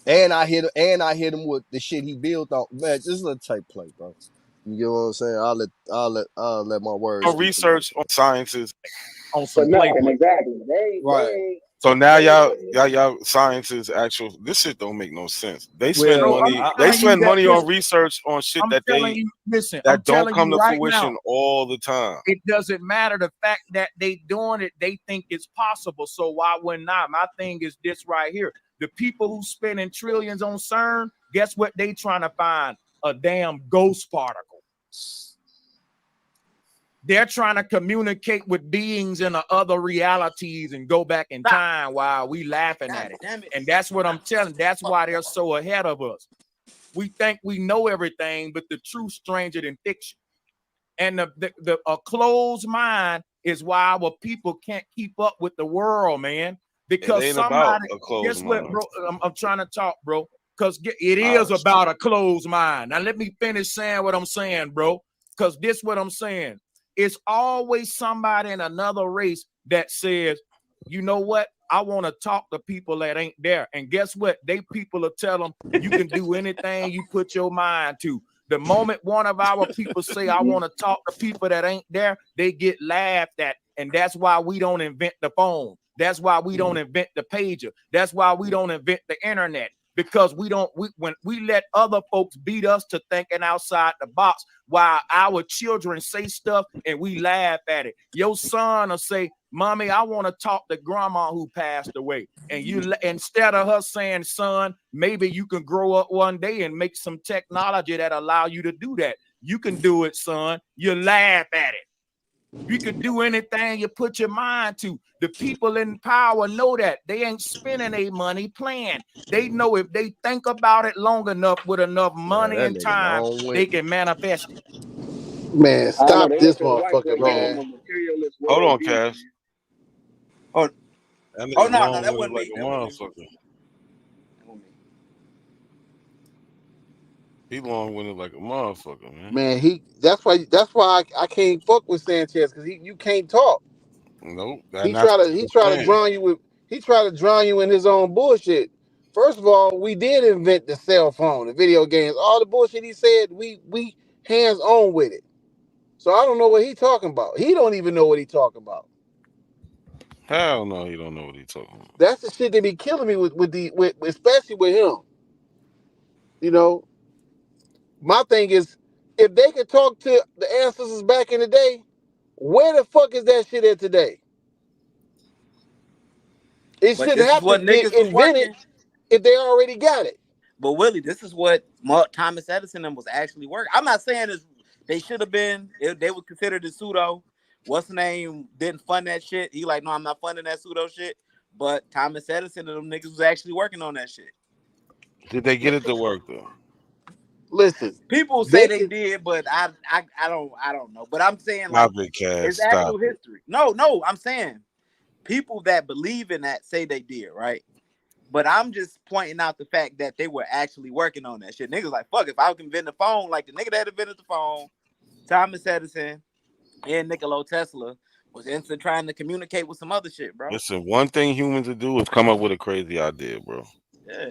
And I hit him with the shit he built on. Man, just let tape play, bro. You get what I'm saying? I'll let my words. Research on sciences on some play. Exactly. Right. So now y'all science is actual. This shit don't make no sense. They spend money. They spend money on research on shit that they that don't come to fruition all the time. It doesn't matter the fact that they doing it. They think it's possible. So why wouldn't I? My thing is this right here. The people who spending trillions on CERN, guess what they trying to find? A damn ghost particle. They're trying to communicate with beings in the other realities and go back in time while we laughing at it. And that's what I'm telling. That's why they're so ahead of us. We think we know everything, but the truth stranger than fiction. And a closed mind is why our people can't keep up with the world, man. Because somebody, guess what, bro? I'm trying to talk, bro. Because it is about a closed mind. Now let me finish saying what I'm saying, bro. Because this what I'm saying. It's always somebody in another race that says, you know what? I want to talk to people that ain't there. And guess what? They people will tell them you can do anything you put your mind to. The moment one of our people say, I want to talk to people that ain't there, they get laughed at. And that's why we don't invent the phone. That's why we don't invent the pager. That's why we don't invent the internet. Because when we let other folks beat us to thinking outside the box, while our children say stuff and we laugh at it. Your son will say, Mommy, I want to talk to grandma who passed away. And you, instead of her saying, son, maybe you can grow up one day and make some technology that allow you to do that. You can do it, son. You laugh at it. You could do anything you put your mind to. The people in power know that. They ain't spending their money playing. They know if they think about it long enough with enough money and time, they can manifest it. Man, stop this motherfucker, man. Hold on, Cass. Oh, no, that wasn't me. That motherfucker. He long-winded like a motherfucker, man. Man, that's why I can't fuck with Sanchez, because you can't talk. Nope. He try to drown you in his own bullshit. First of all, we did invent the cell phone, the video games, all the bullshit he said, we hands on with it. So I don't know what he talking about. He don't even know what he talking about. Hell no, he don't know what he talking about. That's the shit that be killing me with especially with him. You know, my thing is, if they could talk to the ancestors back in the day, where the fuck is that shit at today? It shouldn't have to get invented if they already got it. But Willie, this is what Thomas Edison was actually working. I'm not saying they should have been. They would consider the pseudo. What's the name? Didn't fund that shit. He like, no, I'm not funding that pseudo shit. But Thomas Edison and them niggas was actually working on that shit. Did they get it to work though? Listen, people say they did, but I don't know. But I'm saying like it's actual history. No, I'm saying people that believe in that say they did, right? But I'm just pointing out the fact that they were actually working on that shit. Niggas like, fuck, if I can invent the phone, like the nigga that invented the phone, Thomas Edison and Nikola Tesla was into trying to communicate with some other shit, bro. Listen, one thing humans will do is come up with a crazy idea, bro. Yeah.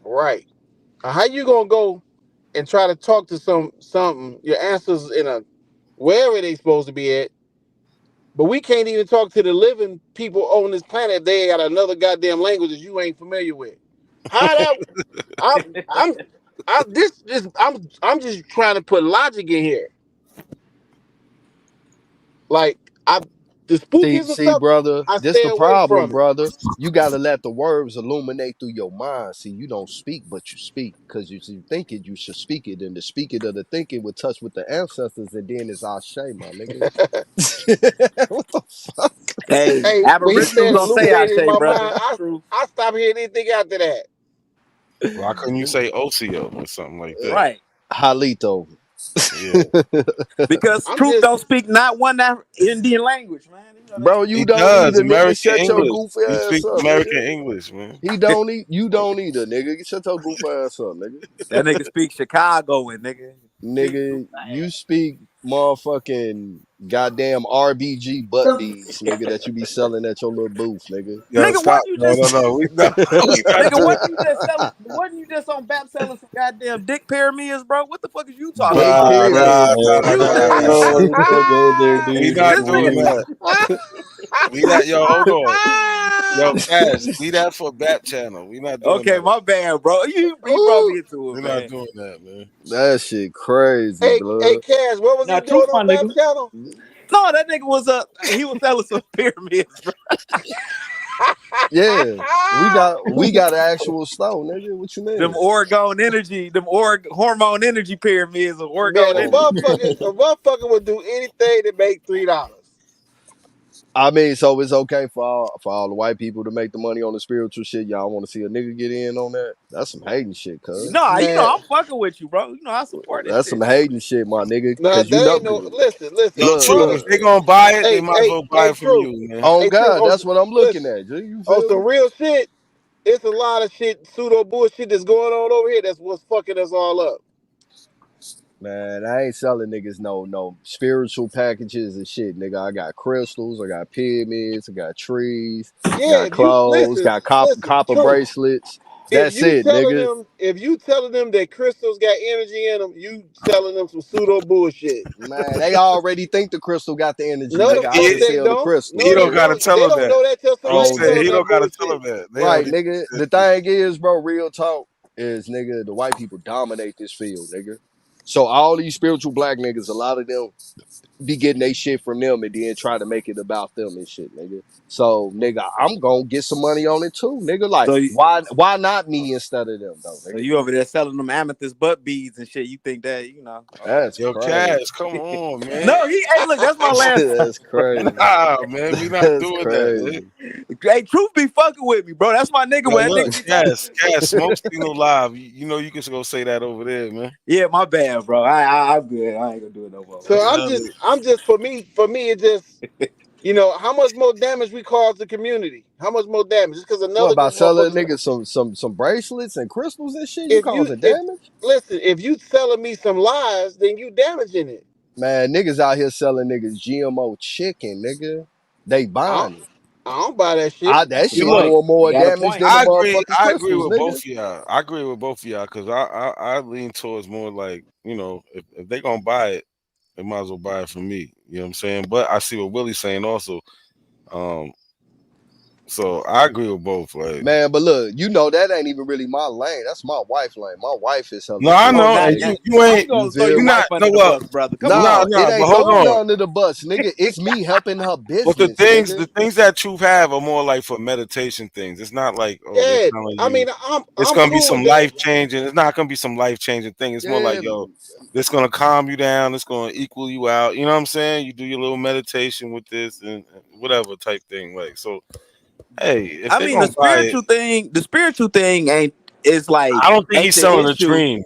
Right. How you gonna go and try to talk to something? Your answers in a wherever they supposed to be at, but we can't even talk to the living people on this planet if they got another goddamn language that you ain't familiar with. How that? I'm just trying to put logic in here. Like the spookies and See, stuff, brother, I this stay the away problem, from it. brother. You gotta let the words illuminate through your mind. See, you don't speak, but you speak. Because you think it, you should speak it. And the speaking of the thinking would touch with the ancestors, and then it's our shame, my nigga. What the fuck? Hey, Hey, when he Aboriginals said don't say I illuminated in say, my brother. mind, It's true. I stopped hearing anything after that. Why couldn't you say Osio or something like that? Right. Halito. Yeah. Because I'm truth just don't speak not one Indian language, man. You know that. Bro, you He don't does either, nigga. American Shut your English. goofy He ass speaks up, American nigga. English, man. He don't eat. You don't either, nigga. Shut your goofy ass up, nigga. That nigga speak Chicagoan, nigga. Nigga, you speak motherfucking goddamn RBG butt beads, nigga, that you be selling at your little booth, nigga. Yo, Nigga, stop. wasn't you No, just no, no. We not nigga, doing wasn't you just on BAP selling some goddamn dick pyramids, bro? What the fuck is you talking Dick about, Nah, bro? pyramids nah, is nah, You nah. crazy. No, Go there, we dude. not this doing nigga that. We not. Yo, hold on. Yo, Cash, leave that for Bat Channel. We not doing Okay, that. my bad, bro. You brought ooh. me into it, We're not man. doing that, man. That shit crazy, Hey, blood. Cass, what was Now, he doing truth, my on Back nigga. Channel? No, that nigga was he was selling some pyramids, bro. Yeah. We got an actual store, nigga. What you Them mean? Oregon energy, hormone energy pyramids of Man, Oregon a energy. motherfucker would do anything to make $3. I mean, so it's okay for all the white people to make the money on the spiritual shit. Y'all want to see a nigga get in on that? That's some hating shit, cuz. No, you know Man, I'm fucking with you, bro. You know I support this That's some shit. hating shit, my nigga. nah, Cause you that know, ain't no. Listen. Yo, look, Truth, if look. they gonna buy it, they Hey, might as well buy it from True. you, man. On Hey, True. God, that's what I'm looking Listen, at. G. You on feel some me? real shit, it's a lot of shit, pseudo bullshit that's going on over here. That's what's fucking us all up. Man, I ain't selling niggas no spiritual packages and shit, nigga. I got crystals, I got pyramids, I got trees, Yeah, got if you clothes, listen, got listen, copper True. bracelets. That's it, nigga. If you telling them that crystals got energy in them, you selling them some pseudo bullshit. Man, they already think the crystal got the energy, No, the nigga. I fuck just they sell the don't. crystal, He No, they don't nigga. gotta don't. tell They them don't that. know that till I'm somebody On tell saying them he God. that don't gotta tell bullshit. them that. They Right, already nigga. The thing is, bro, real talk is, nigga, the white people dominate this field, nigga. So all these spiritual black niggas, a lot of them be getting they shit from them and then try to make it about them and shit, nigga. So, nigga, I'm gonna get some money on it too, nigga. Like, So why not me instead of them, though, so nigga? you over there selling them amethyst butt beads and shit. You think that, you know? That's Yo, crazy. Cash, come on, man. No, hey, look, that's my last. That's crazy. Nah, man, we not That's doing that, man. crazy. Hey, Truth be fucking with me, bro. That's my nigga. Yo, When that look, nigga be talking. Cash, Smoke Signal Live. You know you can go say that over there, man. Yeah, my bad, bro. I'm good. I ain't gonna do it no more, So man. I'm just for me, it just, how much more damage we cause the community? How much more damage? Just because What another about group of selling motherfuckers. niggas some bracelets and crystals and shit? You If you causing if damage? listen, if you selling me some lies, then you damaging it. Man, niggas out here selling niggas GMO chicken, nigga. They I buying don't, it. I don't buy that shit. That You shit look, doing You more got a damage point. than the I agree. motherfucking I agree crystals, with nigga. both of y'all. I agree with both of y'all because I lean towards more like, if they gonna buy it, they might as well buy it from me. You know what I'm saying? But I see what Willie's saying also. So I agree with both. Like, Man, but look, that ain't even really my lane. That's my wife's lane. My wife is selling no, I Oh, shit, know, now, and nigga. now you how you ain't. You gonna throw feel your You me? not. wife under No, the what? bus, brother? Come on, No, man. it But ain't hold throwing on. her under the bus, nigga. It's me helping her But the business, things, nigga. the things that Truth have are more like for meditation things. It's not like, oh, they're Yeah, telling I you mean, it's I'm gonna be cool some with that. life changing. It's not gonna be some life changing thing. It's more like, Yeah, yo, it's gonna calm you down. It's gonna equal you out. You know what I'm saying? You do your little meditation with this and whatever type thing. Like, so, hey, if I they're mean, the gonna buy it, spiritual thing ain't is like I don't think ain't he's the selling a issue. dream.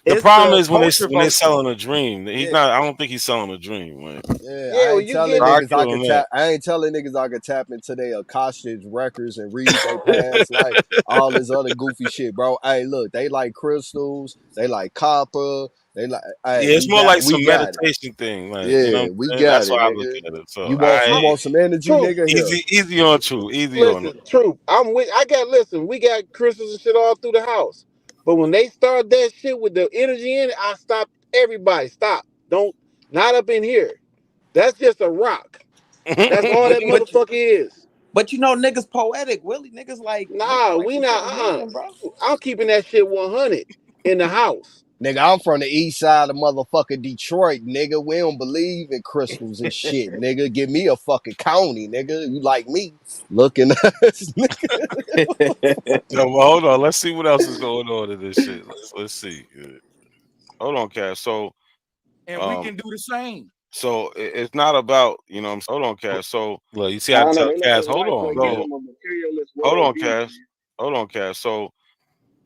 The It's problem the is when culture they're vulture. selling a dream. He's Yeah. not. I don't think he's selling a dream, man. Yeah, Yeah, I well, ain't you telling get I niggas I give can him tap. that. I ain't telling niggas I can tap into their Akashic records and read their past life, all this other goofy shit, bro. Hey, look, they like crystals, they like copper, they like. Hey, Yeah, it's more like we some got it. meditation thing, like you know Yeah, what we I'm saying? got That's it, why I look nigga. at it. So You want some energy, Truth. nigga? Here. easy on True, easy on Listen, truth. I'm with. I got listen. We got crystals and shit all through the house. But when they start that shit with the energy in it, I stop. Everybody, stop. Don't. Not up in here. That's just a rock. That's all that But motherfucker is. you know niggas poetic, Willie. Niggas like Nah, we some not. shit moving, bro. I'm keeping that shit 100 in the house. Nigga, I'm from the east side of motherfucking Detroit, nigga. We don't believe in crystals and shit, nigga. Give me a fucking county, nigga. You like me? Looking at us, nigga. Yo, well, hold on. Let's see what else is going on in this shit. Let's see. Hold on, Cass. So, And we can do the same. so it's not about Hold on, Cass. So, look, you see, I I don't know. tell They let Cass, them hold white boy on, give man. them a materialist Hold on, worldview, Cass. man. Hold on, Cass. So,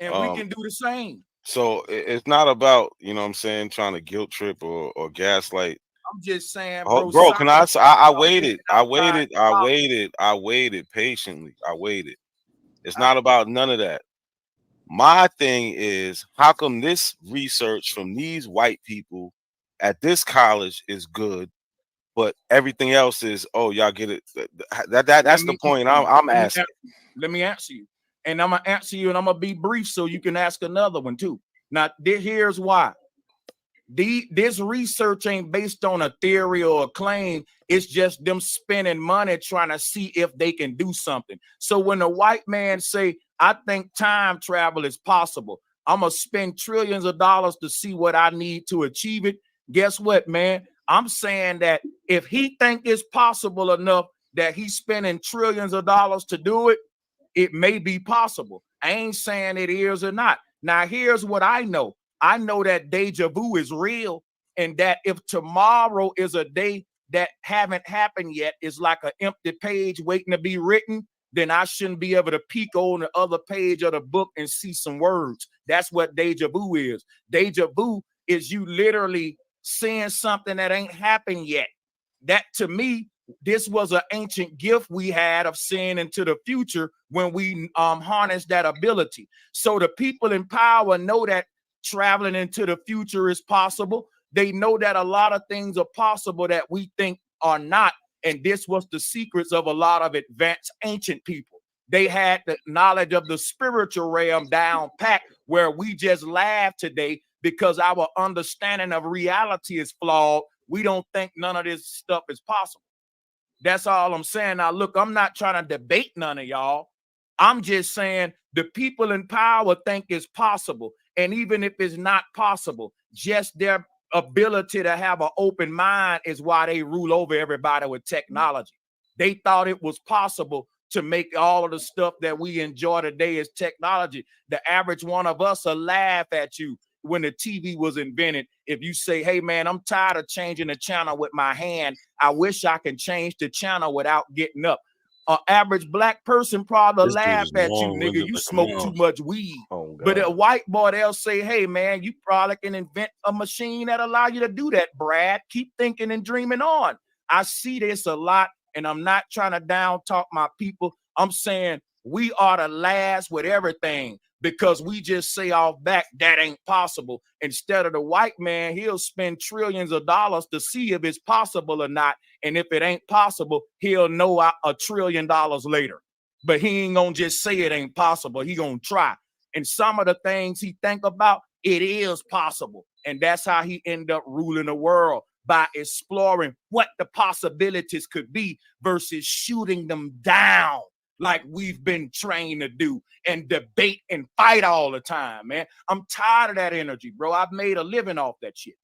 And we can do the same. so it's not about trying to guilt trip or gaslight. I'm just saying, Oh, bro. bro, can I Living outside I waited patiently. I waited. It's not about none of that. My thing is, how come this research from these white people at this college is good, but everything else is, oh, y'all get it. That's the point I'm asking. Let me answer you. And I'm gonna answer you, and I'm gonna be brief so you can ask another one too. Now, here's why. This research ain't based on a theory or a claim. It's just them spending money trying to see if they can do something. So when a white man say, I think time travel is possible, I'm gonna spend trillions of dollars to see what I need to achieve it. Guess what, man? I'm saying that if he think it's possible enough that he's spending trillions of dollars to do it, it may be possible. I ain't saying it is or not. Now, here's what I know. I know that deja vu is real, and that if tomorrow is a day that haven't happened yet, is like an empty page waiting to be written, then I shouldn't be able to peek on the other page of the book and see some words. That's what deja vu is. Deja vu is you literally seeing something that ain't happened yet. That, to me, this was an ancient gift we had of seeing into the future when we harness that ability. So the people in power know that traveling into the future is possible. They know that a lot of things are possible that we think are not. And this was the secrets of a lot of advanced ancient people. They had the knowledge of the spiritual realm down pat, where we just laugh today because our understanding of reality is flawed. We don't think none of this stuff is possible. That's all I'm saying. Now, look, I'm not trying to debate none of y'all. I'm just saying the people in power think it's possible. And even if it's not possible, just their ability to have an open mind is why they rule over everybody with technology. They thought it was possible to make all of the stuff that we enjoy today as technology. The average one of us will laugh at you when the TV was invented. If you say, hey, man, I'm tired of changing the channel with my hand. I wish I can change the channel without getting up. An average black person probably This dude laugh is at you, nigga. long-winded You like a smoke too mouse. much weed. Oh, But a God. white boy, they'll say, hey, man, you probably can invent a machine that allow you to do that, Brad. Keep thinking and dreaming on. I see this a lot, and I'm not trying to down talk my people. I'm saying we are the last with everything because we just say off back that ain't possible. Instead of the white man, he'll spend trillions of dollars to see if it's possible or not. And if it ain't possible, he'll know $1 trillion later. But he ain't gonna just say it ain't possible. He gonna try. And some of the things he think about, it is possible. And that's how he end up ruling the world, by exploring what the possibilities could be versus shooting them down like we've been trained to do and debate and fight all the time, man. I'm tired of that energy, bro. I've made a living off that shit.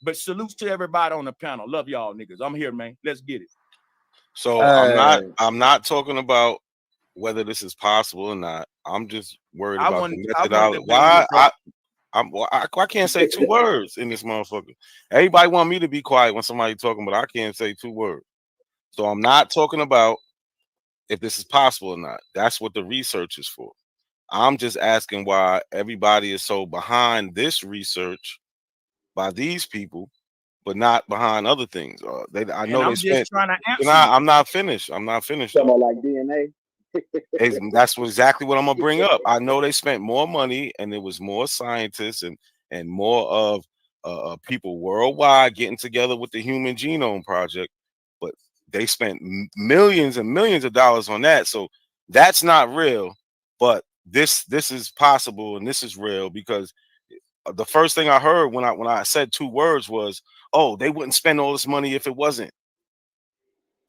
But salutes to everybody on the panel. Love y'all niggas. I'm here, man. Let's get it. So I'm not talking about whether this is possible or not. I'm just worried about the methodology. Why I can't say 2 words in this motherfucker. Everybody want me to be quiet when somebody talking, but I can't say 2 words. So I'm not talking about if this is possible or not. That's what the research is for. I'm just asking why everybody is so behind this research by these people, but not behind other things. I know And they I'm just spent. trying to answer you. I'm not finished. I'm not finished. Though. Talking about like DNA. That's exactly what I'm gonna bring up. I know they spent more money, and there was more scientists and more of people worldwide getting together with the Human Genome Project, but they spent millions and millions of dollars on that. So that's not real. But this is possible, and this is real because the first thing I heard when I said two words was, "Oh, they wouldn't spend all this money if it wasn't."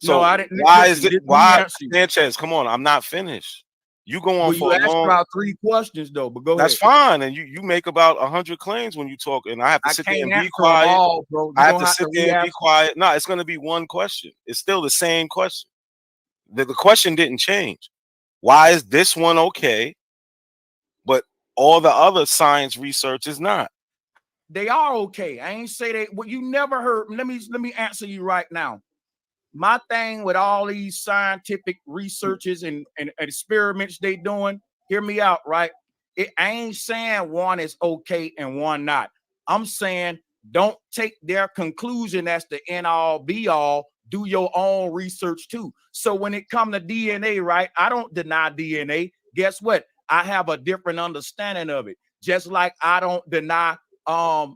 No, So I didn't. why is Listen, it? let me Why answer you. Sanchez? Come on, I'm not finished. You go on Well, you for a asked long. about 3 questions though, but go That's ahead. fine, and you make about 100 claims when you talk, and I have to I sit there can't and be answer them quiet. all, bro. I You're have gonna to have sit to there and be re-ask. quiet. No, it's going to be one question. It's still the same question. The question didn't change. Why is this one okay, but all the other science research is not? They are okay. I ain't say they. Well, you never heard. Let me answer you right now. My thing with all these scientific researches and experiments they doing, hear me out, right? I ain't saying one is okay and one not. I'm saying don't take their conclusion as the end all be all. Do your own research too. So when it come to DNA, right? I don't deny DNA. Guess what? I have a different understanding of it. Just like I don't deny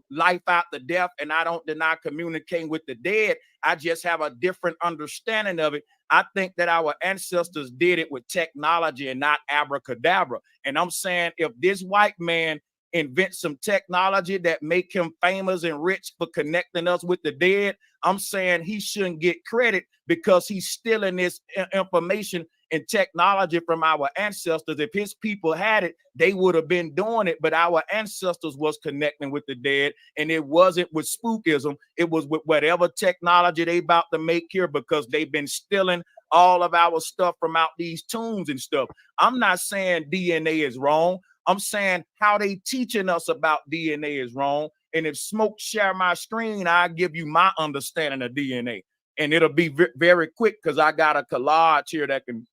life after death, and I don't deny communicating with the dead. I just have a different understanding of it. I think that our ancestors did it with technology and not abracadabra. And I'm saying if this white man invents some technology that make him famous and rich for connecting us with the dead, I'm saying he shouldn't get credit because he's stealing this information and technology from our ancestors. If his people had it, they would have been doing it, but our ancestors was connecting with the dead, and it wasn't with spookism. It was with whatever technology they about to make here because they've been stealing all of our stuff from out these tombs and stuff. I'm not saying DNA is wrong. I'm saying how they teaching us about DNA is wrong. And if Smoke share my screen, I'll give you my understanding of DNA. And it'll be very quick because I got a collage here that can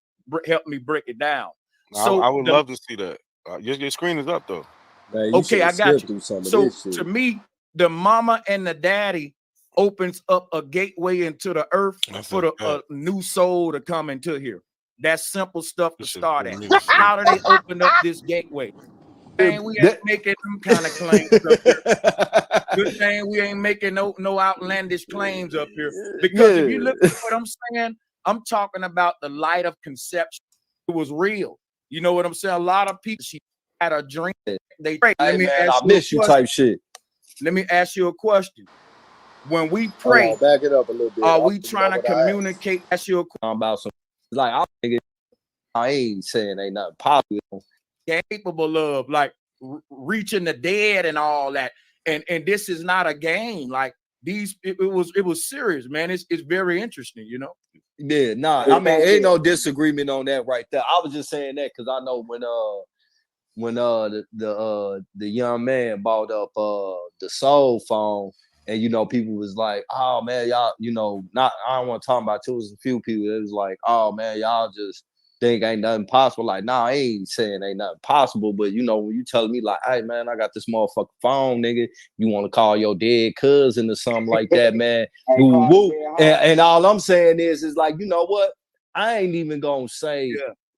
help me break it down. So I would love to see that. Your screen is up though. Man, okay, I got you. through some of So this shit. to me, the mama and the daddy opens up a gateway into the earth for a new soul to come into here. That's simple stuff to start at. How do they open up this gateway? And we ain't making them kind of claims up here. Good thing we ain't making no outlandish claims up here. Because if you look at what I'm saying, I'm talking about the light of conception. It was real. You know what I'm saying? A lot of people, she had a dream. They pray. Hey, man, I miss you type shit. Let me ask you a question. When we Hold pray, on, back it up a little bit. are we trying to communicate? Ask you a question about some like I ain't saying ain't nothing possible. Capable of like reaching the dead and all that. And this is not a game. Like these, it was serious, man. It's very interesting, you know. Yeah, nah. I mean, ain't no disagreement on that right there. I was just saying that because I know when the young man bought up the soul phone, and you know, people was like, oh man, y'all, you know, not I don't want to talk about it. It was a few people that was like, oh man, y'all just think ain't nothing possible. Like, nah, I ain't saying ain't nothing possible, but you know, when you telling me like, hey man, I got this motherfucking phone, nigga, you want to call your dead cousin or something like that, man. Woo woo. And all I'm saying is like, you know what? I ain't even gonna say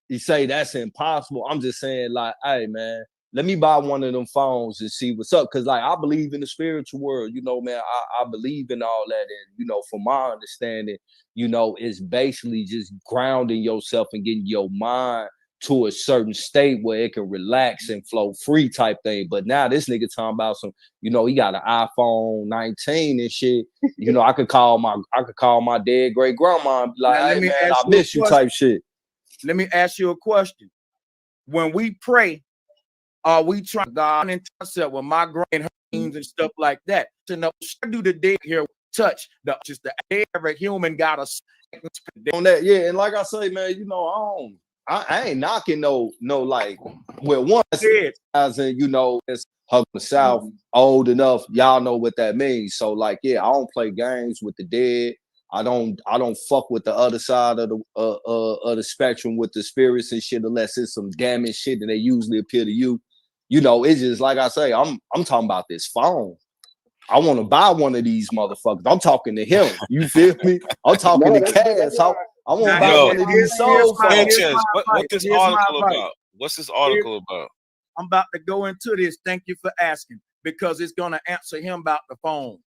you say that's impossible. I'm just saying, like, hey man, let me buy one of them phones and see what's up. Cause like I believe in the spiritual world, you know, man. I believe in all that. And you know, from my understanding, you know, it's basically just grounding yourself and getting your mind to a certain state where it can relax and flow free type thing. But now this nigga talking about some, you know, he got an iPhone 19 and shit. You know, I could call my dead great grandma and be like, hey man, I miss you type shit. Let me ask you a question. When we pray, are we trying God in concept with my grand and stuff like that? To know, do the dead here touch just the every human got us on that? Yeah, and like I say, man, you know, I ain't knocking no like well one as in, you know, it's Hug the South old enough, y'all know what that means. So like, yeah, I don't play games with the dead. I don't fuck with the other side of the spectrum with the spirits and shit unless it's some damage shit that they usually appear to you. You know, it's just like I say, I'm talking about this phone. I want to buy one of these motherfuckers. I'm talking to him. You feel me? I'm talking to Cass. I want to buy one of these soul phones. Sanchez, what this article about? What's this article about? I'm about to go into this. Thank you for asking, because it's going to answer him about the phone.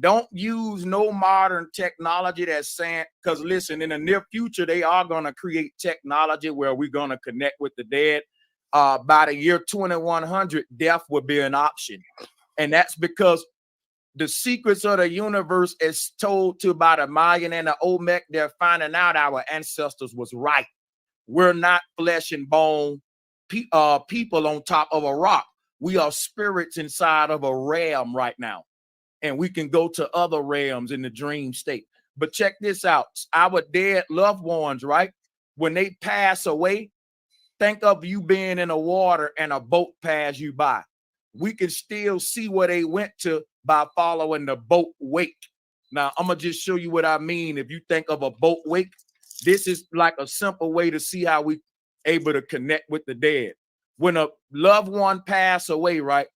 Don't use no modern technology that's saying, because listen, in the near future, they are going to create technology where we're going to connect with the dead. By the year 2100, death will be an option. And that's because the secrets of the universe is told to by the Mayan and the Olmec. They're finding out our ancestors was right. We're not flesh and bone people on top of a rock. We are spirits inside of a realm right now. And we can go to other realms in the dream state. But check this out. Our dead loved ones, right? When they pass away, think of you being in the water and a boat pass you by. We can still see where they went to by following the boat wake. Now, I'm going to just show you what I mean. If you think of a boat wake, this is like a simple way to see how we able to connect with the dead. When a loved one pass away, right,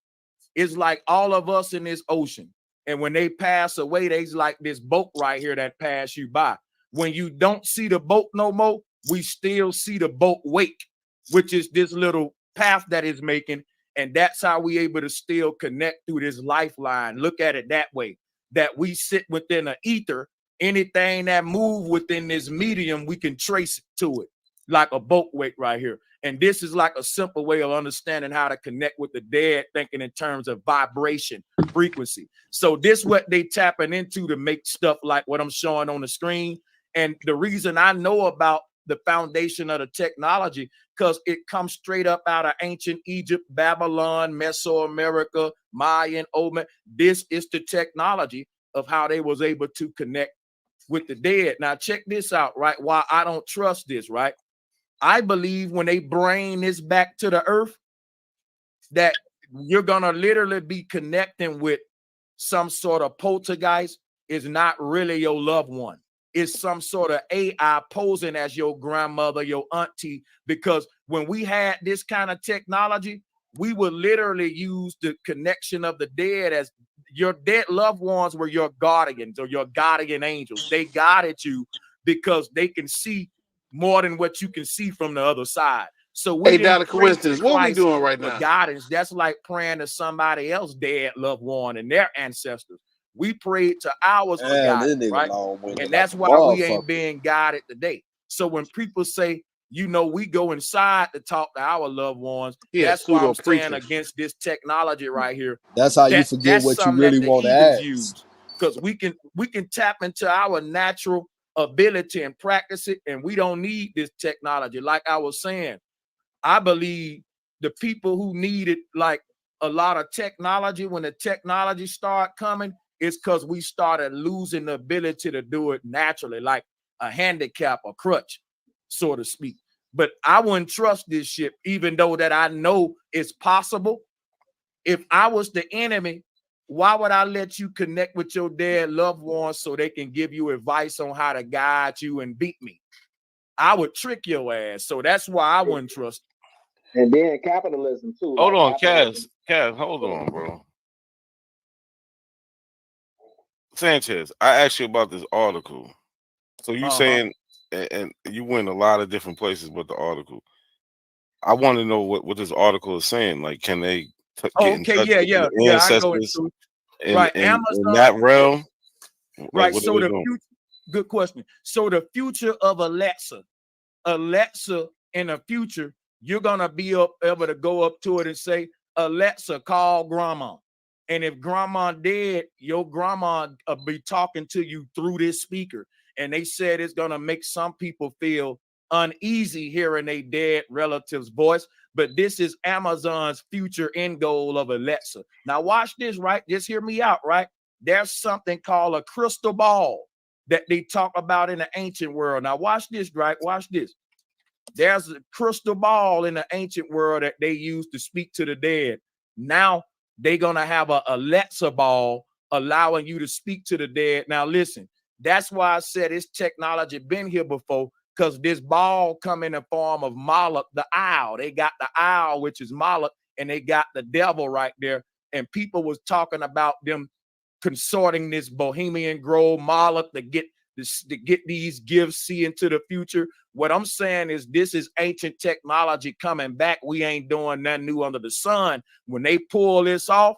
it's like all of us in this ocean. And when they pass away, they's like this boat right here that pass you by. When you don't see the boat no more, we still see the boat wake, which is this little path that is making. And that's how we able to still connect through this lifeline. Look at it that way, that we sit within an ether. Anything that move within this medium, we can trace it to it, like a boat wake right here. And this is like a simple way of understanding how to connect with the dead, thinking in terms of vibration, frequency. So this what they tapping into to make stuff like what I'm showing on the screen. And the reason I know about the foundation of the technology, because it comes straight up out of ancient Egypt, Babylon, Mesoamerica, Mayan, Olmec. This is the technology of how they was able to connect with the dead. Now check this out, right? Why I don't trust this, right? I believe when they bring this back to the earth, that you're gonna literally be connecting with some sort of poltergeist. Is not really your loved one. It's some sort of AI posing as your grandmother, your auntie, because when we had this kind of technology, we would literally use the connection of the dead as your dead loved ones were your guardians or your guardian angels. They guided you because they can see more than what you can see from the other side. So we not a coincidence. What are we doing right now? Guidance. That's like praying to somebody else dead loved one and their ancestors. We prayed to ours for guidance, right? And that's why we ain't being guided today. So when people say, you know, we go inside to talk to our loved ones, that's why I'm saying against this technology right here. That's how you forget what you really want to ask. Because we can tap into our natural ability and practice it, and we don't need this technology. Like I was saying, I believe the people who needed like a lot of technology, when the technology started coming, it's because we started losing the ability to do it naturally, like a handicap or crutch, so to speak. But I wouldn't trust this shit, even though that I know it's possible. If I was the enemy, why would I let you connect with your dead loved ones so they can give you advice on how to guide you and beat me? I would trick your ass. So that's why I wouldn't trust. And then capitalism too. Hold on, Kaz, hold on, bro. Sanchez, I asked you about this article. So you saying, and you went a lot of different places with the article. I want to know what this article is saying. Like, can they get in touch with the ancestors in that realm? Right. So the future, good question. So the future of Alexa in the future, you're gonna be able to go up to it and say, Alexa, call grandma. And if grandma dead, your grandma will be talking to you through this speaker. And they said it's gonna make some people feel uneasy hearing a dead relative's voice. But this is Amazon's future end goal of Alexa. Now watch this, right? Just hear me out, right? There's something called a crystal ball that they talk about in the ancient world. Now watch this, right? Watch this. There's a crystal ball in the ancient world that they use to speak to the dead. Now they're gonna have a Alexa ball allowing you to speak to the dead. Now listen, That's why I said this technology been here before, because this ball come in the form of Moloch, the owl. They got the owl, which is Moloch, and they got the devil right there. And people was talking about them consorting this Bohemian Grove Moloch to get these gifts, see into the future. What I'm saying is this is ancient technology coming back. We ain't doing nothing new under the sun. When they pull this off,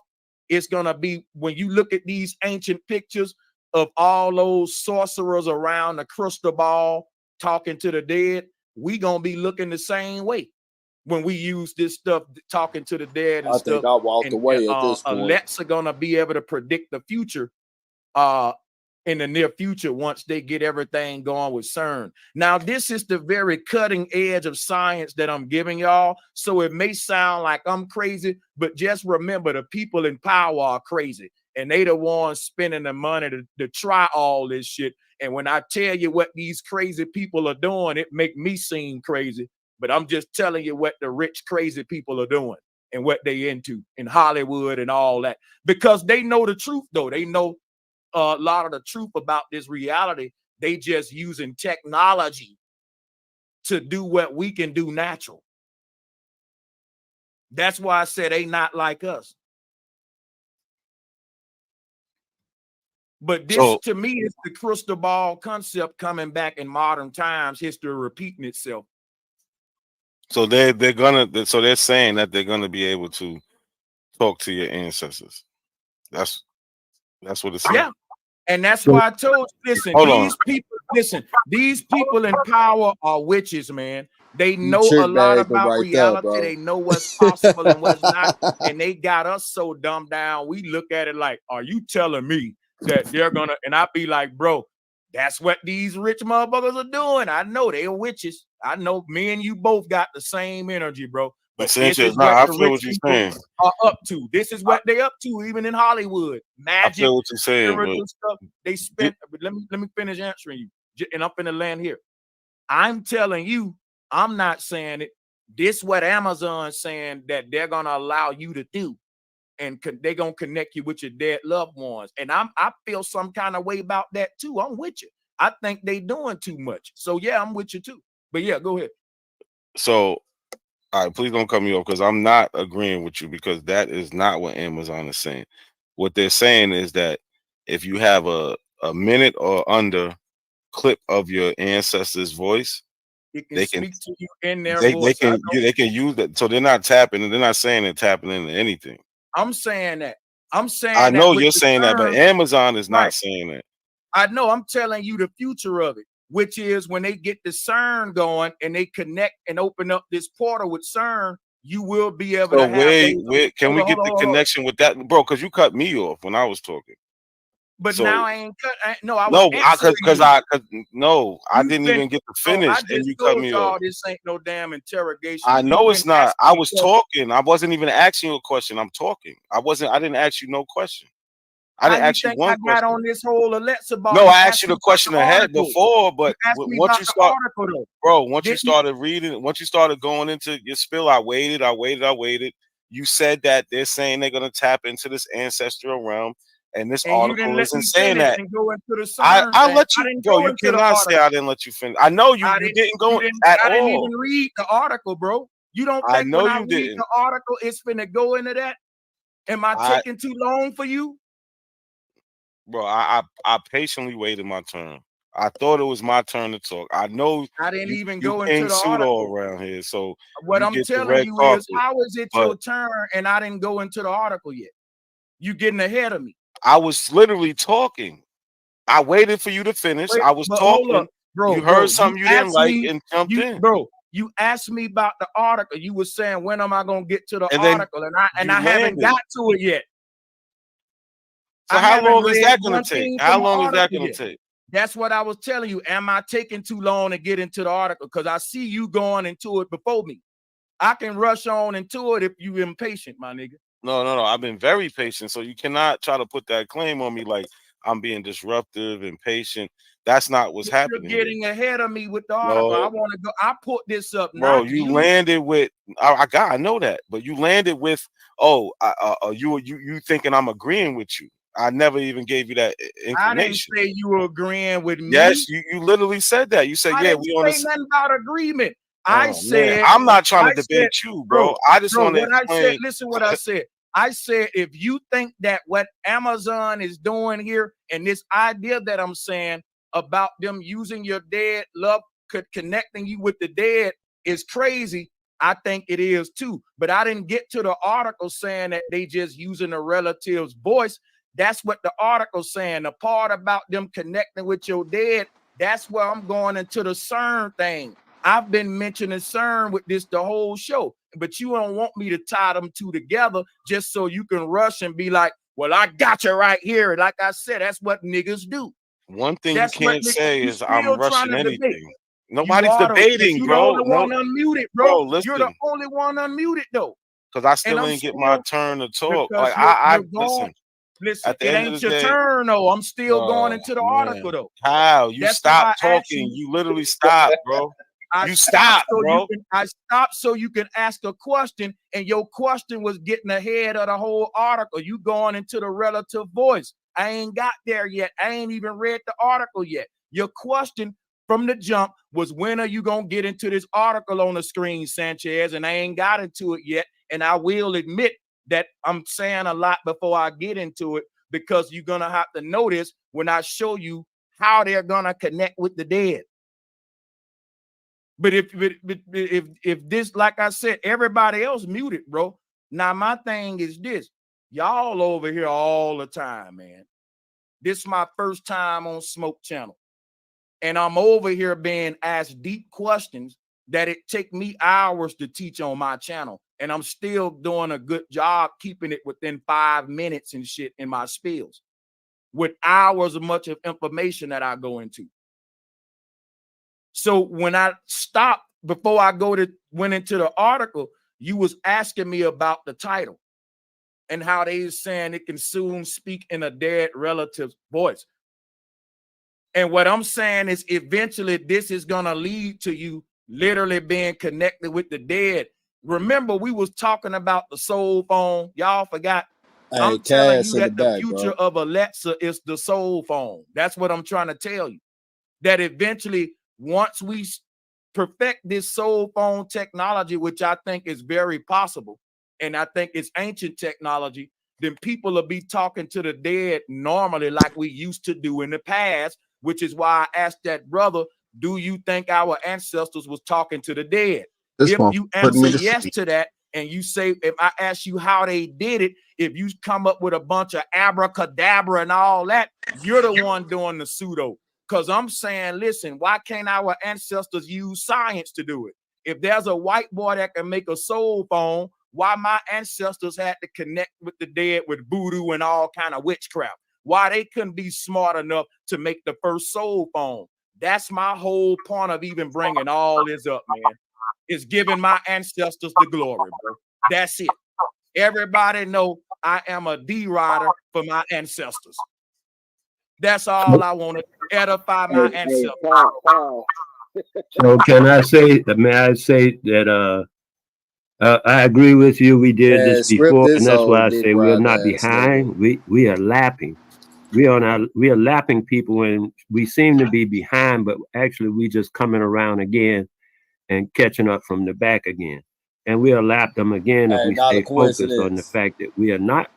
it's gonna be, when you look at these ancient pictures of all those sorcerers around the crystal ball talking to the dead, we gonna be looking the same way when we use this stuff, talking to the dead and I stuff. think I walked away at this point. Alexa gonna be able to predict the future in the near future once they get everything going with CERN. Now, this is the very cutting edge of science that I'm giving y'all. So it may sound like I'm crazy, but just remember the people in power are crazy. And they the ones spending the money to try all this shit. And when I tell you what these crazy people are doing, it make me seem crazy. But I'm just telling you what the rich, crazy people are doing and what they into in Hollywood and all that. Because they know the truth, though. They know a lot of the truth about this reality. They just using technology to do what we can do natural. That's why I said they not like us. But this, to me, is the crystal ball concept coming back in modern times, history repeating itself. So they're saying that they're gonna be able to talk to your ancestors. That's what it's saying. Yeah. And that's why I told you, these people in power are witches, man. They know a lot about reality. They know what's possible and what's not. And they got us so dumbed down. We look at it like, are you telling me that they're gonna? And I be like, bro, that's what these rich motherfuckers are doing. I know they're witches. I know me and you both got the same energy, bro. But this is what the rich people are up to. This is what they up to, even in Hollywood. Magic, I feel what you're saying, spiritual stuff. They spent. But let me finish answering you, and I'm finna land here. I'm telling you, I'm not saying it. This what Amazon's saying that they're gonna allow you to do, and they're gonna connect you with your dead loved ones. And I feel some kind of way about that too. I'm with you. I think they doing too much. So yeah, I'm with you too. But yeah, go ahead. So, all right, please don't cut me off because I'm not agreeing with you, because that is not what Amazon is saying. What they're saying is that if you have a minute or under clip of your ancestor's voice, they can speak to you in their voice. They can use that. So they're not tapping, and they're not saying they're tapping into anything. I'm saying that. I know you're saying that, but Amazon is not saying that. I know. I'm telling you the future of it, which is when they get the CERN going and they connect and open up this portal with CERN, you will be able to have. Can we get the connection with that, bro? Because you cut me off when I was talking. But now I ain't cut. I didn't even get to finish, and you cut me off. This ain't no damn interrogation. I know it's not. I was talking. I wasn't even asking you a question. I'm talking. I didn't ask you no question. I didn't ask you one question. I got on this whole Alexa bar. No, I asked you the question ahead before, but once you start, bro, once you started reading, once you started going into your spill, I waited. You said that they're saying they're gonna tap into this ancestral realm. And this article isn't saying that. I'll let you go. You cannot say I didn't let you finish. I know you didn't go at all. I didn't even read the article, bro. You don't think when I read the article, it's finna go into that? Am I taking too long for you? Bro, I patiently waited my turn. I thought it was my turn to talk. I know I didn't even go into the article around here. So what I'm telling you is, how is it your turn and I didn't go into the article yet? You getting ahead of me. I was literally talking. I waited for you to finish. I was talking. Bro, you heard something you didn't like and jumped in. Bro, you asked me about the article. You were saying, when am I going to get to the article? And I haven't got to it yet. So how long is that going to take? How long is that going to take? That's what I was telling you. Am I taking too long to get into the article? Because I see you going into it before me. I can rush on into it if you're impatient, my nigga. No. I've been very patient. So you cannot try to put that claim on me like I'm being disruptive and patient. That's not what's happening. You're getting ahead of me with the article. No. I want to go. I put this up. Bro, you landed with. I know that, but you landed with. You thinking I'm agreeing with you. I never even gave you that I didn't information. say you were agreeing with me. Yes, you literally said that. You said, I yeah, didn't we on say this. nothing about agreement. Oh, I man. said, I'm not trying to I debate said, you, bro. I just want to what I said, explain. listen what I said. I said, if you think that what Amazon is doing here and this idea that I'm saying about them using your dead love, connecting you with the dead is crazy, I think it is too. But I didn't get to the article saying that they just using a relative's voice. That's what the article's saying. The part about them connecting with your dead, that's where I'm going into the CERN thing. I've been mentioning CERN with this the whole show, but you don't want me to tie them two together just so you can rush and be like, well, I got you right here. Like I said, that's what niggas do. One thing That's you can't say is I'm rushing anything. Nobody's debating, you the bro. only one unmuted, bro. You're the Listen, only one unmuted, though. because I And still I'm ain't get still, my turn to talk. because Like you're listen. listen, At the it end of ain't the your day, turn, though. I'm still going oh, into the man. article, though. How you That's stop why I asked talking? you. You literally stop, bro. You stop, bro. I stopped so you can ask a question, and your question was getting ahead of the whole article. You going into the relative voice. I ain't got there yet. I ain't even read the article yet. Your question from the jump was, when are you gonna get into this article on the screen, Sanchez? And I ain't got into it yet. And I will admit that I'm saying a lot before I get into it, because you're gonna have to notice when I show you how they're gonna connect with the dead. But if this, like I said, everybody else muted, bro. Now my thing is this: y'all over here all the time, man. This is my first time on Smoke Channel, and I'm over here being asked deep questions that it take me hours to teach on my channel, and I'm still doing a good job keeping it within 5 minutes and shit in my spills, with hours of much of information that I go into. So when I stopped before I went into the article, you was asking me about the title and how they saying it can soon speak in a dead relative's voice. And what I'm saying is, eventually this is gonna lead to you literally being connected with the dead. Remember, we was talking about the soul phone. Y'all forgot. Hey, I'm telling Cass you in the that the back, future bro. of Alexa is the soul phone. That's what I'm trying to tell you. That eventually, once we perfect this soul phone technology, which I think is very possible, and I think it's ancient technology, then people will be talking to the dead normally like we used to do in the past, which is why I asked that brother, do you think our ancestors was talking to the dead? This If one you put me answer to yes sleep. to that, and you say, if I ask you how they did it, if you come up with a bunch of abracadabra and all that, you're the one doing the pseudo. Because I'm saying, listen, why can't our ancestors use science to do it? If there's a white boy that can make a soul phone, why my ancestors had to connect with the dead with voodoo and all kind of witchcraft? Why they couldn't be smart enough to make the first soul phone? That's my whole point of even bringing all this up, man. Is giving my ancestors the glory, bro. That's it. Everybody know I am a D-rider for my ancestors. That's all I want to edify my ancestors. So can I say, may I say that I agree with you. We did this Man, script before, and this that's why old I dick say we're rider not ass nigga. behind. We are lapping. We are lapping people, and we seem to be behind, but actually we just coming around again and catching up from the back again. And we'll lap them again if Hey, we not a stay focused on the coincidence. fact that we are not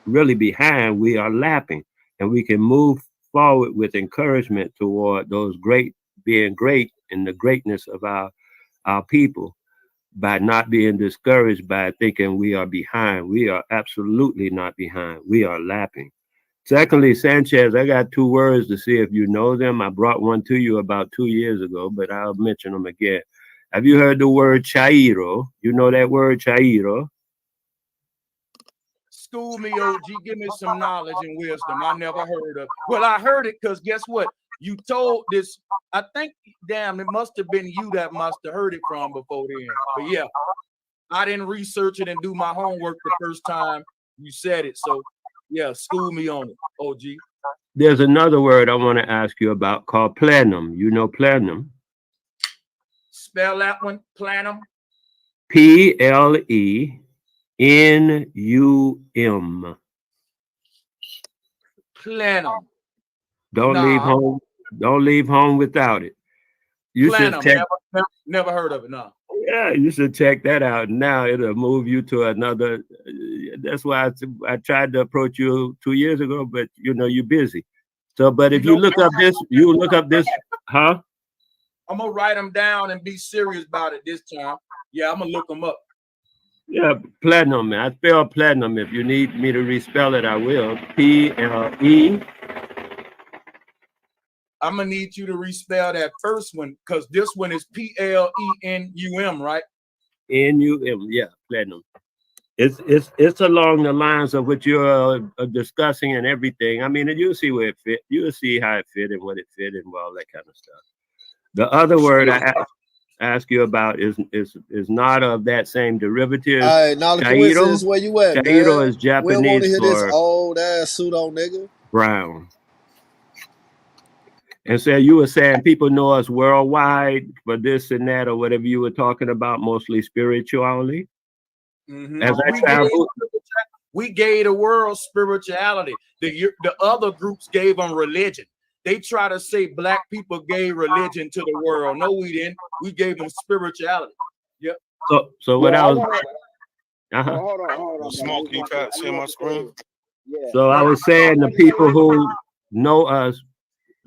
really behind. We are lapping, and we can move forward with encouragement toward those being great in the greatness of our people, by not being discouraged by thinking we are behind. We are absolutely not behind. We are lapping. Secondly, Sanchez, I got 2 words to see if you know them. I brought one to you about 2 years ago, but I'll mention them again. Have you heard the word chairo? You know that word chairo? School me, OG. Give me some knowledge and wisdom. I never heard of. Well, I heard it because guess what? You told this. I think, damn, it must have been you that must have heard it from before then. But yeah, I didn't research it and do my homework the first time you said it. So yeah, school me on it, OG. There's another word I want to ask you about called plenum. You know plenum? Spell that one, planum. PLENUM. Plenum. Don't leave home. Don't leave home without it. You Plenum. should check. Never heard of it. No. Yeah, you should check that out. Now it'll move you to another. That's why I tried to approach you 2 years ago, but you know you're busy. So, but if you look up this, huh? I'm gonna write them down and be serious about it this time. Yeah, I'm gonna look them up. Yeah, platinum, man. I spell platinum. If you need me to respell it, I will. P-L-E. I'm gonna need you to respell that first one because this one is P-L-E-N-U-M, right? N-U-M, yeah, platinum. It's along the lines of what you're discussing and everything. I mean, and you'll see where it fit. You'll see how it fit and what it fit and all that kind of stuff. The other word I ask you about is not of that same derivative. All right, now the coincidence where you at, Chairo man? is We don't want to Japanese hear this for old ass pseudo nigga. brown. And so you were saying people know us worldwide for this and that or whatever you were talking about, mostly spirituality. As I travel, we gave the world spirituality. The other groups gave them religion. They try to say black people gave religion to the world. No, we didn't. We gave them spirituality. Yep. So what I was. Hold on. Smoke, can you see my screen? Yeah. So I was saying the people who know us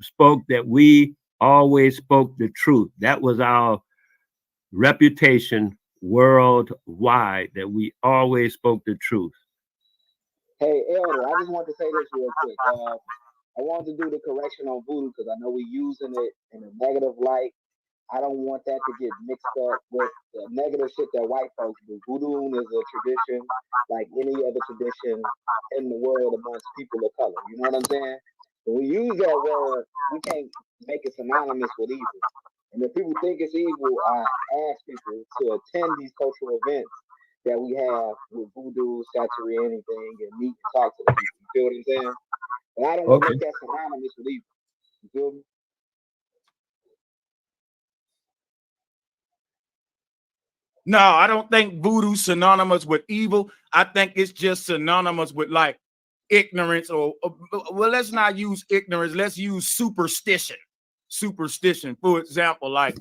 spoke that we always spoke the truth. That was our reputation worldwide, that we always spoke the truth. Hey, Elder, I just wanted to say this real quick. I wanted to do the correction on voodoo because I know we're using it in a negative light. I don't want that to get mixed up with the negative shit that white folks do. Voodoo is a tradition like any other tradition in the world amongst people of color. You know what I'm saying? When we use that word, we can't make it synonymous with evil. And if people think it's evil, I ask people to attend these cultural events that we have with voodoo, satire, anything, and meet and talk to the people. You feel what I'm saying? And I don't want to make that synonymous with evil. You feel me? No, I don't think voodoo synonymous with evil. I think it's just synonymous with like ignorance or well, let's not use ignorance. Let's use superstition. Superstition, for example, like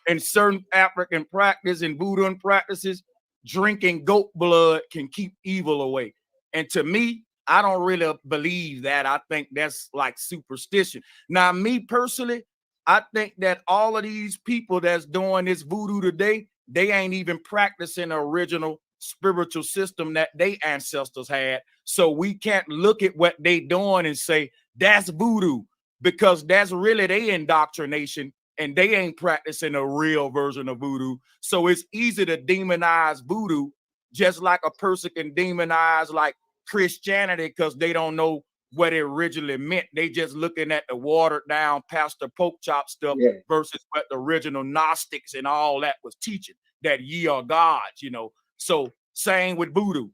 in certain African practice and voodoo practices, drinking goat blood can keep evil away. And to me, I don't really believe that. I think that's like superstition. Now, me personally, I think that all of these people that's doing this voodoo today, they ain't even practicing the original spiritual system that they ancestors had. So we can't look at what they doing and say that's voodoo because that's really their indoctrination and they ain't practicing a real version of voodoo. So it's easy to demonize voodoo just like a person can demonize like Christianity because they don't know what it originally meant. They just looking at the watered down Pastor Pope Chop stuff versus what the original Gnostics and all that was teaching, that ye are gods, you know. So same with voodoo.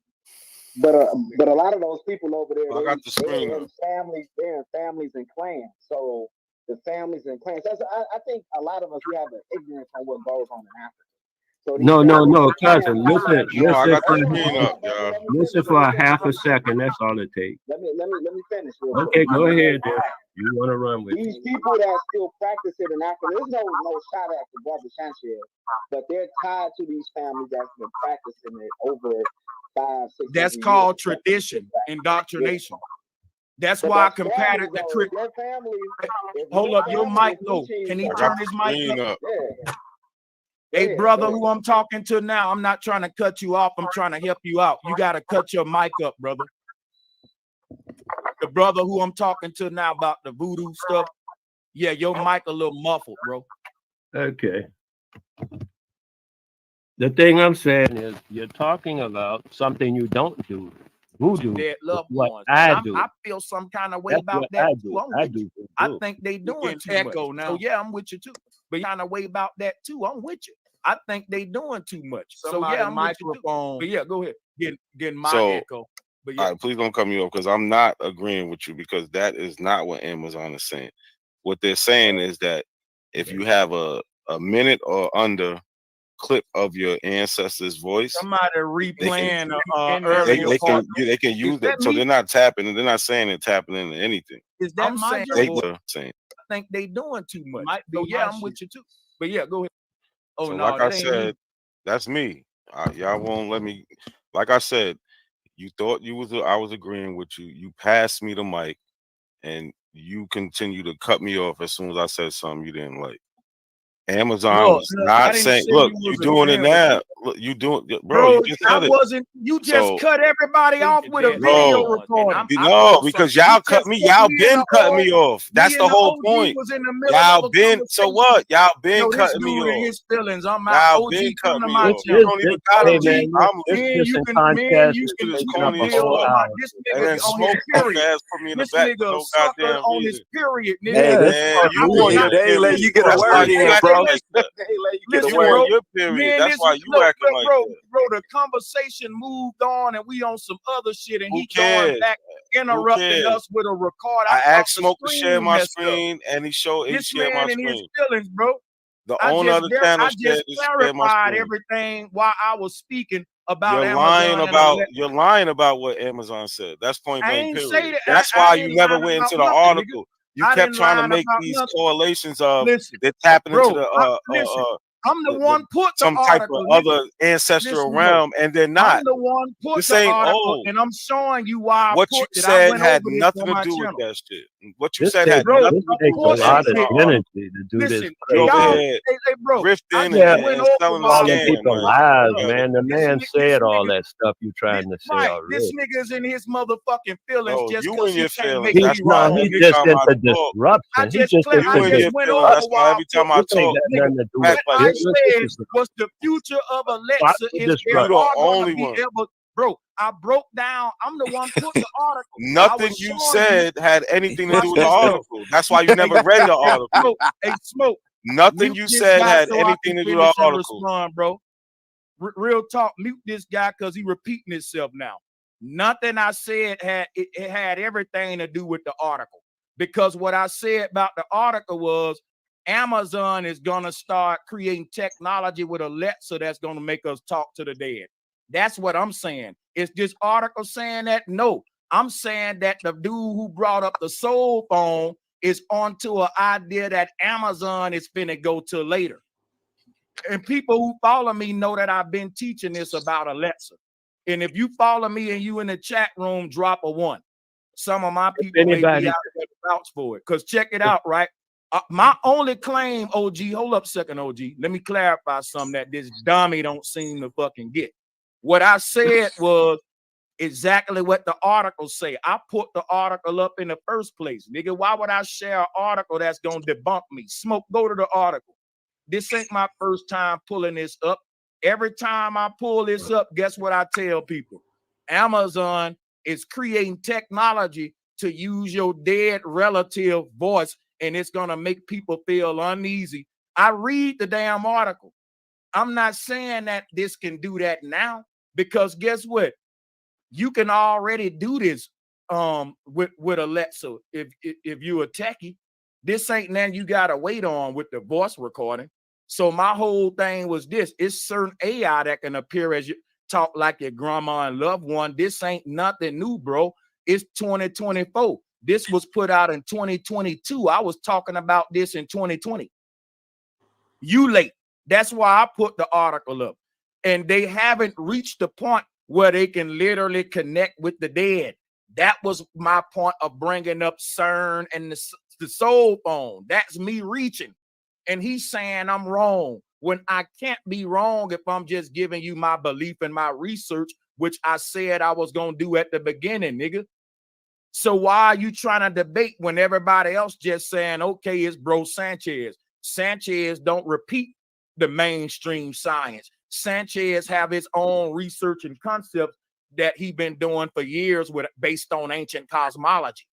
But a lot of those people over there, I got the screen they're in families, and clans. So the families and clans. I think a lot of us we have an ignorance on what goes on in Africa. So No, cousin. Listen for a half a second. That's all it takes. Let me finish. Okay, go ahead. You want to run with these people that still practice it in Africa? There's no shot at the brother Sanchez, but they're tied to these families that's been practicing it over 5, 6. That's called tradition, indoctrination. That's why I compared it to hold up, your mic low. Can he turn his mic up? Hey, brother, who I'm talking to now, I'm not trying to cut you off. I'm trying to help you out. You got to cut your mic up, brother. The brother who I'm talking to now about the voodoo stuff, yeah, your mic a little muffled, bro. Okay. The thing I'm saying is you're talking about something you don't do. Voodoo. Dead loved what ones. I do. I feel some kind of way That's about what that I too. do. I'm with you. I think they doing too echo much. now. So yeah, I'm with you too. But kind of way about that too. I'm with you. I think they doing too much. So yeah, I'm microphone. But yeah, go ahead. Get my echo. But yeah. All right, please don't cut me off because I'm not agreeing with you because that is not what Amazon is saying. What they're saying is that if you have a minute or under clip of your ancestor's voice. Somebody replaying They can use that, so they're not tapping and they're not saying they're tapping into anything. Is that my saying? I think they doing too much. So yeah, I'm with you too. But yeah, go ahead. Oh so no, like I that ain't said, me. that's me. Y'all won't let me. Like I said, you thought I was agreeing with you. You passed me the mic, and you continue to cut me off as soon as I said something you didn't like. Amazon was not saying, look, you doing it now. Look, you doing, bro, you just said I wasn't, you just cut everybody off with a video recording. No, because y'all cut me, y'all been cutting me off. That's the whole point. Y'all been, so what? Y'all been cutting me off. His feelings. I'm out. OG, Been come cutting to me my off. channel. You don't even gotta be. You can just call me off. This And then nigga on smoke his period. ass put me in the This back nigga for no sucker goddamn on reason. his period, nigga. Hey, you on your period. you get a That's why word you in, acting bro. like that. Get a You word. on your period. That's why you acting like that. Bro, the conversation moved on and we on some other shit and he cares? going back interrupting us with a record. I asked Smoke to share my screen and he shared my and his screen. feelings, bro. The owner of the channel I just shared my clarified screen. everything while I was speaking about You're Amazon. you're lying about what Amazon said. That's point I blank ain't period. say that. That's why you never went into the article. You kept trying to make these correlations of they're tapping into the I'm the one put the some type article, of other ancestral realm, and they're not. I'm the one put This the ain't article, old. and I'm showing you why I what put you it. said had over this nothing on to my do with channel. that shit. What you This said takes, had nothing this to do takes with a lot of Amazon energy article. to do this. You over crazy. here bro, grifting Yeah, and selling the calling scam, people man. lies, man. The man said all that stuff you trying to say This already. nigga's in his motherfucking feelings Bro, just you because in he your can't feelings. make That's me why wrong. every He's just time I into talk, disruption. He's just you into in your feelings. That's why every time I This ain't talk, got nothing to do What with I business. said This is was the future of Alexa Watch is the there disruption. are You the going only to be one. able, bro. I broke down. I'm the one put the article. Nothing you said had anything to do with the article. That's why you never read the article. Hey, Smoke. Nothing you said had anything to do with the article. Respond, bro. Real talk. Mute this guy because he repeating himself now. Nothing I said had it had everything to do with the article. Because what I said about the article was Amazon is gonna start creating technology with Alexa that's gonna make us talk to the dead. That's what I'm saying. Is this article saying that? No, I'm saying that the dude who brought up the soul phone is onto an idea that Amazon is finna go to later. And people who follow me know that I've been teaching this about Alexa. And if you follow me and you in the chat room, drop a 1. Some of my people may be out there to vouch for it. Because check it out, right? My only claim, OG, hold up a second, OG. Let me clarify something that this dummy don't seem to fucking get. What I said was exactly what the article say. I put the article up in the first place. Nigga, why would I share an article that's going to debunk me? Smoke, go to the article. This ain't my first time pulling this up. Every time I pull this up, guess what I tell people? Amazon is creating technology to use your dead relative voice, and it's going to make people feel uneasy. I read the damn article. I'm not saying that this can do that now, because guess what? You can already do this with Alexa if you're a techie. This ain't nothing you got to wait on with the voice recording. So my whole thing was this. It's certain AI that can appear as you talk like your grandma and loved one. This ain't nothing new, bro. It's 2024. This was put out in 2022. I was talking about this in 2020. You late. That's why I put the article up. And they haven't reached the point where they can literally connect with the dead. That was my point of bringing up CERN and the soul phone. That's me reaching. And he's saying I'm wrong when I can't be wrong if I'm just giving you my belief and my research, which I said I was going to do at the beginning, nigga. So why are you trying to debate when everybody else just saying, okay, it's bro Sanchez? Sanchez don't repeat the mainstream science. Sanchez have his own research and concepts that he been doing for years with based on ancient cosmology.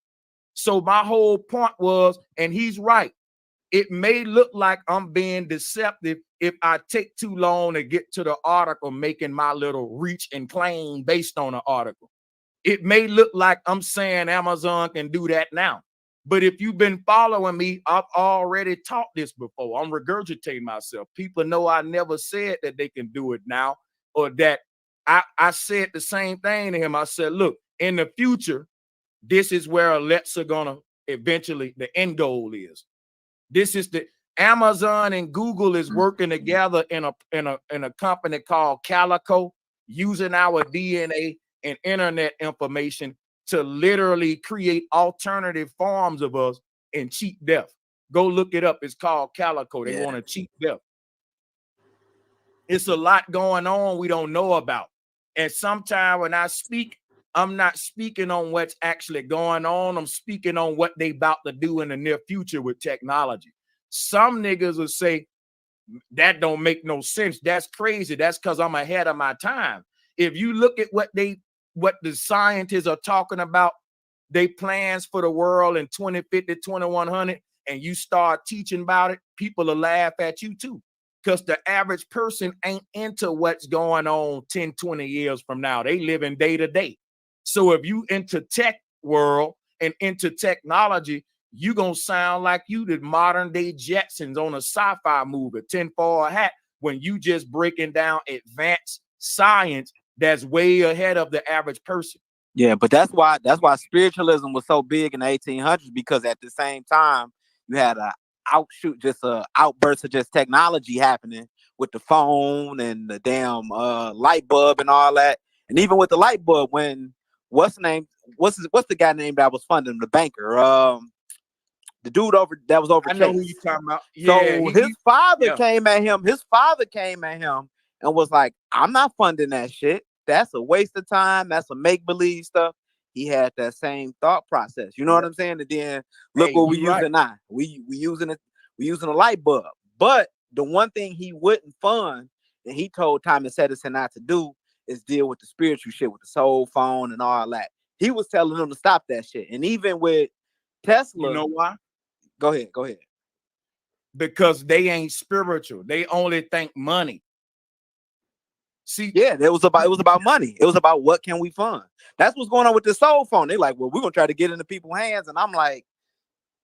So my whole point was, and he's right, it may look like I'm being deceptive if I take too long to get to the article, making my little reach and claim based on the article. It may look like I'm saying Amazon can do that now, But if you've been following me, I've already taught this before. I'm regurgitating myself. People know I never said that they can do it now, or that I said the same thing to him. I said, look, in the future, this is where Alexa gonna eventually, the end goal is. This is the Amazon and Google is working together in a company called Calico, using our DNA and internet information to literally create alternative forms of us and cheat death. Go look it up. It's called Calico. They want to cheat death. It's a lot going on we don't know about. And sometimes when I speak, I'm not speaking on what's actually going on. I'm speaking on what they about to do in the near future with technology. Some niggas will say, that don't make no sense. That's crazy. That's because I'm ahead of my time. If you look at what the scientists are talking about, they plans for the world in 2050, 2100, and you start teaching about it, people will laugh at you too. Because the average person ain't into what's going on 10, 20 years from now. They live in day to day. So if you into tech world and into technology, you gonna sound like you the modern day Jetsons on a sci-fi movie, tinfoil hat, when you just breaking down advanced science that's way ahead of the average person. Yeah, but that's why spiritualism was so big in the 1800s, because at the same time you had a outburst of just technology happening with the phone and the damn light bulb and all that. And even with the light bulb, when what's the guy name that was funding him, the banker, the dude that was over I know Chase. who you talking about. So Yeah, his father came at him. His father came at him and was like, "I'm not funding that shit. That's a waste of time. That's a make-believe stuff." He had that same thought process. You know what I'm saying? And then look what we using now. We using a light bulb. But the one thing he wouldn't fund, and he told Thomas Edison not to do, is deal with the spiritual shit, with the soul phone and all that. He was telling them to stop that shit. And even with Tesla, you know why? Go ahead. Because they ain't spiritual. They only think money. See, yeah, it was about money. It was about what can we fund. That's what's going on with the soul phone. They like, well, we're gonna try to get into people's hands, and I'm like,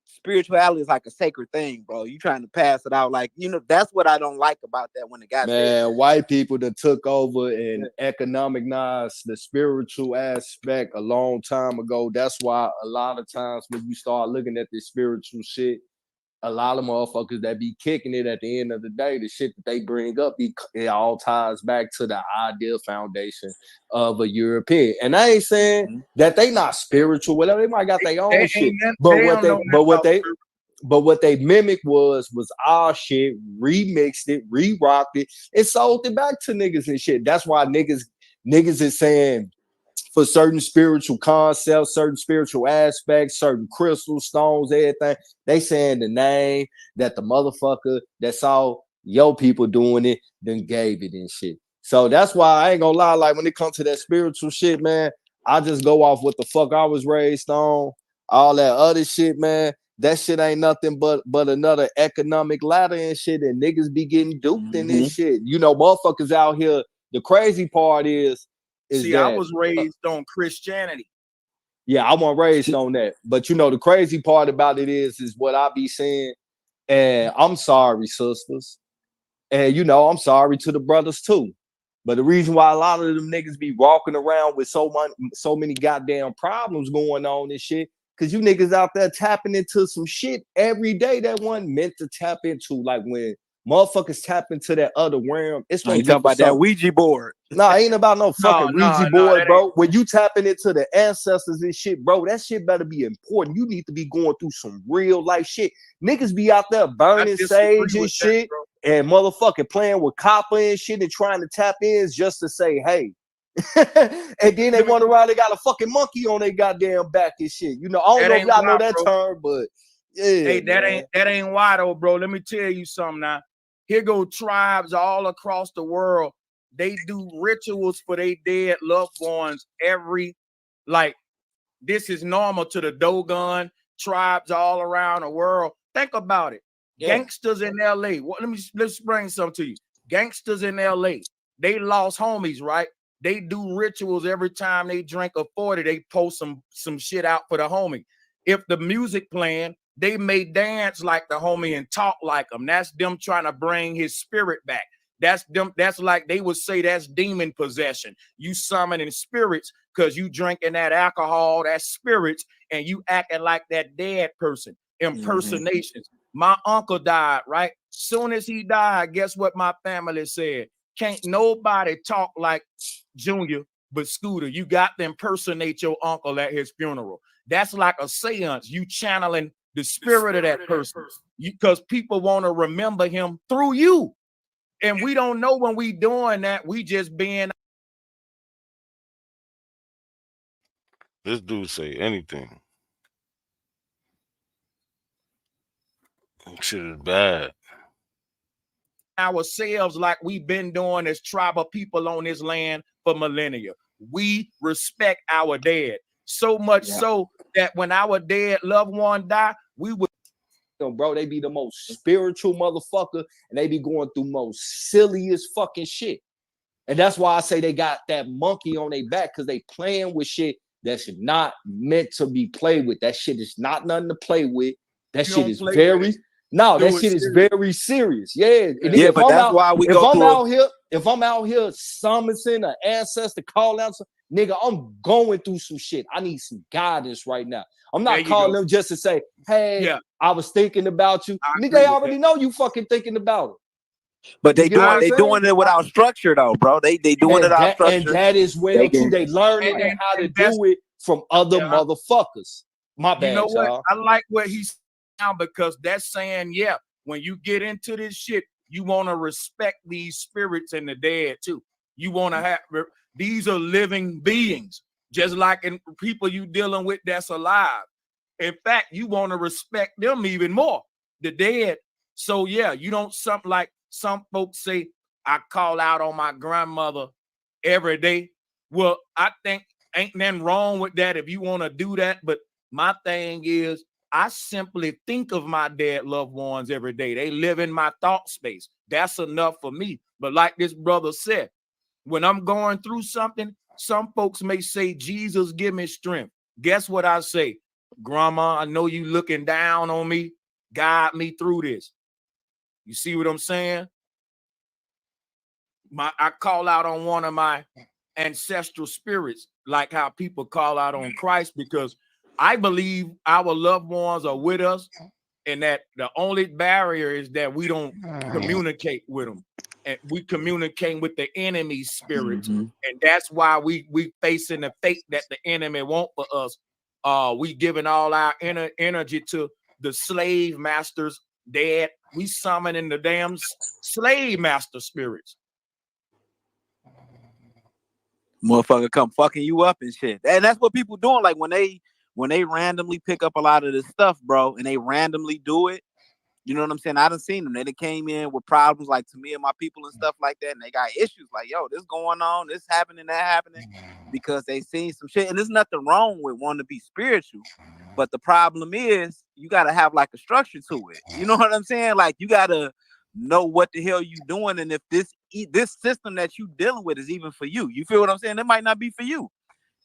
spirituality is like a sacred thing, bro. You trying to pass it out, like, that's what I don't like about that when it got there. White people that took over and economicized the spiritual aspect a long time ago. That's why a lot of times when you start looking at this spiritual shit, a lot of motherfuckers that be kicking it at the end of the day, the shit that they bring up, it all ties back to the ideal foundation of a European. And I ain't saying that they not spiritual, whatever. They might got their own shit, but what they mimicked was our shit, remixed it, re-rocked it, and sold it back to niggas and shit. That's why niggas is saying, for certain spiritual concepts, certain spiritual aspects, certain crystal stones, everything, they saying the name that the motherfucker that saw your people doing it then gave it and shit. So that's why I ain't gonna lie, like when it comes to that spiritual shit, man, I just go off what the fuck I was raised on. All that other shit, man, that shit ain't nothing but another economic ladder and shit, and niggas be getting duped in this shit. Motherfuckers out here, the crazy part is see, I was raised on Christianity. Yeah, I wasn't raised on that. But the crazy part about it is what I be saying. And I'm sorry, sisters. And I'm sorry to the brothers too. But the reason why a lot of them niggas be walking around with so many goddamn problems going on and shit, because you niggas out there tapping into some shit every day that one meant to tap into. Like when motherfuckers tap into that other realm, it's you talking about that Ouija board. No, ain't about no fucking Ouija board, bro. When you tapping into the ancestors and shit, bro, that shit better be important. You need to be going through some real life shit. Niggas be out there burning sage and shit, and motherfucking playing with copper and shit and trying to tap in just to say, hey. And then they wonder why they got a fucking monkey on their goddamn back and shit. I don't know if y'all know that term, but yeah. Hey, that ain't why though, bro. Let me tell you something now. Here go tribes all across the world. They do rituals for their dead loved ones this is normal to the Dogon tribes all around the world. Think about it. Yeah. Gangsters in LA. Let's bring some to you. Gangsters in LA. They lost homies, right? They do rituals every time they drink a 40. They post some shit out for the homie. If the music playing, they may dance like the homie and talk like him. That's them trying to bring his spirit back. That's them. That's like they would say that's demon possession. You summoning spirits because you drinking that alcohol, that spirits, and you acting like that dead person. Impersonations. My uncle died, right? Soon as he died, guess what my family said? Can't nobody talk like Junior but Scooter. You got to impersonate your uncle at his funeral. That's like a seance. You channeling the spirit of that person because people want to remember him through you. And we don't know when we doing that. We just being. This dude say anything. Shit is bad. Ourselves like we've been doing as tribal people on this land for millennia. We respect our dead so much so that when our dead loved one die, we would. Bro, they be the most spiritual motherfucker, and they be going through most silliest fucking shit. And that's why I say they got that monkey on their back, because they playing with shit that's not meant to be played with. That shit is not nothing to play with. That shit is very that shit is very serious. Yeah. And yeah, but that's why we go through if I'm out here summoning an ancestor, call out some nigga, I'm going through some shit. I need some guidance right now. I'm not calling them just to say, hey, I was thinking about you. Nigga, they already know you fucking thinking about it. But they doing it without structure though, bro. They doing it without structure. And that is well too. They learning how to do it from other motherfuckers. My bad, you know what? y'all. I like what he's saying because that's saying, yeah, when you get into this shit, you want to respect these spirits and the dead too. You want to have these are living beings, just like in people you dealing with that's alive. In fact, you want to respect them even more, the dead. So yeah, you don't something like some folks say, I call out on my grandmother every day. Well, I think ain't nothing wrong with that if you want to do that. But my thing is, I simply think of my dead loved ones every day. They live in my thought space. That's enough for me. But like this brother said, when I'm going through something, some folks may say, Jesus, give me strength. Guess what I say? Grandma, I know you looking down on me. Guide me through this. You see what I'm saying? I call out on one of my ancestral spirits, like how people call out on Christ, because I believe our loved ones are with us, and that the only barrier is that we don't communicate with them, and we communicate with the enemy's spirits, and that's why we facing the fate that the enemy want for us. We giving all our energy to the slave masters dead. We summoning the damn slave master spirits. Motherfucker come fucking you up and shit. And that's what people doing. Like when they randomly pick up a lot of this stuff, bro, and they randomly do it. You know what I'm saying? I done seen them. They came in with problems like to me and my people and stuff like that. And they got issues like, yo, this going on, this happening, that happening, because they seen some shit. And there's nothing wrong with wanting to be spiritual. But the problem is you got to have like a structure to it. You know what I'm saying? Like you got to know what the hell you doing. And if this system that you dealing with is even for you, you feel what I'm saying? It might not be for you.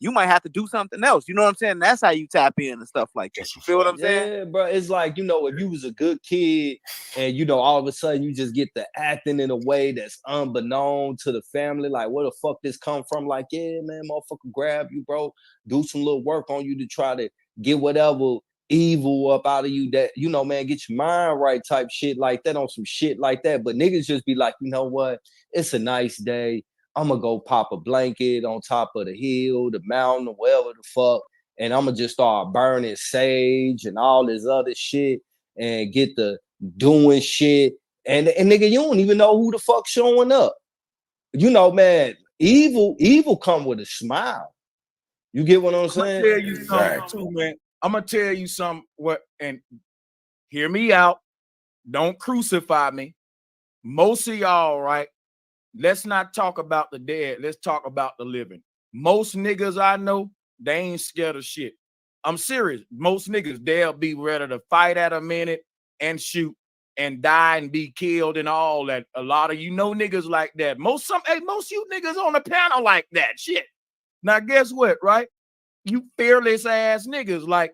You might have to do something else. You know what I'm saying? That's how you tap in and stuff like that. You feel what I'm saying? Yeah, bro. It's like, you know, if you was a good kid and, you know, all of a sudden you just get the acting in a way that's unbeknown to the family. Like, where the fuck this come from? Like, yeah, man, motherfucker grab you, bro. Do some little work on you to try to get whatever evil up out of you that, you know, man, get your mind right type shit like that on some shit like that. But niggas just be like, you know what? It's a nice day. I'm gonna go pop a blanket on top of the hill, the mountain, or wherever the fuck, and I'm gonna just start burning sage and all this other shit and get the doing shit. And nigga, you don't even know who the fuck showing up. You know, man, evil come with a smile. You get what I'm saying? I'm gonna tell you something too, man. I'm gonna tell you something. And hear me out. Don't crucify me. Most of y'all, right? Let's not talk about the dead. Let's talk about the living. Most niggas I know, they ain't scared of shit. I'm serious. Most niggas, they'll be ready to fight at a minute and shoot and die and be killed and all that. A lot of you know niggas like that. Most you niggas on the panel like that shit. Now guess what, right? You fearless ass niggas, like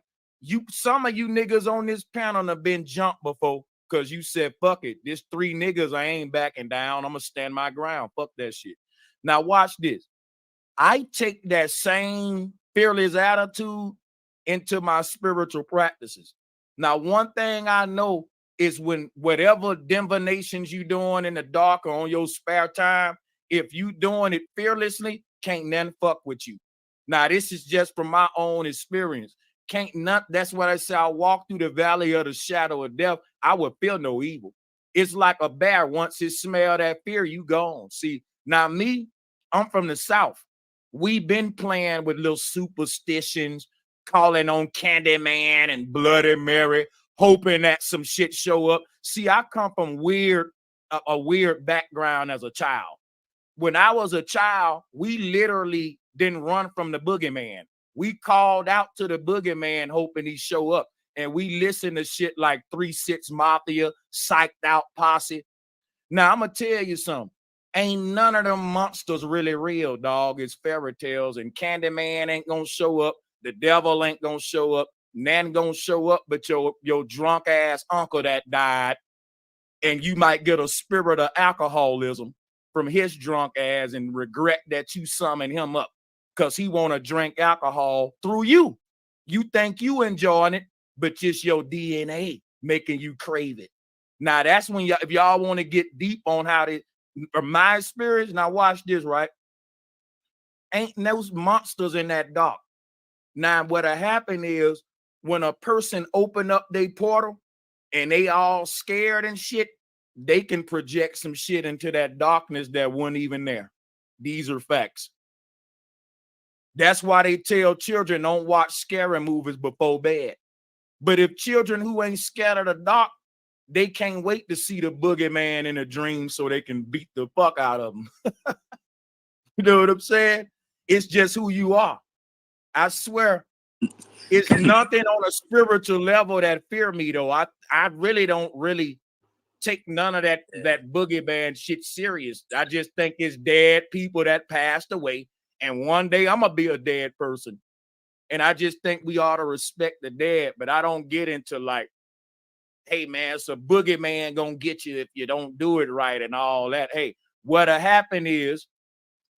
Some of you niggas on this panel have been jumped before because you said, fuck it. This 3 niggas, I ain't backing down. I'm gonna stand my ground. Fuck that shit. Now watch this. I take that same fearless attitude into my spiritual practices. Now, one thing I know is when whatever divinations you doing in the dark or on your spare time, if you doing it fearlessly, can't nothing fuck with you. Now, this is just from my own experience. That's what I say. I walk through the valley of the shadow of death, I would feel no evil. It's like a bear. Once it smell that fear, you gone. See, now me, I'm from the South. We've been playing with little superstitions, calling on Candyman and Bloody Mary, hoping that some shit show up. See, I come from a weird background as a child. When I was a child, we literally didn't run from the boogeyman. We called out to the boogeyman hoping he show up. And we listened to shit like 3-6 Mafia, Psyched Out Posse. Now, I'm going to tell you something. Ain't none of them monsters really real, dog. It's fairy tales, and Candyman ain't gonna show up. The devil ain't gonna show up. None gonna show up but your drunk ass uncle that died. And you might get a spirit of alcoholism from his drunk ass and regret that you summoned him up because he want to drink alcohol through you. You think you enjoying it, but just your DNA making you crave it. Now, that's when if y'all want to get deep on how to, from my experience, now watch this, right? Ain't those monsters in that dark. Now, what'll happen is when a person open up their portal and they all scared and shit, they can project some shit into that darkness that wasn't even there. These are facts. That's why they tell children don't watch scary movies before bed. But if children who ain't scared of the dark, they can't wait to see the boogeyman in a dream so they can beat the fuck out of them. You know what I'm saying? It's just who you are. I swear, it's nothing on a spiritual level that fear me, though. I really don't take none of that boogeyman shit serious. I just think it's dead people that passed away, and one day I'm gonna be a dead person. And I just think we ought to respect the dead, but I don't get into like, hey man, it's a boogeyman gonna get you if you don't do it right and all that. Hey, what'll happen is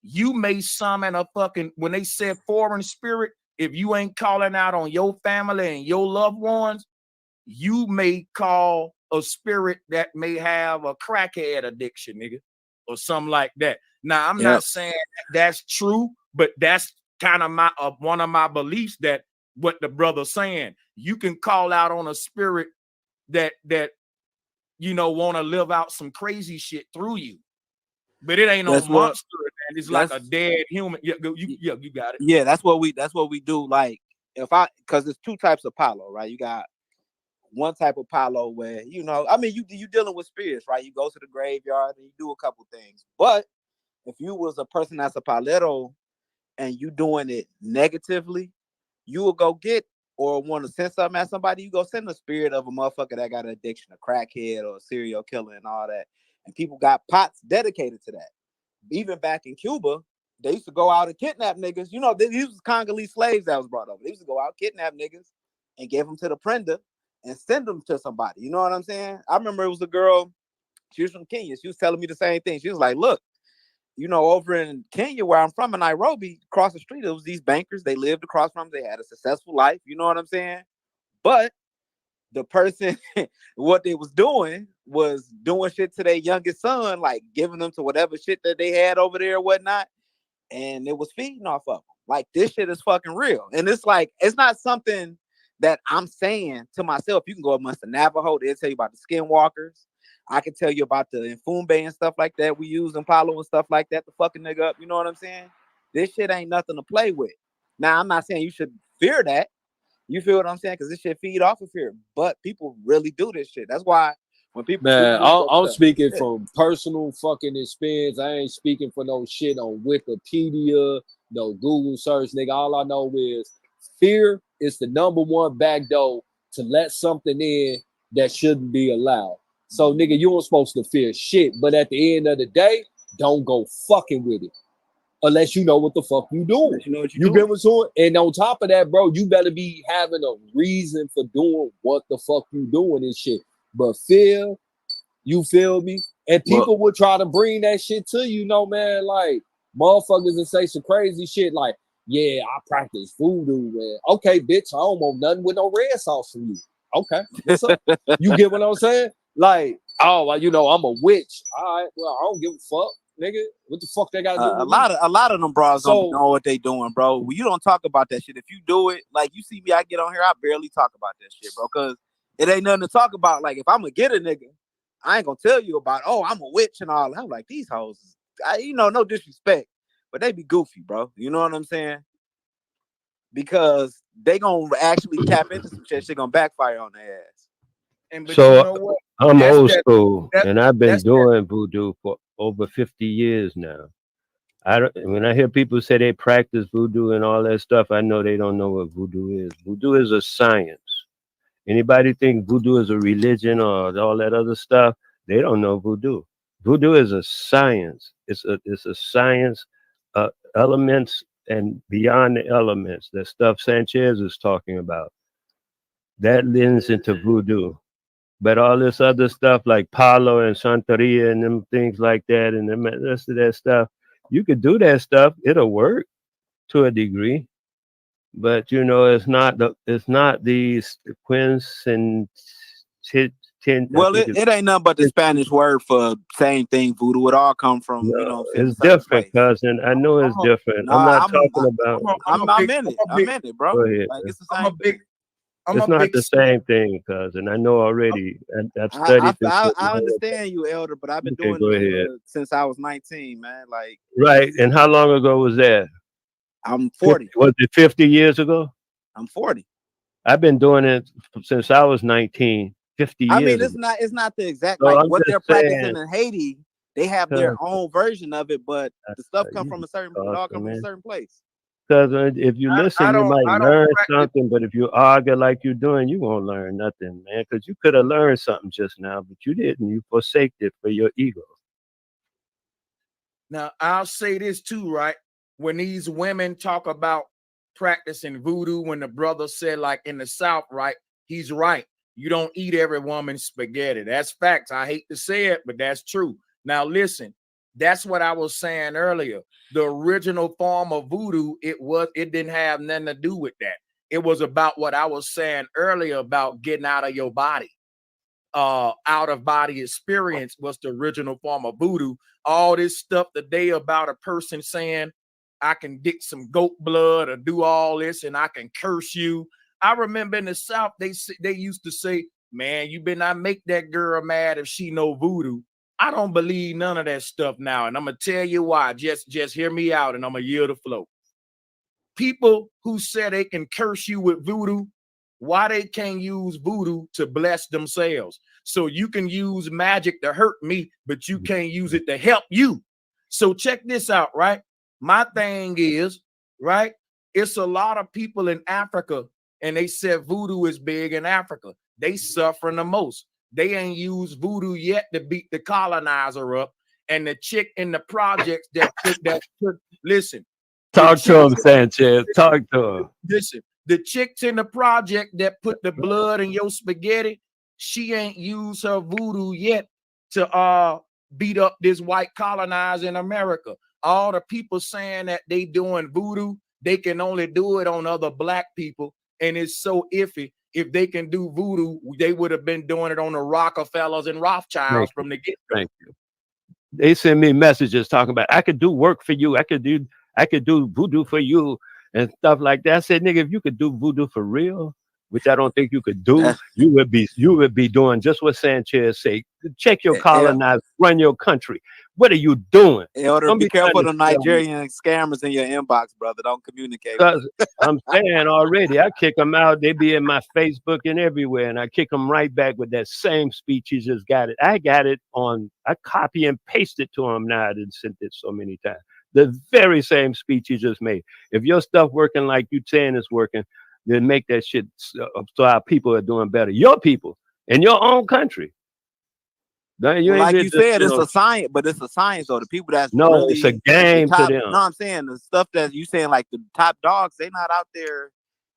you may summon a fucking, when they said foreign spirit, if you ain't calling out on your family and your loved ones, you may call a spirit that may have a crackhead addiction, nigga, or something like that. Now, I'm not saying that's true, but that's kind of my one of my beliefs, that what the brother's saying. You can call out on a spirit that you know want to live out some crazy shit through you, but it ain't no monster. Man. It's like a dead human. You got it. Yeah, that's what we do. Like because there's 2 types of palo, right? You got one type of palo where you dealing with spirits, right? You go to the graveyard and you do a couple things. But if you was a person that's a palero and you doing it negatively, you will go get or want to send something at somebody. You go send the spirit of a motherfucker that got an addiction, a crackhead or a serial killer and all that. And people got pots dedicated to that. Even back in Cuba, they used to go out and kidnap niggas. You know, these was Congolese slaves that was brought over. They used to go out, kidnap niggas, and give them to the prender and send them to somebody. You know what I'm saying? I remember it was a girl, she was from Kenya. She was telling me the same thing. She was like, look, you know, over in Kenya, where I'm from, in Nairobi, across the street, it was these bankers. They lived across from them. They had a successful life. You know what I'm saying? But the person, what they was doing shit to their youngest son, like giving them to whatever shit that they had over there or whatnot. And it was feeding off of them. Like, this shit is fucking real. And it's like, it's not something that I'm saying to myself. You can go amongst the Navajo. They'll tell you about the skinwalkers. I can tell you about the Infumbe and stuff like that. We use in Palo and stuff like that to fucking nigga up. You know what I'm saying? This shit ain't nothing to play with. Now, I'm not saying you should fear that. You feel what I'm saying? Because this shit feed off of fear. But people really do this shit. That's why when people... Man, I'm speaking from personal fucking experience. I ain't speaking for no shit on Wikipedia, no Google search, nigga. All I know is fear is the #1 back door to let something in that shouldn't be allowed. So, nigga, you ain't supposed to fear shit. But at the end of the day, don't go fucking with it. unless you know what the fuck you doing. You know what You get what's on? And on top of that, bro, you better be having a reason for doing what the fuck you doing and shit. But fear, you feel me? And people would try to bring that shit to you, know, man, like motherfuckers and say some crazy shit like, yeah, I practice voodoo, man. Okay, bitch, I don't want nothing with no red sauce from you. Okay, what's up? You get what I'm saying? Like, oh, well, you know, I'm a witch. All right, well, I don't give a fuck, nigga. What the fuck they gotta do with a lot of them bras don't So- know what they doing, bro. You don't talk about that shit. If you do it, like you see me, I get on here, I barely talk about that shit, bro, because it ain't nothing to talk about. Like, if I'm gonna get a nigga, I ain't gonna tell you about, oh, I'm a witch and all. I'm like, these hoes, you know, no disrespect, but they be goofy, bro. You know what I'm saying? Because they gonna actually tap into some shit gonna backfire on their ass. And but So you know what? I'm That's old that- school, that- and I've been that's that- doing voodoo for over 50 years now. When I hear people say they practice voodoo and all that stuff, I know they don't know what voodoo is. Voodoo is a science. Anybody think voodoo is a religion or all that other stuff? They don't know voodoo. Voodoo is a science. It's a science, elements and beyond the elements. That stuff Sanchez is talking about. That lends into voodoo. But all this other stuff like Palo and Santeria and them things like that and the rest of that stuff, you could do that stuff. It'll work to a degree. But you know, it's not these quins and Well, it ain't nothing but the Spanish word for same thing, voodoo. It all come from, you know, it's different, cousin. I know it's different. Nah, I'm not talking about. I'm in it, bro. Go ahead. Like, it's the same. It's not the same thing, cousin. I know already. I've studied this. I understand you, Elder, but I've been doing go this ahead. since I was 19, man. Like, Right. And how long ago was that? I'm 40. Was it 50 years ago? I'm 40. I've been doing it since I was 19, 50 years I mean, ago. it's not the exact, So like I'm what just they're practicing in Haiti. They have their Cousin. own version of it, but the stuff come from a certain, it all awesome, come from a man. certain place. Because if you listen, you don't- might I don't learn practice- something, but if you argue like you're doing, you won't learn nothing, man. Because you could have learned something just now, but you didn't. You forsaked it for your ego. Now, I'll say this too, right? When these women talk about practicing voodoo, when the brother said, like in the South, right? He's right. You don't eat every woman's spaghetti. That's facts. I hate to say it, but that's true. Now, listen, that's what I was saying earlier. The original form of voodoo, it didn't have nothing to do with that. It was about what I was saying earlier about getting out of your body. Out of body experience was the original form of voodoo. All this stuff today about a person saying, I can get some goat blood or do all this and I can curse you. I remember in the South, they used to say, man, you better not make that girl mad if she know voodoo. I don't believe none of that stuff now. And I'm going to tell you why. Just hear me out and I'm going to yield the flow. People who say they can curse you with voodoo, why they can't use voodoo to bless themselves? So you can use magic to hurt me, but you can't use it to help you. So check this out, right? My thing is, right? It's a lot of people in Africa, and they said voodoo is big in Africa. They suffering the most. They ain't used voodoo yet to beat the colonizer up. And the chick in the projects listen. Talk to him, Sanchez. Talk to him. Listen, the chicks in the project that put the blood in your spaghetti, she ain't used her voodoo yet to beat up this white colonizer in America. All the people saying that they doing voodoo, they can only do it on other black people, and it's so iffy. If they can do voodoo, they would have been doing it on the Rockefellers and Rothschilds from the get-go. Thank you. They send me messages talking about I could do work for you, I could do voodoo for you and stuff like that. I said, nigga, if you could do voodoo for real, which I don't think you could do, you would be doing just what Sanchez say. Check your colonizer, run your country. What are you doing? Elder, Don't be careful trying of the to tell me. Nigerian scammers in your inbox, brother. Don't communicate. Because I'm saying already, I kick them out. They be in my Facebook and everywhere, and I kick them right back with that same speech. He just got it. I got it on. I copy and paste it to him now. I didn't send it so many times. The very same speech he just made. If your stuff working like you saying it's working, then make that shit so our people are doing better. Your people in your own country. You ain't like just, you said, you it's know, a science, but it's a science though. The people that's no, really it's a the game to top, them. no, I'm saying the stuff that you saying, like the top dogs, they not out there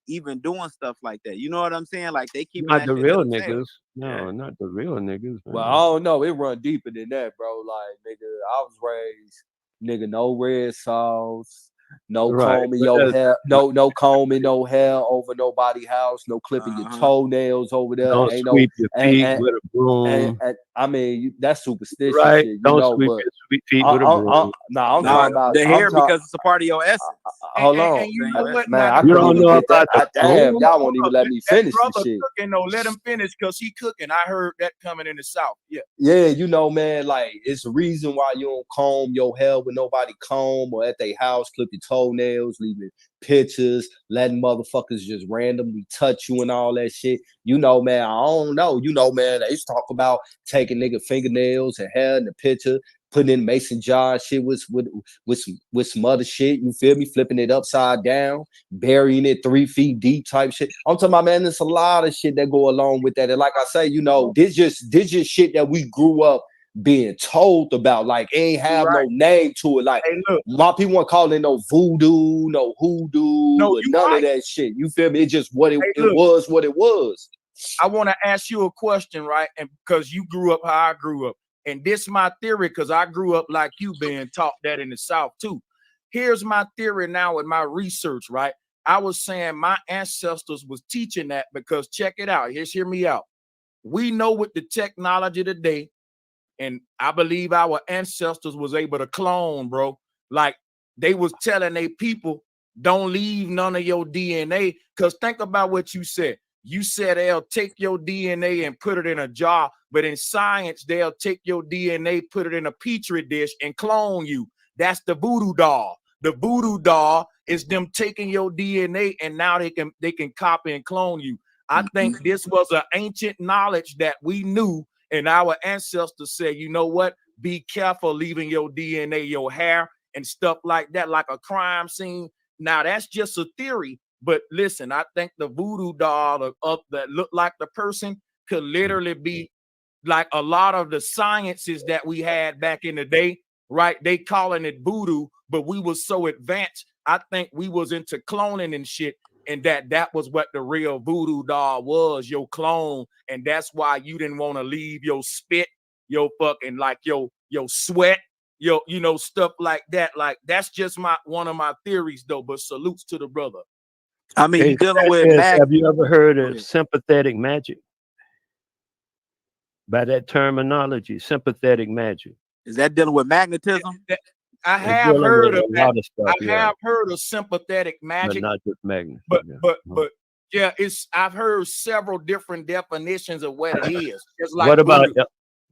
even doing stuff like that. You know what I'm saying? Like they keeping Not that the shit to real themselves. niggas. No, not the real niggas. Well, I Man. don't know. It run deeper than that, bro. Like, nigga, I was raised, nigga, no red sauce, no Right. combing But your that's, hair, no combing no hair over nobody's house, no clipping your toenails over there. don't Ain't no, sweep your feet with a broom. I mean, that's superstitious Right. shit, you Don't know. sweep But your feet with a broom. I'm talking about. The hair I'm talking. because it's a part of your essence. Hold on, And you know what? man. I You couldn't don't even know get that. about the Damn, broom? y'all won't even let me That finish the brother shit. cooking though. Let him finish because he cooking. I heard that coming in the South. Yeah. Yeah, you know, man, like it's a reason why you don't comb your hair with nobody comb or at their house, clip your toenails, leaving pictures, letting motherfuckers just randomly touch you and all that shit. You know, man, I don't know. You know, man, they used to talk about taking nigga fingernails and hair in the picture, putting in mason jar shit with some other shit. You feel me? Flipping it upside down, burying it 3 feet deep type shit. I'm talking about, man, there's a lot of shit that go along with that. And like I say, you know, this just shit that we grew up being told about. Like, ain't have no name to it. Like, my people weren't calling it no voodoo, no hoodoo, or none of that shit. You feel me? It's just what it was, what it was. I want to ask you a question, right? And because you grew up how I grew up, and this my theory, because I grew up like you being taught that in the South too. Here's my theory now in my research, right? I was saying my ancestors was teaching that because check it out. Hear me out. We know with the technology today, and I believe our ancestors was able to clone, bro. Like they was telling their people, don't leave none of your DNA. Because think about what you said. You said they'll take your DNA and put it in a jar, but in science, they'll take your DNA, put it in a petri dish, and clone you. That's the voodoo doll. The voodoo doll is them taking your DNA, and now they can copy and clone you. I think this was an ancient knowledge that we knew, and our ancestors said, you know what? Be careful leaving your DNA, your hair, and stuff like that, like a crime scene. Now that's just a theory. But listen, I think the voodoo doll that looked like the person could literally be like a lot of the sciences that we had back in the day, right? They calling it voodoo, but we was so advanced. I think we was into cloning and shit, and that was what the real voodoo doll was, your clone. And that's why you didn't want to leave your spit, your fucking like your sweat, your stuff like that. Like that's just one of my theories though. But salutes to the brother. I mean, Hey, you dealing with have you ever heard of sympathetic magic? By that terminology, sympathetic magic. Is that dealing with magnetism? I have heard of that. Stuff, I have heard of sympathetic magic, but not just magnetism. But yeah, I've heard several different definitions of what it is. It's like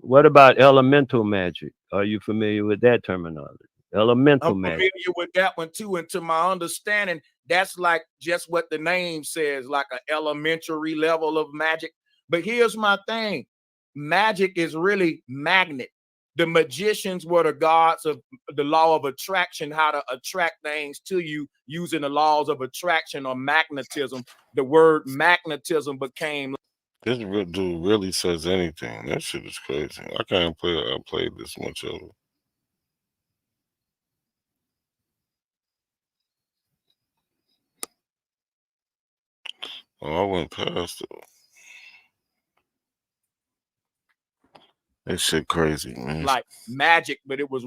what about elemental magic? Are you familiar with that terminology? Elemental I'm magic. familiar with that one too, and to my understanding, that's like just what the name says, like an elementary level of magic. But here's my thing: magic is really magnet. The magicians were the gods of the law of attraction, how to attract things to you using the laws of attraction or magnetism. The word magnetism became. This dude really says anything. That shit is crazy. I can't play. I played this much of it. Oh, I went past it. That shit crazy, man. Like magic, but it was.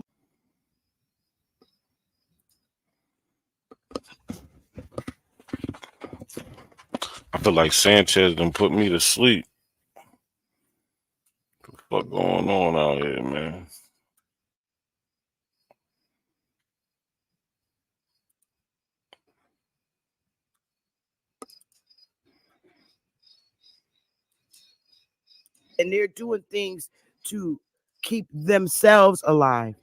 I feel like Sanchez done put me to sleep. What going on out here, man? And they're doing things to keep themselves alive,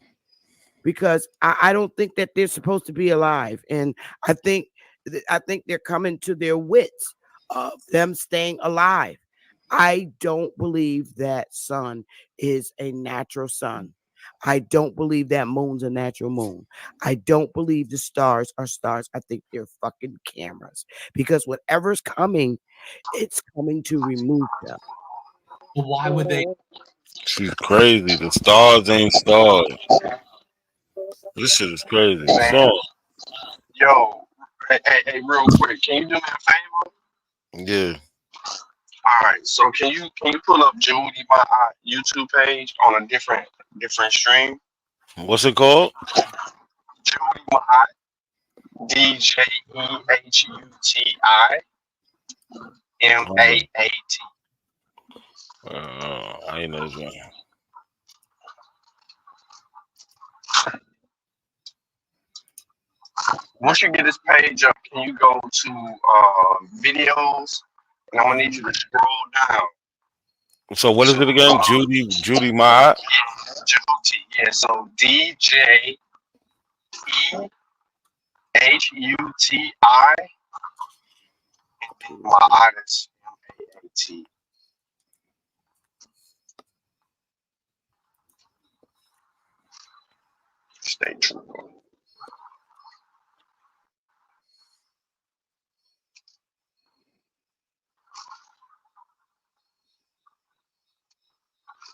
because I don't think that they're supposed to be alive. And I think they're coming to their wits of them staying alive. I don't believe that sun is a natural sun. I don't believe that moon's a natural moon. I don't believe the stars are stars. I think they're fucking cameras, because whatever's coming, it's coming to remove them. Well, why would they? She's crazy. The stars ain't stars. This shit is crazy. Man, So, yo, hey, real quick, can you do me a favor? yeah. All right, so can you pull up Judy my YouTube page on a different stream? What's it called? Judy my DJEHUTIMAAT. I ain't know this one. Once you get this page up, can you go to videos? And I'm gonna need you to scroll down. So what is it again? Judy Ma? Judy, yeah. So DJEHUTI and my artist MAAT. Stay true.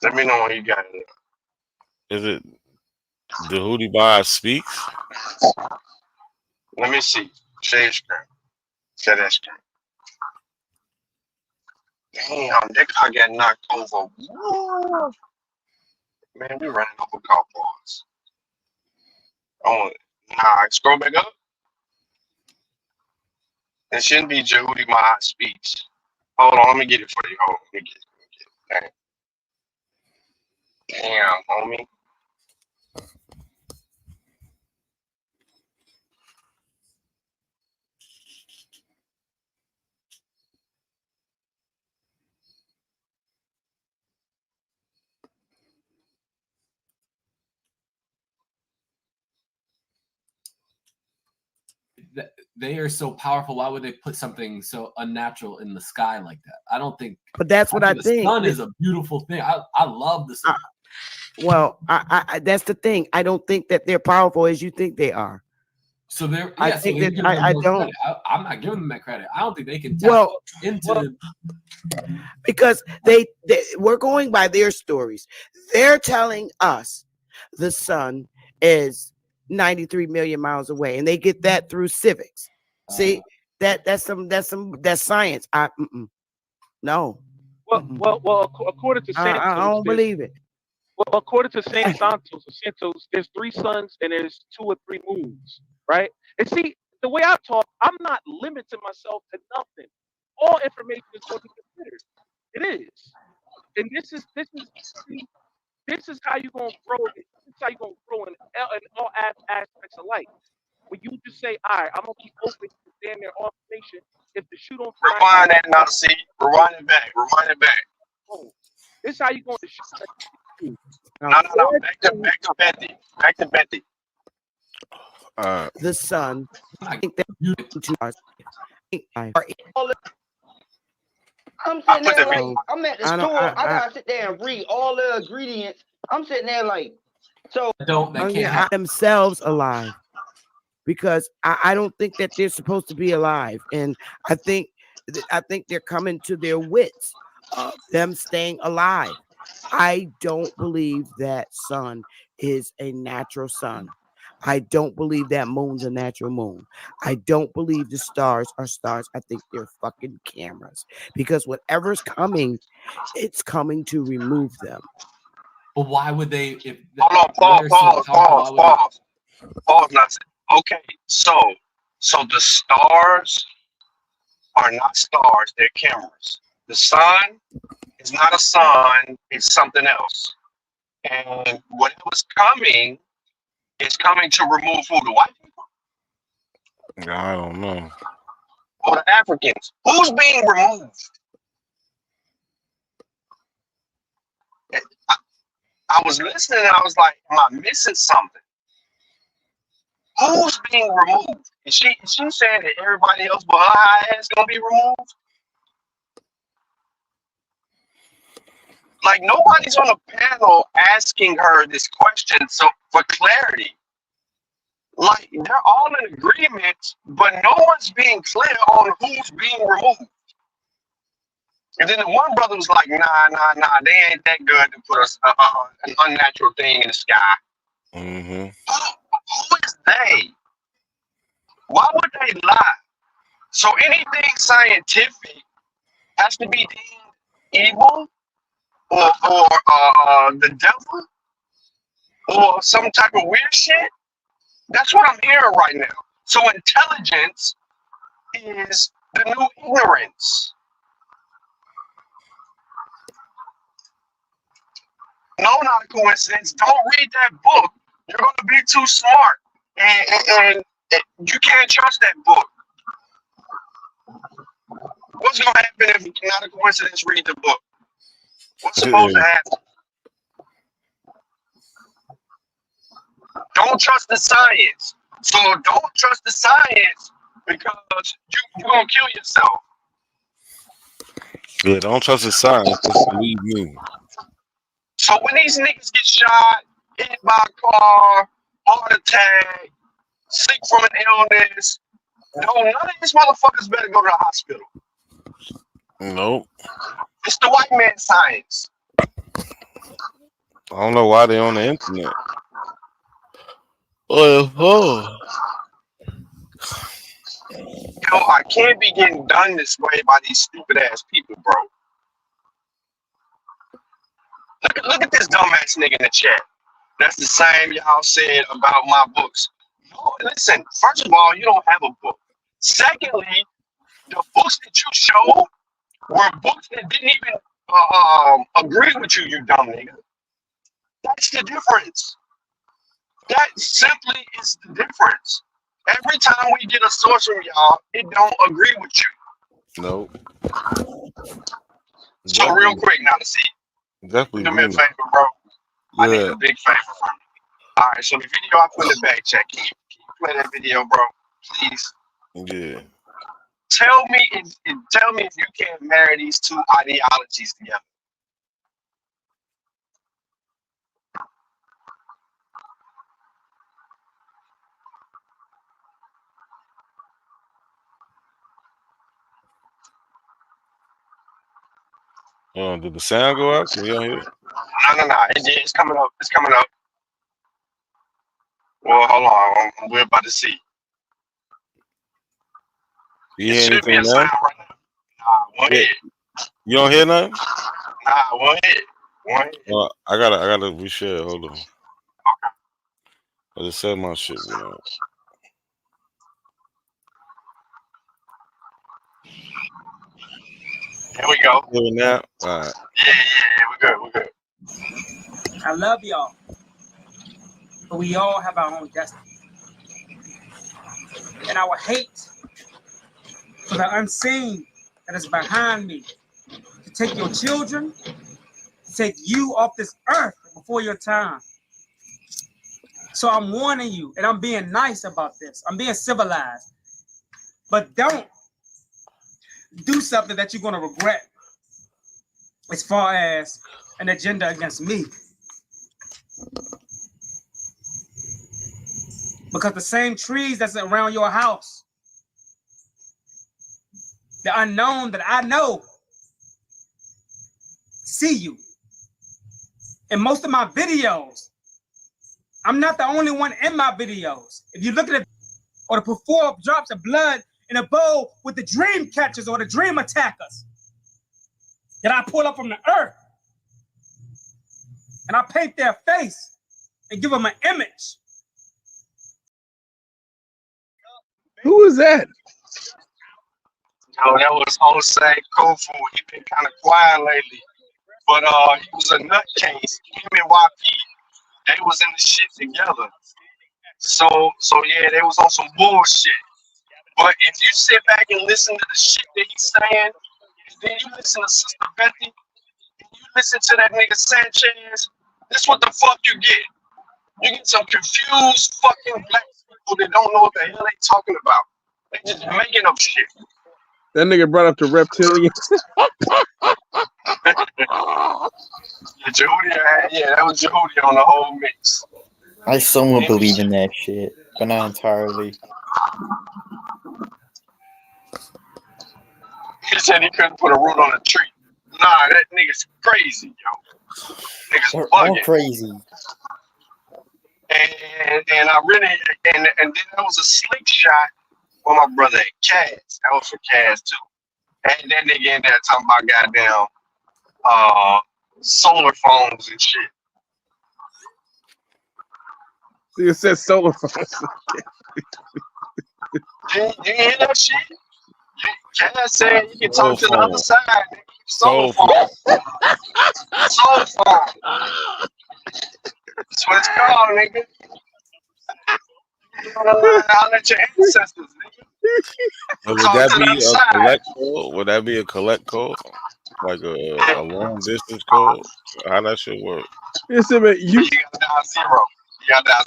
Let me know when you got it. Is it the Hootie Bar Speaks? Let me see. Share screen. Share that screen. Damn, that guy got knocked over. Woo. Man, we running over golf balls. Oh, nah, scroll back up. It shouldn't be Jehudi Ma Speaks. Hold on, let me get it for you. Hold on, let me get it. Damn, homie. They are so powerful. Why would they put something so unnatural in the sky like that? I don't think. But that's what I think. The sun is a beautiful thing. I love the sun. Well, I that's the thing. I don't think that they're powerful as you think they are. So they're. I Yeah, think so that I don't. I'm not giving them that credit. I don't think they can tap into. Because we're going by their stories. They're telling us the sun is 93 million miles away, and they get that through civics. See, that's science. No. Well, according to Santos, I don't believe it. Well, according to Santos, there's 3 suns and there's 2 or 3 moons, right? And see, the way I talk, I'm not limiting myself to nothing. All information is going to be considered. It is, and this is how you're gonna grow. This is how you're gonna grow in all aspects of life. When you just say, "All right, I'm gonna be open to damn near all information." If the shoe don't fly, Rewind that now. See, rewind it back. Oh, this is how you going to shoot. No. Back to Betty. The sun. I think that I'm sitting there like I'm at the store. I gotta sit there and read all the ingredients. I'm sitting there like, so themselves alive, because I don't think that they're supposed to be alive, and I think they're coming to their wits of them staying alive. I don't believe that sun is a natural sun. I don't believe that moon's a natural moon. I don't believe the stars are stars. I think they're fucking cameras, because whatever's coming, it's coming to remove them. But why would they? If Pause. Okay, so the stars are not stars; they're cameras. The sun is not a sun; it's something else. And whatever's coming is coming to remove who? The white people? I don't know. Or the Africans? Who's being removed? I was listening and I was like, am I missing something? Who's being removed? Is she saying that everybody else but her ass gonna be removed? Like, nobody's on a panel asking her this question for clarity. Like, they're all in agreement, but no one's being clear on who's being removed. And then the one brother was like, nah, they ain't that good to put an unnatural thing in the sky. Mm-hmm. Who is they? Why would they lie? So anything scientific has to be deemed evil or the devil or some type of weird shit? That's what I'm hearing right now. So intelligence is the new ignorance. No, not a coincidence. Don't read that book. You're going to be too smart. And you can't trust that book. What's going to happen if not a coincidence read the book? What's supposed to happen? Don't trust the science. So don't trust the science because you're going to kill yourself. Yeah, don't trust the science. Just believe me. So when these niggas get shot, hit by a car, heart attack, sick from an illness, no, none of these motherfuckers better go to the hospital. Nope. It's the white man science. I don't know why they on the internet. Oh. Yo, I can't be getting done this way by these stupid ass people, bro. Look at this dumbass nigga in the chat. That's the same y'all said about my books. No, listen, first of all, you don't have a book. Secondly, the books that you showed were books that didn't even agree with you, you dumb nigga. That's the difference. That simply is the difference. Every time we get a source from y'all, it don't agree with you. Nope. So real quick now to see. Definitely. Do me a favor, bro. I need Yeah. a big favor from you. All right, so the video I put in the back check. Can you play that video, bro? Please. Yeah. Tell me if you can't marry these two ideologies together. Did the sound go out? Can you hear it? No. It's coming up. It's coming up. Well, hold on. We're about to see. You hear anything now? Right now. Nah, one hit. You don't hear nothing? Nah, one hit. I gotta reshare. Hold on. Okay. I just said my shit, you know. Here we go. Hear it now? All right. Yeah, we're good. I love y'all, but we all have our own destiny. And I would hate for the unseen that is behind me to take your children, to take you off this earth before your time. So I'm warning you, and I'm being nice about this. I'm being civilized. But don't do something that you're going to regret as far as an agenda against me. Because the same trees that's around your house, the unknown that I know, see you. In most of my videos, I'm not the only one in my videos. If you look at it, or to put 4 drops of blood in a bowl with the dream catchers or the dream attackers that I pull up from the earth, and I paint their face and give them an image. Who is that? Yo, that was Jose Kofu. He been kind of quiet lately, but he was a nutcase. Him and YP, they was in the shit together. So yeah, they was on some bullshit. But if you sit back and listen to the shit that he's saying, and then you listen to Sister Betty, and you listen to that nigga Sanchez, this what the fuck you get. You get some confused fucking black people that don't know what the hell they talking about. They just making up shit. That nigga brought up the reptilian. Yeah, that was Jehudi on the whole mix. I somewhat believe in that shit, but not entirely. He said he couldn't put a root on a tree. Nah, that nigga's crazy, yo. Nigga's They're all bugging. crazy. And I really and then there was a slick shot for my brother Cass. That was for Cass too. And that nigga in there talking about goddamn solar phones and shit. It says solar phones. You hear that shit? Cass said you can talk to the other side, nigga. Solar phone. Solar phone. That's what it's called, nigga. I'll let your ancestors, nigga. Would that be a collect call? Would that be a collect call? Like a long distance call? How that shit work? It's you gotta dial zero. You gotta dial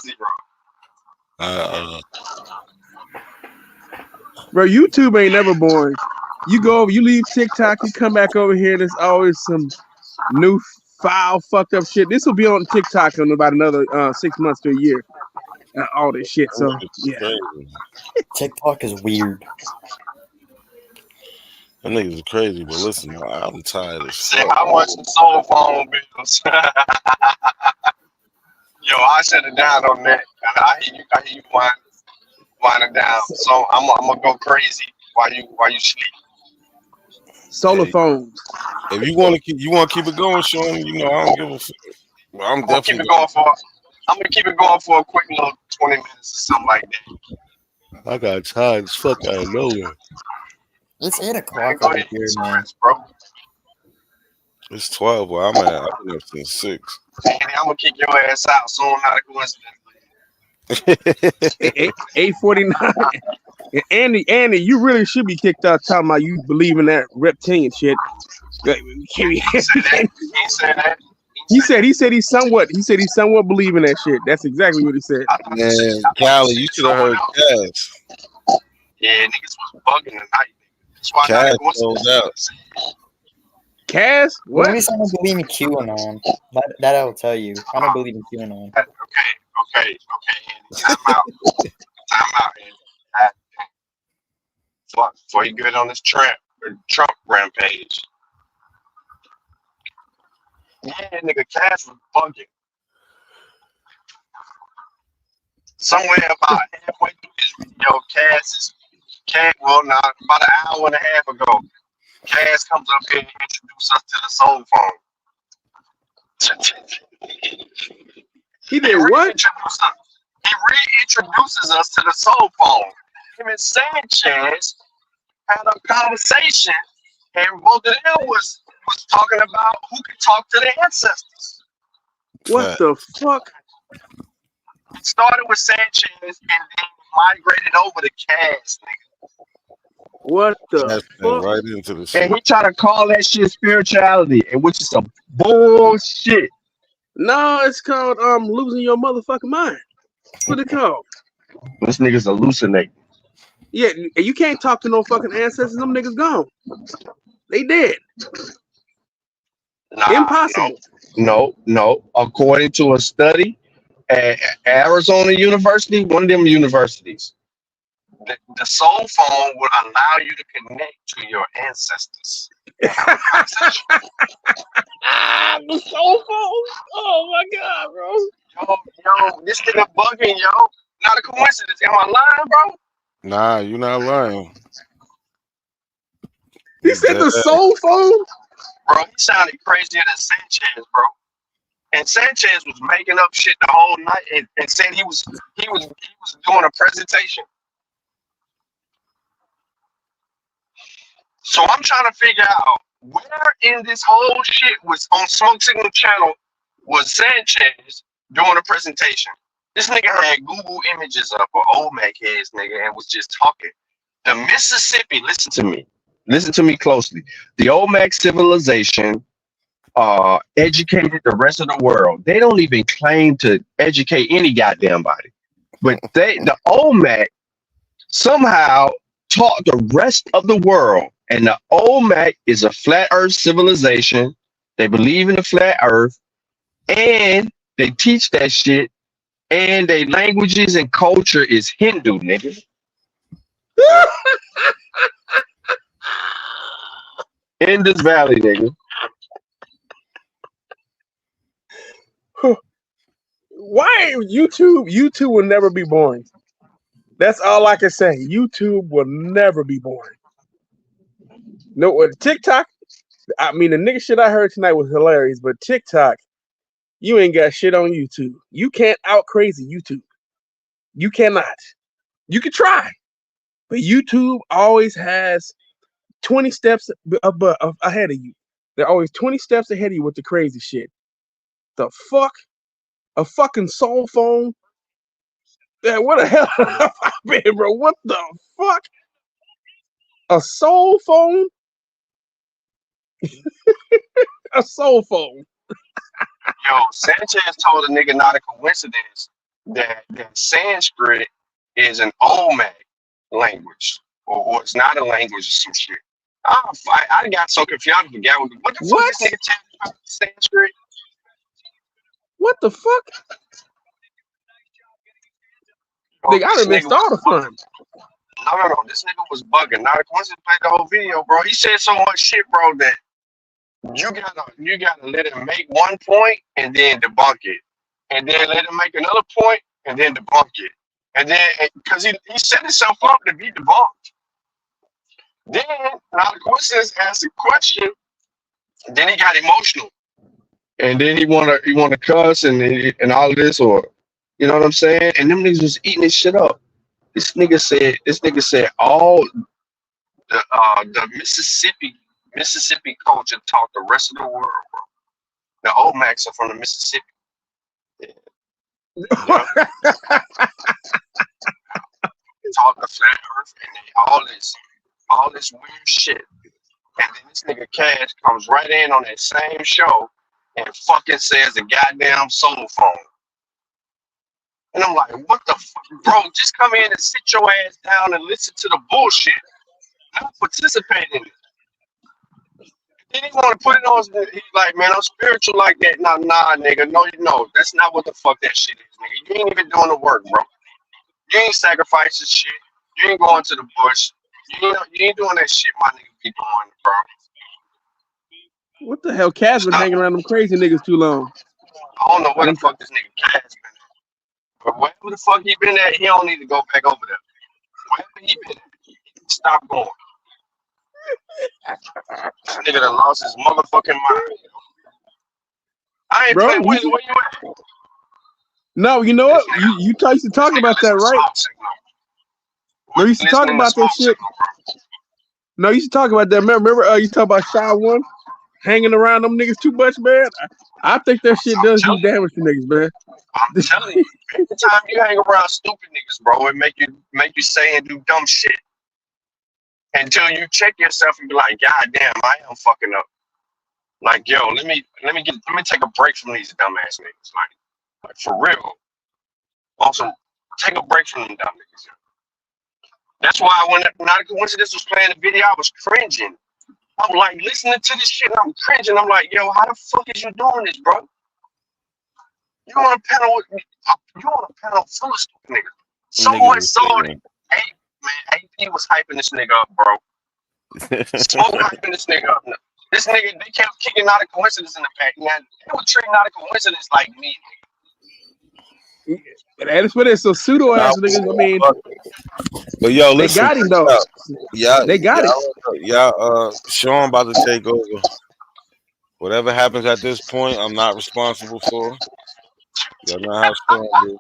zero. Bro, YouTube ain't never boring. You go over, you leave TikTok, you come back over here, there's always some new foul, fucked up shit. This will be on TikTok in about another 6 months to a year. All this shit. So yeah. TikTok is weird. Them niggas are crazy, but listen, I'm tired of Say shit. how much the solar phone bills? Yo, I shut it down on that. I hear you winding down. So I'm gonna go crazy while you sleep. Solar phones. If you want to keep it going, Sean, you know I don't give a fuck. Well, I'm gonna keep it going for a quick little 20 minutes or something like that. I got tired as fuck out of nowhere. It's 8 o'clock over here, man. Bro. It's 12. Well, I've been up since 6. And I'm gonna kick your ass out soon. Not a coincidence. 8:49. Andy, you really should be kicked out talking about you believe in that reptilian shit. He said that. He said he's somewhat believing that shit. That's exactly what he said. Man, Callie, you should have heard Cass. Yeah, niggas was bugging tonight. That's why Cass sold out. Cass? What? At least I don't believe in QAnon. That I'll tell you. I don't believe in QAnon. Okay. Time out, Andy. Before you get on this Trump rampage. Yeah, nigga, Cass was bugging. Somewhere about halfway through his video, about an hour and a half ago, Cass comes up here and introduces us to the soul phone. He did what? He reintroduces us to the soul phone. Him and Sanchez had a conversation, and both of them was talking about who could talk to their ancestors. What the fuck? It started with Sanchez and then migrated over to Cass, nigga. What the fuck? Right into the shit. And he tried to call that shit spirituality, and which is some bullshit. No, it's called losing your motherfucking mind. That's what it called. This nigga's hallucinating. Yeah, you can't talk to no fucking ancestors. Them niggas gone. They dead. Impossible. No. According to a study at Arizona University, one of them universities, the soul phone will allow you to connect to your ancestors. The soul phone? Oh my god, bro. Yo, this nigga bugging, yo. Not a coincidence. Am I lying, bro? Nah, you're not lying. He said the soul phone? Bro, he sounded crazier than Sanchez, bro. And Sanchez was making up shit the whole night and said he was doing a presentation. So I'm trying to figure out where in this whole shit was on Smoke Signal Channel was Sanchez doing a presentation. This nigga had Google images up or Olmec heads, nigga, and was just talking. The Mississippi, listen to me closely. The Olmec civilization educated the rest of the world. They don't even claim to educate any goddamn body. But the Olmec somehow taught the rest of the world. And the Olmec is a flat earth civilization. They believe in the flat earth. And they teach that shit. And their languages and culture is Hindu, nigga. Indus Valley, nigga. YouTube will never be boring. That's all I can say. YouTube will never be boring. No, TikTok. I mean, the nigga shit I heard tonight was hilarious, but TikTok, you ain't got shit on YouTube. You can't out crazy YouTube. You cannot. You can try, but YouTube always has 20 steps ahead of you. They're always 20 steps ahead of you with the crazy shit. The fuck? A fucking soul phone? Man, what the hell have I been, bro? What the fuck? A soul phone? A soul phone. Yo, Sanchez told a nigga not a coincidence that Sanskrit is an Olmec language, or it's not a language or some shit. I got so confused. I forgot what the fuck this nigga tell me about Sanskrit. What the fuck? Nigga, I done missed all the fun. No. This nigga was bugging. Not a coincidence. Played the whole video, bro. He said so much shit, bro, that you gotta let him make one point and then debunk it, and then let him make another point and then debunk it, and then because he set himself up to be debunked. Then now the coincidence asked a question, then he got emotional, and then he wanna cuss and all of this, or you know what I'm saying? And them niggas was eating this shit up. This nigga said all the Mississippi culture taught the rest of the world, bro. The Olmecs are from the Mississippi. Yeah. Taught the flat earth and all this weird shit. And then this nigga Cash comes right in on that same show and fucking says the goddamn soul phone. And I'm like, what the fuck? Bro, just come in and sit your ass down and listen to the bullshit. Not participate in it. Then he want to put it on. He's like, man, I'm spiritual like that. Nah, nigga. No, that's not what the fuck that shit is, nigga. You ain't even doing the work, bro. You ain't sacrificing shit. You ain't going to the bush. You ain't doing that shit my nigga be doing, bro. What the hell? Cass been hanging around them crazy niggas too long. I don't know where the fuck this nigga Cass been at. But wherever the fuck he been at, he don't need to go back over there. Wherever he been at, stop going. This nigga done lost his motherfucking mind. I ain't playing. Where you at? No, you know what? You used to talk about that, right? No, you used to talk about that shit. No, you used to talk about that. Remember you talk about Shy One hanging around them niggas too much, man? I think that shit does do damage to niggas, man. I'm telling you, every time you hang around stupid niggas, bro, it make you say and do dumb shit. Until you check yourself and be like, God damn, I am fucking up. Like, yo, let me take a break from these dumbass niggas. Like for real. Also, take a break from them dumb niggas. That's why when Not a Coincidence was playing the video, I was cringing. I'm like listening to this shit and I'm cringing. I'm like, yo, how the fuck is you doing this, bro? You on a panel full of stupid niggas. So much so that AP was hyping this nigga up, bro. Smoke hyping this nigga up. This nigga, they kept kicking Not a Coincidence in the back. Man, they would treat Not a Coincidence like me. That's what it's so pseudo ass niggas. I mean, but yo, listen, they got him though. They got him. Yeah, Sean about to take over. Whatever happens at this point, I'm not responsible for. Y'all know how Sean do.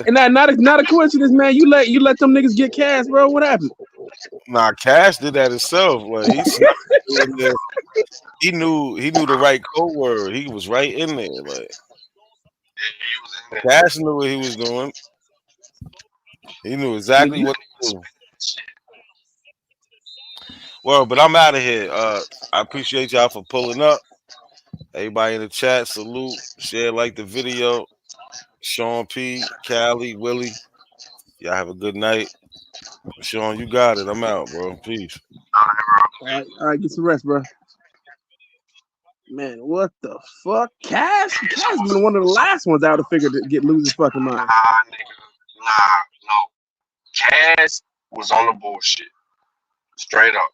And not a coincidence, man. You let them niggas get cash, bro. What happened? Nah, Cash did that himself. Like he knew the right code word. He was right in there. Like Cash knew what he was doing. He knew exactly what to do. Well, but I'm out of here. I appreciate y'all for pulling up. Everybody in the chat, salute, share, like the video. Sean P, Callie, Willie. Y'all have a good night. Sean, you got it. I'm out, bro. Peace. All right, get some rest, bro. Man, what the fuck? Cash been one of the last ones out to figure to lose his fucking mind. No. Cass was on the bullshit. Straight up.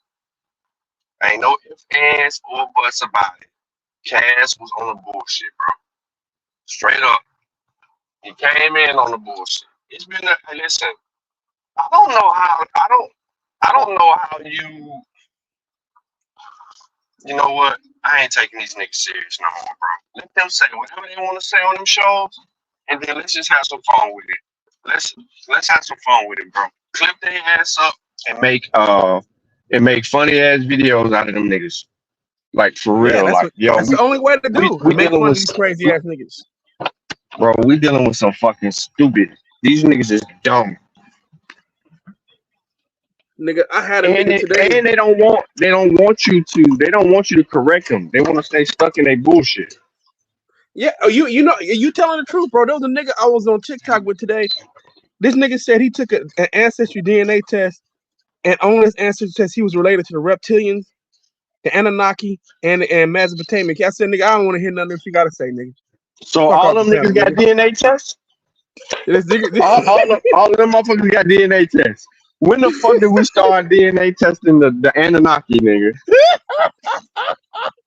Ain't no ifs, ands, or buts about it. Cass was on the bullshit, bro. Straight up. He came in on the bullshit. It's been listen. I don't know how. I don't know how you. You know what? I ain't taking these niggas serious no more, bro. Let them say whatever they want to say on them shows, and then let's just have some fun with it. Let's have some fun with it, bro. Clip their ass up and make funny ass videos out of them niggas. Like for Yeah, real, like yo, that's the only way to do. we Make dealing fun of with these crazy ass niggas. bro. We dealing with some fucking stupid. These niggas is dumb. Nigga, I had a And nigga today. they don't want you to correct them. They want to stay stuck in their bullshit. Yeah, you know you telling the truth, bro. There was a nigga I was on TikTok with today. This nigga said he took an ancestry DNA test, and on his ancestry test he was related to the reptilians, the Anunnaki, and Mesopotamia. I said, nigga, I don't want to hear nothing else you gotta say, nigga. So Fuck all off them the niggas panel, got nigga. DNA tests. This nigga, all of them motherfuckers got DNA tests. When the fuck did we start DNA testing the Anunnaki, nigga?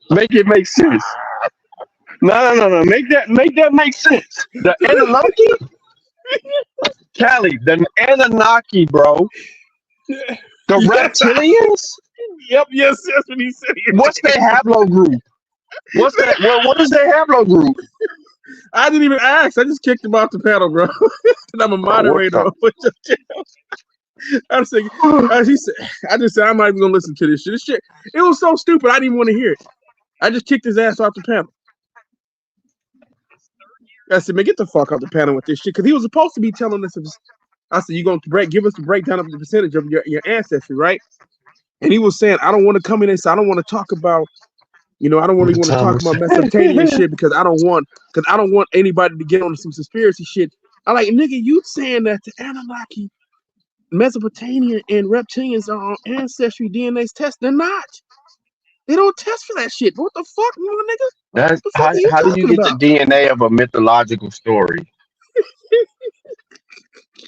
Make it make sense. No. Make that make sense. The Anunnaki? Cali, the Anunnaki, bro. The reptilians? Yep, yes, what he said. What's their haplogroup? What's that? What is their haplogroup? I didn't even ask. I just kicked him off the panel, bro. And I'm a moderator. I just said I'm not even gonna listen to this shit. This shit, it was so stupid. I didn't even want to hear it. I just kicked his ass off the panel. I said, man, get the fuck off the panel with this shit, because he was supposed to be telling us. I said, you're gonna give us the breakdown of the percentage of your ancestry, right? And he was saying, I don't want to come in and say I don't want to talk about. I don't really want to talk about Mesopotamian shit because I don't want anybody to get on some conspiracy shit. I like, nigga, you saying that the Anunnaki, Mesopotamia, and reptilians are on ancestry DNA test? They're not. They don't test for that shit. What the fuck, nigga? That's the fuck how do you get the DNA of a mythological story?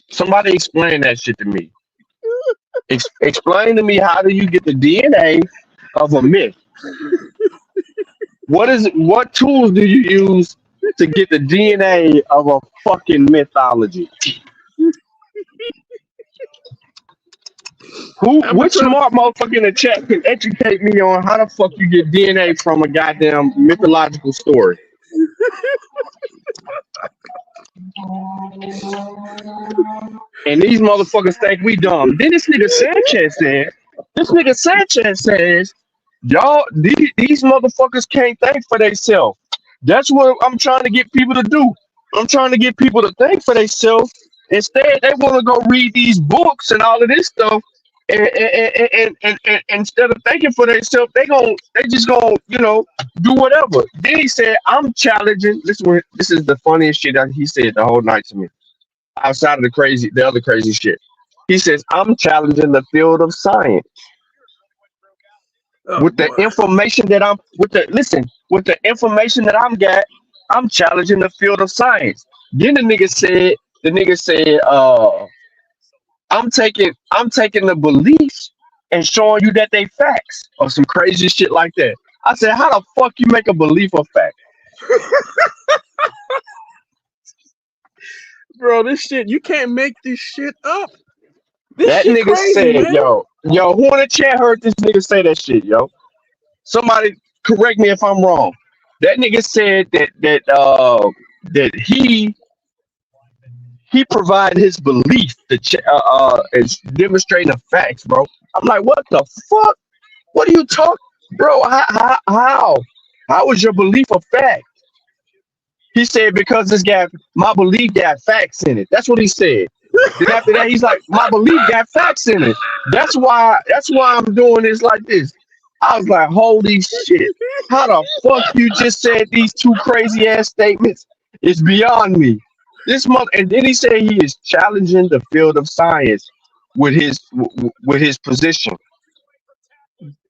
Somebody explain that shit to me. Explain to me, how do you get the DNA of a myth? What tools do you use to get the DNA of a fucking mythology? Which smart motherfucker in the chat can educate me on how the fuck you get DNA from a goddamn mythological story? And these motherfuckers think we dumb. Then this nigga Sanchez says, y'all, these motherfuckers can't think for themselves. That's what I'm trying to get people to do. I'm trying to get people to think for themselves. Instead, they want to go read these books and all of this stuff. And instead of thinking for themselves, they just gonna, do whatever. Then he said, I'm challenging. This is the funniest shit that he said the whole night to me. Outside of the other crazy shit. He says, I'm challenging the field of science. With the information that with the information that I'm challenging the field of science. Then the nigga said, I'm taking the beliefs and showing you that they facts or some crazy shit like that. I said, how the fuck you make a belief a fact? Bro, this shit, you can't make this shit up. This That shit nigga crazy, said, man. yo, who in the chat heard this nigga say that shit, yo? Somebody correct me if I'm wrong. That nigga said that he provided his belief is demonstrating the facts, bro. I'm like, what the fuck? What are you talking, bro? How is your belief a fact? He said, because my belief got facts in it. That's what he said. Then after that, he's like, my belief got facts in it. That's why I'm doing this like this. I was like, holy shit. How the fuck you just said these two crazy ass statements? It's beyond me. And then he said he is challenging the field of science with his position.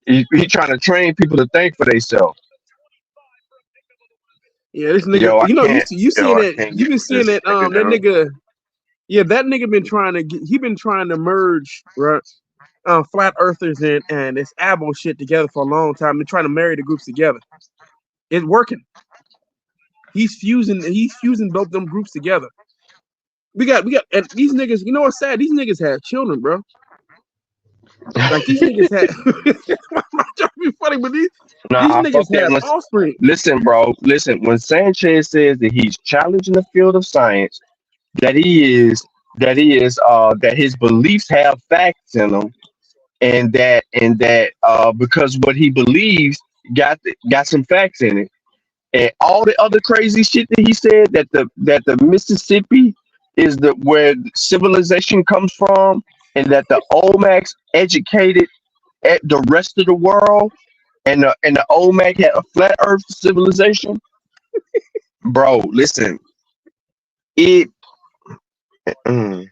He trying to train people to think for themselves. Yeah, this nigga, you've been seeing that nigga. Yeah, that nigga been trying to merge, right? Flat earthers and this Abo shit together for a long time. They're trying to marry the groups together. It's working. He's fusing both them groups together. We got, and these niggas. You know what's sad? These niggas have children, bro. Like these niggas have. I'm not trying to be funny, but these Nah, fuck niggas that. have offspring. Listen, bro. Listen, when Sanchez says that he's challenging the field of science, that that his beliefs have facts in them, and that because what he believes got some facts in it, and all the other crazy shit that he said that the Mississippi is the where civilization comes from, and that the Olmecs educated at the rest of the world, and the Olmec had a flat Earth civilization, bro. Listen, it. mm,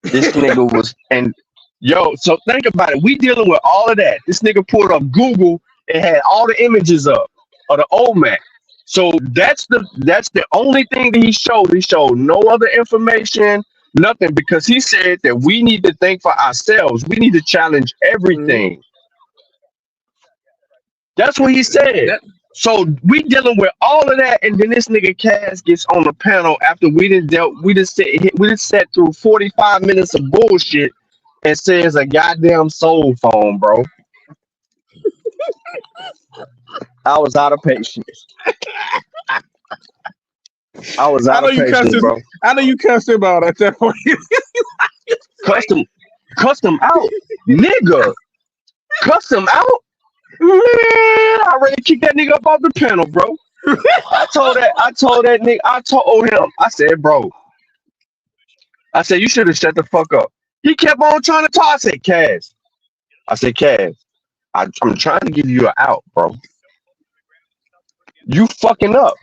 this nigga was and yo. So think about it. We dealing with all of that. This nigga pulled up Google and had all the images up of the Olmec. So that's the only thing that he showed. He showed no other information, nothing, because he said that we need to think for ourselves. We need to challenge everything. That's what he said. So we dealing with all of that, and then this nigga Cass gets on the panel after we just sat through 45 minutes of bullshit and says a goddamn soul phone, bro. I was out of patience. I was out of patience, bro. I know you cussed him out at that point. Custom out, nigga. Custom out. Man, I already kicked that nigga up off the panel, bro. I told that nigga, I told him, I said, bro, I said, you should have shut the fuck up. He kept on trying to talk. I said, Cass, I'm trying to give you an out, bro. You fucking up.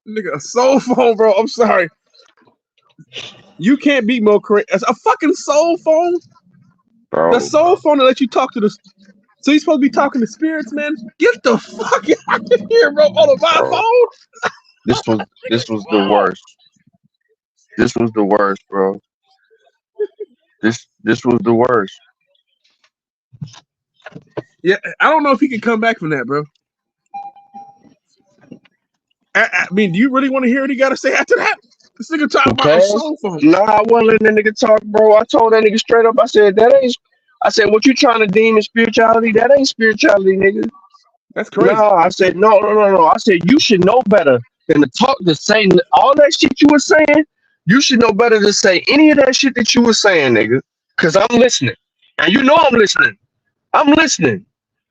Nigga, a soul phone, bro. I'm sorry. You can't be more correct. A fucking soul phone? Bro. The soul phone to let you talk to the. So you supposed to be talking to spirits, man? Get the fuck out of here, bro. On my phone. This was the worst. This was the worst, bro. This was the worst. Yeah, I don't know if he can come back from that, bro. I mean, do you really want to hear what he got to say after that? This nigga talking about the soul phone. Nah, I wasn't letting that nigga talk, bro. I told that nigga straight up. I said, what you trying to deem as spirituality? That ain't spirituality, nigga. That's crazy. No, I said, no. I said, you should know better than to say all that shit you were saying. You should know better to say any of that shit that you were saying, nigga. Because I'm listening. And you know I'm listening. I'm listening.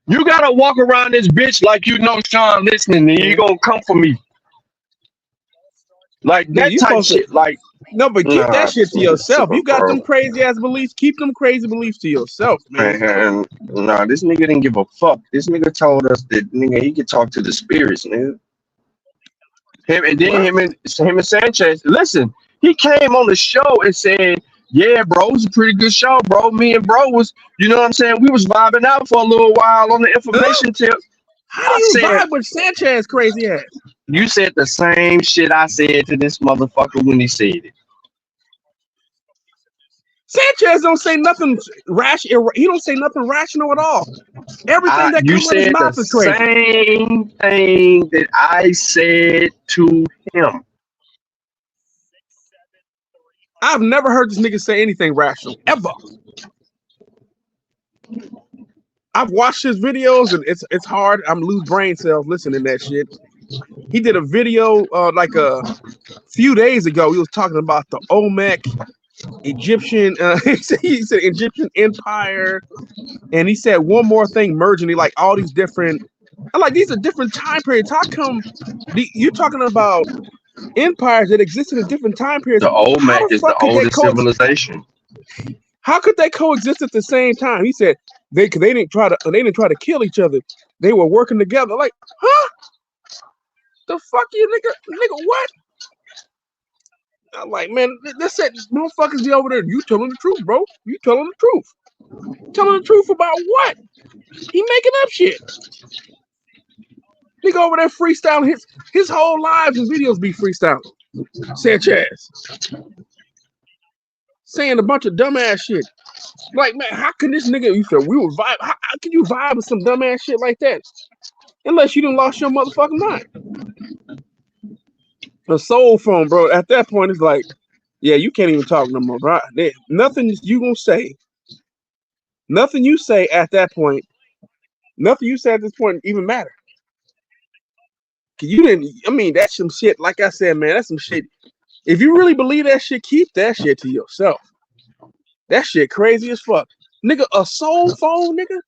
You got to walk around this bitch like you know Sean listening, and you going to come for me. Like that type shit. Like, no, but keep that shit to yourself. You got them crazy ass beliefs. Keep them crazy beliefs to yourself, man. Nah, this nigga didn't give a fuck. This nigga told us that nigga he could talk to the spirits, nigga. Him and Sanchez. Listen, he came on the show and said, "Yeah, bro, it was a pretty good show, bro. Me and bro was, you know what I'm saying? We was vibing out for a little while on the information tip." How do you vibe with Sanchez crazy ass? You said the same shit I said to this motherfucker when he said it. Sanchez don't say nothing rational. He don't say nothing rational at all. Everything that comes out of his mouth is crazy. Same thing that I said to him. I've never heard this nigga say anything rational ever. I've watched his videos and it's hard. I'm lose brain cells listening to that shit. He did a video like a few days ago. He was talking about the Olmec Egyptian. He said Egyptian Empire, and he said one more thing merging. He like all these different. I'm like, these are different time periods. How come you're talking about empires that existed in different time periods? The Olmec is the oldest civilization. How could they coexist at the same time? He said they didn't try to kill each other. They were working together. Like, huh? The fuck you nigga what? I'm like, man, this said motherfuckers be over there. You telling the truth, bro. You telling the truth. Telling the truth about what? He making up shit. Nigga over there freestyling his whole lives and videos be freestyling. Sanchez. Saying a bunch of dumbass shit. Like, man, how can this nigga, you said we would vibe? How can you vibe with some dumbass shit like that? Unless you done lost your motherfucking mind. A soul phone, bro. At that point, it's like, yeah, you can't even talk no more, bro. Nothing you gonna say, nothing you say at that point, nothing you say at this point even matter. You didn't. I mean, that's some shit. Like I said, man, that's some shit. If you really believe that shit, keep that shit to yourself. That shit crazy as fuck, nigga. A soul phone, nigga.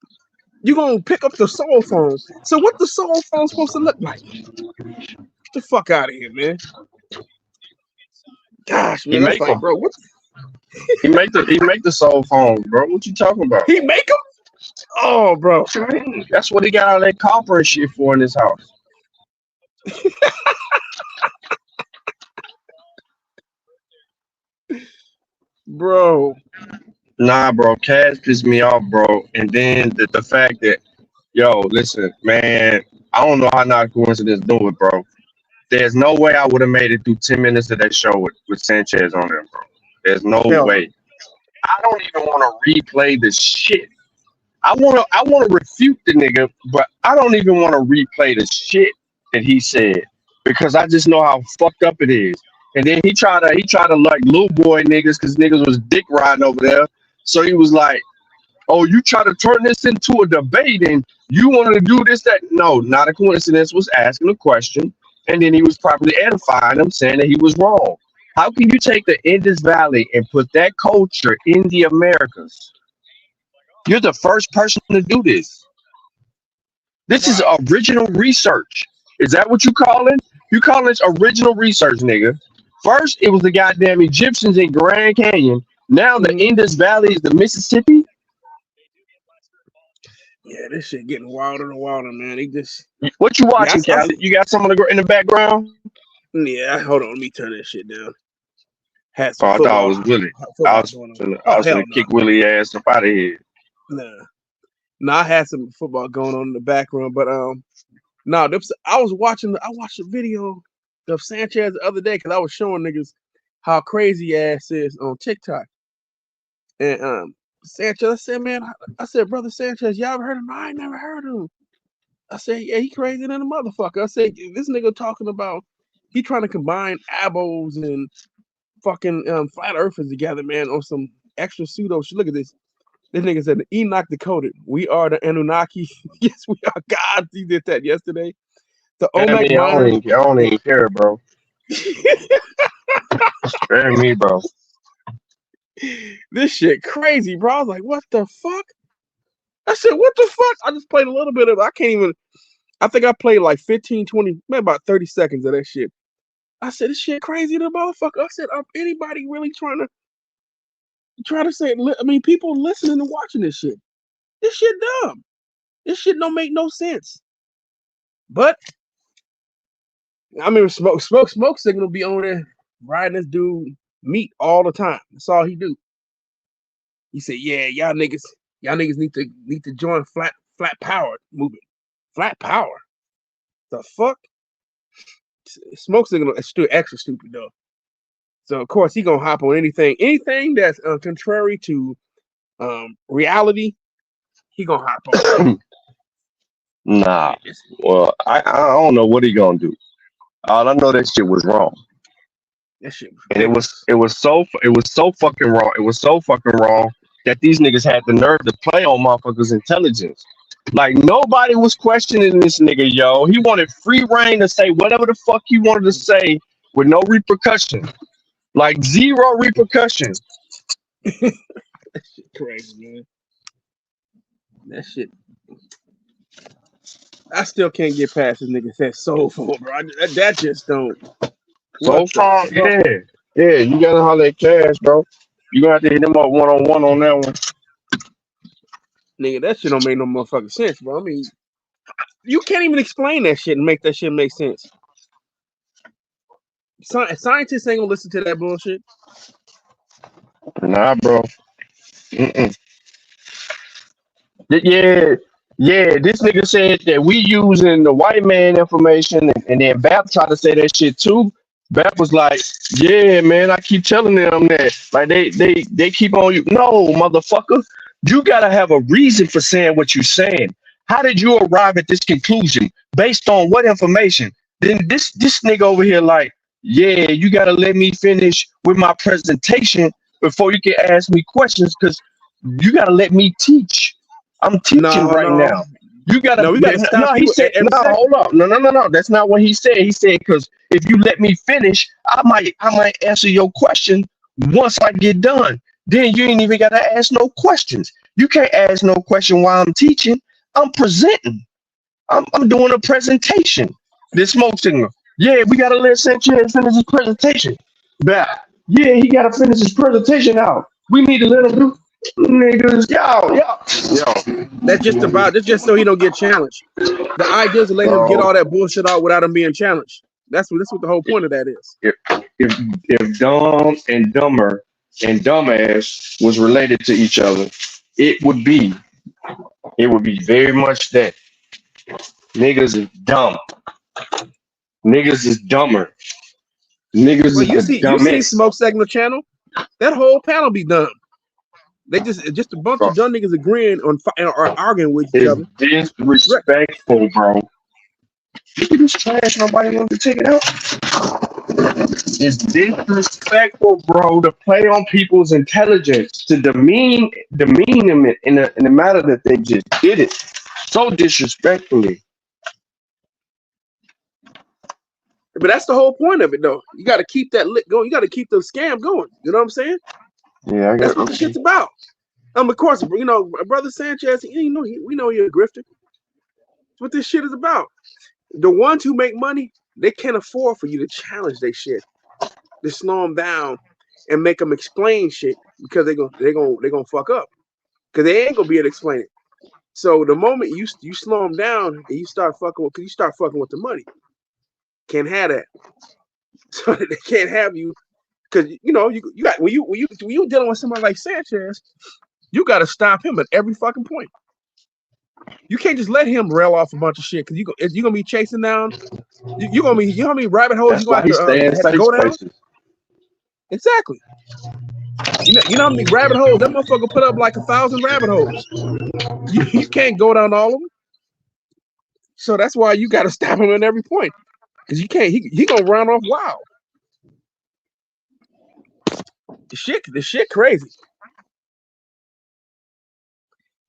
You gonna pick up the soul phone? So what the soul phone supposed to look like? Get the fuck out of here, man. Gosh, man, that's like, bro, what? He make the soul phone, bro. What you talking about? He make them? Oh, bro. What you mean? That's what he got all that copper and shit for in his house. Bro. Nah, bro. Cash pissed me off, bro. And then the fact that, yo, listen, man, I don't know how not coincidence do it, bro. There's no way I would have made it through 10 minutes of that show with Sanchez on there, bro. There's no way. I don't even want to replay the shit. I want to refute the nigga, but I don't even want to replay the shit that he said because I just know how fucked up it is. And then he tried to like little boy niggas because niggas was dick riding over there. So he was like, "Oh, you try to turn this into a debate and you wanted to do this, that." No, not a coincidence. Was asking a question, and then he was probably edifying him, saying that he was wrong. How can you take the Indus Valley and put that culture in the Americas? You're the first person to do this. This is original research. Is that what you call it? You call this original research, nigga. First, it was the goddamn Egyptians in Grand Canyon. Now the Indus Valley is the Mississippi. Yeah, this shit getting wilder and wilder, man. They just what you watching, Callie? You got someone in the background? Yeah, hold on. Let me turn that shit down. I thought it was Willie. I was gonna kick Willie ass up out of here. Nah, I had some football going on in the background, but I watched a video of Sanchez the other day because I was showing niggas how crazy ass is on TikTok. And Sanchez, I said, man, brother Sanchez, y'all ever heard of him? I ain't never heard of him. I said, yeah, he crazy than a motherfucker. I said, this nigga talking about he trying to combine abos and fucking flat earthers together, man, on some extra pseudo shit. Look at this. This nigga said, Enoch decoded. We are the Anunnaki. Yes, we are gods. He did that yesterday. The Olmec I don't even care, bro. Spare me, bro. This shit crazy, bro. I was like, what the fuck? I said, what the fuck? I just played a little bit of it. I think I played like 15, 20, maybe about 30 seconds of that shit. I said, this shit crazy, the motherfucker. I said, anybody really trying to say, I mean, people listening and watching this shit. This shit dumb. This shit don't make no sense. But I mean, smoke signal be on there riding this dude meat all the time. That's all he do. He said, yeah, y'all niggas need to join flat power movement. Flat power. The fuck? Smoke signal is still extra stupid though. So of course he gonna hop on anything that's contrary to reality. He gonna hop on. Nah. Well, I don't know what he gonna do. All I know that shit was wrong. That shit was and it was so fucking wrong. It was so fucking wrong that these niggas had the nerve to play on motherfuckers' intelligence. Like nobody was questioning this nigga, yo. He wanted free reign to say whatever the fuck he wanted to say with no repercussion. Like zero repercussion. That shit crazy, man. That shit. I still can't get past this nigga said soul phone, bro. That just don't. Soul phone, yeah. You gotta holler at Cash, bro. You gonna have to hit him up one-on-one on that one. Nigga, that shit don't make no motherfucking sense, bro. I mean, you can't even explain that shit and make that shit make sense. Scientists ain't gonna listen to that bullshit. Nah, bro. Yeah. This nigga said that we using the white man information, and then Bap tried to say that shit too. Bap was like, "Yeah, man, I keep telling them that. Like they keep on you. No, motherfucker, you gotta have a reason for saying what you're saying. How did you arrive at this conclusion? Based on what information?" Then this nigga over here like, yeah, you gotta let me finish with my presentation before you can ask me questions, because you gotta let me teach. I'm teaching No, right no, now. You gotta no. We got to no, stop he you said, every no, second. hold up. No. That's not what he said. He said, because if you let me finish, I might answer your question once I get done. Then you ain't even gotta ask no questions. You can't ask no question while I'm teaching. I'm presenting. I'm doing a presentation. This smoke signal. Yeah, we gotta let Sanchez finish his presentation. But yeah, he gotta finish his presentation out. We need to let him do niggas. Yo. That's just so he don't get challenged. The idea is to let him get Bro, all that bullshit out without him being challenged. That's what the whole point of that is. if dumb and dumber and dumbass was related to each other, it would be very much that niggas is dumb. Niggas is dumber. Niggas Well, is the you see dumbest. Smoke Signal channel, that whole panel be dumb. They just a bunch Bro, of dumb niggas agreeing on or arguing with each it's other. disrespectful, bro. Look at this trash. Nobody wants to take it out. It's disrespectful, bro, to play on people's intelligence, to demean them in the matter that they just did it so disrespectfully. But that's the whole point of it, though. You got to keep that lit going. You got to keep the scam going. You know what I'm saying? Yeah, That's what the shit's about. Of course, Brother Sanchez, we know you're a grifter. That's what this shit is about. The ones who make money, they can't afford for you to challenge their shit, to slow them down and make them explain shit, because they're gonna fuck up, because they ain't gonna be able to explain it. So the moment you slow them down and you start fucking with the money, can't have that. So they can't have you, because you got when you dealing with somebody like Sanchez, you got to stop him at every fucking point. You can't just let him rail off a bunch of shit, because you're gonna be chasing down. You're gonna be, you know how many rabbit holes That's you're gonna why he stay in have to safe go down. places. Exactly. You know how many rabbit holes that motherfucker put up, like 1,000 rabbit holes. You can't go down all of them. So that's why you got to stop him at every point, because you can't. He gonna run off wild. The shit crazy.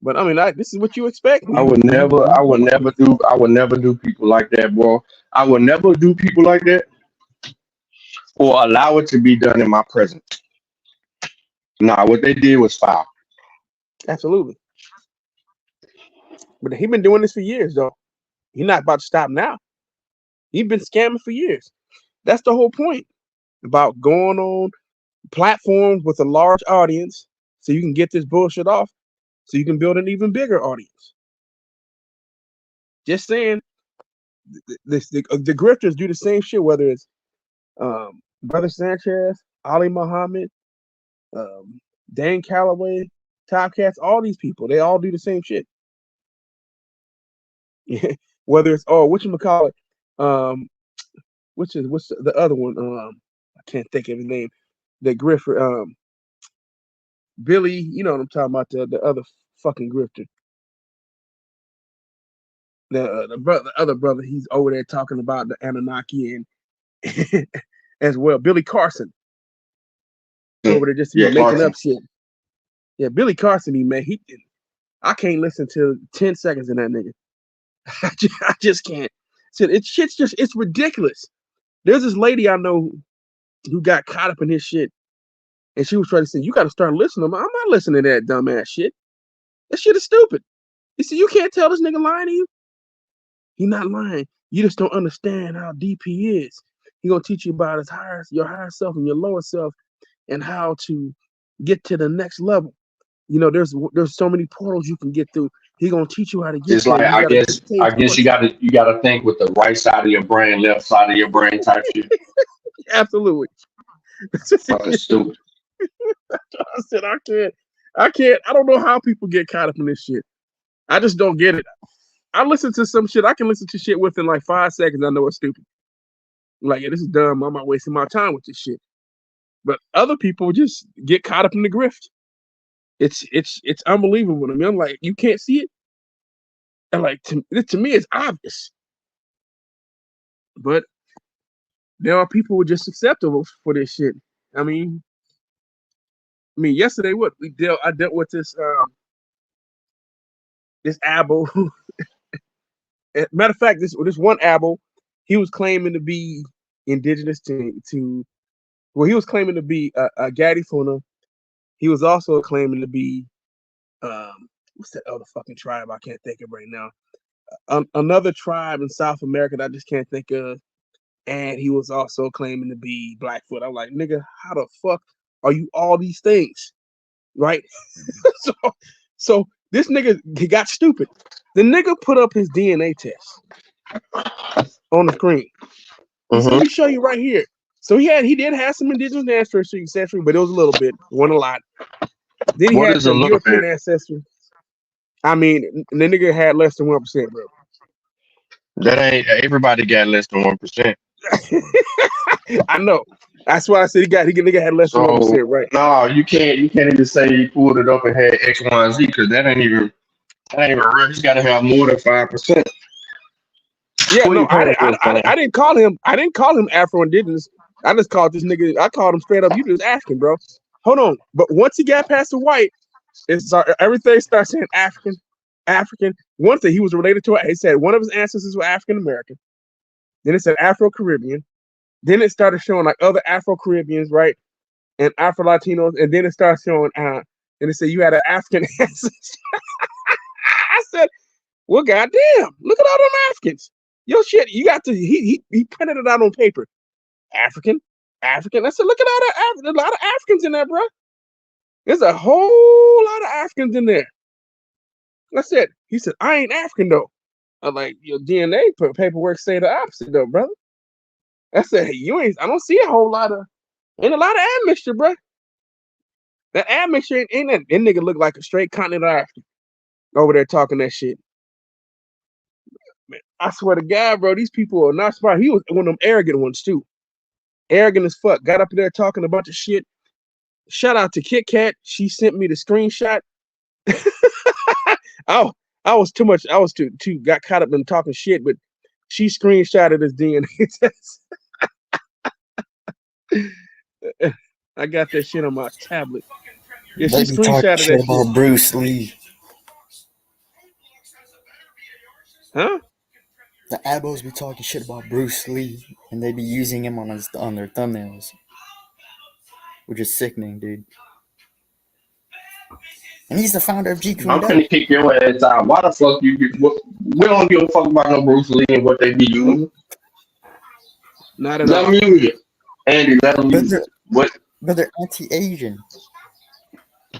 But I mean, this is what you expect. I would never do people like that, bro. I would never do people like that or allow it to be done in my presence. Nah, what they did was foul. Absolutely. But he been doing this for years, though. He's not about to stop now. He's been scamming for years. That's the whole point about going on platforms with a large audience, so you can get this bullshit off, so you can build an even bigger audience. Just saying, the grifters do the same shit, whether it's Brother Sanchez, Ali Muhammad, Dan Calloway, Top Cats, all these people, they all do the same shit. Whether it's whatchamacallit, what's the other one? I can't think of his name. The grifter, Billy, you know what I'm talking about, the other fucking grifter. The other brother, he's over there talking about the Anunnaki and as well. Billy Carson over there just making Carson. up shit. Yeah, Billy Carson, I can't listen to 10 seconds of that nigga. I just can't. It's ridiculous. There's this lady I know who got caught up in his shit, and she was trying to say, "You got to start listening." I'm not listening to that dumbass shit. That shit is stupid. You see, you can't tell this nigga lying to you. He not lying. You just don't understand how deep he is. He gonna teach you about your higher self and your lower self, and how to get to the next level. There's so many portals you can get through. He gonna teach you how to get It's there. like I guess you gotta think with the right side of your brain, left side of your brain type shit. Absolutely. Fucking stupid. I said I can't. I don't know how people get caught up in this shit. I just don't get it. I listen to some shit. I can listen to shit within like 5 seconds. I know it's stupid. Like, yeah, this is dumb. I'm not wasting my time with this shit. But other people just get caught up in the grift. It's unbelievable to me. I'm like, you can't see it. And like to me, it's obvious. But there are people who are just acceptable for this shit. I mean, yesterday I dealt with this abo. Matter of fact, this one abo, he was claiming to be indigenous to well, he was claiming to be a Gadifuna. He was also claiming to be what's that other fucking tribe I can't think of right now. Another tribe in South America that I just can't think of. And he was also claiming to be Blackfoot. I'm like, nigga, how the fuck are you all these things? Right? so this nigga, he got stupid. The nigga put up his DNA test on the screen. He said, let me show you right here. So he did have some indigenous ancestry, but it was a little bit, wasn't a lot. Then he What had is a some little European bit? ancestry. I mean, the nigga had less than 1%, bro. That ain't everybody got less than 1%. I know. That's why I said nigga had less than So 1%, right? no, you can't even say he pulled it up and had X, Y, and Z because that ain't even real. He's got to have more than 5%. Yeah, Who no, you paying for, I didn't call him Afro Indigenous. I just called this nigga. I called him straight up. You just asking, bro. Hold on. But once he got past the white, everything starts saying African. One thing he was related to it. He said one of his ancestors were African American. Then it said Afro Caribbean. Then it started showing like other Afro Caribbeans, right, and Afro Latinos. And then it started showing, and it said you had an African ancestor. I said, well, goddamn, look at all them Africans. Yo, shit, you got to. He printed it out on paper. African. I said, look at all that. A lot of Africans in there, bro. There's a whole lot of Africans in there. I said, he said, I ain't African though. I'm like, your DNA paperwork say the opposite though, brother. I said, hey, you ain't. I don't see a whole lot of. Ain't a lot of admixture, bro. That admixture ain't that. That nigga look like a straight continental African over there talking that shit. Man, I swear to God, bro, these people are not smart. He was one of them arrogant ones too. Arrogant as fuck. Got up there talking a bunch of shit. Shout out to Kit Kat. She sent me the screenshot. Oh, I was too got caught up in talking shit, but she screenshotted his DNA test. I got that shit on my tablet. Yeah, she They be talking screenshotted shit that shit. about Bruce Lee. Huh? The abos be talking shit about Bruce Lee, and they be using him on their thumbnails, which is sickening, dude. And he's the founder of Jeet Kune I'm Do. finna kick your ass out. Why the fuck we don't give a fuck about no Bruce Lee and what they be using. Nope. Not at Let all. them use it. Andy, let them use it. What? But they're anti-Asian.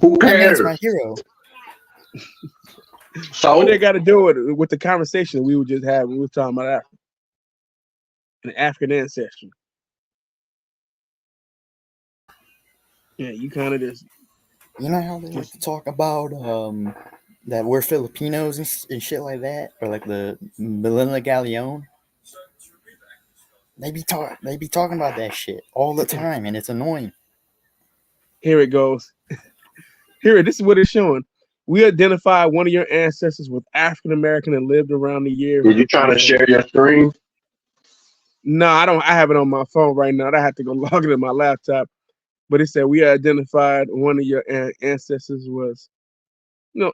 Who That man's cares? my hero. So what they got to do with the conversation we were just having? We were talking about Africa and African ancestry. Yeah, you kind of just. You know how they like to talk about that we're Filipinos and shit like that, or like the Melinda Galleon. They be talking about that shit all the time, and it's annoying. Here it goes. This is what it's showing. We identified one of your ancestors with African American and lived around the year. Are you trying to share your screen? No, I don't. I have it on my phone right now. I have to go log it in my laptop. But it said we identified one of your ancestors was,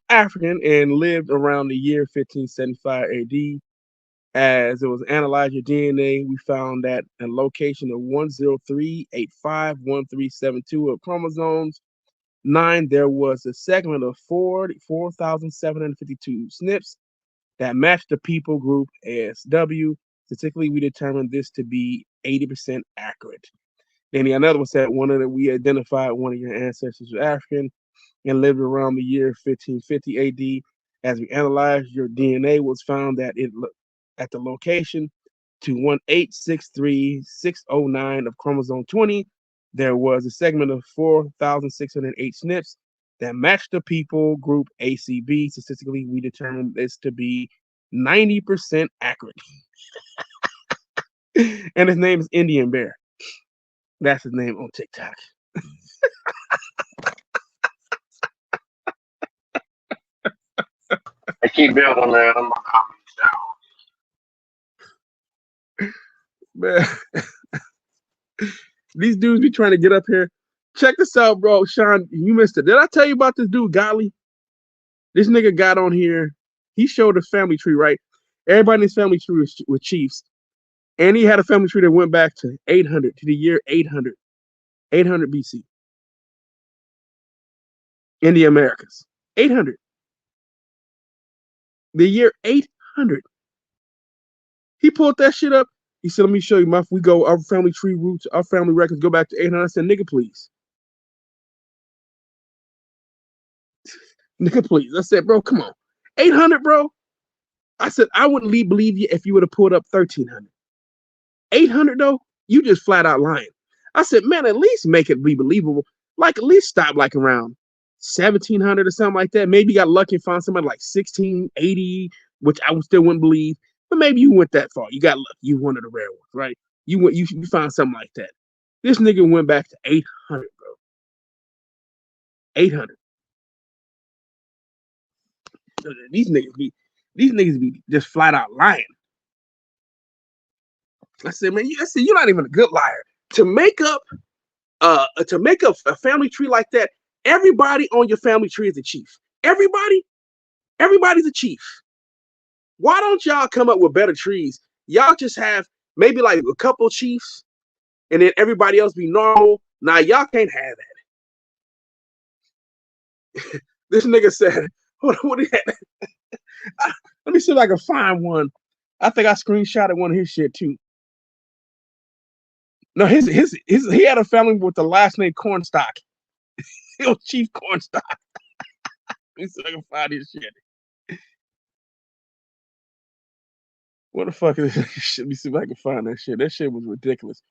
African and lived around the year 1575 AD. As it was analyzed your DNA, we found that a location of 103851372 of chromosomes 9, there was a segment of 4,752 SNPs that matched the people group ASW. Statistically, we determined this to be 80% accurate. Then another one said we identified one of your ancestors was African and lived around the year 1550 AD. As we analyzed your DNA, was found that it at the location to 1863609 of chromosome 20, there was a segment of 4,608 SNPs that matched the people group ACB. Statistically, we determined this to be 90% accurate. And his name is Indian Bear. That's his name on TikTok. I keep building, man. I'm Man, These dudes be trying to get up here. Check this out, bro. Sean, you missed it. Did I tell you about this dude, Golly? This nigga got on here. He showed a family tree, right? Everybody in his family tree was chiefs. And he had a family tree that went back to 800, to the year 800, 800 BC in the Americas. 800. The year 800. He pulled that shit up. He said, let me show you our family tree roots, our family records go back to 800. I said, nigga, please. Nigga, please. I said, bro, come on. 800, bro? I said, I wouldn't believe you if you would have pulled up 1300. 800, though? You just flat out lying. I said, man, at least make it be believable. Like, at least stop like around 1700 or something like that. Maybe you got lucky and found somebody like 1680, which I still wouldn't believe. But maybe you went that far. You got lucky. You one of the rare ones, right? You found something like that. This nigga went back to 800, bro. 800. These niggas be just flat out lying. I said, man, you're not even a good liar. To make up a family tree like that, everybody on your family tree is a chief. Everybody's a chief. Why don't y'all come up with better trees? Y'all just have maybe like a couple chiefs, and then everybody else be normal. Nah, y'all can't have that. This nigga said, what is that? Let me see if I can find one. I think I screenshotted one of his shit too. No, he had a family with the last name Cornstalk. He was Chief Cornstalk. Let me see if I can find his shit. What the fuck is this shit? Let me see if I can find that shit. That shit was ridiculous.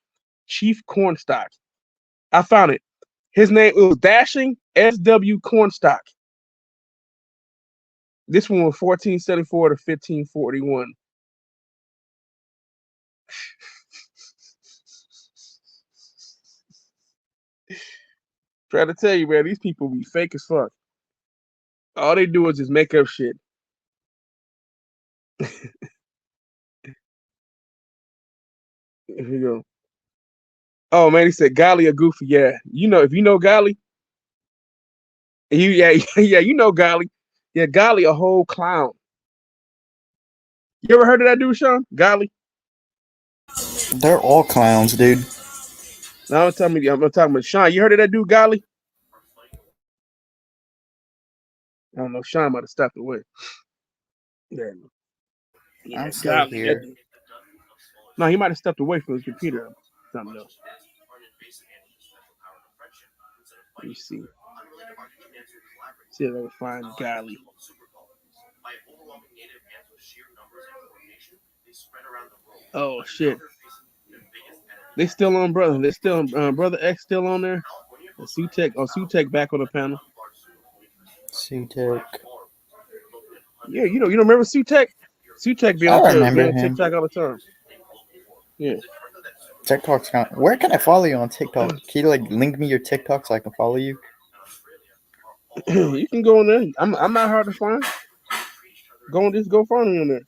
Chief Cornstalk. I found it. His name was Dashing S.W. Cornstalk. This one was 1474 to 1541. Try to tell you, man, these people be fake as fuck. All they do is just make up shit. Here we go. Oh man, he said Golly a goofy. Yeah, if you know Golly, you know Golly. Yeah, Golly a whole clown. You ever heard of that dude, Sean? Golly? They're all clowns, dude. No, I'm talking about Sean. You heard of that dude, Golly? I don't know. Sean might have stepped away. Yeah, I'm still here. No, he might have stepped away from his computer. Something else. Let me see. See if I can find Golly. Oh shit. They still on brother. They still on brother X still on there. And Sutek back on the panel. Sutek. Yeah, you don't remember Sutek? Sutek be I on remember him. TikTok all the time. Yeah. TikTok's kind of, where can I follow you on TikTok? Can you link me your TikTok so I can follow you? You can go on there. I'm not hard to find. Go find me on there.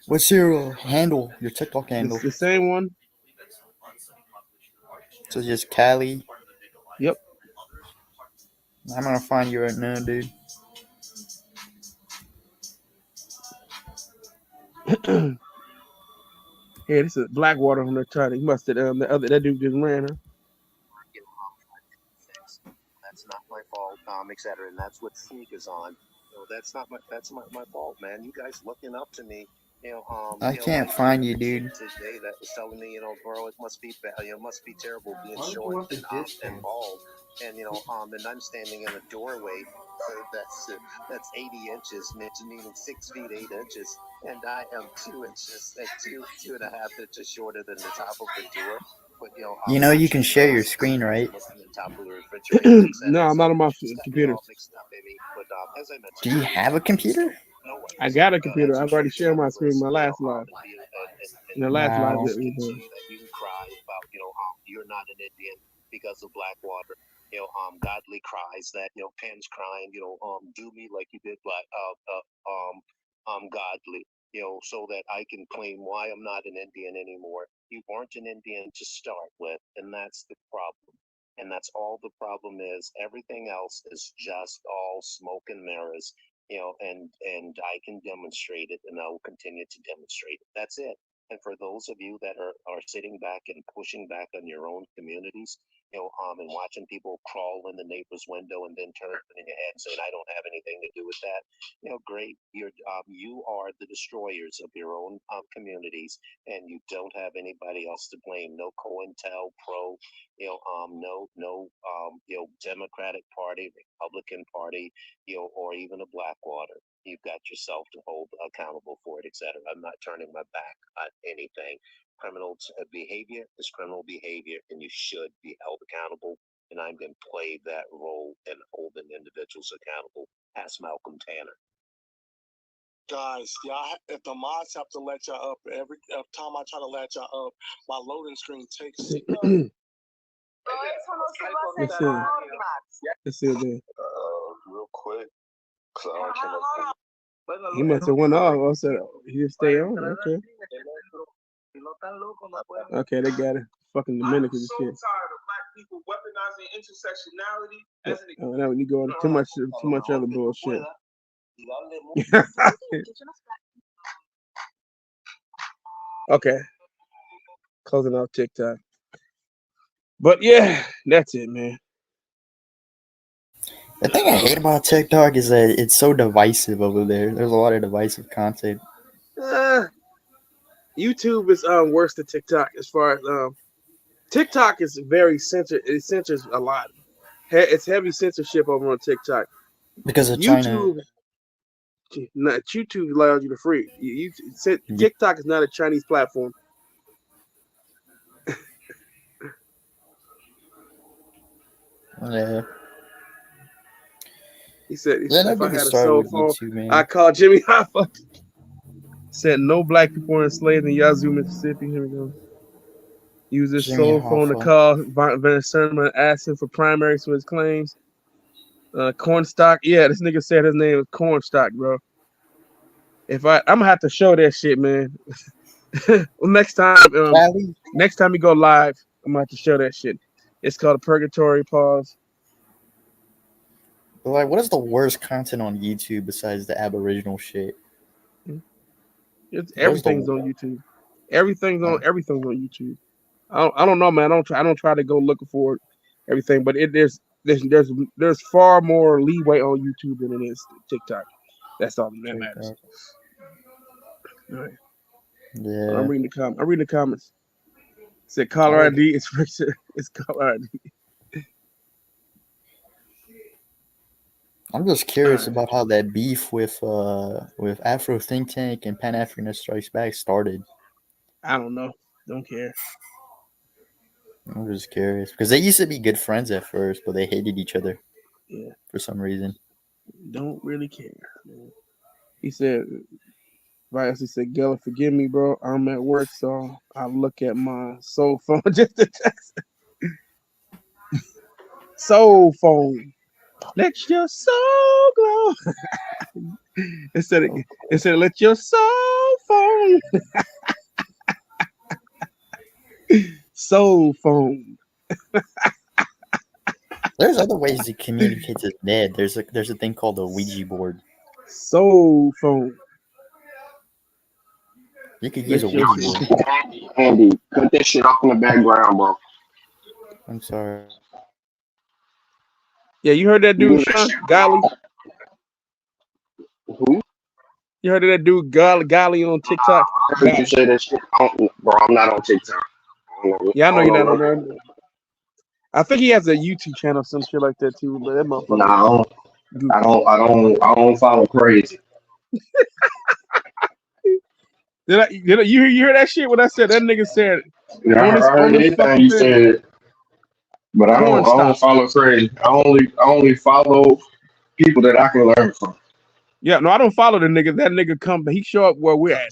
What's your handle? Your TikTok handle? It's the same one. So just Cali. Yep. I'm gonna find you right now, dude. Yeah, this is Blackwater on the chart. He must have that dude just ran, huh? That's not my fault, etc. And that's what Sneak is on. That's my fault, man. You guys looking up to me. I can't find you, dude. Today that was telling me, bro, it must be terrible being short and bald. And and I'm standing in a doorway that's 80 inches, meaning 6 feet 8 inches, and I am 2 inches, 2.5 inches shorter than the top of the door. But you can share your screen, right? No, I'm not on my computer. Do you have a computer? I got a computer. I've already shared my screen in my last live. In the last live that we did. You can cry about, you're not an Indian because of Blackwater. Godly cries that, Penn's crying, do me like you did Godly. so that I can claim why I'm not an Indian anymore. You weren't an Indian to start with, and that's the problem. And that's all the problem is. Everything else is just all smoke and mirrors, and I can demonstrate it, and I will continue to demonstrate it. That's it. And for those of you that are sitting back and pushing back on your own communities, and watching people crawl in the neighbor's window and then turning your head and saying, I don't have anything to do with that. Great. You are the destroyers of your own communities, and you don't have anybody else to blame. No COINTELPRO, no Democratic Party, Republican Party, or even a Blackwater. You've got yourself to hold accountable for it, etc. I'm not turning my back on anything. Criminal behavior is criminal behavior, and you should be held accountable. And I'm going to play that role in holding individuals accountable. Ask Malcolm Tanner. Guys, if the mods have to let y'all up every time I try to let y'all up, my loading screen takes. Let's see there. Real quick. He must have went off. I said he just stay on. Okay. Okay, they got it. Fucking Dominicans and shit. People weaponizing intersectionality as an now you go into too much other bullshit. Okay. Closing out TikTok. But yeah, that's it, man. The thing I hate about TikTok is that it's so divisive over there. There's a lot of divisive content. YouTube is worse than TikTok as far as TikTok is very censored. It censors a lot. It's heavy censorship over on TikTok because of China. YouTube allows you to free. TikTok is not a Chinese platform. Yeah. He said if I had a cell phone, YouTube, I call Jimmy Hoffa. Said no black people are enslaved in Yazoo, Mississippi. Here we go. Use his cell phone to call Van Sermon, asking for primaries for his claims. Cornstalk. Yeah, this nigga said his name is Cornstalk, bro. I'm gonna have to show that shit, man. Well, next time you go live, I'm gonna have to show that shit. It's called a purgatory pause. Like, what is the worst content on YouTube besides the Aboriginal shit? Everything's on YouTube. Everything's on YouTube. I don't know, man. I don't try to go looking for everything, but there's far more leeway on YouTube than it is TikTok. That's all that matters. All right. Yeah. I'm reading the comments. It said caller ID is racist. It's caller ID. I'm just curious about how that beef with Afro Think Tank and Pan Africanist Strikes Back started. I don't know. Don't care. I'm just curious because they used to be good friends at first, but they hated each other. Yeah. For some reason. Don't really care. Man. He said, he said, Gella, forgive me, bro. I'm at work, so I look at my soul phone just to text. Soul phone. Let your soul glow. It said, let your soul phone. Soul phone. There's other ways to communicate to dead. There's a thing called a Ouija board. Soul phone. You could use a Ouija board. Andy, cut that shit off in the background, bro. I'm sorry. Yeah, you heard that dude, Sean? Golly. Who? You heard of that dude, Golly, on TikTok? I heard you say that shit. Bro, I'm not on TikTok. Yeah, I know you're not on there. I think he has a YouTube channel, some shit like that too. But that motherfucker. No, I don't follow crazy. You hear that shit? What I said? That nigga said. Yeah, I heard anything you said. But I don't follow crazy. I only follow people that I can learn from. Yeah, no, I don't follow the nigga. That nigga come, he show up where we're at.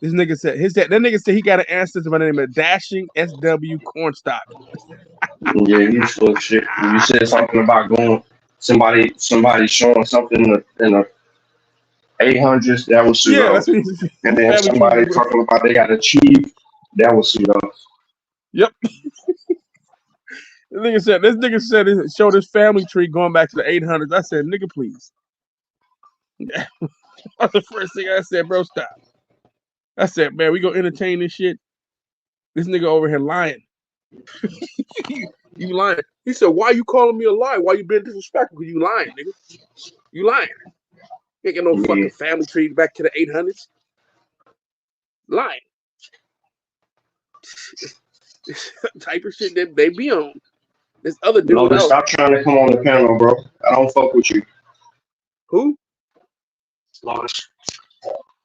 This nigga said that nigga said he got an answer to my name of Dashing SW Cornstalk. Yeah, you full of shit. You said something about going somebody showing something in 800s, that was Yeah, pseudo. that's what he's And then family somebody tree. talking about they got a chief, that was pseudo. Yep. This nigga said it showed his family tree going back to the 800s. I said, nigga, please. That's the first thing I said, bro. Stop. I said, man, we gonna entertain this shit. This nigga over here lying. You lying. He said, why you calling me a lie? Why you being disrespectful? Because you lying, nigga. You lying. You ain't got no fucking family tree back to the 800s. Lying. Type of shit that they be on. This other dude. Lotus, stop trying to come on the panel, bro. I don't fuck with you. Who? Lotus.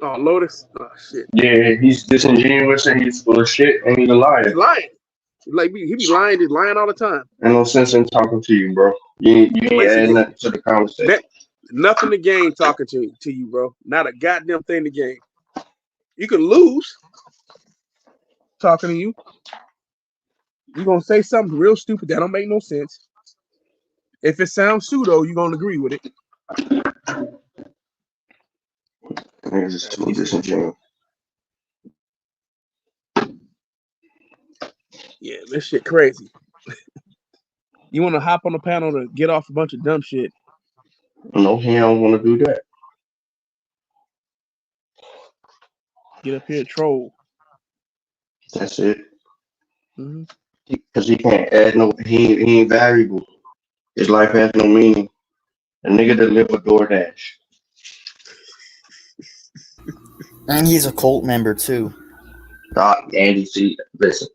Oh, Lotus. Oh shit. Yeah, he's disingenuous and he's full of shit and he's a liar. He's lying. Like he be lying. He's lying all the time. Ain't no sense in talking to you, bro. You ain't adding nothing to the conversation. Nothing to gain talking to you, bro. Not a goddamn thing to gain. You can lose talking to you. You're gonna say something real stupid that don't make no sense. If it sounds pseudo, you're gonna agree with it. Niggas is too disingenuous. Yeah, this shit crazy. You want to hop on the panel to get off a bunch of dumb shit? No, he don't want to do that. Get up here, troll. That's it. Mm-hmm. Because he can't add no. He ain't valuable. His life has no meaning. A nigga that live with DoorDash. And he's a cult member too. Andy, see, listen.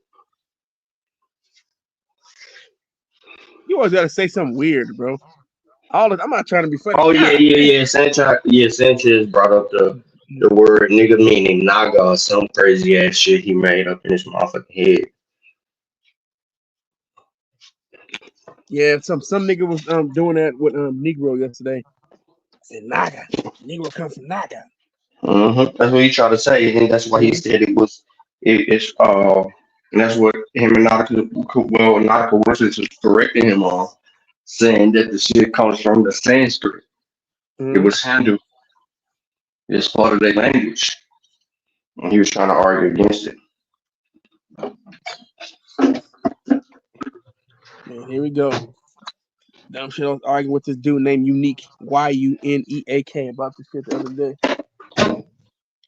You always gotta say something weird, bro. I'm not trying to be funny. Oh yeah. Sanchez brought up the word nigga meaning naga or some crazy ass shit he made up in his motherfucking head. Yeah, some nigga was doing that with Negro yesterday. Said Naga. Negro come from Naga. That's what he tried to say, and that's why he said it was. And that's what him and Nautica Wilson was correcting him on, saying that the shit comes from the Sanskrit. It was Hindu. It's part of their language. And he was trying to argue against it. Man, here we go. Dumb shit. I was arguing with this dude named Unique, YUNEAK, about this shit the other day.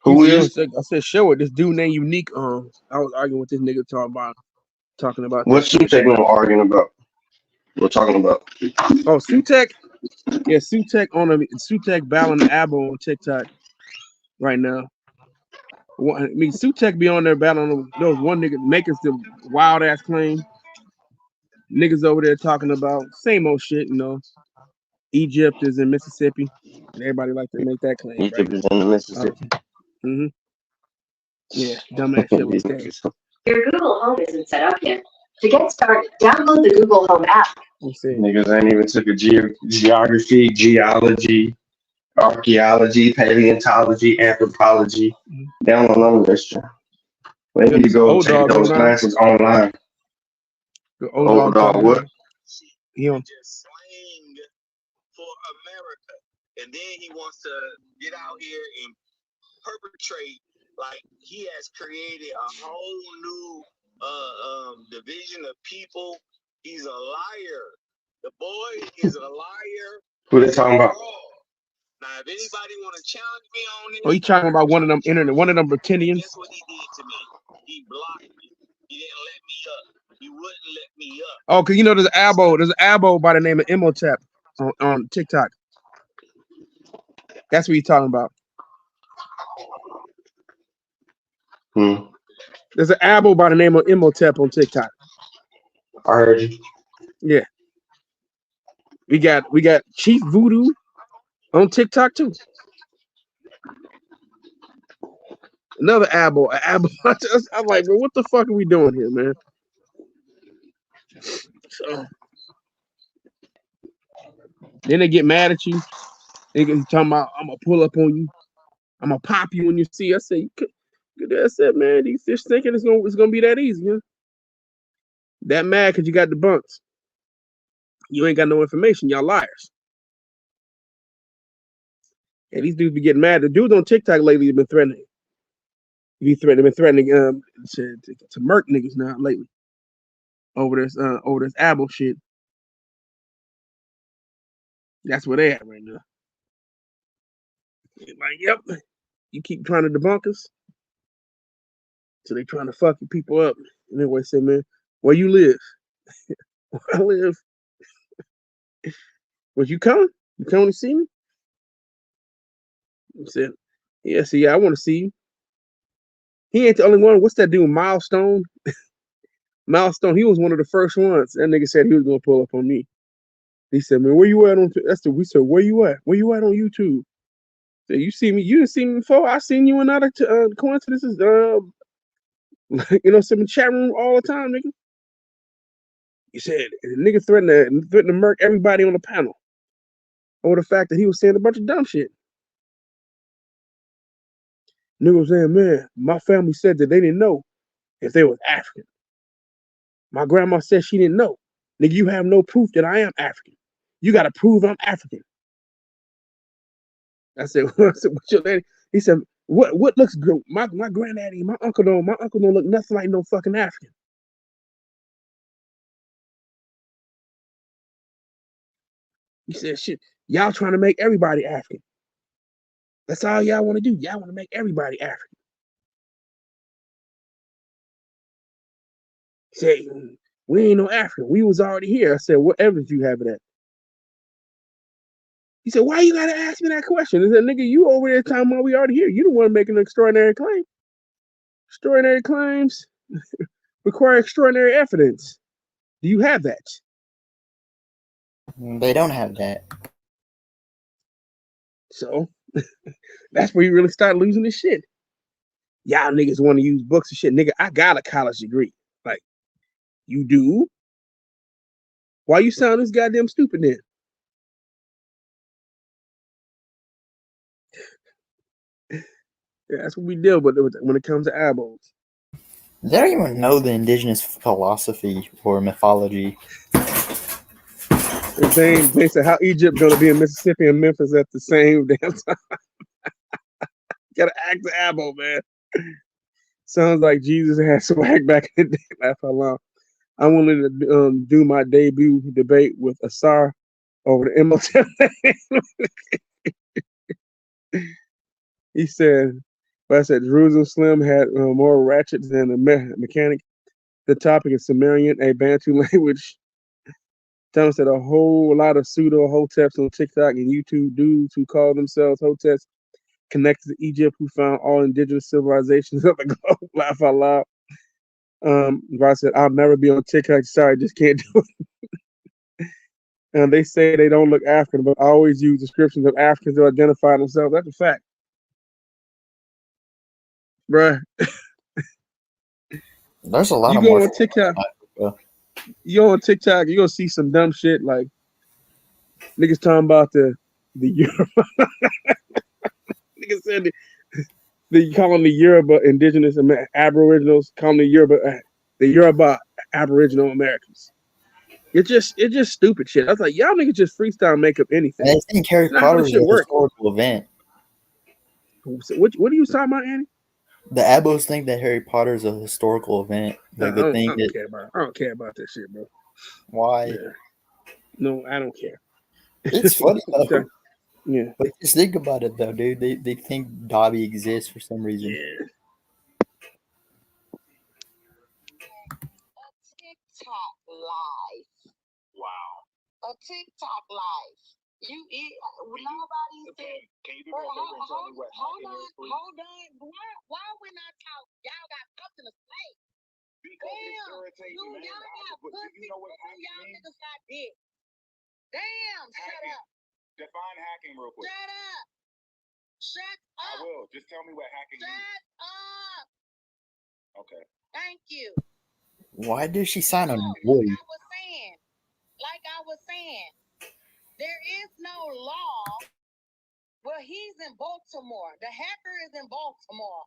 Who is? I said, show it. This dude named Unique. I was arguing with this nigga talking about. What's Sutek arguing about? We're talking about. Oh, Sutek. Yeah, Sutek battling Abo on TikTok right now. I mean, Sutek be on there battling those one nigga making some wild ass claim. Niggas over there talking about same old shit, you know. Egypt is in Mississippi. And everybody like to make that claim. Egypt is in the Mississippi. Mm-hmm. Yeah, dumbass shit like that. Your Google Home isn't set up yet. To get started, download the Google Home app. Niggas ain't even took a geography, geology, archaeology, paleontology, anthropology. They don't know none of this shit. They need to go take those classes online. The old dog what? Yeah. For America, and then he wants to get out here and perpetrate like he has created a whole new division of people. He's a liar. The boy is a liar. Who they talking about? Now, if anybody want to challenge me on it, Oh, you talking about one of them Pretendians? Guess what he did to me? He blocked me. He didn't let me up. He wouldn't let me up. Oh, cause you know there's an abo by the name of Imhotep on TikTok. That's what you're talking about. There's an abo by the name of Imhotep on TikTok. I heard you. Yeah. We got Chief Voodoo on TikTok too. Another abo. I'm like, bro, what the fuck are we doing here, man? So then they get mad at you. They get talking about, I'm gonna pull up on you. I'm gonna pop you when you see. I said, I said, man, these fish thinking it's gonna be that easy, huh? That mad because you got debunked. You ain't got no information. Y'all liars. And these dudes be getting mad. The dudes on TikTok lately have been threatening. Been threatening to murk niggas now lately over this Abo shit. That's where they at right now. Like, yep, you keep trying to debunk us, so they trying to fuck people up. And anyway, say, man, where you live? Where I live. Was you coming? You coming to see me? I said, yeah, see, I want to see you. He ain't the only one. What's that dude, Milestone? Milestone, he was one of the first ones. That nigga said he was gonna pull up on me. He said, man, where you at on we said, where you at? Where you at on YouTube? So you see me, you didn't see me before. I seen you in other coincidences, some in chat room all the time, nigga. He said the nigga threatened to murk everybody on the panel over the fact that he was saying a bunch of dumb shit. Nigga was saying, man, my family said that they didn't know if they was African. My grandma said she didn't know. Nigga, you have no proof that I am African. You got to prove I'm African. I said, what's your daddy? He said, what looks good? My granddaddy, my uncle don't look nothing like no fucking African. He said, shit, y'all trying to make everybody African. That's all y'all want to do. Y'all want to make everybody African. He said, we ain't no African. We was already here. I said, what evidence you have of that? He said, why you gotta ask me that question? I said, nigga, you over there talking about we already here. You the one making an extraordinary claim. Extraordinary claims require extraordinary evidence. Do you have that? They don't have that. So that's where you really start losing this shit. Y'all niggas want to use books and shit. Nigga, I got a college degree. Like, you do? Why you sound this goddamn stupid then? Yeah, that's what we deal with when it comes to eyeballs. They don't even know the indigenous philosophy or mythology. They said how Egypt gonna be in Mississippi and Memphis at the same damn time. Gotta act the eyeball, man. Sounds like Jesus had swag back in the day. Laugh out loud. I wanted to do my debut debate with Asar over the MOTM. He said, but I said Jerusalem Slim had more ratchets than a mechanic. The topic is Sumerian, a Bantu language. Thomas said a whole lot of pseudo hoteps on TikTok and YouTube, dudes who call themselves hoteps connected to Egypt who found all indigenous civilizations of the globe. Laugh out loud. I said, I'll never be on TikTok. Sorry, just can't do it. And they say they don't look African, but I always use descriptions of Africans to identify themselves. That's a fact. Bruh. There's a lot You of go more. on TikTok. You go on TikTok, you're gonna see some dumb shit like niggas talking about the Yoruba. Niggas said they calling the Yoruba indigenous Aboriginals, calling the Yoruba Aboriginal Americans. It's just stupid shit. I was like, y'all niggas just freestyle make up anything. And I think Harry That's not how Potter this is shit a works. historical event. So what are you talking about, Annie? The Abos think that Harry Potter is a historical event. Like I they think don't care about. I don't care about that shit, bro. Why? Yeah. No, I don't care. It's funny though. Yeah. Like just think about it though, dude. They think Dobby exists for some reason. Yeah. TikTok live. Wow. A TikTok live. You eat. Nobody said. Can you do me a favor and tell me what hacking is, please? Hold on. Why we not talk? Y'all got something to say. Because it's irritating, man. Y'all got pussy. Y'all niggas got dick. Damn. Shut up. Define hacking real quick. Shut up. Shut up. I will. Just tell me what hacking means. Shut up. Okay. Thank you. Why does she sign on Like Woody? I was saying, there is no law. Well, he's in Baltimore. The hacker is in Baltimore.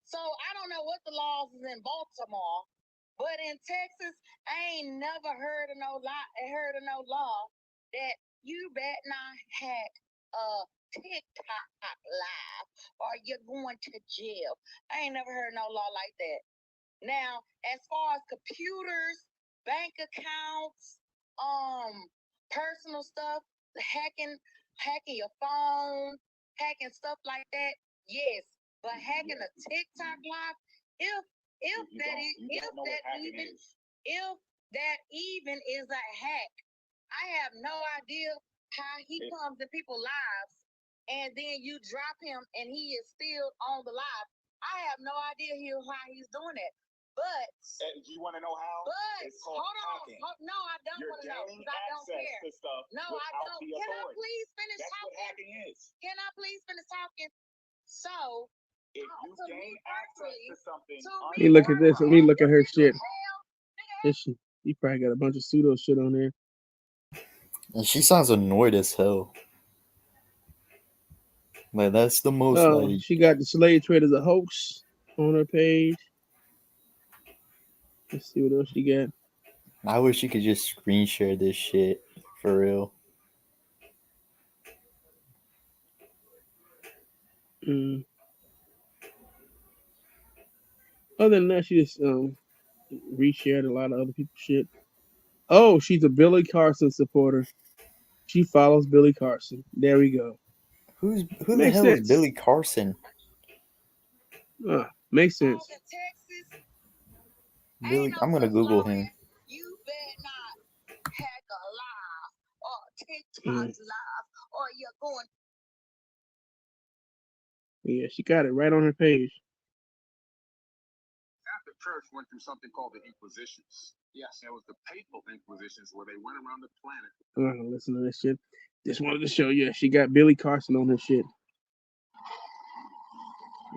So I don't know what the laws is in Baltimore, but in Texas, I ain't never heard of no law that you bet not hack TikTok live or you're going to jail. I ain't never heard no law like that. Now, as far as computers, bank accounts, personal stuff, hacking your phone, hacking stuff like that, yes. But hacking a TikTok live, if that even is a hack, I have no idea how he comes in people's lives and then you drop him and he is still on the live. I have no idea how he's doing that. But you want to know how? But it's called hold on, hacking. no, I don't want to know because I don't care. To stuff no, I don't. Can I please finish That's talking? What hacking is. Can I please finish talking? So, if you gain access to something, Let me look at this. Let me look at her shit. This shit. You probably got a bunch of pseudo shit on there. And she sounds annoyed as hell. Like that's the most like. She got the slave trade as a hoax on her page. Let's see what else she got. I wish you could just screen share this shit for real. Other than that, she just reshared a lot of other people's shit. Oh, she's a Billy Carson supporter. She follows Billy Carson. There we go. Who the Makes hell sense. is Billy Carson? Makes sense. Billy, I'm gonna Google him. You better not hack a live or TikTok's live or you're going. Yeah, she got it right on her page. After church went through something called the Inquisitions. Yes, that was the papal Inquisitions where they went around the planet. I'm not gonna listen to that shit. Just wanted to show you. She got Billy Carson on her shit.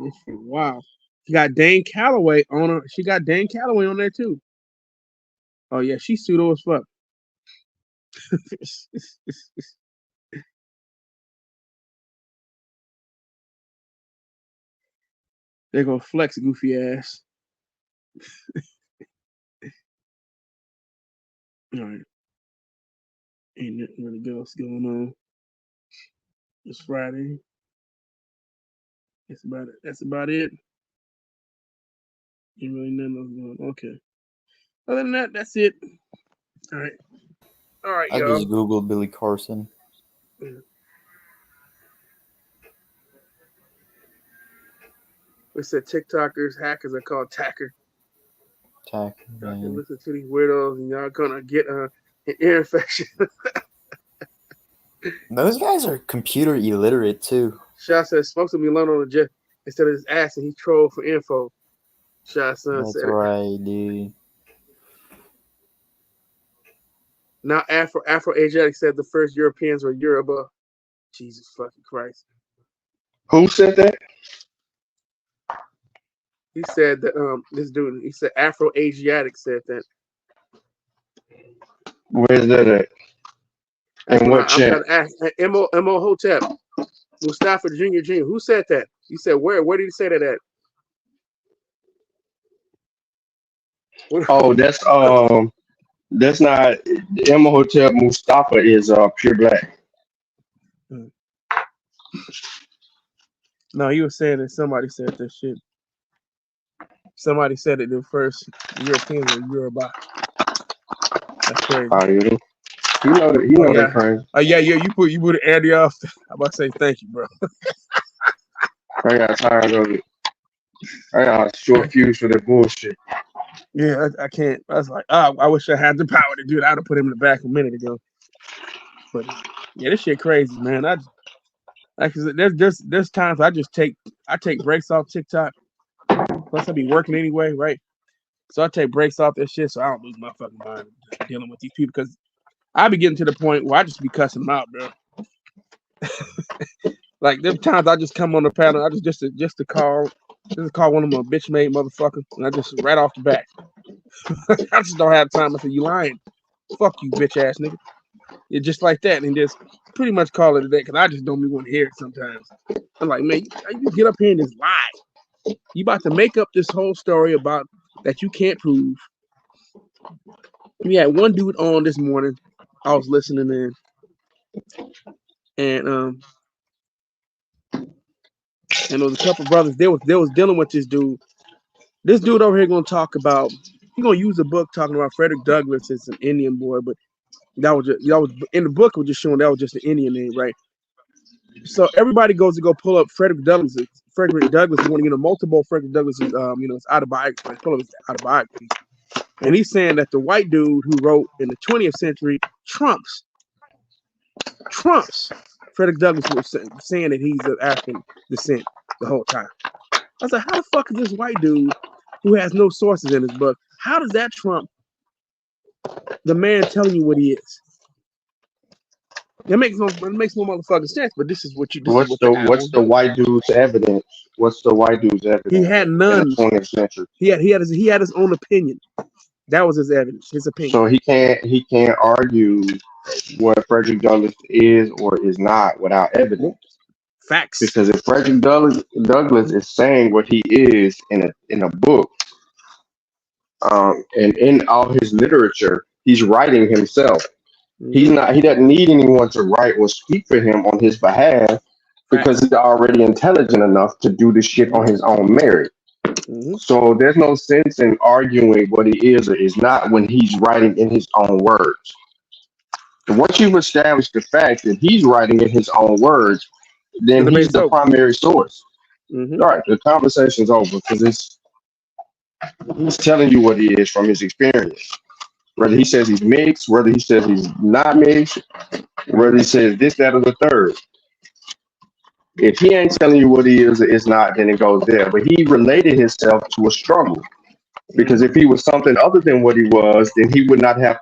This shit, wow. She got Dane Calloway on her. She got Dane Calloway on there too. Oh yeah, she's pseudo as fuck. They're gonna flex goofy ass. All right. Ain't nothing really else going on. It's Friday. That's about it. That's about it. Ain't really nothing else going on. Okay. Other than that, that's it. All right. All right, I y'all. just Googled Billy Carson. We said TikTokers, hackers are called tacker. Tacker. Y'all can listen to these weirdos and y'all gonna get an ear infection. Those guys are computer illiterate too. Shah said, "Supposed to be alone on the jet instead of his ass, and he trolled for info." Shah son That's said, right, dude. Now Afro Asiatic said the first Europeans were Yoruba. Jesus fucking Christ. Who said that? He said that this dude. He said Afro Asiatic said that. Where's that at? And what I'm chat? trying to ask Mo Hotep, Mustafa Jr. Jr. Who said that? He said where? Where did he say that at? Oh, that's not Imhotep. Mustafa is pure black. No, he was saying that somebody said that shit. Somebody said it the first Europeans were Yoruba. That's crazy. You know that crazy. Yeah. You put Andy off. I'm about to say thank you, bro. I got tired of it. I got a short fuse for that bullshit. Yeah, I can't. I was like, I wish I had the power to do it. I'd have put him in the back a minute ago. But yeah, this shit crazy, man. There's times I take breaks off TikTok. Plus I be working anyway, right? So I take breaks off this shit so I don't lose my fucking mind dealing with these people because I be getting to the point where I just be cussing them out, bro. Like them times I just come on the panel, I just to call one of them a bitch made motherfucker, and I just right off the bat. I just don't have time. I say, you lying. Fuck you, bitch ass nigga. Yeah, just like that, and just pretty much call it a day because I just don't be want to hear it sometimes. I'm like, man, you get up here and just lie. You about to make up this whole story about that you can't prove. We had one dude on this morning. I was listening in, and and there was a couple brothers. They was dealing with this dude. This dude over here gonna talk about. He gonna use a book talking about Frederick Douglass as an Indian boy, but that was in the book. Was just showing that was just an Indian name, right? So everybody goes to go pull up Frederick Douglass. Frederick Douglass, you want to get a multiple Frederick Douglass's, his autobiography. Pull up his autobiography, and he's saying that the white dude who wrote in the 20th century trumps Frederick Douglass was saying that he's of African descent the whole time. I was like, how the fuck is this white dude who has no sources in his book? How does that trump the man telling you what he is? It makes no motherfucking sense. But this is what you. This is what the What's the white dude's evidence? What's the white dude's evidence? He had in none. the 20th century. He had his own opinion. That was his evidence, his opinion. So he can't argue what Frederick Douglass is or is not without evidence. Facts. Because if Frederick Douglass is saying what he is in a book, and in all his literature, he's writing himself. He doesn't need anyone to write or speak for him on his behalf because he's already intelligent enough to do this shit on his own merit. So there's no sense in arguing what he is or is not when he's writing in his own words. And once you've established the fact that he's writing in his own words, then he's the primary source. All right, the conversation's over because he's telling you what he is from his experience. Whether he says he's mixed, whether he says he's not mixed, whether he says this, that, or the third. If he ain't telling you what he is or is not, then it goes there. But he related himself to a struggle. Because if he was something other than what he was, then he would not have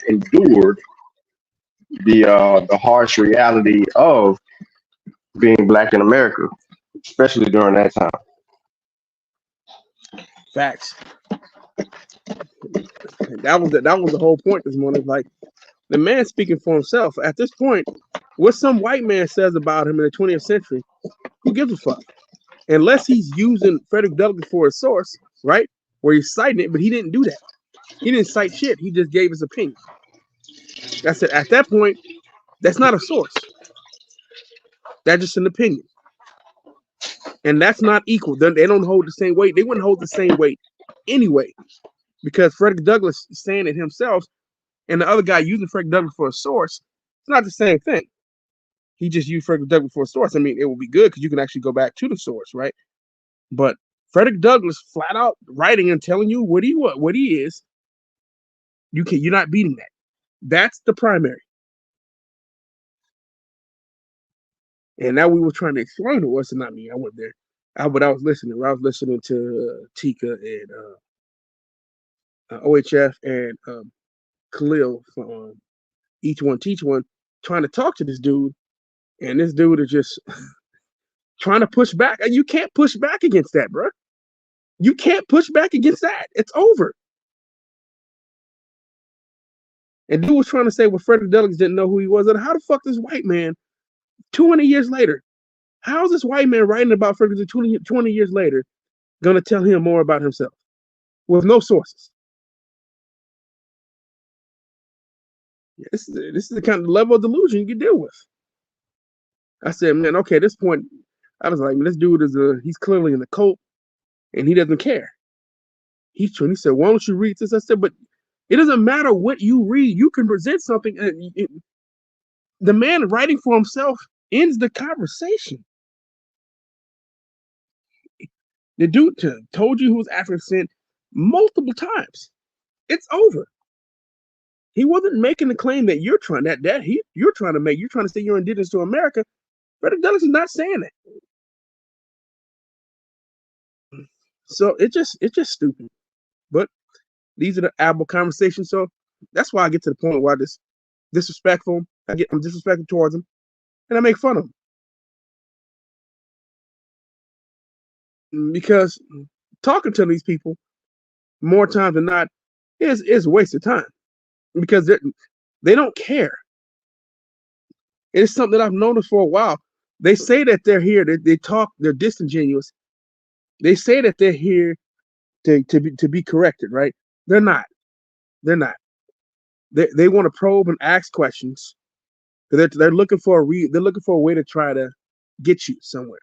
endured the harsh reality of being black in America, especially during that time. Facts. That was the whole point this morning. Like the man speaking for himself. At this point, what some white man says about him in the 20th century, who gives a fuck? Unless he's using Frederick Douglass for a source, right? Where he's citing it, but he didn't do that. He didn't cite shit. He just gave his opinion. That's it. At that point, that's not a source. That's just an opinion. And that's not equal. They don't hold the same weight. They wouldn't hold the same weight anyway. Because Frederick Douglass saying it himself and the other guy using Frederick Douglass for a source, it's not the same thing. He just used Frederick Douglass for a source. I mean, it will be good because you can actually go back to the source, right? But Frederick Douglass flat out writing and telling you what he is, you're not beating that. That's the primary. And now we were trying to explain to us, and not me, I went there. But I was listening. I was listening to Tika and OHF and Khalil from Each One Teach One, trying to talk to this dude, and this dude is just trying to push back. You can't push back against that, bro. You can't push back against that. It's over. And dude was trying to say, well, Frederick Douglass didn't know who he was. And how the fuck this white man, 200 years later, how is this white man writing about Frederick 20 years later going to tell him more about himself with no sources? This is the kind of level of delusion you deal with. I said, man, okay, at this point, I was like, man, this dude he's clearly in the cult and he doesn't care. He said, why don't you read this? I said, but it doesn't matter what you read. You can present something. The man writing for himself ends the conversation. The dude told you who was African descent multiple times. It's over. He wasn't making the claim that you're trying to make. You're trying to say you're indigenous to America. Frederick Douglass is not saying that. So it's just stupid. But these are the Apple conversations. So that's why I get to the point where I just disrespectful. I'm disrespectful towards him, and I make fun of him because talking to these people more times than not is a waste of time because they don't care. It's something that I've noticed for a while. They say that they're here. They talk. They're disingenuous. They say that they're here to be corrected, right? They're not. They're not. They want to probe and ask questions. They're looking for a way to try to get you somewhere.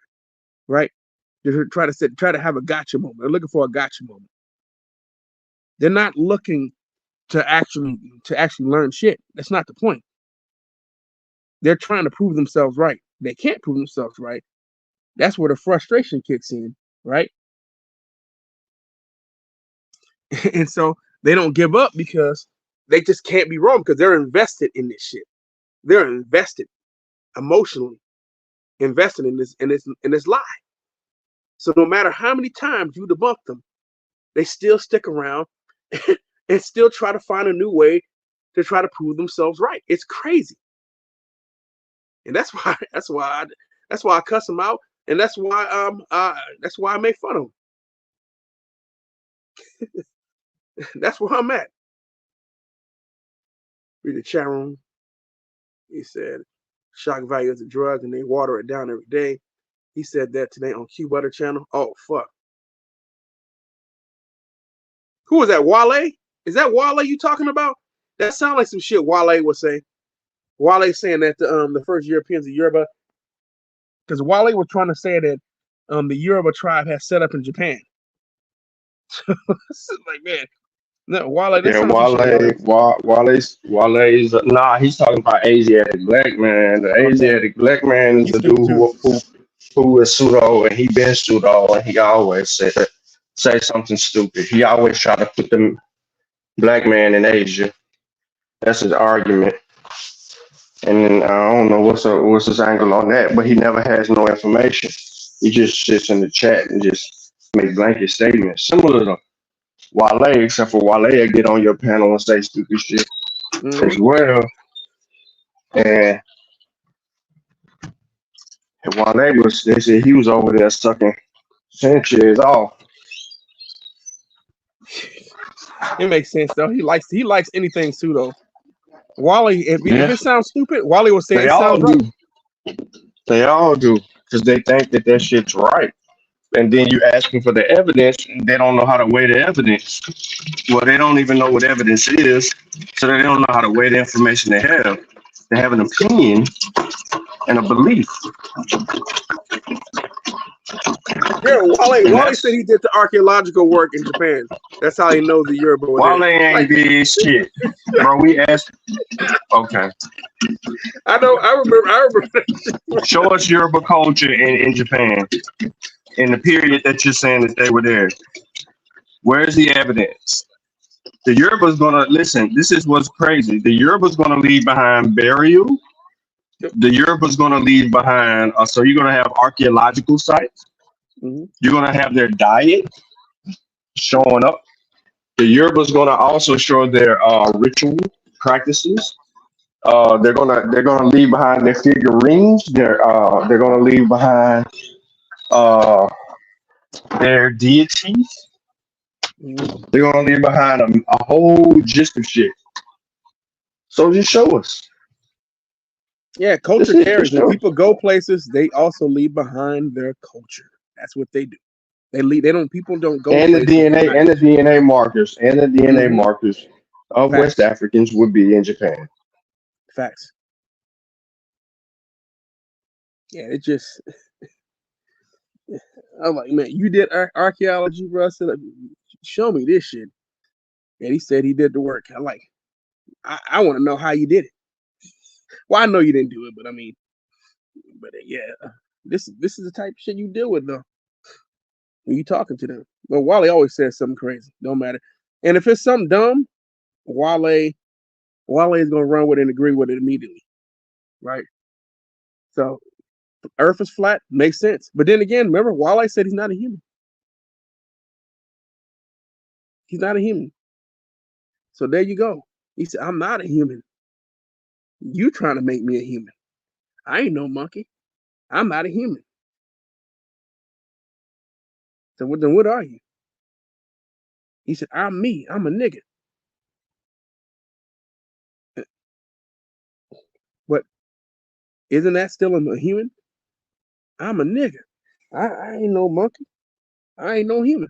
right? To try to have a gotcha moment. They're looking for a gotcha moment. They're not looking to actually learn shit. That's not the point. They're trying to prove themselves right. They can't prove themselves right. That's where the frustration kicks in, right? And so they don't give up because they just can't be wrong because they're invested in this shit. They're invested emotionally, invested in this lie. So no matter how many times you debunk them, they still stick around and still try to find a new way to try to prove themselves right. It's crazy. And that's why I cuss them out, and that's why I make fun of them. That's where I'm at. Read the chat room. He said shock value is a drug and they water it down every day. He said that today on Q Butter channel. Oh fuck. Who is that? Wale? Is that Wale you talking about? That sounds like some shit Wale would say. Wale saying that the first Europeans of Yoruba, because Wale was trying to say that the Yoruba tribe has set up in Japan. Like, man, no, Wale, that Yeah, sounds some shit. Wale's nah. He's talking about Asiatic black man. The Okay. Asiatic black man is He's the dude stupid too. who is pseudo, and he been pseudo, and he always say something stupid. He always try to put the black man in Asia. That's his argument. And then I don't know what's his angle on that, but he never has no information. He just sits in the chat and just make blanket statements, similar to Wale, except for Wale will get on your panel and say stupid shit as well. And they said he was over there sucking Sanchez off. It makes sense though. He likes anything pseudo. Wally, if Yeah, it sounds stupid, Wally will say they it all sounds right. do. They all do because they think that shit's right. And then you ask them for the evidence, and they don't know how to weigh the evidence. Well, they don't even know what evidence is, so they don't know how to weigh the information they have. They have an opinion and a belief. Yeah, And Wally said that's he did the archaeological work in Japan. That's how he knows the Yoruba were there. Wale ain't did shit. Bro, we asked. Okay. I know. I remember. Show us Yoruba culture in Japan in the period that you're saying that they were there. Where's the evidence? The Yoruba's gonna listen. This is what's crazy. The Yoruba's gonna leave behind burial. The Yoruba's gonna leave behind. So you're gonna have archaeological sites. Mm-hmm. You're gonna have their diet showing up. The Yoruba's gonna also show their ritual practices. They're gonna leave behind their figurines. They're gonna leave behind uh, their deities. Mm-hmm. They're gonna leave behind a whole gist of shit. So just show us. Yeah, culture Just carries. When show us. people go places, they also leave behind their culture. That's what they do. They leave. They don't. People don't go And the places. DNA markers of Facts. West Africans would be in Japan. Facts. Yeah, it just. I'm like, man, you did archaeology, bro. I said, show me this shit. And he said he did the work. I want to know how you did it. Well, I know you didn't do it, but I mean, yeah, this is the type of shit you deal with though when you talking to them. But Wale always says something crazy. Don't matter. And if it's something dumb, Wale is gonna run with it and agree with it immediately, right? So Earth is flat, makes sense. But then again, remember, Wale said he's not a human. He's not a human. So there you go. He said, I'm not a human. You trying to make me a human. I ain't no monkey. I'm not a human. So then what are you? He said, I'm me. I'm a nigga. But isn't that still a human? I'm a nigga. I ain't no monkey. I ain't no human.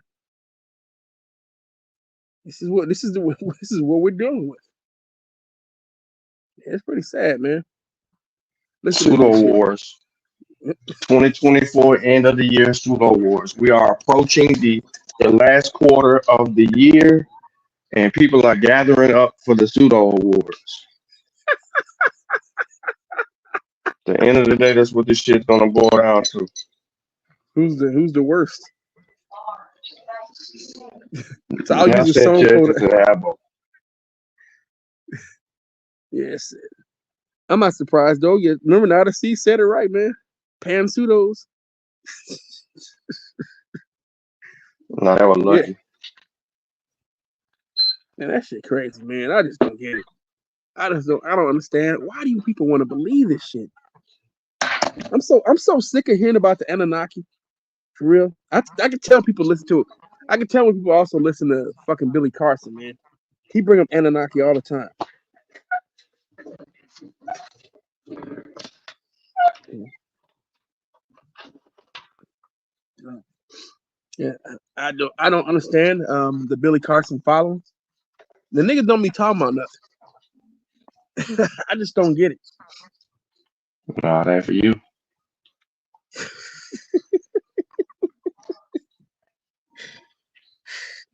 This is what we're dealing with. Yeah, it's pretty sad, man. Listen to Pseudo this shit. wars. 2024 end of the year pseudo awards. We are approaching the last quarter of the year, and people are gathering up for the pseudo awards. At the end of the day, that's what this shit's gonna boil down to. Who's the worst? So I'll use That's a that song for Justice that. album. Yes. I'm not surprised though. Yeah, remember now the C said it right, man. Pam pseudos. No, that was Yeah. lucky. Man, that shit crazy, man. I just don't get it. I don't understand. Why do you people want to believe this shit? I'm so sick of hearing about the Anunnaki. For real. I can tell people listen to it. I can tell when people also listen to fucking Billy Carson, man. He bring up Anunnaki all the time. Yeah, I don't understand the Billy Carson following. The niggas don't be talking about nothing. I just don't get it. Nah, that for you.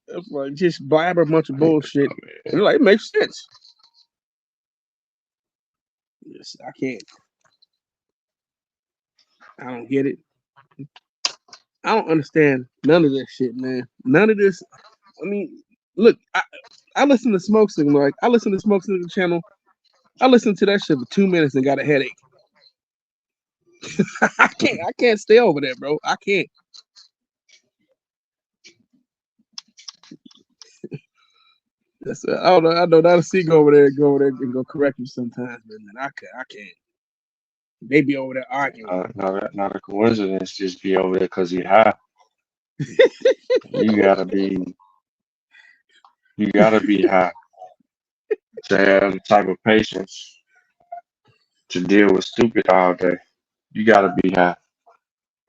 It's like just blabber a bunch of bullshit. And like it makes sense. Yes, I can't. I don't get it. I don't understand none of this shit, man. None of this. I mean, look, I listen to Smoke Signal. Like I listen to Smoke Signal channel. I listened to that shit for 2 minutes and got a headache. I can't stay over there, bro. I can't. I know that'll see go over there and go correct you sometimes, but man, I can't. They be over there arguing. Not a coincidence. Just be over there because you high. You gotta be high to have the type of patience to deal with stupid all day. You gotta be high.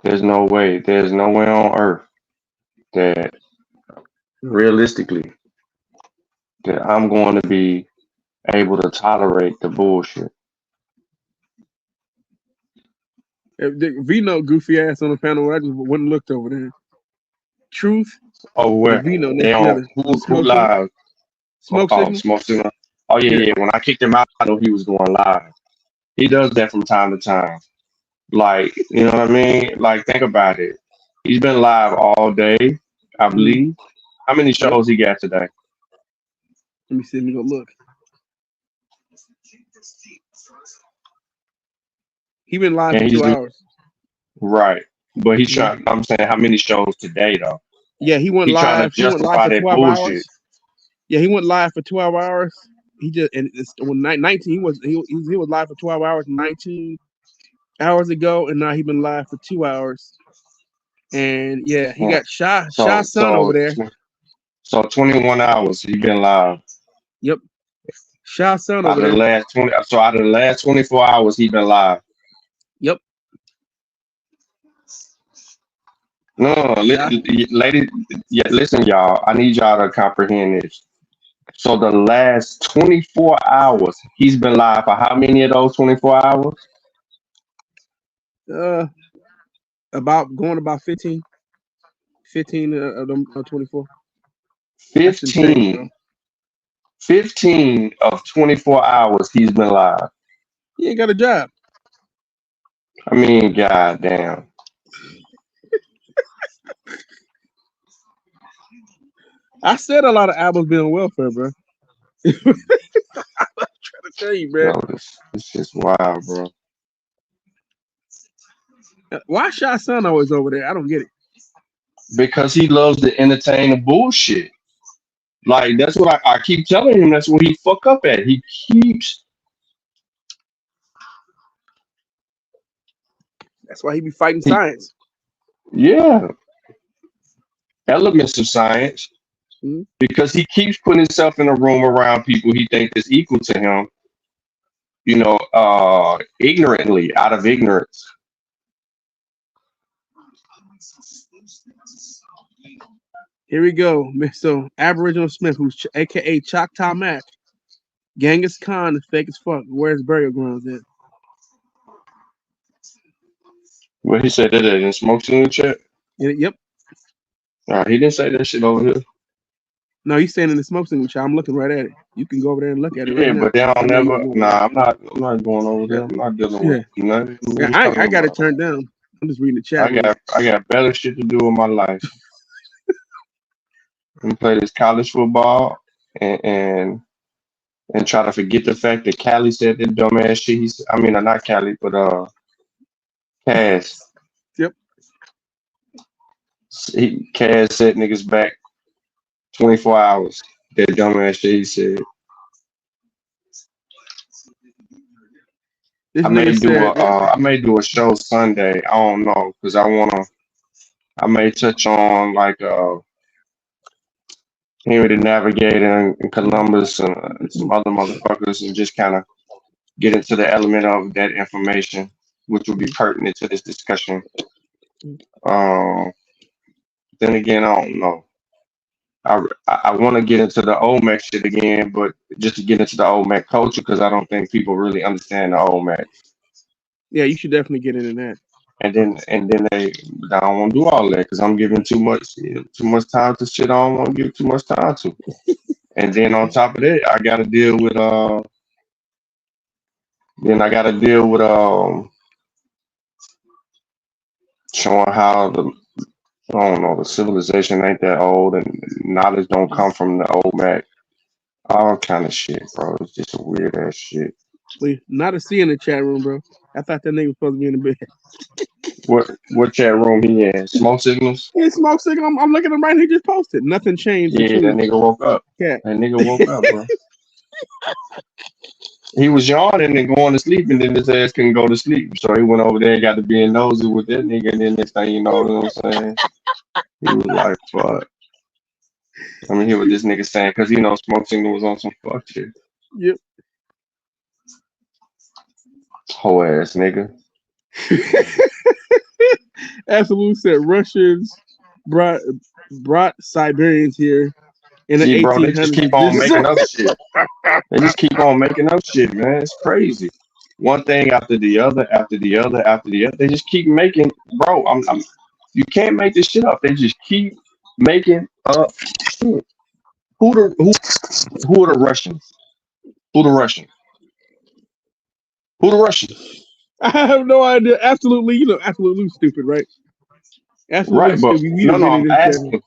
There's no way on earth that realistically that I'm going to be able to tolerate the bullshit. Vino goofy ass on the panel. I just went and looked over there. Truth. Oh, And where Vino they next on together. who live? Smoke Oh, Signal. Smoke Signal. Oh yeah. When I kicked him out, I know he was going live. He does that from time to time. Like, you know what I mean? Like, think about it. He's been live all day, I believe. How many shows he got today? Let me see. Let me go look. He been live And for he's 2 hours. right. But he's trying, I'm saying how many shows today though? Yeah, he went He trying to live. He went live justify for that 12 bullshit. hours. Yeah, he went live for 12 hours. He just and it's when 19 he was live for 12 hours 19 hours ago, and now he been live for 2 hours. And yeah, he got Shy Son over there. So 21 hours he been live. Yep. Shy Son Out over of the there. last 20, so out of the last 24 hours he been live. Yep. No, ladies, yeah, listen, y'all. I need y'all to comprehend this. So the last 24 hours, he's been live for how many of those 24 hours? About 15 of them 24. 15. 15 of 24 hours he's been live. He ain't got a job. I mean, goddamn. I said a lot of albums been on welfare, bro. I'm trying to tell you, bro. No, it's just wild, bro. Why Shy Son always over there? I don't get it. Because he loves to entertain the bullshit. Like, that's what I keep telling him. That's what he fuck up at. He keeps. That's why he be fighting science. Yeah. Elements of science. Mm-hmm. Because he keeps putting himself in a room around people he thinks is equal to him, you know, ignorantly, out of ignorance. Here we go. So Aboriginal Smith, who's aka Choctaw Mac, Genghis Khan is fake as fuck. Where's burial grounds at? Well, he said that in smoke signal chat. Yep. He didn't say that shit over here. No, he's saying in the smoke signal chat. I'm looking right at it. You can go over there and look at it right Yeah, now. but they I don't know you never. want Nah, it. I'm not going over there. I'm not dealing Yeah. with nothing. Yeah, What you I talking got it about? turned down. I'm just reading the chat room. I got better shit to do with my life. And play this college football and try to forget the fact that Callie said that dumbass shit. I mean, not Callie, but Cass. Yep. Cass set niggas back 24 hours. That dumbass shit he said. This I may nigga do said, I may do a show Sunday. I don't know because I may touch on like Henry the Navigator and Columbus and some other motherfuckers and just kind of get into the element of that information, which would be pertinent to this discussion. Then again, I don't know. I want to get into the old Mac shit again, but just to get into the old Mac culture because I don't think people really understand the old Mac. yeah, you should definitely get into that. And then I don't want to do all that because I'm giving too much time to shit I don't want to give too much time to. And then on top of that, I got to deal with showing how the civilization ain't that old and knowledge don't come from the old Mac. All kind of shit, bro. It's just a weird ass shit. Wait, not a C in the chat room, bro. I thought that nigga was supposed to be in the bed. What chat room he in? Smoke signals? Yeah, smoke signal. I'm looking at him right here. He just posted. Nothing changed. Yeah, that nigga woke up. Yeah. That nigga woke up, bro. He was yawning and going to sleep, and then his ass couldn't go to sleep. So he went over there and got to being nosy with that nigga, and then next thing you know what I'm saying? He was like, fuck. I mean, hear what this nigga saying, because Smoke Signal was on some fuck shit. Yep. Whole ass nigga. Absolute said Russians brought Siberians here in the 1800s. Bro, they just keep on making up shit. They just keep on making up shit, man. It's crazy. One thing after the other, after the other, after the other. They just keep making, bro. You can't make this shit up. They just keep making up shit. Who are the Russians? Who the Russians? Who the Russians? I have no idea. Absolutely, absolutely stupid, right? Absolutely Right, but stupid. no, I'm asking.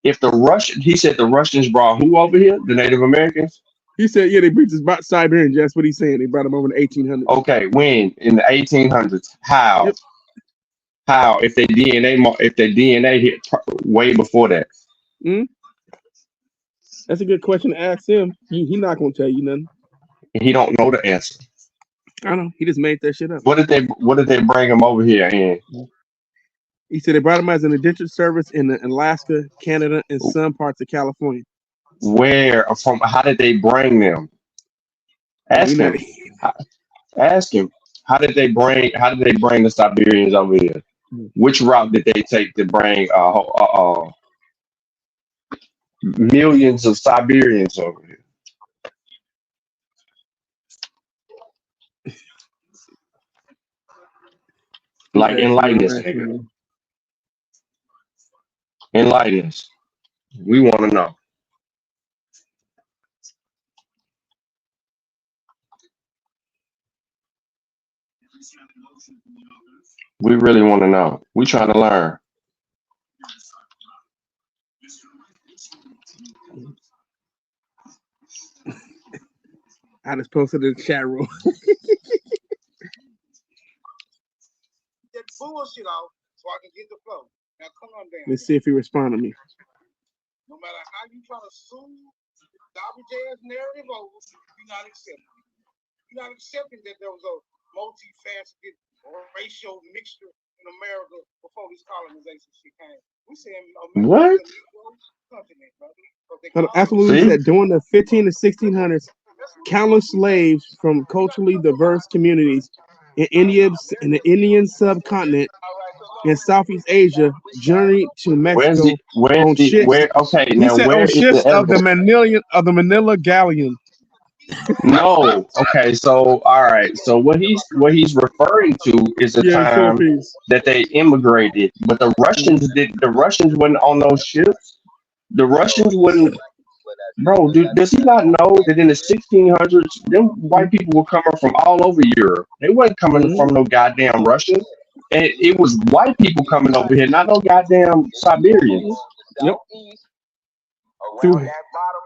If he said the Russians brought who over here? The Native Americans? He said, yeah, they brought Siberians. That's what he's saying. They brought them over in the 1800s. Okay, when? In the 1800s. How? Yep. How? If their DNA hit way before that? That's a good question to ask him. He not gonna tell you nothing. He don't know the answer. I know. He just made that shit up. What did they bring him over here in? He said they brought him as an indentured service in Alaska, Canada, and some parts of California. Where from? How did they bring them? Ask him. Ask him. How did they bring the Siberians over here? Which route did they take to bring millions of Siberians over here? Like enlighten us, nigga. Enlighten us. We want to know. We really want to know. We trying to learn. I just posted in the chat room. Get bullshit out so I can get the flow. Now come on down. Let's see if he responded to me. No matter how you try to sue garbage ass narrative over, you're not accepting. You're not accepting that there was a multifaceted racial mixture in America before this colonization shit came. We saying what? Absolutely said during the 15 to 1600s, countless slaves from culturally diverse communities in the Indian subcontinent and Southeast Asia journeyed to Mexico on ships. Okay, He now said where on is ships the of the Manila galleon. No. Okay. So all right. So what he's referring to is the Yeah, the time Philippines. that they immigrated, but the Russians did. The Russians wasn't on those ships. The Russians wouldn't. Bro, does he not know that in the 1600s, them white people were coming from all over Europe? They wasn't coming Mm-hmm. from no goddamn Russian. And it was white people coming over here, not no goddamn Siberians. Yep. Through,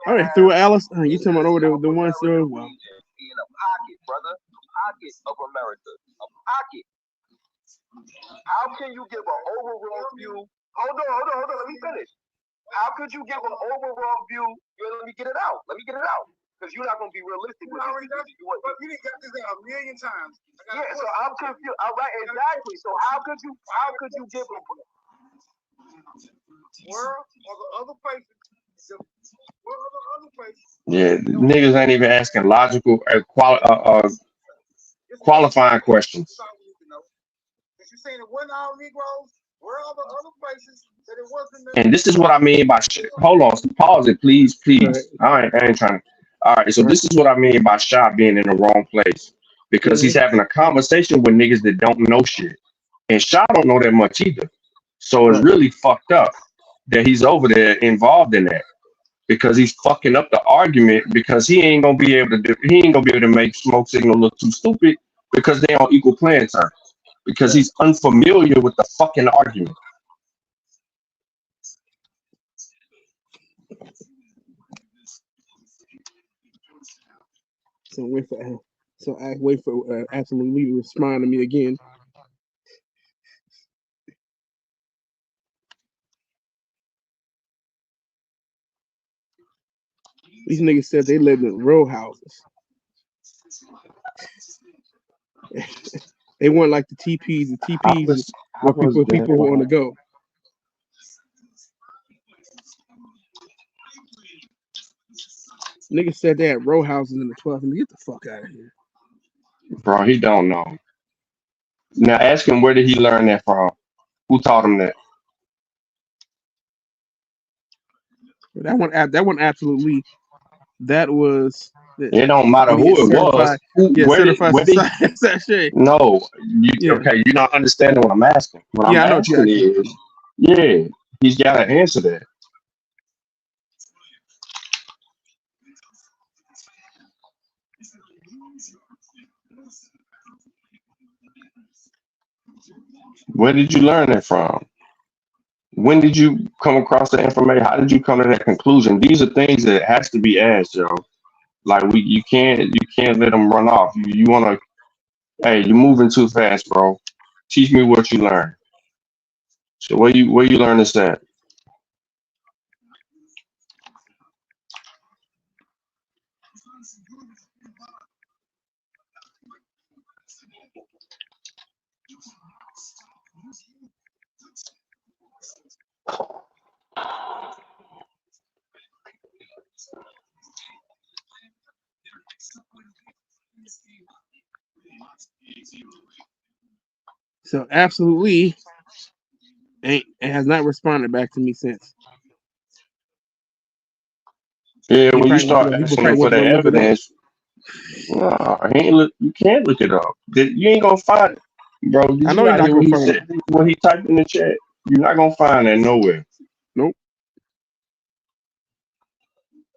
all right, through Alice. You talking about over the ones that well. In a pocket, brother. A pocket of America. A pocket. How can you give an overall view? Hold on. Let me finish. How could you give an overall view? Let me get it out. Because you're not going to be realistic with this. But you didn't get this out a million times. Yeah, so I'm confused. All right, exactly. So how could you give a world or the other places? What are the other places? Yeah, niggas ain't even asking logical, qualifying questions. You're saying it wasn't all Negroes. Where are the other places that it wasn't? And this is what I mean by shit. Hold on, pause it, please. I ain't trying to. All right, so this is what I mean by shot being in the wrong place because he's having a conversation with niggas that don't know shit, and shot don't know that much either. So it's really fucked up that he's over there involved in that because he's fucking up the argument because he ain't gonna be able to make smoke signal look too stupid because they on equal playing terms because he's unfamiliar with the fucking argument. So I wait for absolutely to respond to me again. These niggas said they lived in row houses. They weren't like the TPs. The TPs were people who were on the go. Niggas said they had row houses in the 12th. Get the fuck out of here. Bro, he don't know. Now ask him where did he learn that from? Who taught him that? That one absolutely. That was. It don't matter who it was. Certified society. No, Yeah. Okay, you're not understanding what I'm asking. What I'm asking is, he's got to answer that. Where did you learn that from? When did you come across the information? How did you come to that conclusion? These are things that has to be asked, yo. Like you can't let them run off. You want to, hey, you're moving too fast, bro. Teach me what you learned. So where you learn this at? So absolutely, it has not responded back to me since. Yeah, when you start asking him for the evidence, you can't look it up. You ain't gonna find it, bro. Did you not hear what he said when he typed in the chat? You're not gonna find that nowhere. Nope.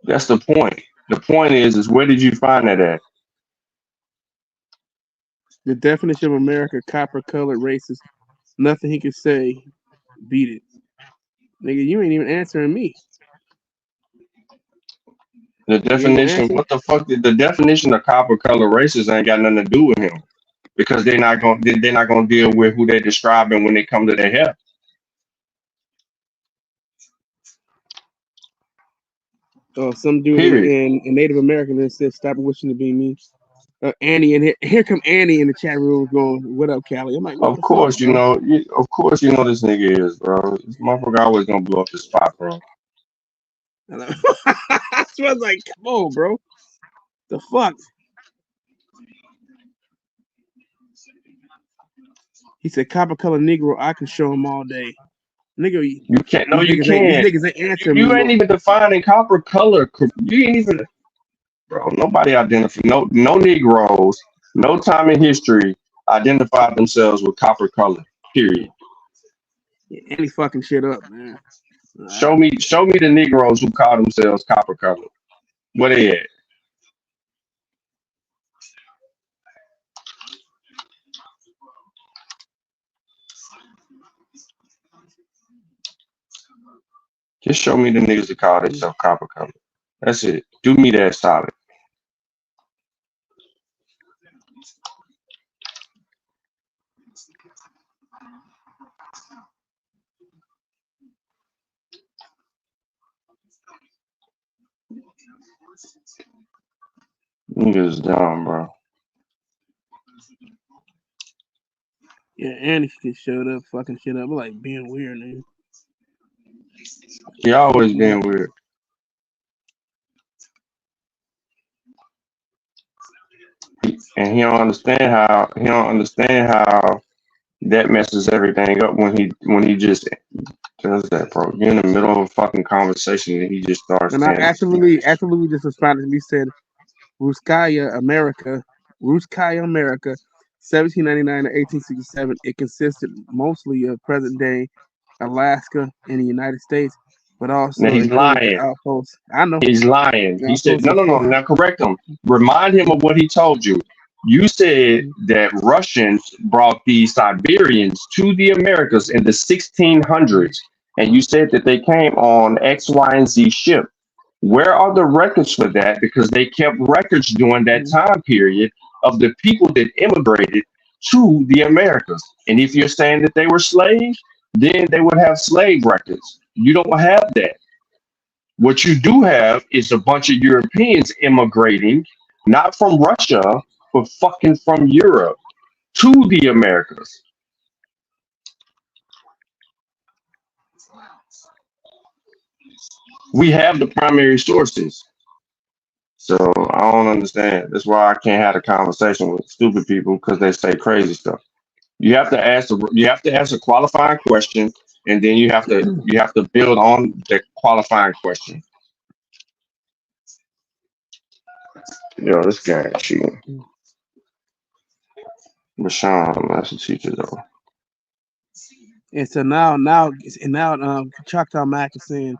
That's the point. The point is where did you find that at? The definition of America, copper-colored racist. Nothing he could say beat it. Nigga, you ain't even answering me. The definition, what the fuck? The definition of copper color racist ain't got nothing to do with him, because they're not gonna deal with who they're describing when they come to their hair. Oh, some dude in Native American that said, "Stop wishing to be me." Annie, and here come Annie in the chat room going, "What up, Callie?" I'm like, of course, you know this nigga is, bro. This motherfucker always gonna blow up the spot, bro. I was like, come on, bro. The fuck? He said, "Copper color Negro, I can show him all day." Nigga, you can't. No, you can't. These niggas ain't answering You me. ain't even defining copper color. You ain't even. bro. Nobody identified. No Negroes. No time in history identified themselves with copper color. Period. Yeah, and he fucking shit up, man. Show me the Negroes who call themselves copper color. Where they at? Just show me the niggas that call themselves copper color. That's it. Do me that solid. Niggas dumb, bro. Yeah, and he showed up, fucking shit up, like being weird, man. He always been weird. And he don't understand how that messes everything up when he just does that, bro. You're in the middle of a fucking conversation and he just starts And I saying absolutely just responded to me, said, Ruskaya America, 1799 to 1867. It consisted mostly of present day Alaska and the United States, but now also he's included the lying. outposts. I know. He's lying. The He said, outposts no, of no, no. Now correct him. Remind him of what he told you. You said that Russians brought the Siberians to the Americas in the 1600s, and you said that they came on X, Y, and Z ship. Where are the records for that? Because they kept records during that time period of the people that immigrated to the Americas. And if you're saying that they were slaves, then they would have slave records. You don't have that. What you do have is a bunch of Europeans immigrating, not from Russia, but fucking from Europe to the Americas. We have the primary sources. So I don't understand. That's why I can't have a conversation with stupid people because they say crazy stuff. You have to ask a qualifying question, and then you have to build on the qualifying question. Yo, this guy is cheating. Rashawn, that's a teacher though. And so now, Choctaw Mac is saying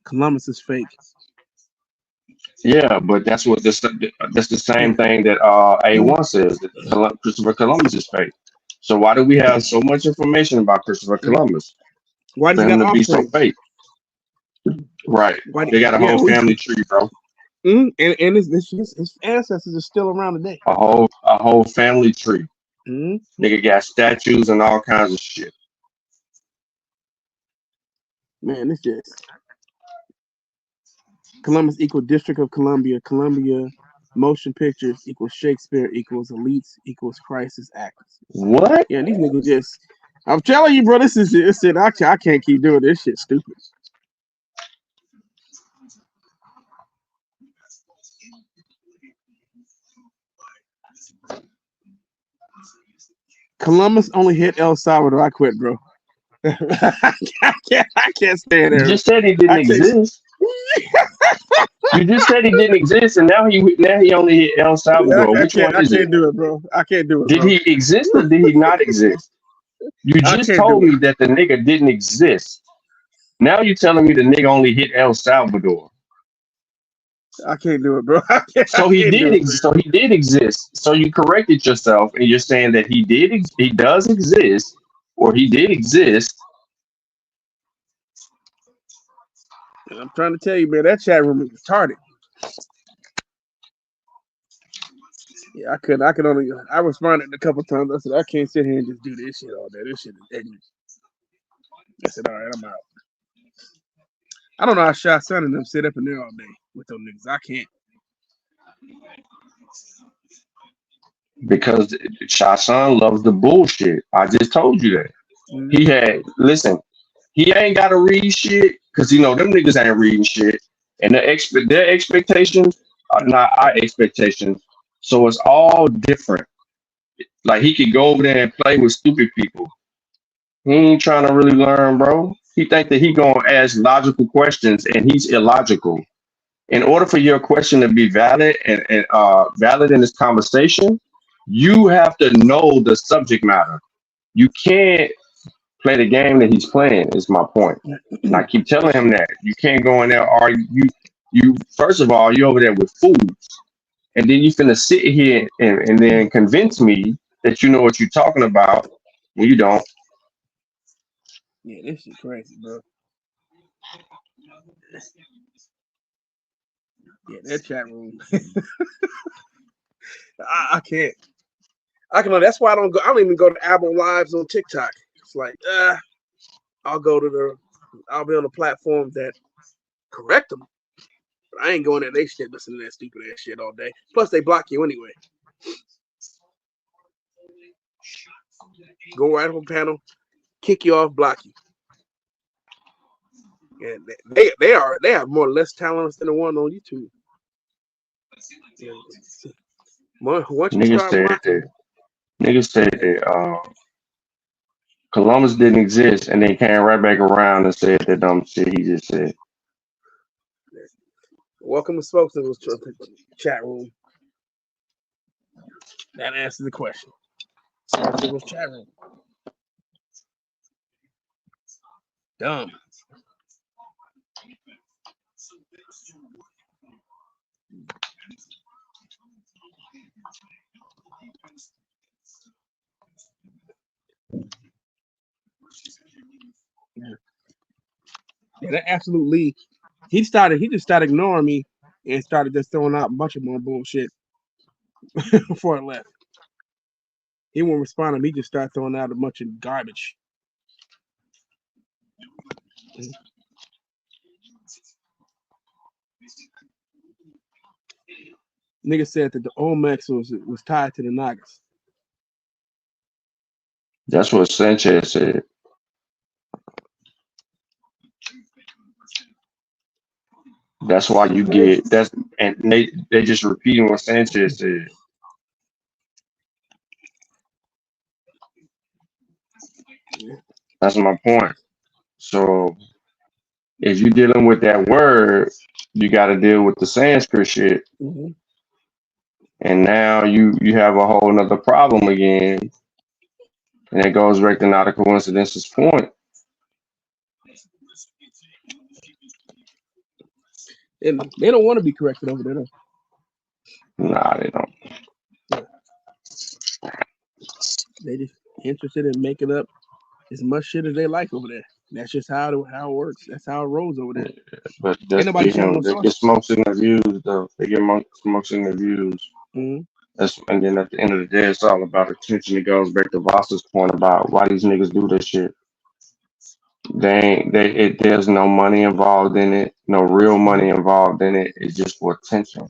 Columbus is fake. Yeah, but that's the same thing that A1 says that Christopher Columbus is fake. So why do we have so much information about Christopher Columbus Why for does he him got to be so offspring? fake? Right. They got a whole family tree, bro. And his ancestors are still around today. A whole family tree. Nigga got statues and all kinds of shit. Man, it's just Columbus equal District of Columbia. Columbia motion pictures equals Shakespeare equals elites equals crisis actors. What? Yeah, these niggas just. I'm telling you, bro. This is it. I can't keep doing this shit. Stupid. Columbus only hit El Salvador. I quit, bro. I can't stay there. You just said he didn't exist. You just said he didn't exist, and now he only hit El Salvador. Which one is it? I can't do it, bro. I can't do it. Did he exist or did he not exist? You just told me that the nigga didn't exist. Now you're telling me the nigga only hit El Salvador. I can't do it, bro. So he did exist. So you corrected yourself, and you're saying that he does exist, or he did exist. I'm trying to tell you, man, that chat room is retarded. Yeah, I could only. I responded a couple times. I said I can't sit here and just do this shit all day. This shit is ignorant. I said, all right, I'm out. I don't know how Shy Son and them sit up in there all day with those niggas. I can't. Because Shy Son loves the bullshit. I just told you that. He ain't gotta read shit because them niggas ain't reading shit. And their expectations are not our expectations. So it's all different. Like he could go over there and play with stupid people. He ain't trying to really learn, bro. He think that he gonna ask logical questions and he's illogical. in order for your question to be valid and valid in this conversation, you have to know the subject matter. You can't play the game that he's playing. Is my point. And I keep telling him that you can't go in there argue. You first of all, you over there with fools, and then you finna sit here and then convince me that you know what you're talking about when you don't. Yeah, this shit crazy, bro. Yeah, that chat room. I can't. I can. That's why I don't go. I don't even go to Apple Lives on TikTok. It's like, I'll go to the. I'll be on the platform that correct them. But I ain't going there. They shit listening to that stupid ass shit all day. Plus, they block you anyway. Go right up on panel, kick you off, block you. And they have more or less talents than the one on YouTube. Yeah. Once you Niggas start said blocking, that. Niggas said that Columbus didn't exist, and then came right back around and said that dumb shit he just said. welcome to Spokesman's chat room. That answers the question. Spokesman's chat room. Dumb. Yeah, that absolutely. He just started ignoring me and started just throwing out a bunch of more bullshit before I left. He won't respond to me, just started throwing out a bunch of garbage. Nigga said that the Olmecs was tied to the Nagas. That's what Sanchez said. That's why you get that's and they just repeating what Sanchez said. That's my point. So if you're dealing with that word, you got to deal with the Sanskrit shit, and now you have a whole nother problem again, and it goes back to not a coincidence's point. And they don't want to be corrected over there. Though. Nah, they don't. They just interested in making up as much shit as they like over there. That's just how it works. That's how it rolls over there. But Ain't that's nobody showing no they get sources. smokes in their views though. They get smokes in their views. And then at the end of the day, it's all about attention. It goes back to Voss's point about why these niggas do this shit. There's no money involved in it, no real money involved in it. It's just for attention.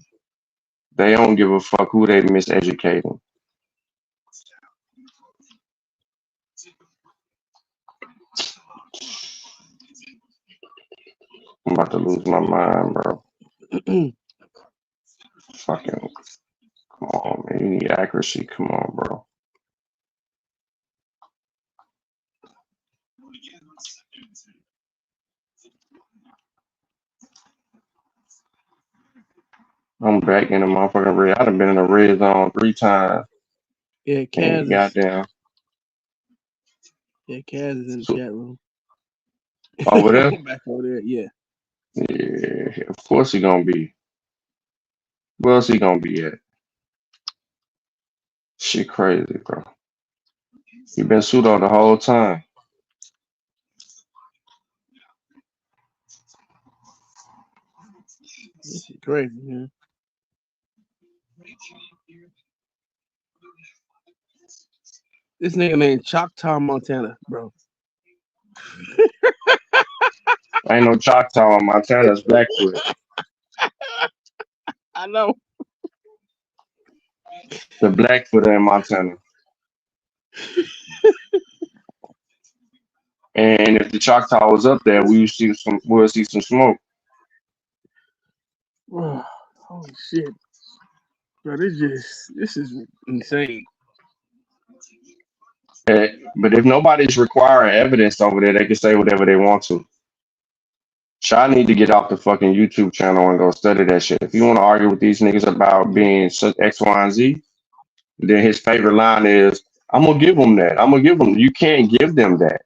They don't give a fuck who they miseducating. I'm about to lose my mind, bro. Fucking, come on, man. You need accuracy. Come on, bro. I'm back in the motherfucking red. I done been in the red zone 3 times. Yeah, And goddamn. Yeah, Kaz is in the chat room. Over there? Back over there, yeah. Yeah, of course he gonna be. Where else he gonna be at? Shit crazy, bro. He been pseudo the whole time. This shit crazy, man. This nigga named Choctaw, Montana, bro. Ain't no Choctaw in Montana. It's Blackfoot. I know. The Blackfoot in Montana. And if the Choctaw was up there, we'll see some smoke. Oh, holy shit. Bro, this is insane. But if nobody's requiring evidence over there, they can say whatever they want to. Shy need to get off the fucking YouTube channel and go study that shit. If you want to argue with these niggas about being such X, Y, and Z, then his favorite line is, "I'm gonna give them that. I'm gonna give them." You can't give them that.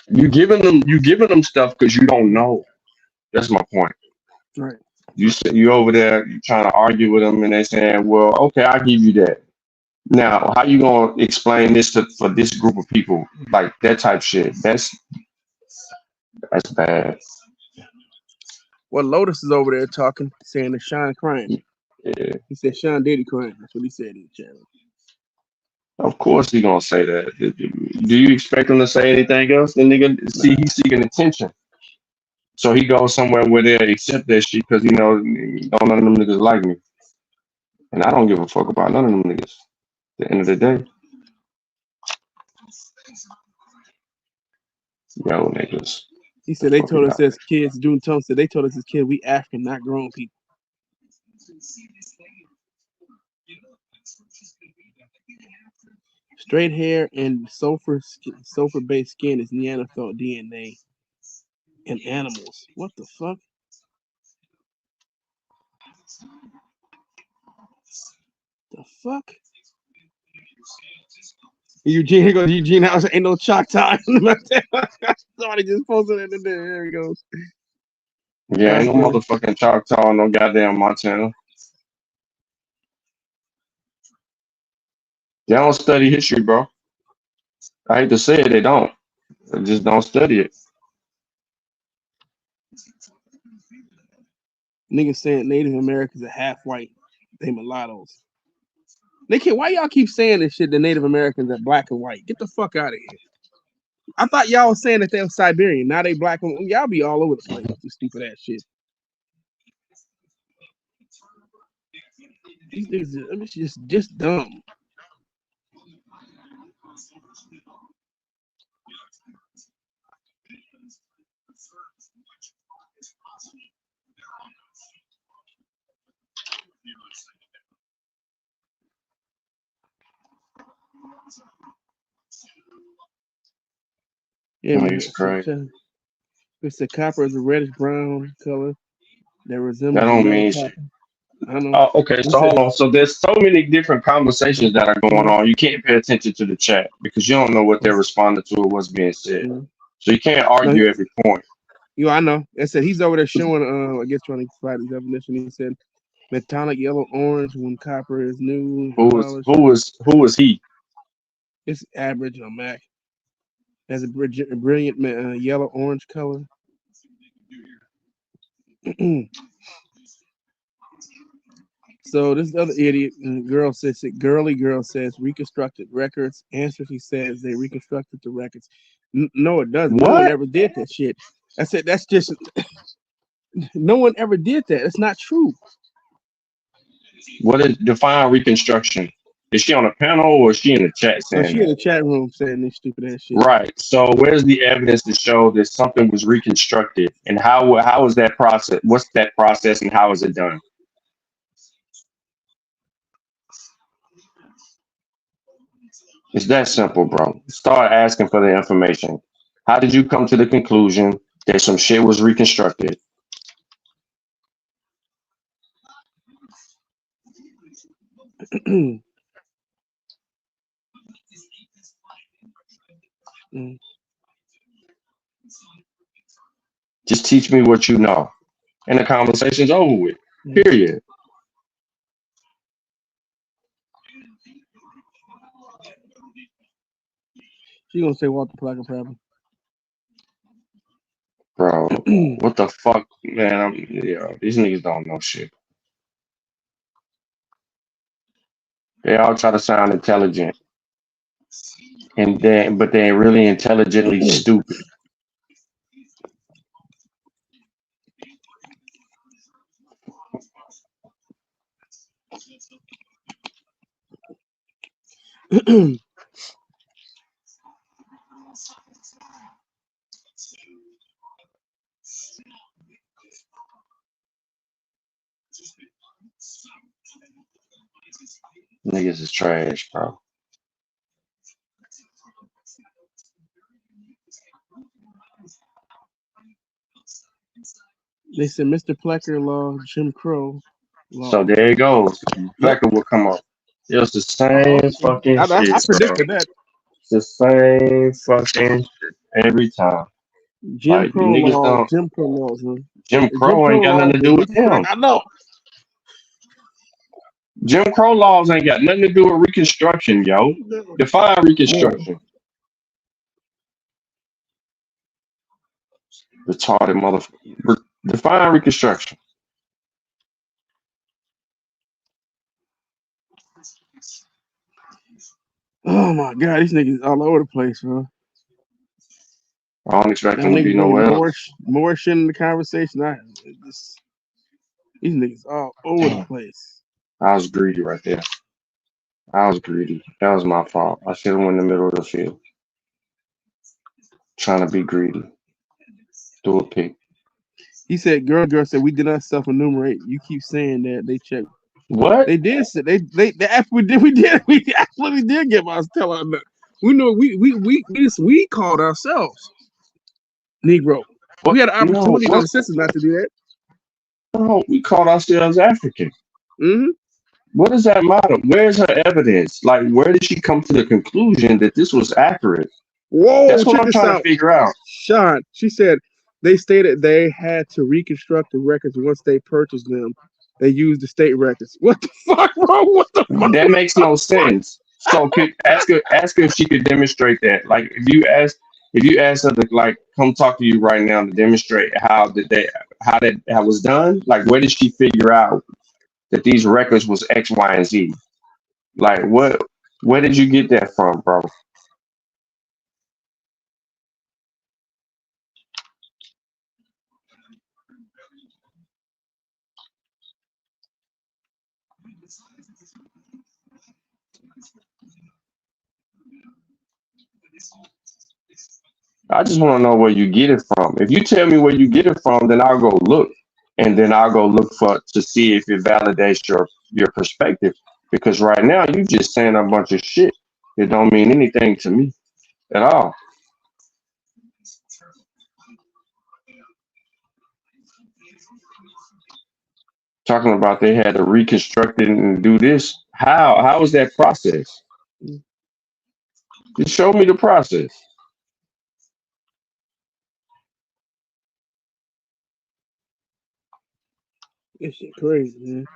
You giving them stuff because you don't know. That's my point. Right. You over there you trying to argue with them, and they saying, "Well, okay, I'll give you that." Now, how you gonna explain this for this group of people like that type shit? That's bad. Well, Lotus is over there talking, saying that Sean crying. Yeah. He said Sean Diddy crying. That's what he said in the channel. Of course he gonna say that. Do you expect him to say anything else? The nigga, see, he's seeking attention. So he goes somewhere where they accept that shit because don't none of them niggas like me. And I don't give a fuck about none of them niggas. At the end of the day, yo niggas. He said they Fuck told it us out. as kids, June Tom said they told us as kids we African, not grown people. Straight hair and sulfur-based skin is Neanderthal DNA in animals. What the fuck? The fuck? Eugene, here goes Eugene House. Ain't no Choctaw. Somebody just posted it in there. There he goes. Yeah, ain't no That's motherfucking Choctaw, no goddamn Montana. They don't study history, bro. I hate to say it, they don't. They just don't study it. Niggas saying Native Americans are half white. They mulattoes. Why y'all keep saying this shit? The Native Americans are black and white. Get the fuck out of here. I thought y'all was saying that they were Siberian. Now they black and y'all be all over the place with this stupid ass shit. These niggas are just dumb. Yeah, man. Niggas crazy. It's the copper is a reddish brown color that That resembles don't yellow mean copper. shit. I know. Oh, okay, He so said, hold on. So there's so many different conversations that are going on. You can't pay attention to the chat because you don't know what they're responding to or what's being said. So you can't no, argue every point. I know. It said he's over there showing, I guess trying to provide the definition. He said metallic yellow orange when copper is new, polished. Who is he? It's Aboriginal Mac. Has a brilliant yellow orange color. So this other idiot girly girl says reconstructed records. Answer, she says they reconstructed the records. No, it doesn't. No one What? ever did that shit. I said that's just no one ever did that. It's not true. What is define reconstruction? Is she on a panel or is she in the chat No, saying she in that? the chat room saying this stupid ass shit. Right. So where's the evidence to show that something was reconstructed, and how is that process? What's that process, and how is it done? It's that simple, bro. Start asking for the information. How did you come to the conclusion that some shit was reconstructed? Just teach me what you know, and the conversation's over with. Period. She gonna say Walter Plugger probably. Bro, what the fuck, man? These niggas don't know shit. They all try to sound intelligent, but they're really intelligently stupid. Niggas is trash, bro. They said Mr. Plecker law, Jim Crow So laws. there it goes. Yep. Flecker will come up. It was the Oh, same fucking I shit, bro. predicted that. It's the same fucking shit every time. Jim Like the Crow niggas laws, don't. Jim Crow laws, man. Jim The Jim Crow ain't Crow got nothing laws to is do with correct. them. I know. Jim Crow laws ain't got nothing to do with Reconstruction, yo. Define Yeah. Reconstruction. Retarded motherfucker. Define Reconstruction. Oh my God, these niggas all over the place, bro. I don't expect Them them to be niggas nowhere bringing else. more shit in the conversation. These niggas all over the Damn, place. I was greedy right there. I was greedy. That was my fault. I should have went in the middle of the field. Trying to be greedy. Do a pick. He said, girl said we did not self enumerate. You keep saying that they checked. What? They did say they after we absolutely did give us tell our we know we called ourselves Negro. What? We had an No, opportunity in what? our system not to do that. No, we called ourselves African. Mm-hmm. What does that matter? Where's her evidence? Like, where did she come to the conclusion that this was accurate? Whoa, That's what check I'm this trying to out. figure out. Sean, she said they stated they had to reconstruct the records once they purchased them. They used the state records. What the fuck, bro? What the fuck? That makes no sense. So could ask her if she could demonstrate that. Like if you ask her to like come talk to you right now to demonstrate how that was done, like where did she figure out that these records was X, Y, and Z? Like where did you get that from, bro? I just want to know where you get it from. If you tell me where you get it from, then I'll go look, and then I'll go look for to see if it validates your perspective. Because right now you just saying a bunch of shit that don't mean anything to me at all. Talking about they had to reconstruct it and do this. How was that process? Just show me the process. This shit crazy, man.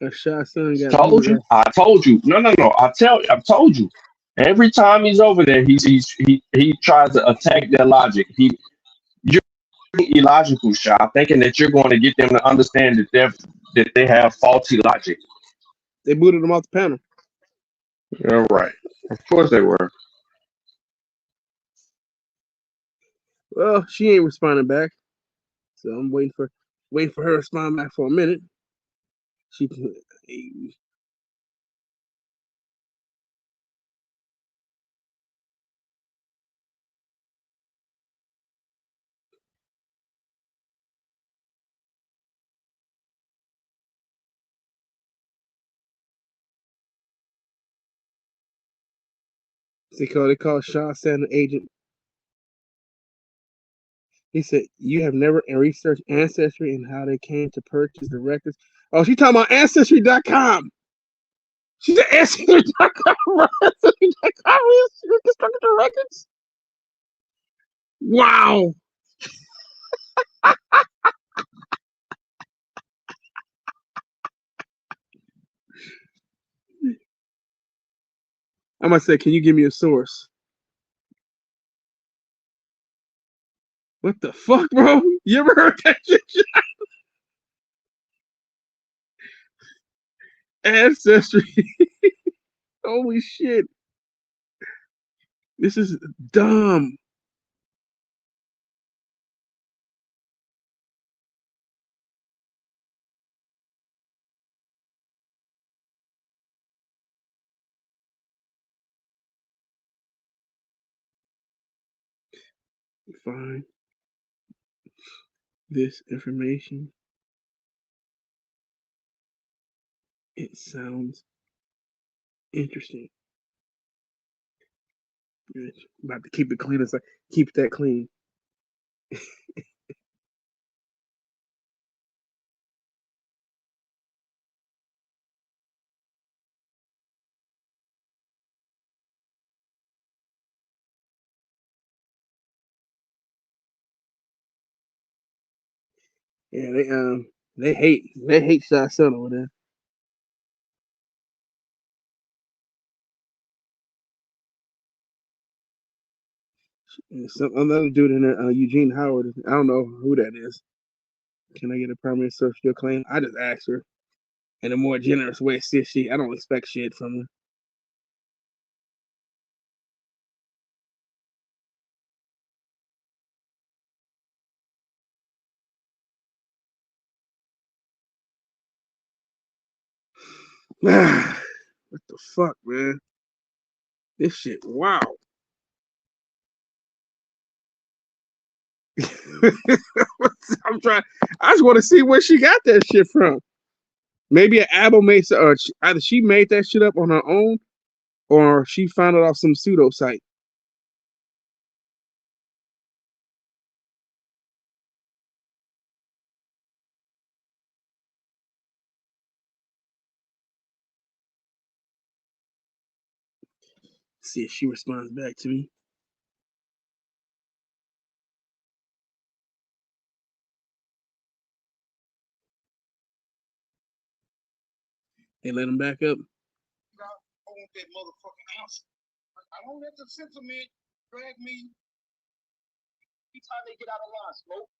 A shot son got beat Told you. up. I told you. No. I've told you. Every time he's over there, he tries to attack their logic. You're illogical, Shaw, thinking that you're going to get them to understand that they have faulty logic. They booted him off the panel. You're right. Of course they were. Well, she ain't responding back, so I'm waiting for her to respond back for a minute. She they call Shaw Sanders agent. He said, "You have never researched Ancestry and how they came to purchase the records." Oh, she talking about Ancestry.com. She said Ancestry.com. Ancestry.com reconstructed the records. Wow. I must say, can you give me a source? What the fuck, bro? You ever heard that shit? Ancestry. Holy shit. This is dumb. Fine. This information, it sounds interesting. Good. About to keep it clean. It's like, keep that clean. Yeah, they hate Shy Son over there. And some another dude in there, Eugene Howard. I don't know who that is. Can I get a primary social claim? I just asked her in a more generous way. See, I don't expect shit from her. What the fuck, man? This shit, wow. I'm trying. I just want to see where she got that shit from. Maybe an Abel made, either she made that shit up on her own, or she found it off some pseudo site. See if she responds back to me. They let him back up. I want that motherfucking answer. I don't let the sentiment drag me. Each time they get out of line, smoke.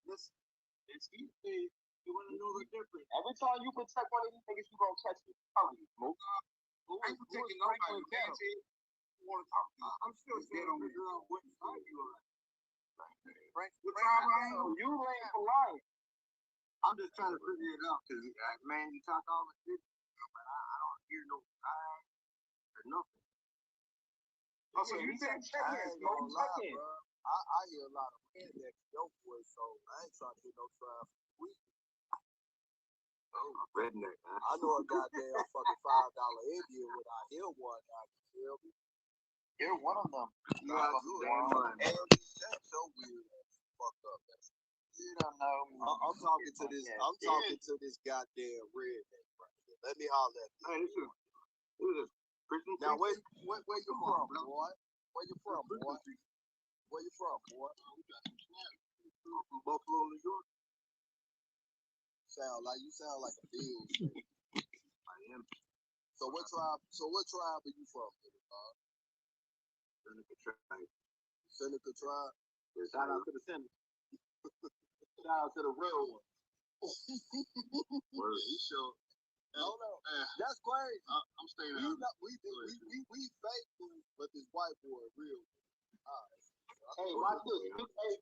Listen, it's easy. You want to know the difference. Every time you protect one of these niggas, you gonna catch me. Smoke. I ain't protecting nobody. You want to talk to me? I'm still saying on the girl. What side you on? You ain't for lying. I'm just trying to figure it out because, man, you talk all the shit, but I don't hear no lie or nothing. Oh, so you said check in, bro. I hear a lot of men that your voice, so I ain't trying to get no trial for week. Oh, redneck. I know a goddamn fucking $5 Indian without hear one. You feel me? You're one of them. You got to do it. That's so weird. Fucked up. You don't know me. I'm talking to this. I'm talking to this goddamn redneck right here. Let me holler at you. Who is this? Now, where you from, boy? Where you from, boy? Where you from, boy? I'm from Buffalo, New York. Sound like a bill. I am. So what tribe are you from, dog? Seneca tribe. Seneca tribe. Shout out to the Seneca. Shout out to the real one. He sure. Hold on. That's crazy. I'm staying out. We faithful, but this white boy real. All right. Hey, watch this. Hey,